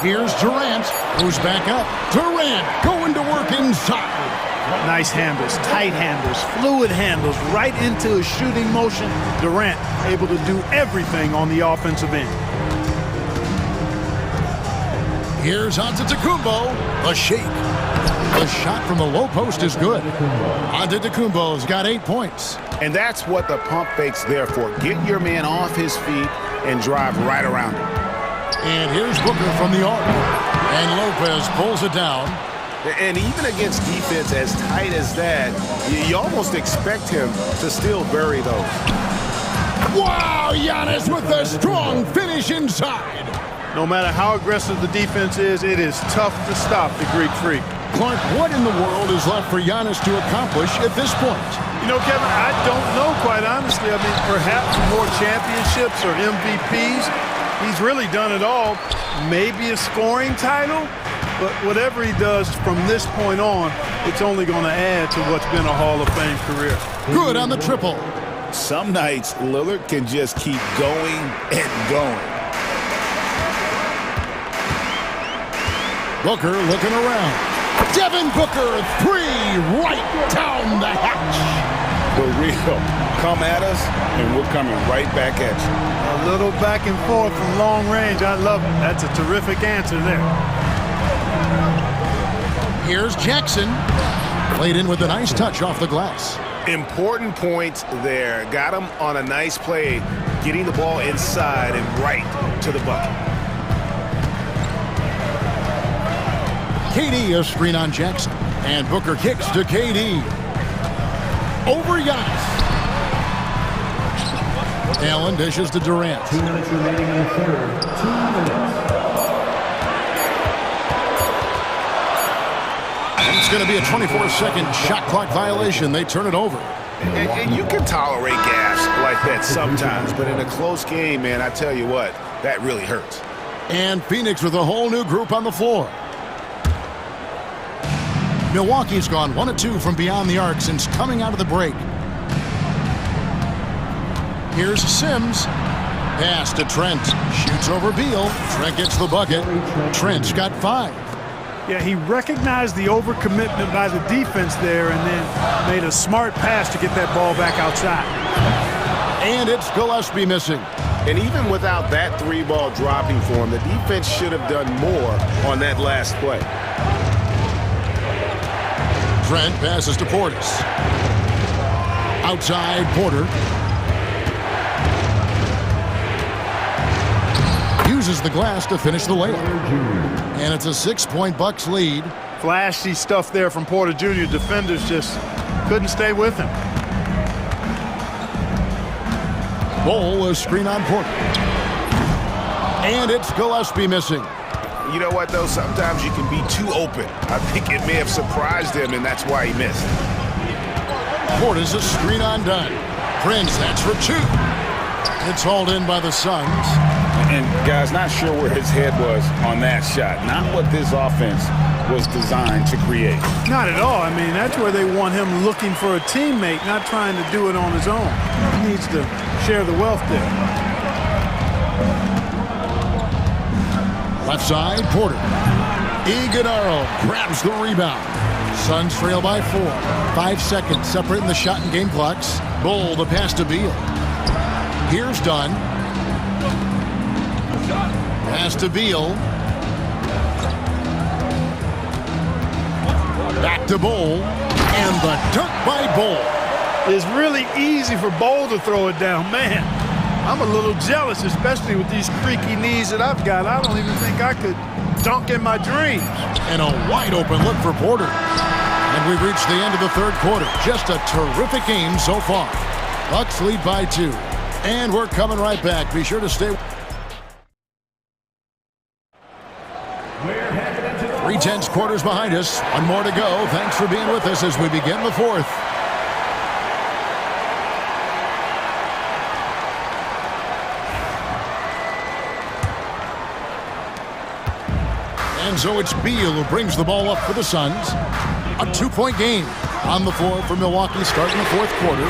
Here's Durant, who's back up. Durant going to work inside. Nice handles, tight handles, fluid handles, right into his shooting motion. Durant able to do everything on the offensive end. Here's Antetokounmpo, a shake. The shot from the low post is good. Antetokounmpo's got 8 points. And that's what the pump fake's there for. Get your man off his feet and drive right around him. And here's Booker from the arc. And Lopez pulls it down. And even against defense as tight as that, you almost expect him to still bury those. Wow, Giannis with a strong finish inside. No matter how aggressive the defense is, it is tough to stop the Greek Freak. Clark, what in the world is left for Giannis to accomplish at this point? You know, Kevin, I don't know, quite honestly. I mean, perhaps more championships or MVPs. He's really done it all. Maybe a scoring title. But whatever he does from this point on, it's only going to add to what's been a Hall of Fame career. Good on the triple. Some nights, Lillard can just keep going and going. Booker looking around. Devin Booker, three, right down the hatch. For real. Come at us, and we're coming right back at you. A little back and forth from long range. I love it. That's a terrific answer there. Here's Jackson. Played in with a nice touch off the glass. Important points there. Got him on a nice play, getting the ball inside and right to the bucket. KD a screen on Jackson. And Booker kicks to KD. Over Giannis. Allen dishes to Durant. 2 minutes remaining in the third. 2 minutes. And it's going to be a 24-second shot clock violation. They turn it over. And you can tolerate gas like that sometimes, but in a close game, man, I tell you what, that really hurts. And Phoenix with a whole new group on the floor. Milwaukee's gone 1 of 2 from beyond the arc since coming out of the break. Here's Sims. Pass to Trent. Shoots over Beal. Trent gets the bucket. Trent's got 5. Yeah, he recognized the overcommitment by the defense there and then made a smart pass to get that ball back outside. And it's Gillespie missing. And even without that 3-ball dropping for him, the defense should have done more on that last play. Trent passes to Portis. Outside, Porter. Uses the glass to finish the layup. And it's a 6-point Bucks lead. Flashy stuff there from Porter Jr. Defenders just couldn't stay with him. Bol a screen on Porter. And it's Gillespie missing. You know what, though? Sometimes you can be too open. I think it may have surprised him, and that's why he missed. Porter's a screen on Dunn. Prince, that's for 2. It's hauled in by the Suns. And, guys, not sure where his head was on that shot. Not what this offense was designed to create. Not at all. I mean, that's where they want him looking for a teammate, not trying to do it on his own. He needs to share the wealth there. Left side, Porter. Iguodala grabs the rebound. Suns trail by 4. 5 seconds separating the shot and game clocks. Bol the pass to Beal. Here's Dunn. Pass to Beal. Back to Bol. And the dunk by Bol. It's really easy for Bol to throw it down. Man, I'm a little jealous, especially with these creaky knees that I've got. I don't even think I could dunk in my dreams. And a wide open look for Porter. And we've reached the end of the third quarter. Just a terrific game so far. Bucks lead by 2. And we're coming right back. Be sure to stay. 3/10 quarters behind us. 1 more to go. Thanks for being with us as we begin the 4th. And so it's Beal who brings the ball up for the Suns. A 2-point game on the floor for Milwaukee starting the 4th quarter.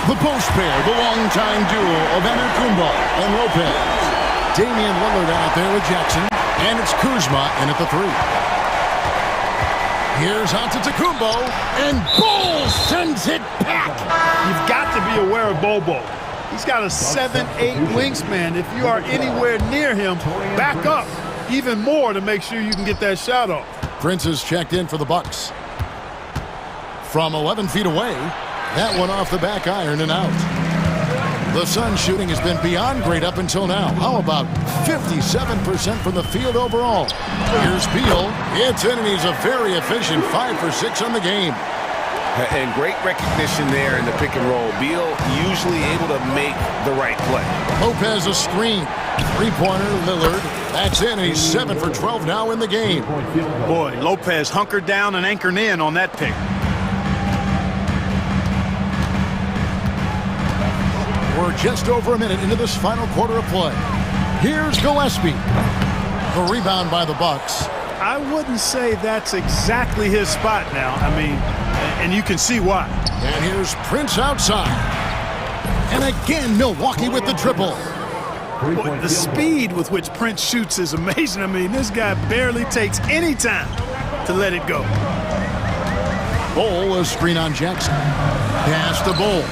The post pair, the longtime duo of Antetokounmpo and Lopez. Damian Lillard out there with Jackson. And it's Kuzma in at the 3. Here's Antetokounmpo, and Bol sends it back. You've got to be aware of Bobo. He's got a 7'8" wingspan. If you are anywhere near him, back up even more to make sure you can get that shot off. Prince is checked in for the Bucks. From 11 feet away, that one off the back iron and out. The Suns shooting has been beyond great up until now. How about 57% from the field overall? Here's Beal. It's in, and he's a very efficient 5 for 6 on the game. And great recognition there in the pick and roll. Beal usually able to make the right play. Lopez a screen. 3-pointer, Lillard. That's in, and he's 7 for 12 now in the game. Boy, Lopez hunkered down and anchored in on that pick. We're just over a minute into this final quarter of play. Here's Gillespie. The rebound by the Bucks. I wouldn't say that's exactly his spot now. I mean, and you can see why. And here's Prince outside. And again, Milwaukee with the triple. Boy, the speed with which Prince shoots is amazing. I mean, this guy barely takes any time to let it go. Bowl, a screen on Jackson. Pass to Bowl.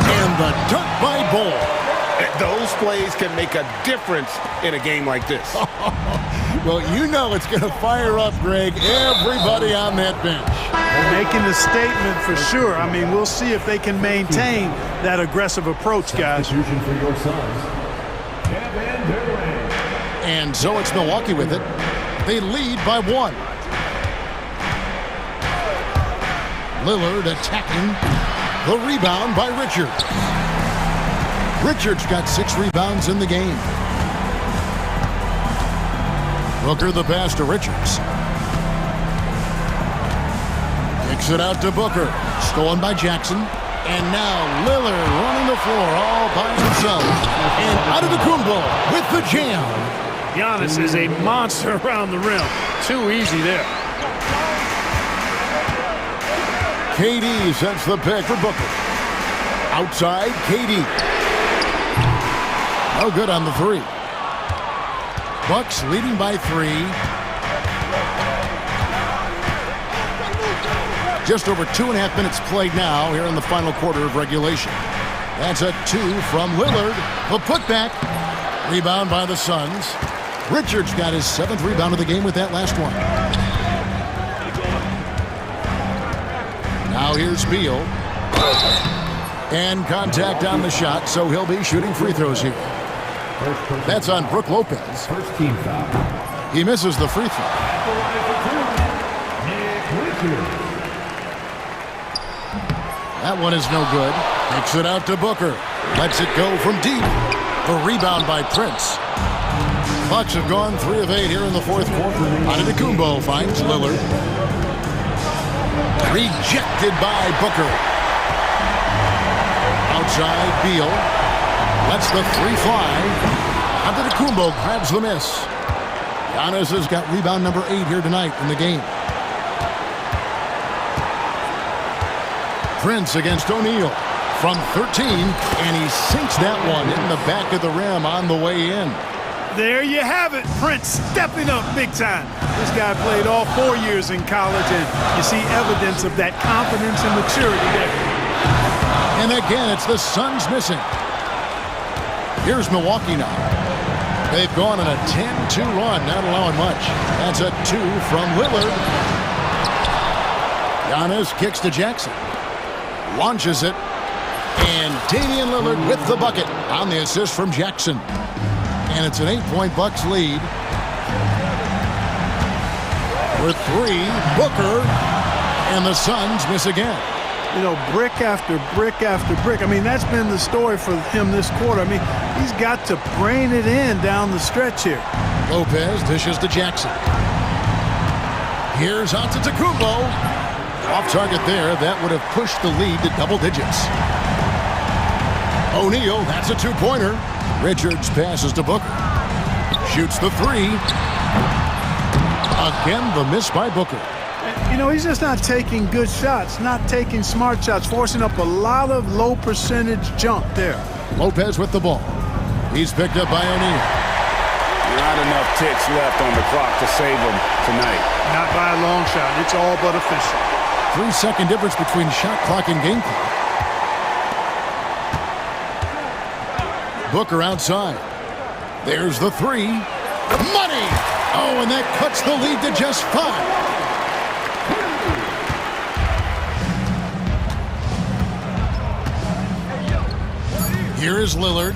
And the dunk by Bowl. Those plays can make a difference in a game like this. Well, you know it's going to fire up, Greg, everybody on that bench. They're making a statement for sure. I mean, we'll see if they can maintain that aggressive approach, guys. And so it's Milwaukee with it. They lead by 1. Lillard attacking. The rebound by Richards. Richards got 6 rebounds in the game. Booker the pass to Richards. Kicks it out to Booker. Stolen by Jackson. And now Lillard running the floor all by himself. And Antetokounmpo with the jam. Giannis is a monster around the rim. Too easy there. KD sets the pick for Booker. Outside, KD. No good on the 3. Bucks leading by 3. Just over 2.5 minutes played now here in the final quarter of regulation. That's a 2 from Lillard. The putback. Rebound by the Suns. Richards got his 7th rebound of the game with that last one. Now here's Beal. And contact on the shot, so he'll be shooting free throws here. That's on Brook Lopez. First team foul. He misses the free throw. That one is no good. Takes it out to Booker. Lets it go from deep. The rebound by Prince. Bucks have gone 3 of 8 here in the 4th quarter. Antetokounmpo finds Lillard. Rejected by Booker. Outside Beal. Lets the 3 fly. Antetokounmpo grabs the miss. Giannis has got rebound number 8 here tonight in the game. Prince against O'Neal from 13, and he sinks that one in the back of the rim on the way in. There you have it. Prince stepping up big time. This guy played all 4 years in college, and you see evidence of that confidence and maturity there. And again, it's the Suns missing. Here's Milwaukee now. They've gone on a 10-2 run, not allowing much. That's a 2 from Lillard. Giannis kicks to Jackson. Launches it. And Damian Lillard with the bucket on the assist from Jackson. And it's an 8-point Bucks lead. With 3, Booker. And the Suns miss again. You know, brick after brick after brick. I mean, that's been the story for him this quarter. I mean, he's got to brain it in down the stretch here. Lopez dishes to Jackson. Here's Antetokounmpo. Off target there. That would have pushed the lead to double digits. O'Neal, that's a 2-pointer. Richards passes to Booker. Shoots the 3. Again, the miss by Booker. You know, he's just not taking good shots, not taking smart shots, forcing up a lot of low percentage jump there. Lopez with the ball. He's picked up by O'Neal. Not enough ticks left on the clock to save him tonight. Not by a long shot. It's all but official. 3-second difference between shot clock and game clock. Booker outside. There's the 3. Money! Oh, and that cuts the lead to just 5. Here is Lillard.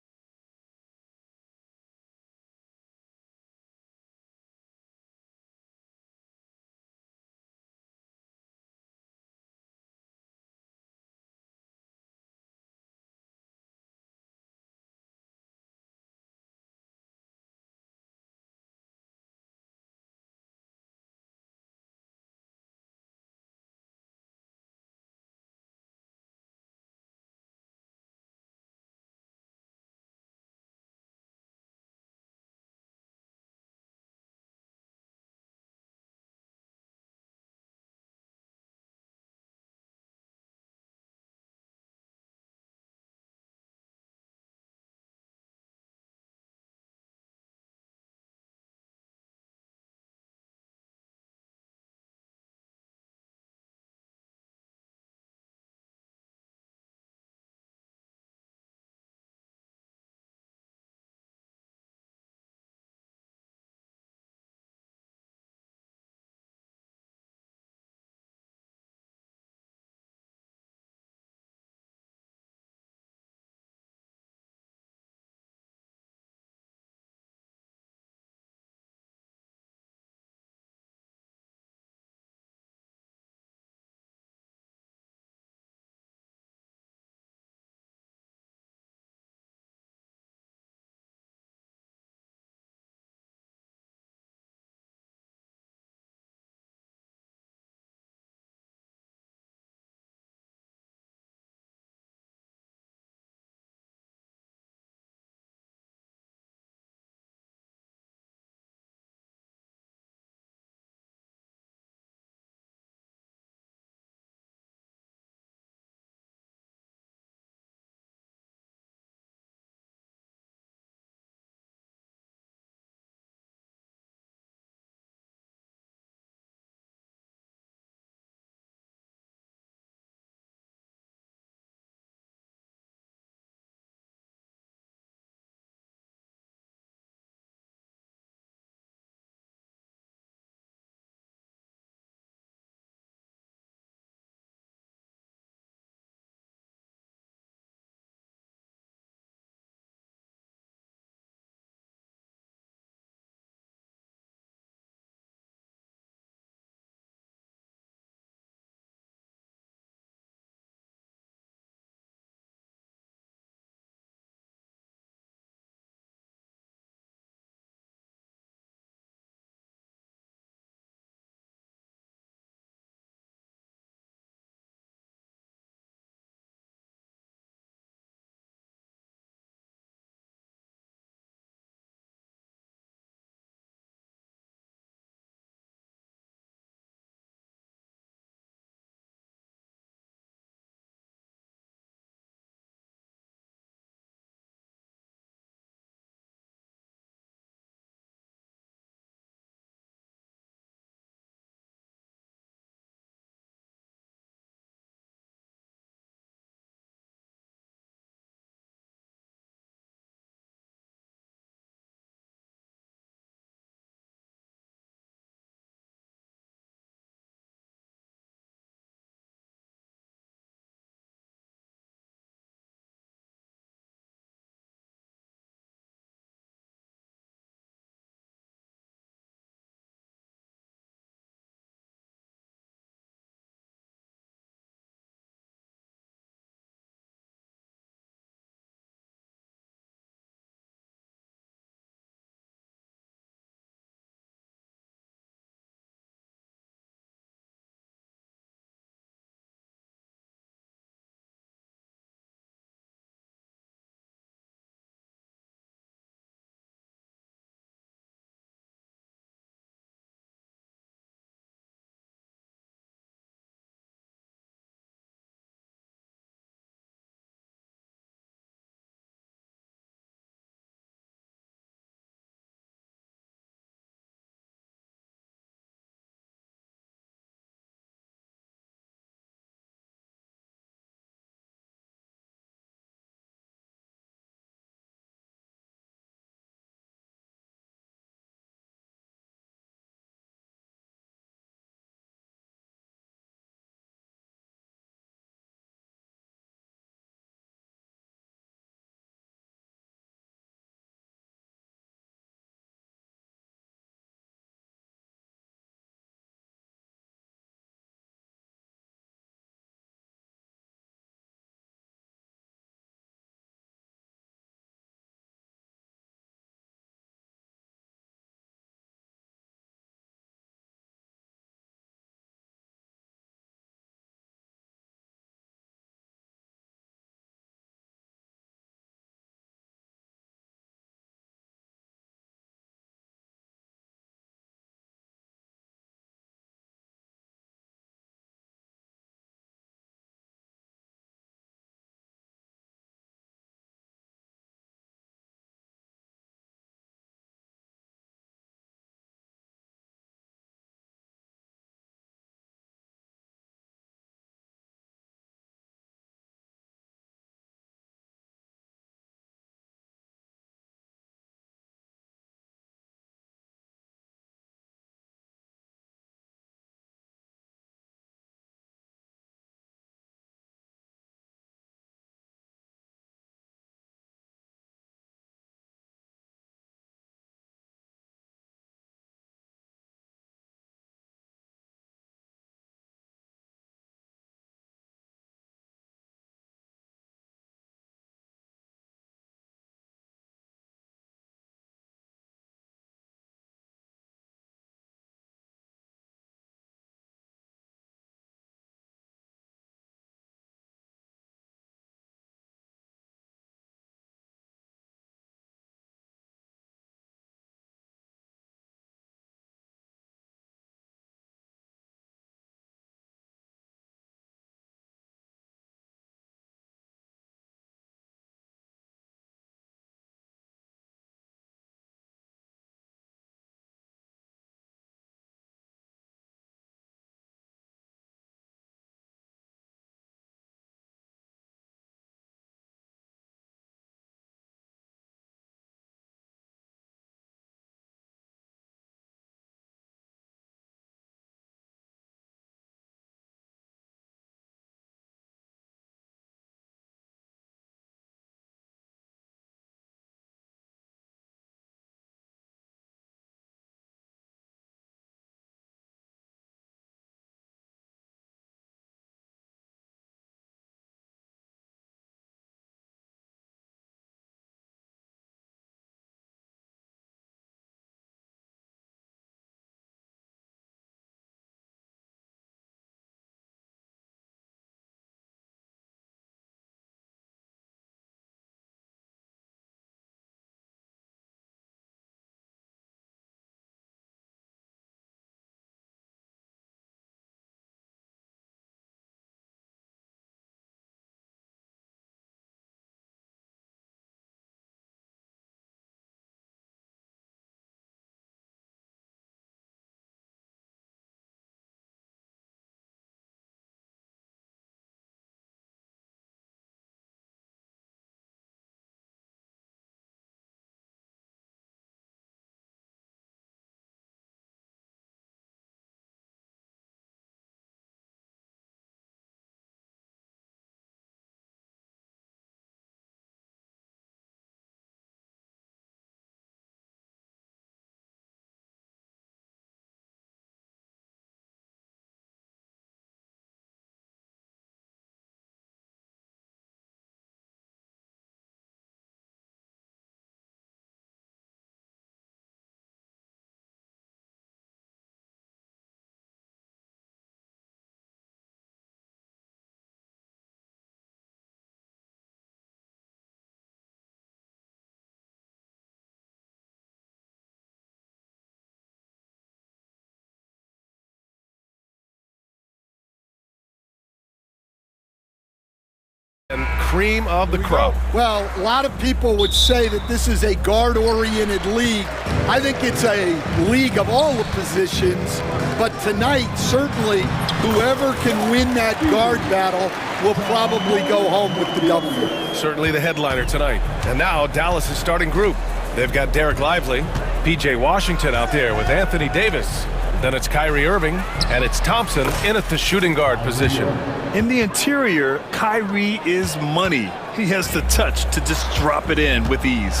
cream of the crop. Well, a lot of people would say that this is a guard-oriented league. I think it's a league of all the positions, but tonight, certainly, whoever can win that guard battle will probably go home with the W. Certainly the headliner tonight. And now Dallas' starting group. They've got Derek Lively, P.J. Washington out there with Anthony Davis. Then it's Kyrie Irving, and it's Thompson in at the shooting guard position. In the interior, Kyrie is money. He has the touch to just drop it in with ease.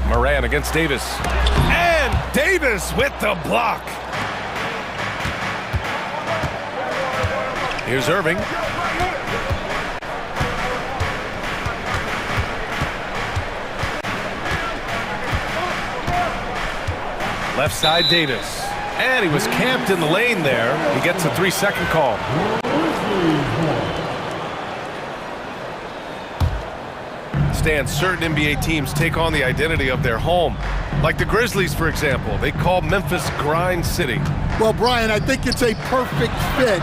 Moran against Davis. And Davis with the block. Here's Irving. Left side Davis. And he was camped in the lane there. He gets a 3-second call. Stan, certain NBA teams take on the identity of their home. Like the Grizzlies, for example. They call Memphis Grind City. Well, Brian, I think it's a perfect fit.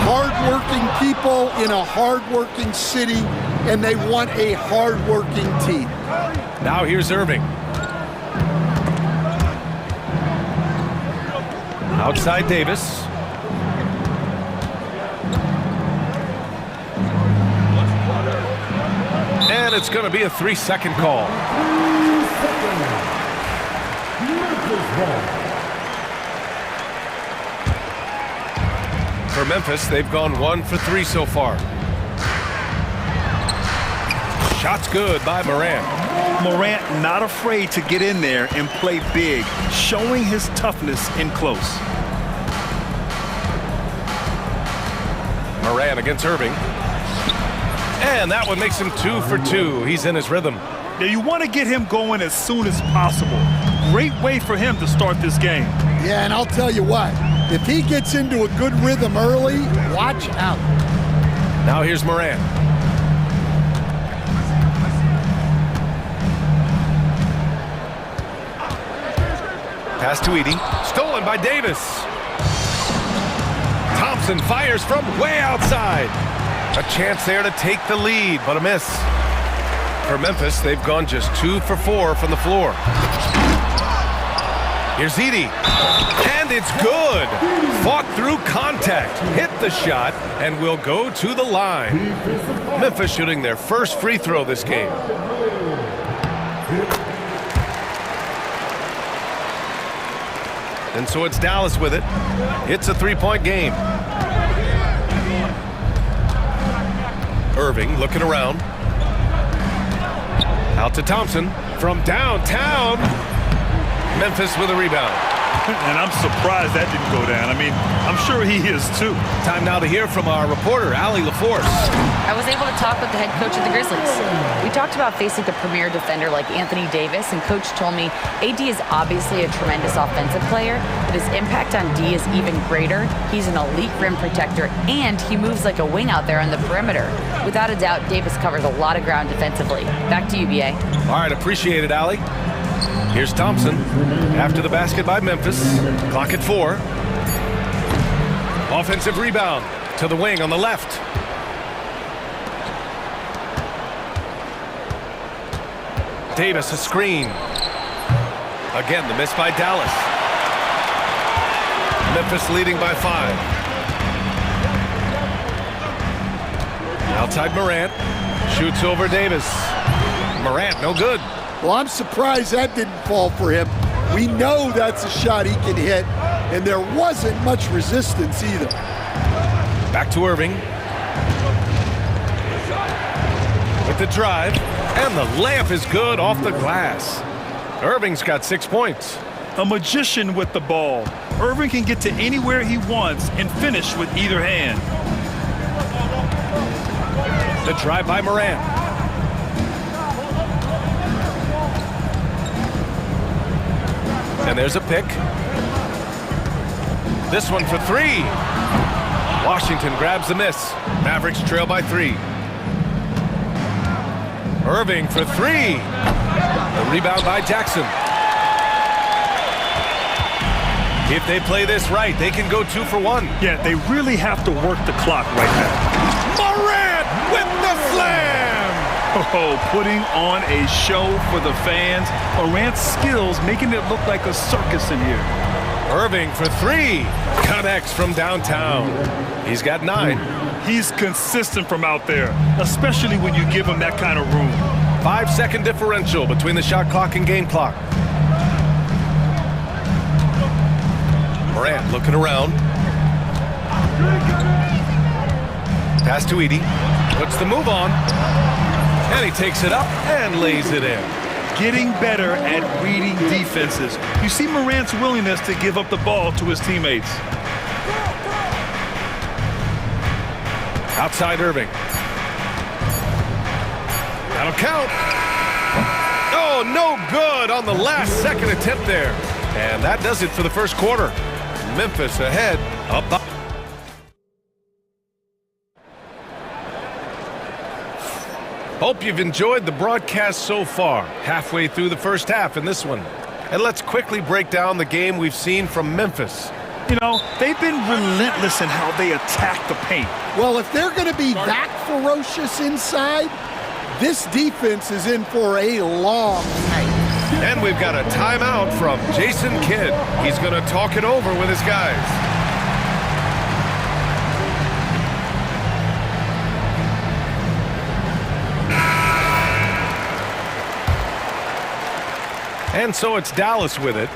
Hard-working people in a hard-working city, and they want a hard-working team. Now here's Irving. Outside Davis. And it's going to be a 3-second call. For Memphis, they've gone 1 for 3 so far. Shot's good by Morant. Morant not afraid to get in there and play big, showing his toughness in close. Morant against Irving. And that one makes him 2 for 2. He's in his rhythm. Now you want to get him going as soon as possible. Great way for him to start this game. Yeah, and I'll tell you what, if he gets into a good rhythm early, watch out. Now here's Morant. Pass to Edey. Stolen by Davis. Thompson fires from way outside. A chance there to take the lead, but a miss. For Memphis, they've gone just 2 for 4 from the floor. Here's Edey. And it's good. Fought through contact. Hit the shot and will go to the line. Memphis shooting their first free throw this game. And so it's Dallas with it. It's a 3-point game. Irving looking around. Out to Thompson from downtown. Memphis with a rebound. And I'm surprised that didn't go down. I mean, I'm sure he is too. Time now to hear from our reporter, Allie LaForce. I was able to talk with the head coach of the Grizzlies. We talked about facing a premier defender like Anthony Davis, and Coach told me AD is obviously a tremendous offensive player, but his impact on D is even greater. He's an elite rim protector, and he moves like a wing out there on the perimeter. Without a doubt, Davis covers a lot of ground defensively. Back to you, BA. All right, appreciate it, Allie. Here's Thompson after the basket by Memphis. Clock at 4. Offensive rebound to the wing on the left. Davis a screen. Again, the miss by Dallas. Memphis leading by 5. Outside Morant. Shoots over Davis. Morant, no good. Well, I'm surprised that didn't fall for him. We know that's a shot he can hit, and there wasn't much resistance either. Back to Irving. With the drive, and the layup is good off the glass. Irving's got 6 points. A magician with the ball. Irving can get to anywhere he wants and finish with either hand. The drive by Morant. And there's a pick. This one for 3. Washington grabs the miss. Mavericks trail by 3. Irving for 3. The rebound by Jackson. If they play this right, they can go 2 for 1. Yeah, they really have to work the clock right now. Morant with the slam! Oh, putting on a show for the fans. Morant's skills making it look like a circus in here. Irving for 3. Connects from downtown. He's got 9. He's consistent from out there, especially when you give him that kind of room. 5-second differential between the shot clock and game clock. Morant looking around. Pass to Edie. Puts the move on. And he takes it up and lays it in. Getting better at reading defenses. You see Morant's willingness to give up the ball to his teammates. Outside Irving. That'll count. Oh, no good on the last second attempt there. And that does it for the first quarter. Memphis ahead, up. Hope you've enjoyed the broadcast so far. Halfway through the first half in this one. And let's quickly break down the game we've seen from Memphis. You know, they've been relentless in how they attack the paint. Well, if they're going to be that ferocious inside, this defense is in for a long night. And we've got a timeout from Jason Kidd. He's going to talk it over with his guys. And so it's Dallas with it,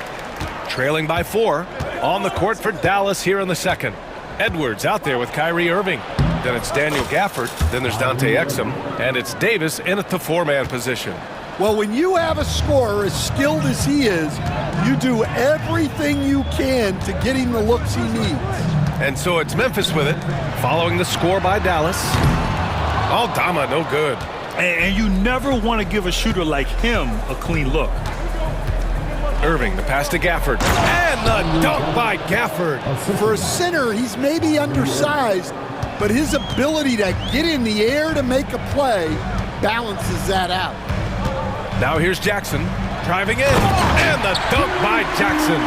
trailing by 4. On the court for Dallas here in the second. Edwards out there with Kyrie Irving. Then it's Daniel Gafford. Then there's Dante Exum. And it's Davis in at the 4-man position. Well, when you have a scorer as skilled as he is, you do everything you can to get him the looks he needs. And so it's Memphis with it, following the score by Dallas. Aldama, no good. And you never want to give a shooter like him a clean look. Irving, the pass to Gafford. And the dunk by Gafford. For a center, he's maybe undersized, but his ability to get in the air to make a play balances that out. Now here's Jackson, driving in, and the dunk by Jackson.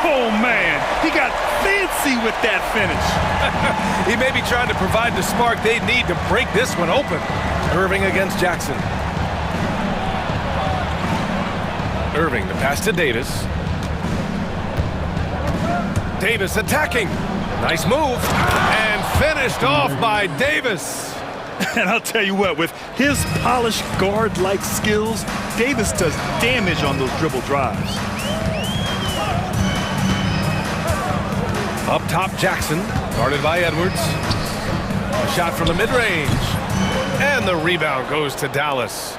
Oh, man, he got fancy with that finish. He may be trying to provide the spark they need to break this one open. Irving against Jackson. Irving, the pass to Davis. Davis attacking. Nice move. And finished off by Davis. And I'll tell you what, with his polished guard-like skills, Davis does damage on those dribble drives. Up top, Jackson, guarded by Edwards. A shot from the mid-range. And the rebound goes to Dallas.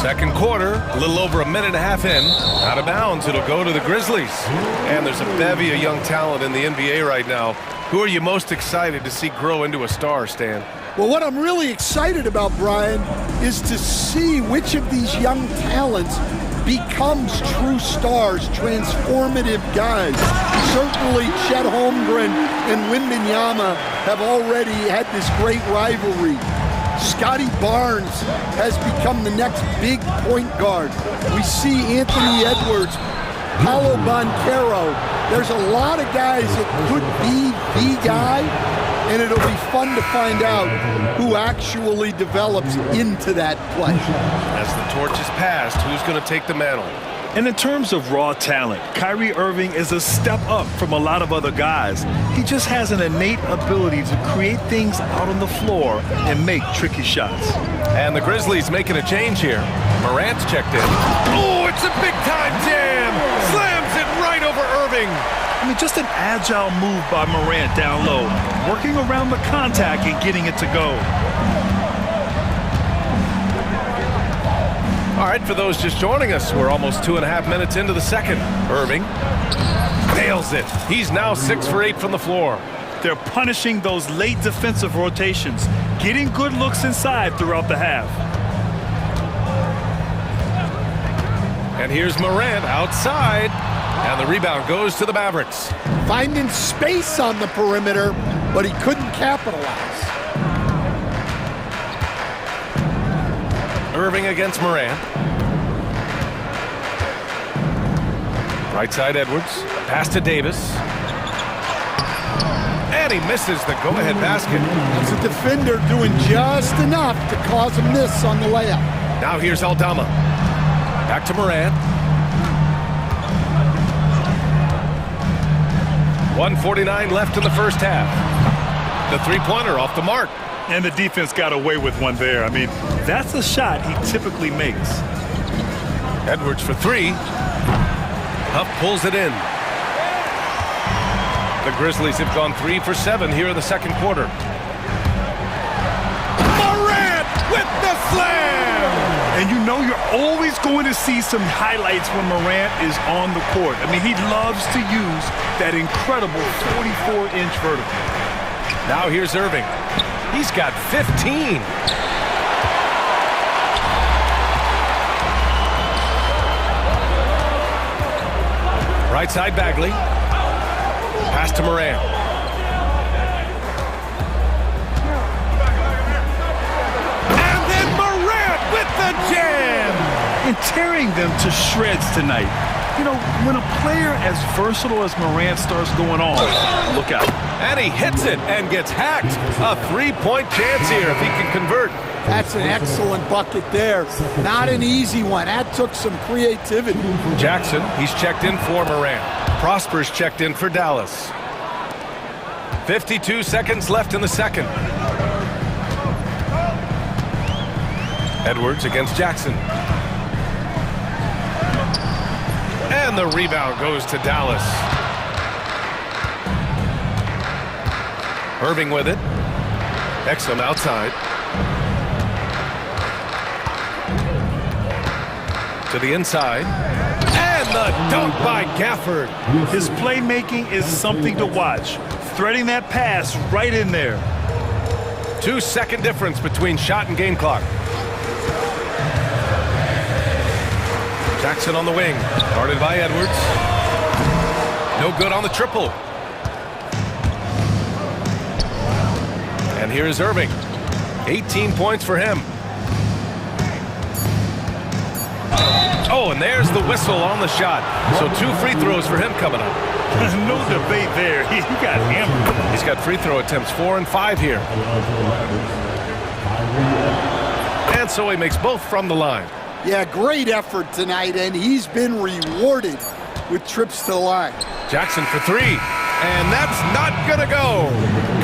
Second quarter, a little over a minute and a half in. Out of bounds, it'll go to the Grizzlies. And there's a bevy of young talent in the NBA right now. Who are you most excited to see grow into a star, Stan? Well, what I'm really excited about, Brian, is to see which of these young talents becomes true stars, transformative guys. Certainly Chet Holmgren and Wembanyama have already had this great rivalry. Scotty Barnes has become the next big point guard. We see Anthony Edwards, Paolo Banchero. There's a lot of guys that could be the guy, and it'll be fun to find out who actually develops into that play. As the torch is passed, who's going to take the mantle? And in terms of raw talent, Kyrie Irving is a step up from a lot of other guys. He just has an innate ability to create things out on the floor and make tricky shots. And the Grizzlies making a change here. Morant's checked in. Oh, it's a big-time jam! Slams it right over Irving. I mean, just an agile move by Morant down low, working around the contact and getting it to go. All right, for those just joining us, we're almost 2.5 minutes into the second. Irving nails it. He's now 6 for 8 from the floor. They're punishing those late defensive rotations, getting good looks inside throughout the half. And here's Morant outside, and the rebound goes to the Mavericks. Finding space on the perimeter, but he couldn't capitalize. Irving against Morant. Right side Edwards. Pass to Davis. And he misses the go-ahead basket. That's a defender doing just enough to cause a miss on the layup. Now here's Aldama. Back to Morant. 1:49 left in the first half. The three-pointer off the mark. And the defense got away with one there. I mean, that's a shot he typically makes. Edwards for three. Huff pulls it in. The Grizzlies have gone 3 for 7 here in the second quarter. Morant with the slam! And you know you're always going to see some highlights when Morant is on the court. I mean, he loves to use that incredible 44-inch vertical. Now here's Irving. He's got 15. Right side Bagley. Pass to Morant. And then Morant with the jam! And tearing them to shreds tonight. You know, when a player as versatile as Morant starts going on, look out. And he hits it and gets hacked. A three-point chance here if he can convert. That's an excellent bucket there. Not an easy one. That took some creativity. Jackson, he's checked in for Morant. Prosper's checked in for Dallas. 52 seconds left in the second. Edwards against Jackson. And the rebound goes to Dallas. Irving with it. Exum outside. To the inside. And the dunk by Gafford. His playmaking is something to watch. Threading that pass right in there. 2-second difference between shot and game clock. Jackson on the wing. Guarded by Edwards. No good on the triple. And here's Irving. 18 points for him. Oh, and there's the whistle on the shot. So 2 free throws for him coming up. There's no debate there. He got hammered. He's got free throw attempts 4 and 5 here. And so he makes both from the line. Yeah, great effort tonight, and he's been rewarded with trips to the line. Jackson for 3. And that's not gonna go.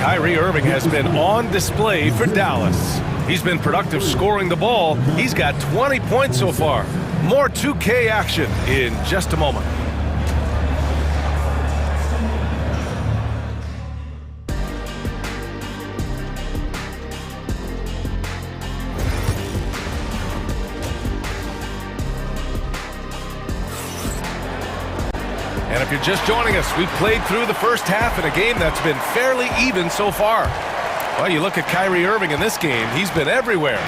Kyrie Irving has been on display for Dallas. He's been productive scoring the ball. He's got 20 points so far. More 2K action in just a moment. And if you're just joining us, we've played through the first half in a game that's been fairly even so far. Well, you look at Kyrie Irving in this game, he's been everywhere.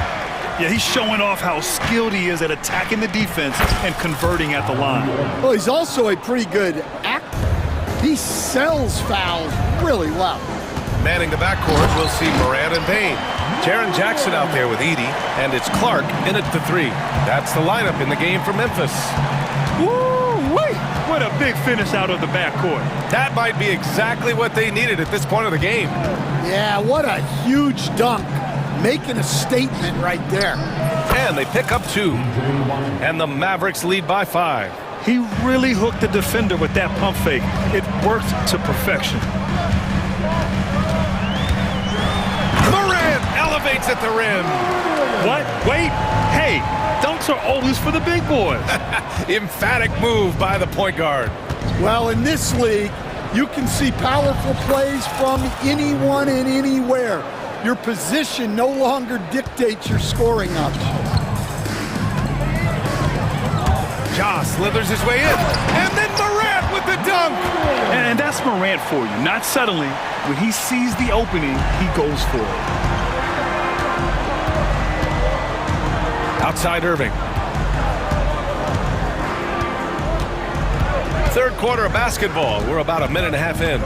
Yeah, he's showing off how skilled he is at attacking the defense and converting at the line. Well, he's also a pretty good actor. He sells fouls really well. Manning the backcourt, we'll see Morant and Payne. Jaren Jackson out there with Edey, and it's Clark in at the 3. That's the lineup in the game for Memphis. Woo-wee! What a big finish out of the backcourt. That might be exactly what they needed at this point of the game. Yeah, what a huge dunk. Making a statement right there. And they pick up 2. And the Mavericks lead by 5. He really hooked the defender with that pump fake. It worked to perfection. Morant elevates at the rim. What? Wait. Hey, dunks are always for the big boys. Emphatic move by the point guard. Well, in this league, you can see powerful plays from anyone and anywhere. Your position no longer dictates your scoring options. Ja slithers his way in. And then Morant with the dunk. And that's Morant for you. Not settling. When he sees the opening, he goes for it. Outside Irving. Third quarter of basketball. We're about a minute and a half in.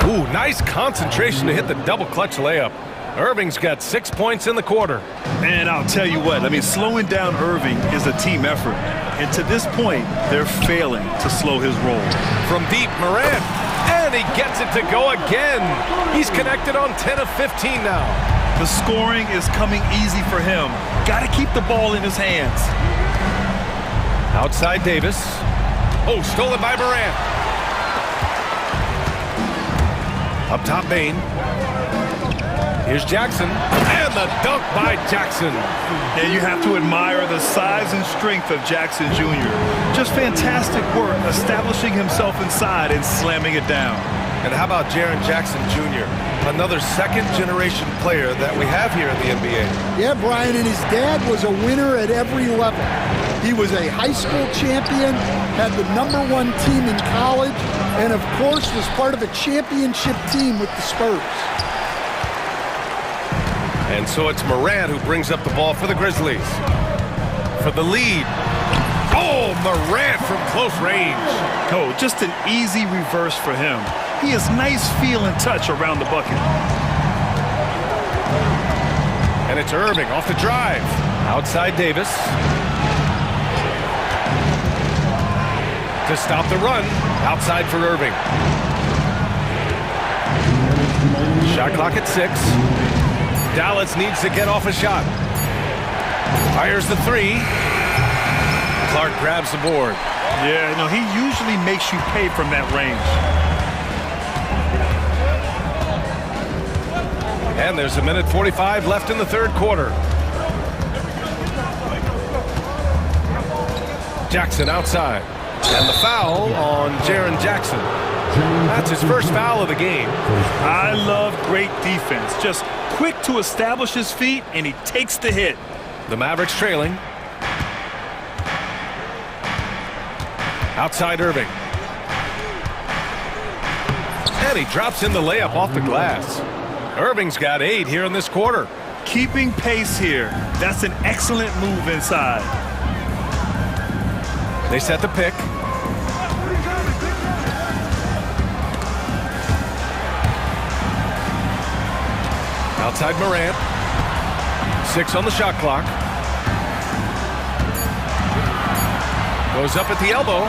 Ooh, nice concentration to hit the double clutch layup. Irving's got 6 points in the quarter. And I'll tell you what, I mean, slowing down Irving is a team effort. And to this point, they're failing to slow his roll. From deep, Morant. And he gets it to go again. He's connected on 10 of 15 now. The scoring is coming easy for him. Got to keep the ball in his hands. Outside Davis. Oh, stolen by Morant. Up top, Bain. Here's Jackson. And the dunk by Jackson. And you have to admire the size and strength of Jackson Jr. Just fantastic work establishing himself inside and slamming it down. And how about Jaren Jackson Jr., another second-generation player that we have here in the NBA? Yeah, Brian, and his dad was a winner at every level. He was a high school champion, had the #1 team in college, and of course was part of a championship team with the Spurs. And so it's Morant who brings up the ball for the Grizzlies. For the lead. Oh, Morant from close range. Oh, just an easy reverse for him. He has nice feel and touch around the bucket. And it's Irving off the drive. Outside Davis. To stop the run. Outside for Irving. Shot clock at 6. Dallas needs to get off a shot. Fires the 3. Clark grabs the board. Yeah, no, he usually makes you pay from that range. And there's a minute 45 left in the third quarter. Jackson outside. And the foul on Jaren Jackson. That's his first foul of the game. I love great defense. Just quick to establish his feet, and he takes the hit. The Mavericks trailing. Outside Irving. And he drops in the layup off the glass. Irving's got 8 here in this quarter. Keeping pace here. That's an excellent move inside. They set the pick. Outside Morant. 6 on the shot clock. Goes up at the elbow.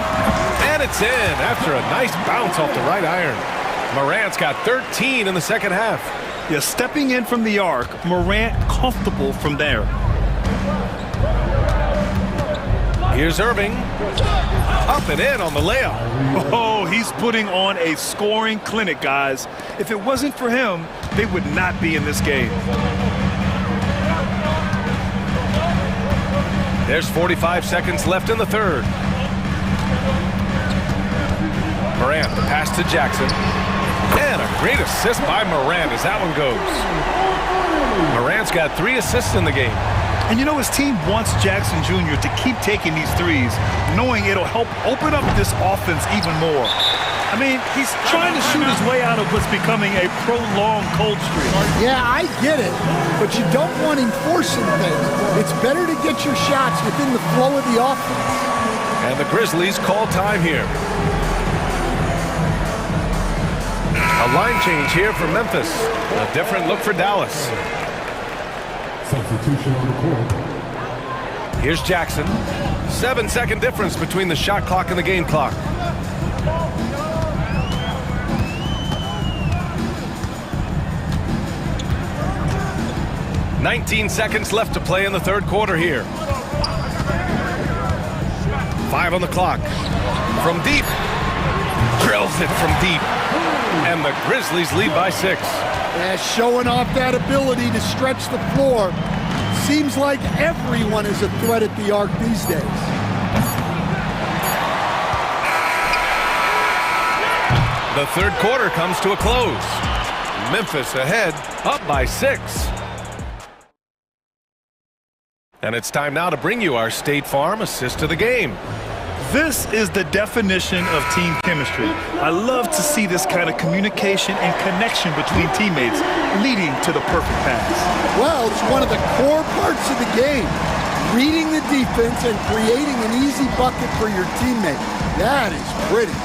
And it's in after a nice bounce off the right iron. Morant's got 13 in the second half. Yeah, stepping in from the arc, Morant comfortable from there. Here's Irving. Up and in on the layup. Oh, he's putting on a scoring clinic, guys. If it wasn't for him, they would not be in this game. There's 45 seconds left in the third. Morant, the pass to Jackson. And a great assist by Morant as that one goes. Morant's got 3 assists in the game. And you know his team wants Jackson Jr. to keep taking these threes, knowing it'll help open up this offense even more. I mean, he's trying to shoot his way out of what's becoming a prolonged cold streak. Yeah, I get it, but you don't want him forcing things. It's better to get your shots within the flow of the offense. And the Grizzlies call time here. A line change here for Memphis. A different look for Dallas. Substitution on the court. Here's Jackson. 7-second difference between the shot clock and the game clock. "19 seconds left to play in the third quarter here. 5 on the clock. From deep. Drills it from deep. And the Grizzlies lead by 6. Yeah, showing off that ability to stretch the floor. Seems like everyone is a threat at the arc these days. The third quarter comes to a close. Memphis ahead, up by 6. And it's time now to bring you our State Farm assist of the game. This is the definition of team chemistry. I love to see this kind of communication and connection between teammates leading to the perfect pass. Well, it's one of the core parts of the game. Reading the defense and creating an easy bucket for your teammate. That is pretty.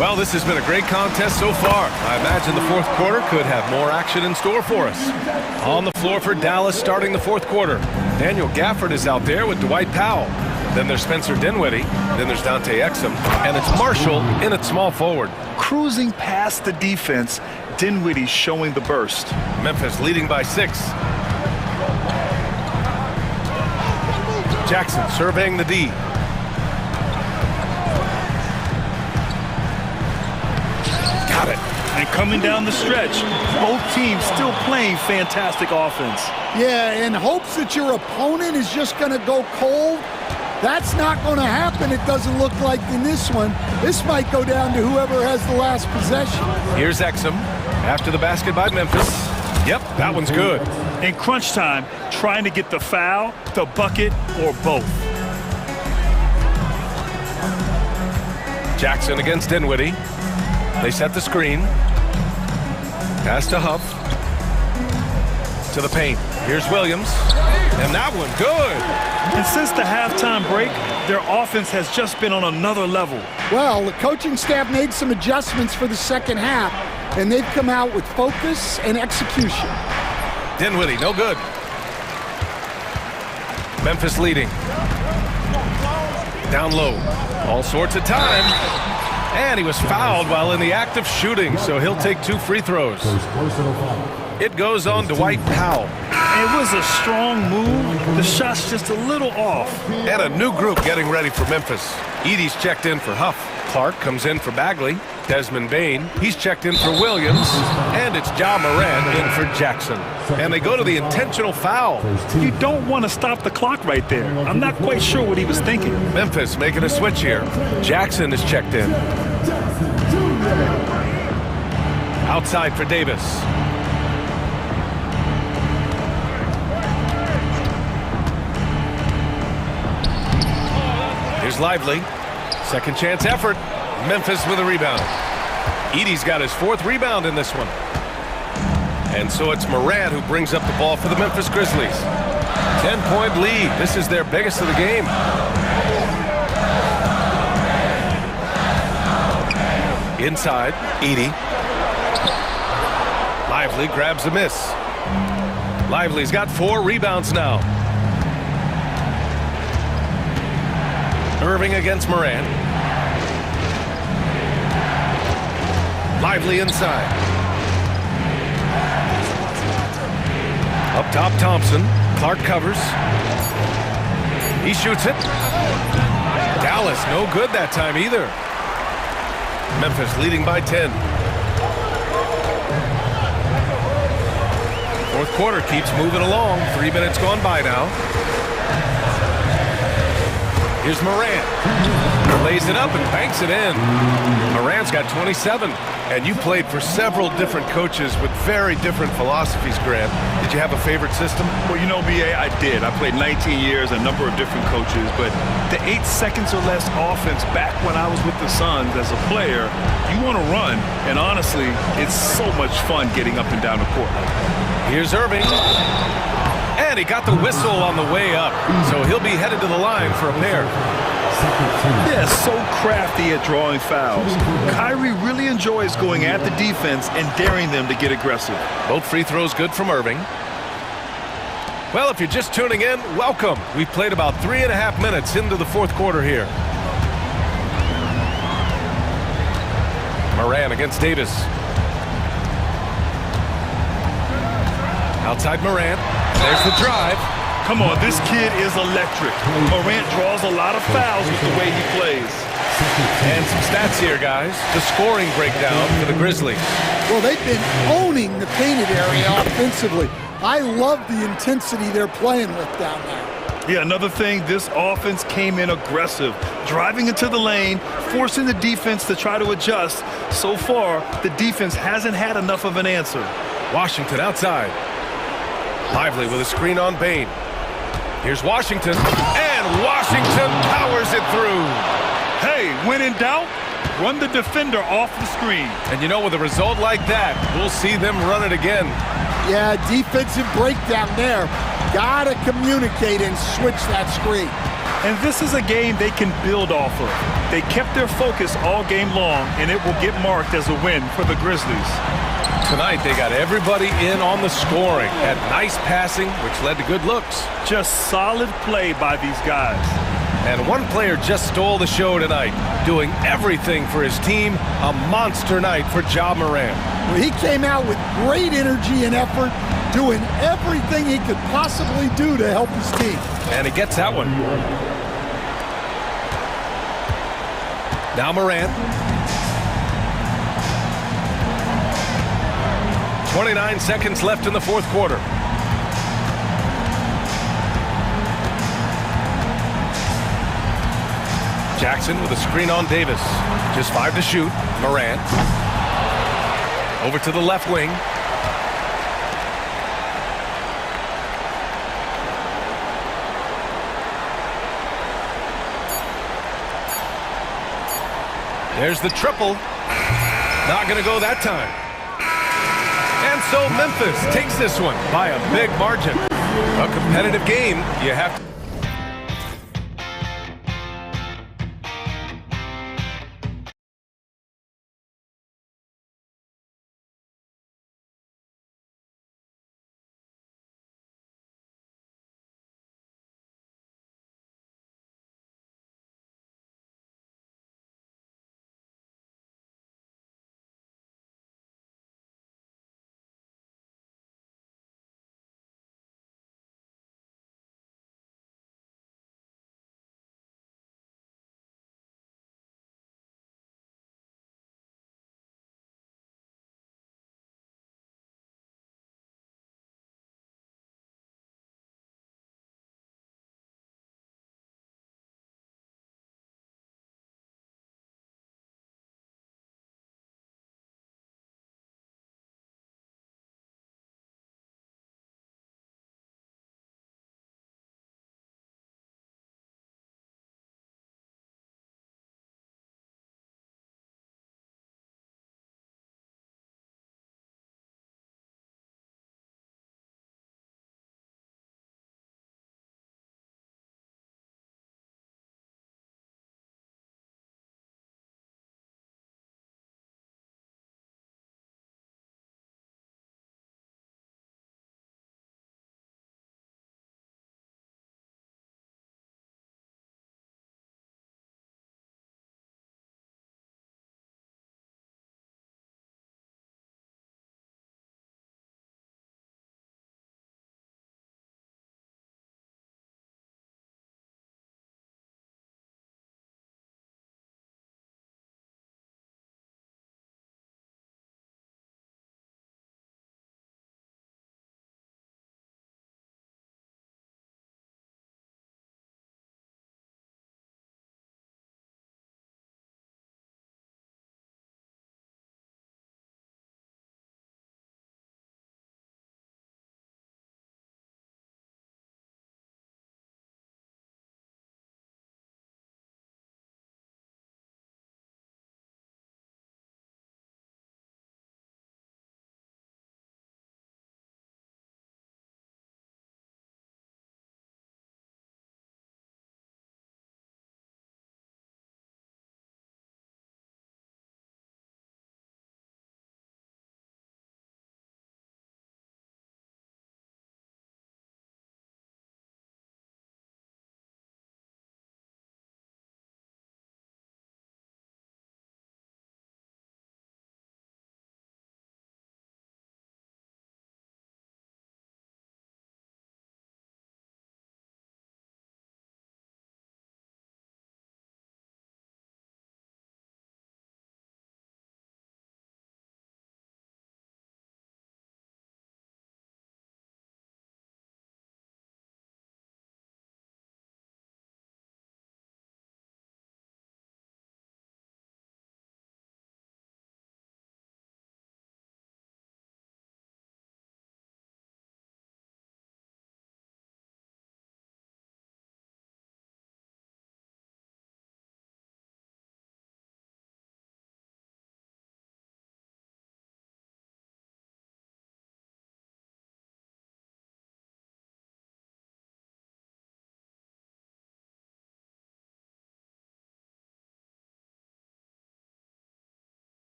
Well, this has been a great contest so far. I imagine the fourth quarter could have more action in store for us. On the floor for Dallas starting the fourth quarter. Daniel Gafford is out there with Dwight Powell. Then there's Spencer Dinwiddie. Then there's Dante Exum. And it's Marshall in at small forward. Cruising past the defense, Dinwiddie showing the burst. Memphis leading by 6. Jackson surveying the D. Got it. And coming down the stretch, both teams still playing fantastic offense. Yeah, in hopes that your opponent is just going to go cold. That's not going to happen, it doesn't look like in this one. This might go down to whoever has the last possession. Here's Exum after the basket by Memphis. Yep, that one's good. In crunch time, trying to get the foul, the bucket, or both. Jackson against Dinwiddie. They set the screen. Pass to Huff. To the paint. Here's Williams. And that one, good. And since the halftime break, their offense has just been on another level. Well, the coaching staff made some adjustments for the second half, and they've come out with focus and execution. Dinwiddie, no good. Memphis leading. Down low. All sorts of time. And he was fouled while in the act of shooting, so he'll take 2 free throws. It goes on Dwight Powell. It was a strong move. The shot's just a little off. And a new group getting ready for Memphis. Edie's checked in for Huff. Clark comes in for Bagley. Desmond Bain, he's checked in for Williams. And it's Ja Morant in for Jackson. And they go to the intentional foul. You don't want to stop the clock right there. I'm not quite sure what he was thinking. Memphis making a switch here. Jackson is checked in. Outside for Davis. Here's Lively. Second chance effort. Memphis with a rebound. Edie's got his 4th rebound in this one. And so it's Morant who brings up the ball for the Memphis Grizzlies. 10-point lead. This is their biggest of the game. Inside, Edie. Lively grabs a miss. Lively's got 4 rebounds now. Irving against Morant. Lively inside. Up top, Thompson. Clark covers. He shoots it. Dallas, no good that time either. Memphis leading by 10. Fourth quarter keeps moving along. 3 minutes gone by now. Here's Morant. Lays it up and banks it in. Morant's got 27. And you played for several different coaches with very different philosophies, Grant. Did you have a favorite system? Well, you know, B.A., I did. I played 19 years, a number of different coaches. But the 8 seconds or less offense back when I was with the Suns as a player, you want to run. And honestly, it's so much fun getting up and down the court. Here's Irving. And he got the whistle on the way up. So he'll be headed to the line for a pair. Yeah, so crafty at drawing fouls. Kyrie really enjoys going at the defense and daring them to get aggressive. Both free throws good from Irving. Well, if you're just tuning in, welcome. We've played about 3.5 minutes into the fourth quarter here. Morant against Davis. Outside Morant. There's the drive. Come on, this kid is electric. Morant draws a lot of fouls with the way he plays. And some stats here, guys. The scoring breakdown for the Grizzlies. Well, they've been owning the painted area offensively. I love the intensity they're playing with down there. Yeah, another thing, this offense came in aggressive, driving into the lane, forcing the defense to try to adjust. So far, the defense hasn't had enough of an answer. Washington outside. Lively with a screen on Bain. Here's Washington, and Washington powers it through. Hey, when in doubt, run the defender off the screen. And you know, with a result like that, we'll see them run it again. Yeah, defensive breakdown there. Gotta communicate and switch that screen. And this is a game they can build off of. They kept their focus all game long, and it will get marked as a win for the Grizzlies. Tonight, they got everybody in on the scoring. Had nice passing, which led to good looks. Just solid play by these guys. And one player just stole the show tonight, doing everything for his team. A monster night for Ja Morant. Well, he came out with great energy and effort, doing everything he could possibly do to help his team. And he gets that one. Now Morant. 29 seconds left in the fourth quarter. Jackson with a screen on Davis. Just 5 to shoot. Morant. Over to the left wing. There's the triple. Not going to go that time. And so Memphis takes this one by a big margin. A competitive game. You have to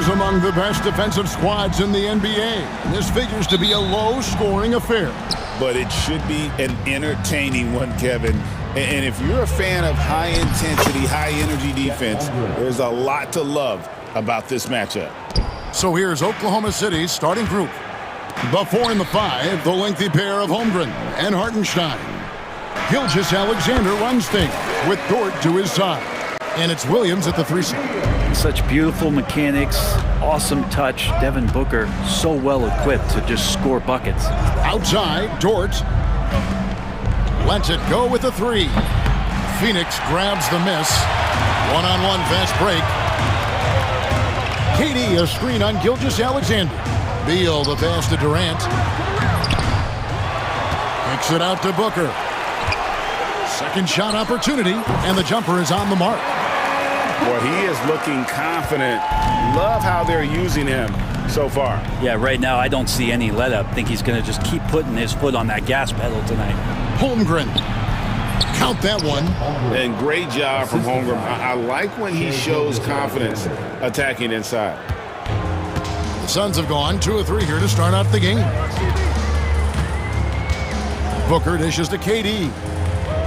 is among the best defensive squads in the NBA. This figures to be a low-scoring affair. But it should be an entertaining one, Kevin. And if you're a fan of high-intensity, high-energy defense, there's a lot to love about this matchup. So here's Oklahoma City's starting group. The 4 and the 5, the lengthy pair of Holmgren and Hartenstein. Gilgeous-Alexander runs things with Dort to his side. And it's Williams at the 3 side. Such beautiful mechanics, awesome touch. Devin Booker so well equipped to just score buckets. Outside, Dort lets it go with the 3. Phoenix grabs the miss. One-on-one fast break. KD a screen on Gilgeous-Alexander. Beal the pass to Durant. Kicks it out to Booker. Second shot opportunity, and the jumper is on the mark. Well, he is looking confident. Love how they're using him so far. Yeah, right now I don't see any let up. I think he's going to just keep putting his foot on that gas pedal tonight. Holmgren. Count that one. And great job from Holmgren. I like when he shows confidence attacking inside. The Suns have gone 2 of 3 here to start out the game. Booker dishes to KD.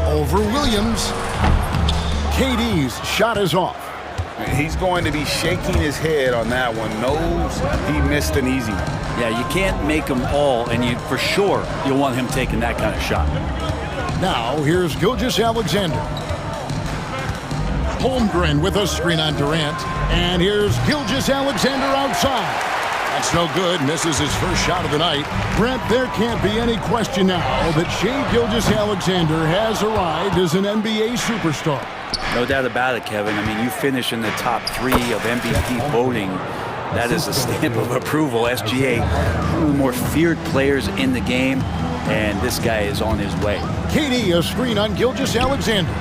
Over Williams. KD's shot is off. He's going to be shaking his head on that one. Knows he missed an easy one. Yeah, you can't make them all, and you for sure you'll want him taking that kind of shot. Now, here's Gilgeous-Alexander. Holmgren with a screen on Durant. And here's Gilgeous-Alexander outside. That's no good. Misses his first shot of the night. Brent, there can't be any question now that Shai Gilgeous-Alexander has arrived as an NBA superstar. No doubt about it, Kevin. I mean, you finish in the top 3 of MVP voting. That is a stamp of approval. SGA, one of the more feared players in the game, and this guy is on his way. KD a screen on Gilgeous-Alexander.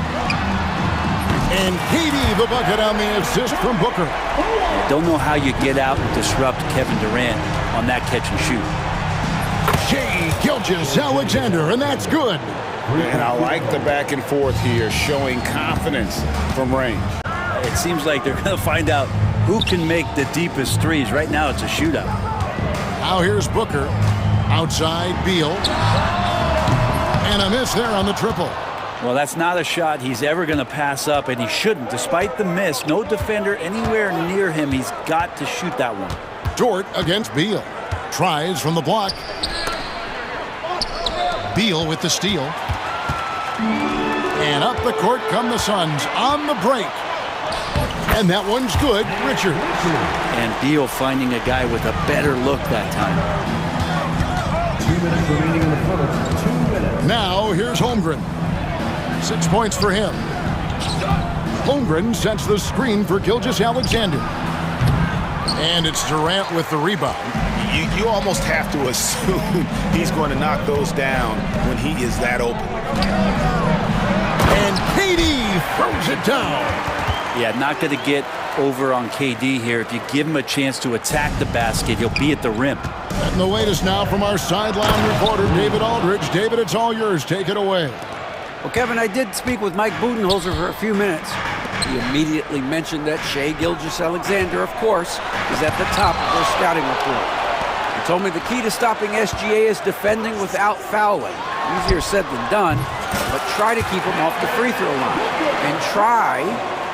And KD the bucket on the assist from Booker. I don't know how you get out and disrupt Kevin Durant on that catch and shoot. Shai Gilgeous-Alexander, and that's good. And I like the back and forth here, showing confidence from range. It seems like they're going to find out who can make the deepest threes. Right now it's a shootout. Now here's Booker. Outside, Beal. And a miss there on the triple. Well, that's not a shot he's ever going to pass up, and he shouldn't. Despite the miss, no defender anywhere near him. He's got to shoot that one. Dort against Beal. Tries from the block. Beal with the steal. And up the court come the Suns on the break. And that one's good. Richard. And Beal finding a guy with a better look that time. 2 minutes remaining in the first. 2 minutes. Now here's Holmgren. 6 points for him. Holmgren sets the screen for Gilgeous-Alexander. And it's Durant with the rebound. You almost have to assume he's going to knock those down when he is that open. And KD throws it down. Yeah, not going to get over on KD here. If you give him a chance to attack the basket, he'll be at the rim. And the latest now from our sideline reporter, David Aldridge. David, it's all yours. Take it away. Well, Kevin, I did speak with Mike Budenholzer for a few minutes. He immediately mentioned that Shai Gilgeous-Alexander, of course, is at the top of their scouting report. He told me the key to stopping SGA is defending without fouling. Easier said than done, but try to keep him off the free throw line. And try,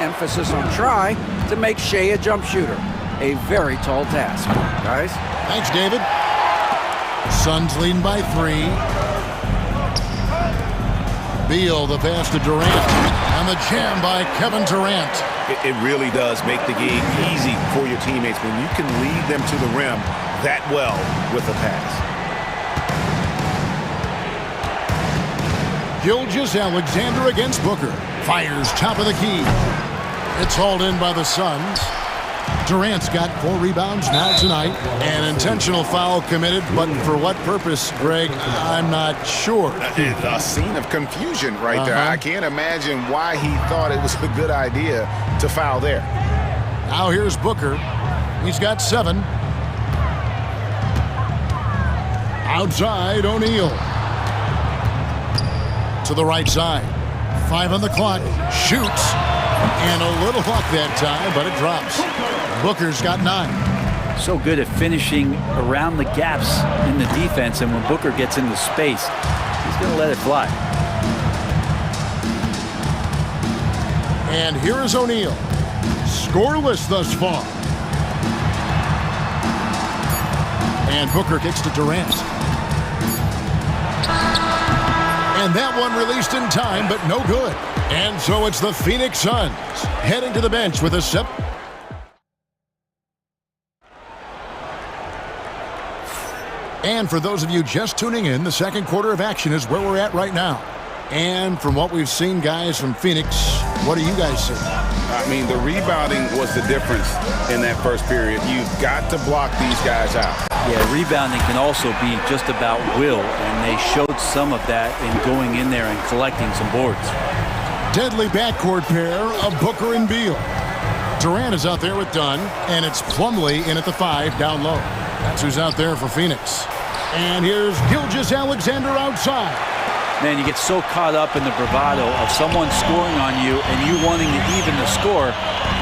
emphasis on try, to make Shai a jump shooter. A very tall task. Guys? Thanks, David. Suns leading by 3. Beal the pass to Durant. And the jam by Kevin Durant. It really does make the game easy for your teammates when you can lead them to the rim that well with a pass. Gilgeous-Alexander against Booker. Fires top of the key. It's hauled in by the Suns. Durant's got 4 rebounds now tonight. An intentional foul committed, but for what purpose, Greg, I'm not sure. A scene of confusion right there. I can't imagine why he thought it was a good idea to foul there. Now here's Booker. He's got 7. Outside, O'Neal. To the right side. 5 on the clock. Shoots. And a little luck that time, but it drops. Booker's got 9. So good at finishing around the gaps in the defense, and when Booker gets into space, he's going to let it fly. And here is O'Neal. Scoreless thus far. And Booker kicks to Durant. And that one released in time, but no good. And so it's the Phoenix Suns heading to the bench with a sip. And for those of you just tuning in, the second quarter of action is where we're at right now. And from what we've seen, guys, from Phoenix, what do you guys see? I mean, the rebounding was the difference in that first period. You've got to block these guys out. Yeah, rebounding can also be just about will, and they showed some of that in going in there and collecting some boards. Deadly backcourt pair of Booker and Beal. Durant is out there with Dunn, and it's Plumlee in at the 5 down low. That's who's out there for Phoenix. And here's Gilgeous-Alexander outside. Man, you get so caught up in the bravado of someone scoring on you and you wanting to even the score.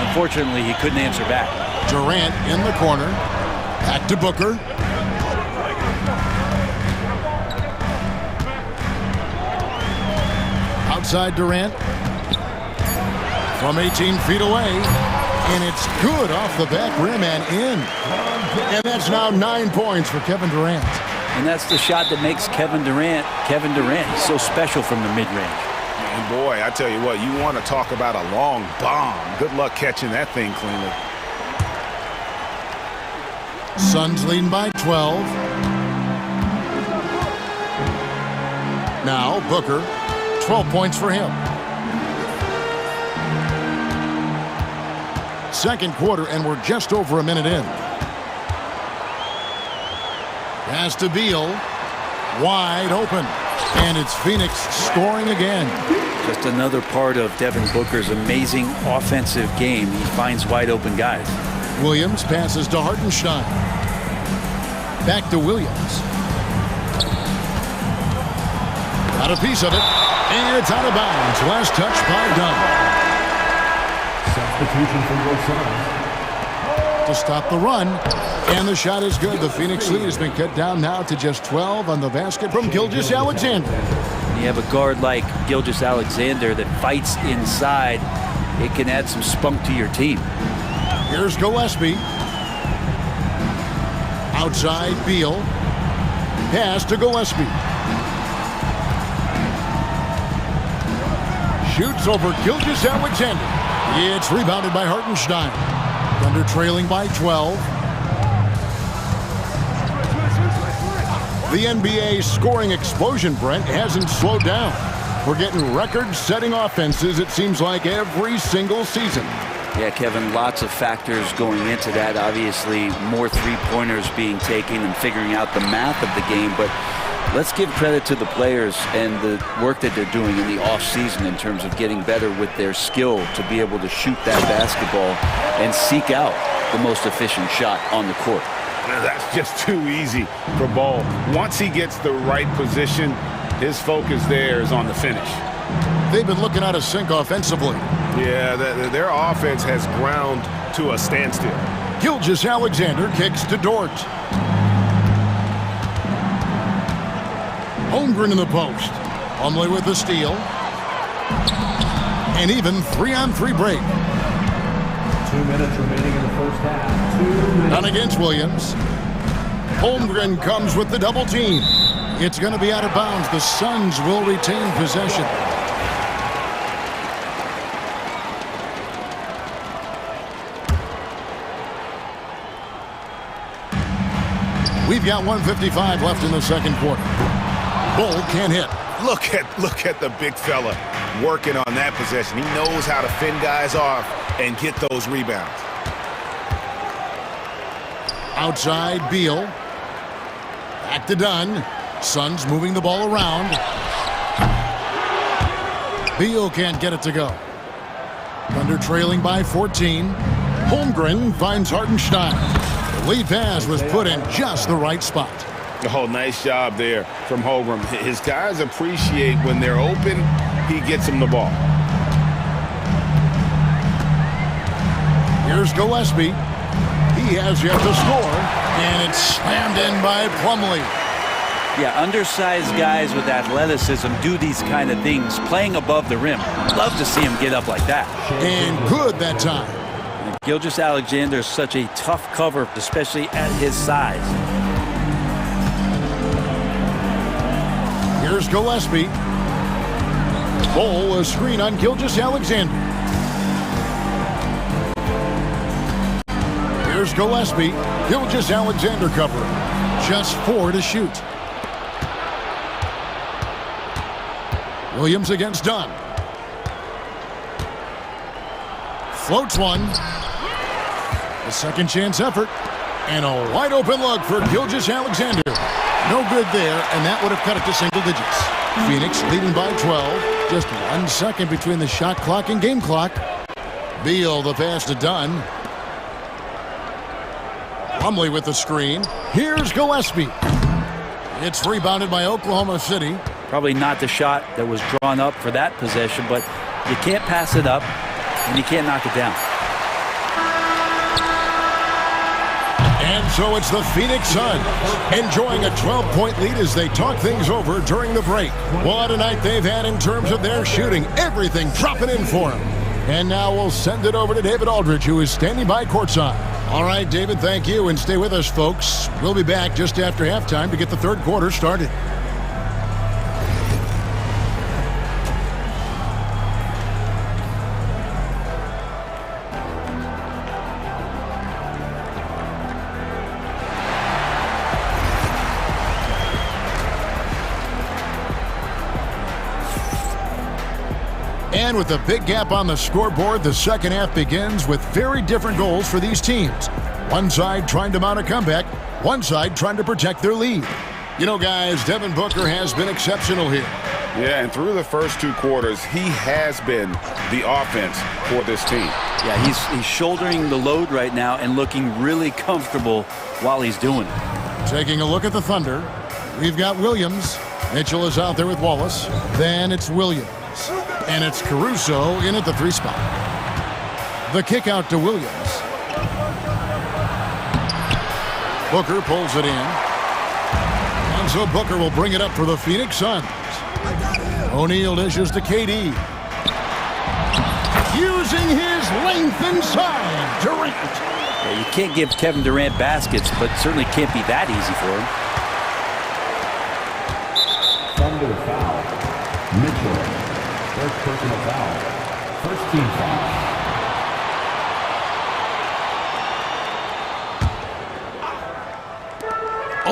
Unfortunately, he couldn't answer back. Durant in the corner. Back to Booker. Outside Durant. From 18 feet away. And it's good off the back rim and in. And that's now 9 points for Kevin Durant. And that's the shot that makes Kevin Durant. He's so special from the mid-range. And boy, I tell you what, you want to talk about a long bomb. Good luck catching that thing cleanly. Suns leading by 12. Now Booker, 12 points for him. Second quarter, and we're just over a minute in. Pass to Beal, wide open, and it's Phoenix scoring again. Just another part of Devin Booker's amazing offensive game. He finds wide open guys. Williams passes to Hartenstein. Back to Williams. Got a piece of it, and it's out of bounds. Last touch by Dunn. Substitution for your Suns. To stop the run, and the shot is good. The Phoenix lead has been cut down now to just 12 on the basket from Gilgeous-Alexander. You have a guard like Gilgeous-Alexander that fights inside. It can add some spunk to your team. Here's Gillespie. Outside Beal. Pass to Gillespie. Shoots over Gilgeous-Alexander. It's rebounded by Hartenstein. Thunder trailing by 12. The NBA scoring explosion, Brent, hasn't slowed down. We're getting record-setting offenses, it seems like, every single season. Yeah, Kevin, lots of factors going into that. Obviously, more three-pointers being taken and figuring out the math of the game. But let's give credit to the players and the work that they're doing in the off-season in terms of getting better with their skill to be able to shoot that basketball and seek out the most efficient shot on the court. That's just too easy for Ball. Once he gets the right position, his focus there is on the finish. They've been looking out of sync offensively. Yeah, their offense has ground to a standstill. Gilgeous-Alexander kicks to Dort. Holmgren in the post. Plumlee with the steal. And even 3-on-3 break. 2 minutes remaining in the first half. 2 minutes. Done against Williams. Holmgren comes with the double team. It's going to be out of bounds. The Suns will retain possession. We've got 1:55 left in the second quarter. Bull can't hit. Look at the big fella working on that possession. He knows how to fend guys off and get those rebounds. Outside Beal. Back to Dunn. Suns moving the ball around. Beal can't get it to go. Thunder trailing by 14. Holmgren finds Hartenstein. The lead pass was put in just the right spot. Oh, nice job there from Holmgren. His guys appreciate when they're open, he gets them the ball. Here's Gillespie. He He has yet to score, and it's slammed in by Plumlee. Yeah, undersized guys with athleticism do these kind of things, playing above the rim. Love to see him get up like that. And good that time. And Gilgeous-Alexander is such a tough cover, especially at his size. Here's Gillespie. Bowl a screen on Gilgeous-Alexander. Here's Gillespie. Gilgeous-Alexander covering. Just 4 to shoot. Williams against Dunn. Floats one. A second chance effort. And a wide open look for Gilgeous-Alexander. No good there, and that would have cut it to single digits. Phoenix leading by 12. Just 1 second between the shot clock and game clock. Beal the pass to Dunn. Plumlee with the screen. Here's Gillespie. It's rebounded by Oklahoma City. Probably not the shot that was drawn up for that possession, but you can't pass it up, and you can't knock it down. And so it's the Phoenix Suns enjoying a 12-point lead as they talk things over during the break. What a night they've had in terms of their shooting. Everything dropping in for them. And now we'll send it over to David Aldridge, who is standing by courtside. All right, David, thank you, and stay with us, folks. We'll be back just after halftime to get the third quarter started. And with a big gap on the scoreboard, the second half begins with very different goals for these teams. One side trying to mount a comeback, one side trying to protect their lead. You know, guys, Devin Booker has been exceptional here. Yeah, and through the first 2 quarters, he has been the offense for this team. Yeah, he's shouldering the load right now and looking really comfortable while he's doing it. Taking a look at the Thunder, we've got Williams. Mitchell is out there with Wallace. Then it's Williams. And it's Caruso in at the 3 spot. The kick out to Williams. Booker pulls it in. And so Booker will bring it up for the Phoenix Suns. O'Neal dishes to KD. Using his length inside. Durant. Yeah, you can't give Kevin Durant baskets, but certainly can't be that easy for him. Thunder foul. Mitchell. First personal foul. First team foul.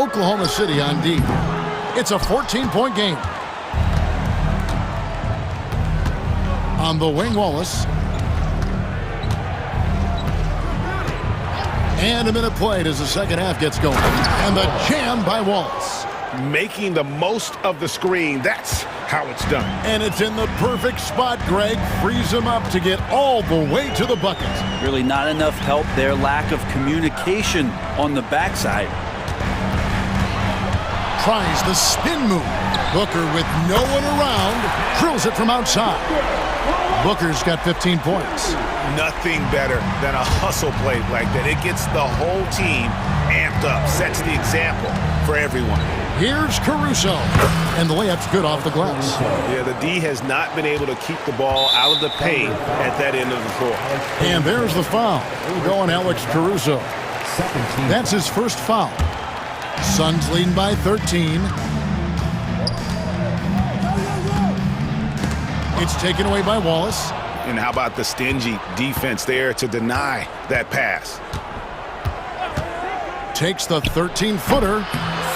Oklahoma City on D. It's a 14-point game. On the wing, Wallace. And a minute played as the second half gets going. And the jam by Wallace. Making the most of the screen. That's how it's done. And it's in the perfect spot, Greg. Frees him up to get all the way to the bucket. Really not enough help there. Lack of communication on the backside. Tries the spin move. Booker with no one around. Drills it from outside. Booker's got 15 points. Nothing better than a hustle play like that. It gets the whole team amped up. Sets the example for everyone. Here's Caruso. And the layup's good off the glass. Yeah, the D has not been able to keep the ball out of the paint at that end of the floor. And there's the foul. Going Alex Caruso. That's his first foul. Suns leading by 13. It's taken away by Wallace. And how about the stingy defense there to deny that pass? Takes the 13-footer.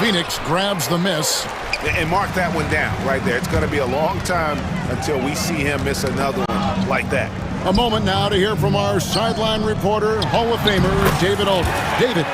Phoenix grabs the miss. And mark that one down right there. It's going to be a long time until we see him miss another one like that. A moment now to hear from our sideline reporter, Hall of Famer David Aldridge. David.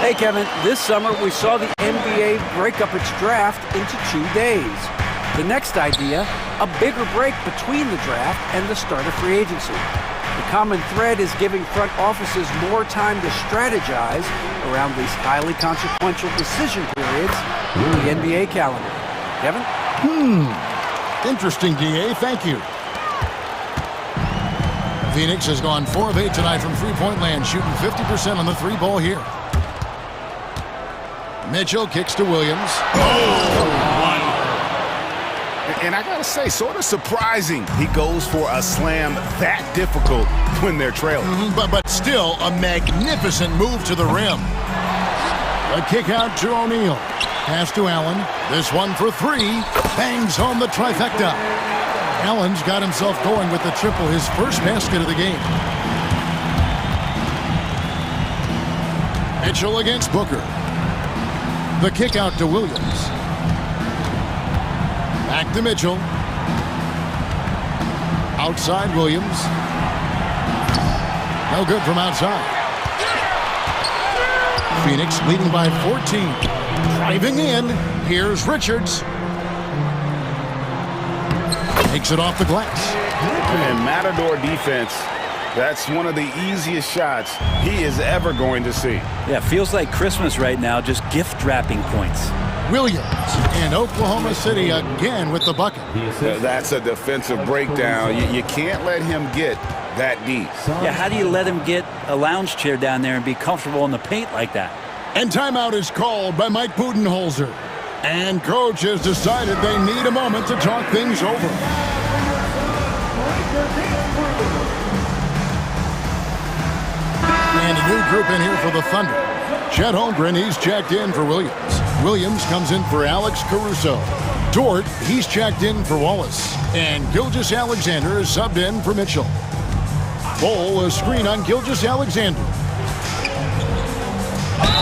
Hey, Kevin. This summer we saw the NBA break up its draft into 2 days. The next idea, a bigger break between the draft and the start of free agency. The common thread is giving front offices more time to strategize around these highly consequential decision periods in the NBA calendar. Kevin? Interesting, DA. Thank you. Phoenix has gone 4 of 8 tonight from three-point land, shooting 50% on the three ball here. Mitchell kicks to Williams. And I gotta say, sort of surprising he goes for a slam that difficult when they're trailing. But still a magnificent move to the rim. A kick out to O'Neal. Pass to Allen. This one for three. Bangs home the trifecta. Allen's got himself going with the triple, his first basket of the game. Mitchell against Booker. The kick out to Williams. Back to Mitchell. Outside Williams. No good from outside. Phoenix leading by 14. Driving in. Here's Richards. Takes it off the glass. And Matador defense, that's one of the easiest shots he is ever going to see. Yeah, feels like Christmas right now, just gift wrapping points. Williams and Oklahoma City again with the bucket. That's a defensive breakdown. You can't let him get that deep. Yeah, how do you let him get a lounge chair down there and be comfortable in the paint like that? And timeout is called by Mike Budenholzer. And coach has decided they need a moment to talk things over. And a new group in here for the Thunder. Chet Holmgren, he's checked in for Williams. Williams comes in for Alex Caruso. Dort, he's checked in for Wallace. And Gilgeous-Alexander is subbed in for Mitchell. Bowl, a screen on Gilgeous-Alexander.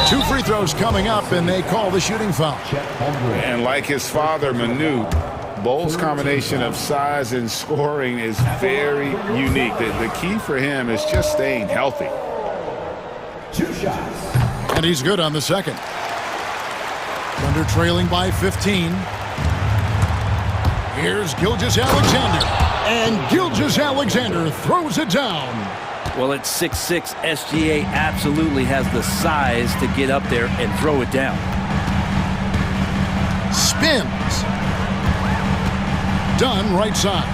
2 free throws coming up, and they call the shooting foul. And like his father, Manu, Bowl's combination of size and scoring is very unique. The key for him is just staying healthy. 2 shots. And he's good on the second. Thunder trailing by 15. Here's Gilgeous-Alexander. And Gilgeous-Alexander throws it down. Well, at 6'6", SGA absolutely has the size to get up there and throw it down. Spins. Dunn right side.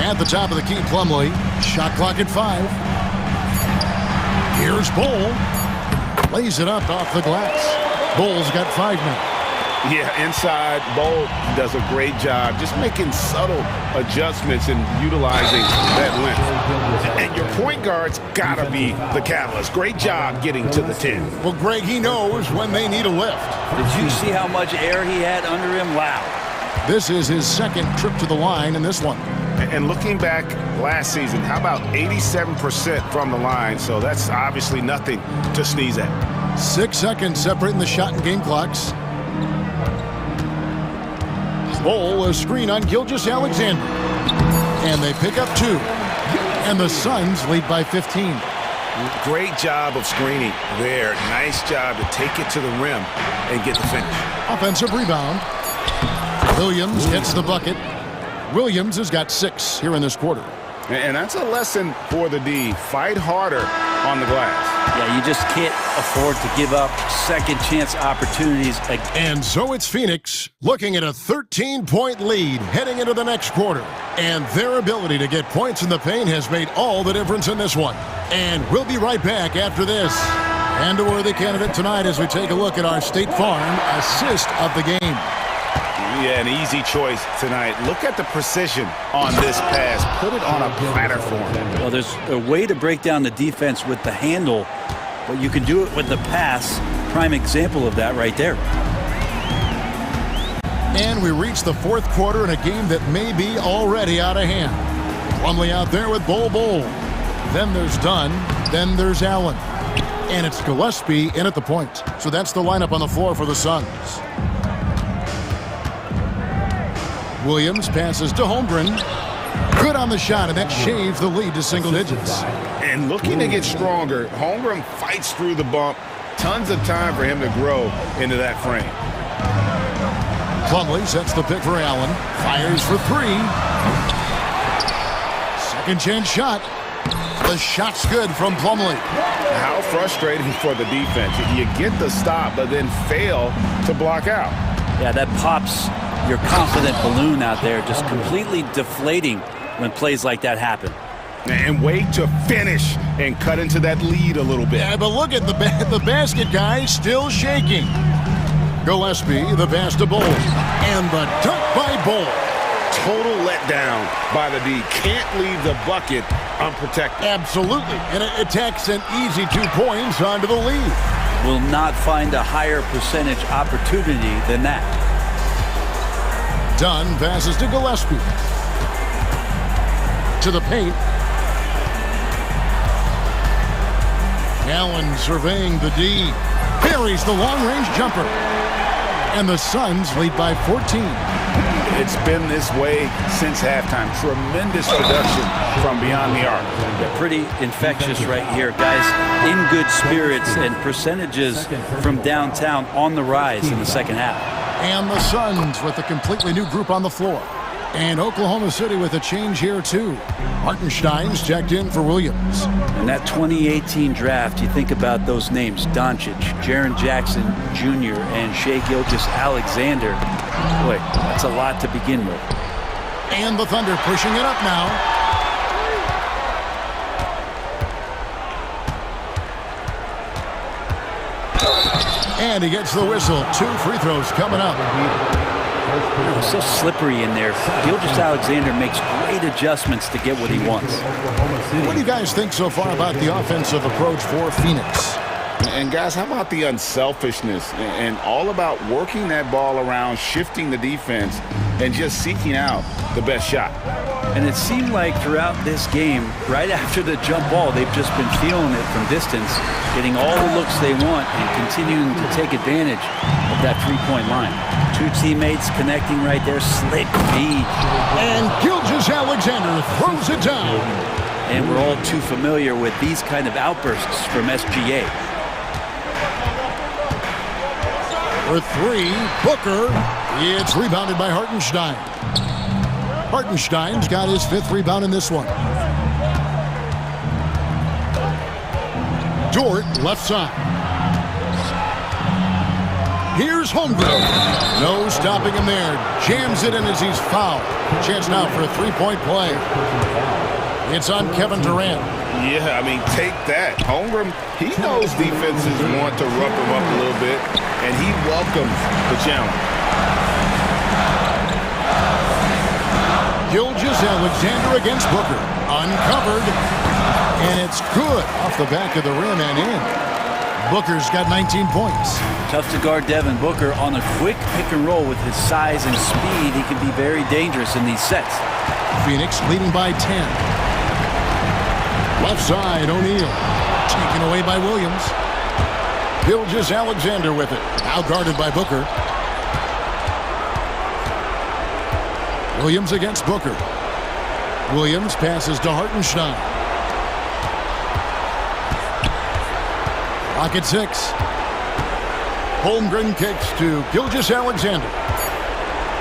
At the top of the key, Plumlee. Shot clock at 5. Here's Bowl. Lays it up off the glass. Bowl's got 5 now. Yeah, inside, Bowl does a great job just making subtle adjustments and utilizing that length. And your point guard's got to be the catalyst. Great job getting to the 10. Well, Greg, he knows when they need a lift. Did you see how much air he had under him? Wow. This is his second trip to the line in this one. And looking back last season, how about 87% from the line? So that's obviously nothing to sneeze at. 6 seconds separating the shot and game clocks. Bowl, a screen on Gilgeous-Alexander. And they pick up 2. And the Suns lead by 15. Great job of screening there. Nice job to take it to the rim and get the finish. Offensive rebound. Williams gets the bucket. Williams has got 6 here in this quarter. And that's a lesson for the D. Fight harder on the glass. Yeah, you just can't afford to give up second chance opportunities. And so it's Phoenix looking at a 13-point lead heading into the next quarter. And their ability to get points in the paint has made all the difference in this one. And we'll be right back after this. And a worthy candidate tonight as we take a look at our State Farm assist of the game. Yeah, an easy choice tonight. Look at the precision on this pass. Put it on a platter for him. Well, there's a way to break down the defense with the handle, but you can do it with the pass. Prime example of that right there. And we reach the 4th quarter in a game that may be already out of hand. Plumlee out there with Bowl. Then there's Dunn. Then there's Allen. And it's Gillespie in at the point. So that's the lineup on the floor for the Suns. Williams passes to Holmgren. Good on the shot, and that shaves the lead to single digits. And looking to get stronger, Holmgren fights through the bump. Tons of time for him to grow into that frame. Plumlee sets the pick for Allen. Fires for 3. Second chance shot. The shot's good from Plumlee. How frustrating for the defense. You get the stop, but then fail to block out. Yeah, that pops your confident balloon out there just completely deflating when plays like that happen. And wait to finish and cut into that lead a little bit. Yeah, but look at the basket guy still shaking. Gillespie, the pass to Bowles. And the dunk by Bowles. Total letdown by the D. Can't leave the bucket unprotected. Absolutely. And it takes an easy 2 points onto the lead. Will not find a higher percentage opportunity than that. Dunn passes to Gillespie. To the paint. Allen surveying the D. Buries the long-range jumper. And the Suns lead by 14. It's been this way since halftime. Tremendous production from beyond the arc. They're pretty infectious right here, guys. In good spirits and percentages from downtown on the rise in the second half. And the Suns with a completely new group on the floor. And Oklahoma City with a change here, too. Hartenstein's checked in for Williams. In that 2018 draft, you think about those names, Doncic, Jaren Jackson Jr., and Shai Gilgeous-Alexander. Boy, that's a lot to begin with. And the Thunder pushing it up now. And he gets the whistle. 2 free throws coming up. It's so slippery in there. Gilgeous-Alexander makes great adjustments to get what he wants. What do you guys think so far about the offensive approach for Phoenix? And guys, how about the unselfishness and all about working that ball around, shifting the defense, and just seeking out the best shot? And it seemed like throughout this game, right after the jump ball, they've just been feeling it from distance, getting all the looks they want and continuing to take advantage of that three-point line. 2 teammates connecting right there, slick feed. And Gilgeous-Alexander throws it down. And we're all too familiar with these kind of outbursts from SGA. For 3, Booker. It's rebounded by Hartenstein. Hartenstein's got his 5th rebound in this one. Dort, left side. Here's Holmgren. No stopping him there. Jams it in as he's fouled. Chance now for a 3-point play. It's on Kevin Durant. Yeah, I mean, take that. Holmgren, he knows defenses want to rough him up a little bit, and he welcomes the challenge. Gilgeous-Alexander against Booker. Uncovered. And it's good off the back of the rim and in. Booker's got 19 points. Tough to guard Devin Booker on a quick pick and roll with his size and speed. He can be very dangerous in these sets. Phoenix leading by 10. Left side, O'Neal. Taken away by Williams. Gilgeous-Alexander with it. Now guarded by Booker. Williams against Booker. Williams passes to Hartenstein. Clock at 6. Holmgren kicks to Gilgeous-Alexander.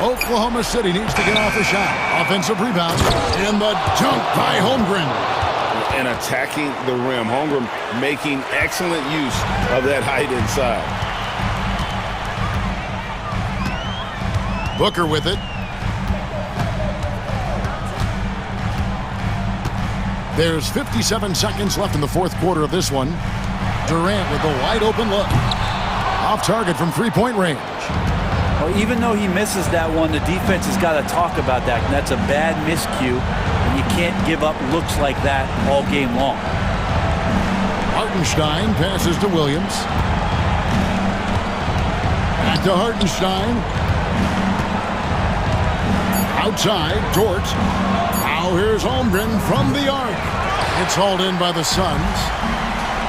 Oklahoma City needs to get off a shot. Offensive rebound. And the dunk by Holmgren. And attacking the rim. Holmgren making excellent use of that height inside. Booker with it. There's 57 seconds left in the 4th quarter of this one. Durant with a wide open look. Off target from 3-point range. Well, even though he misses that one, the defense has got to talk about that. And that's a bad miscue. And you can't give up looks like that all game long. Hartenstein passes to Williams. Back to Hartenstein. Outside, Dort. Now here's Holmgren from the arc. It's hauled in by the Suns.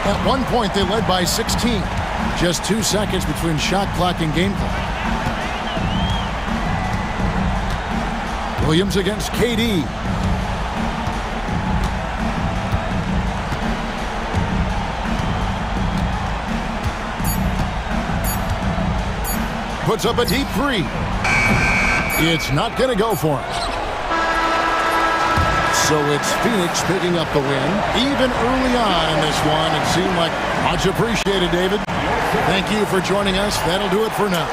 At one point, they led by 16. Just 2 seconds between shot clock and game clock. Williams against KD. Puts up a deep 3. It's not going to go for him. So it's Phoenix picking up the win. Even early on in this one, it seemed like much appreciated, David. Thank you for joining us. That'll do it for now.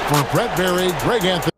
For Brett Berry, Greg Anthony.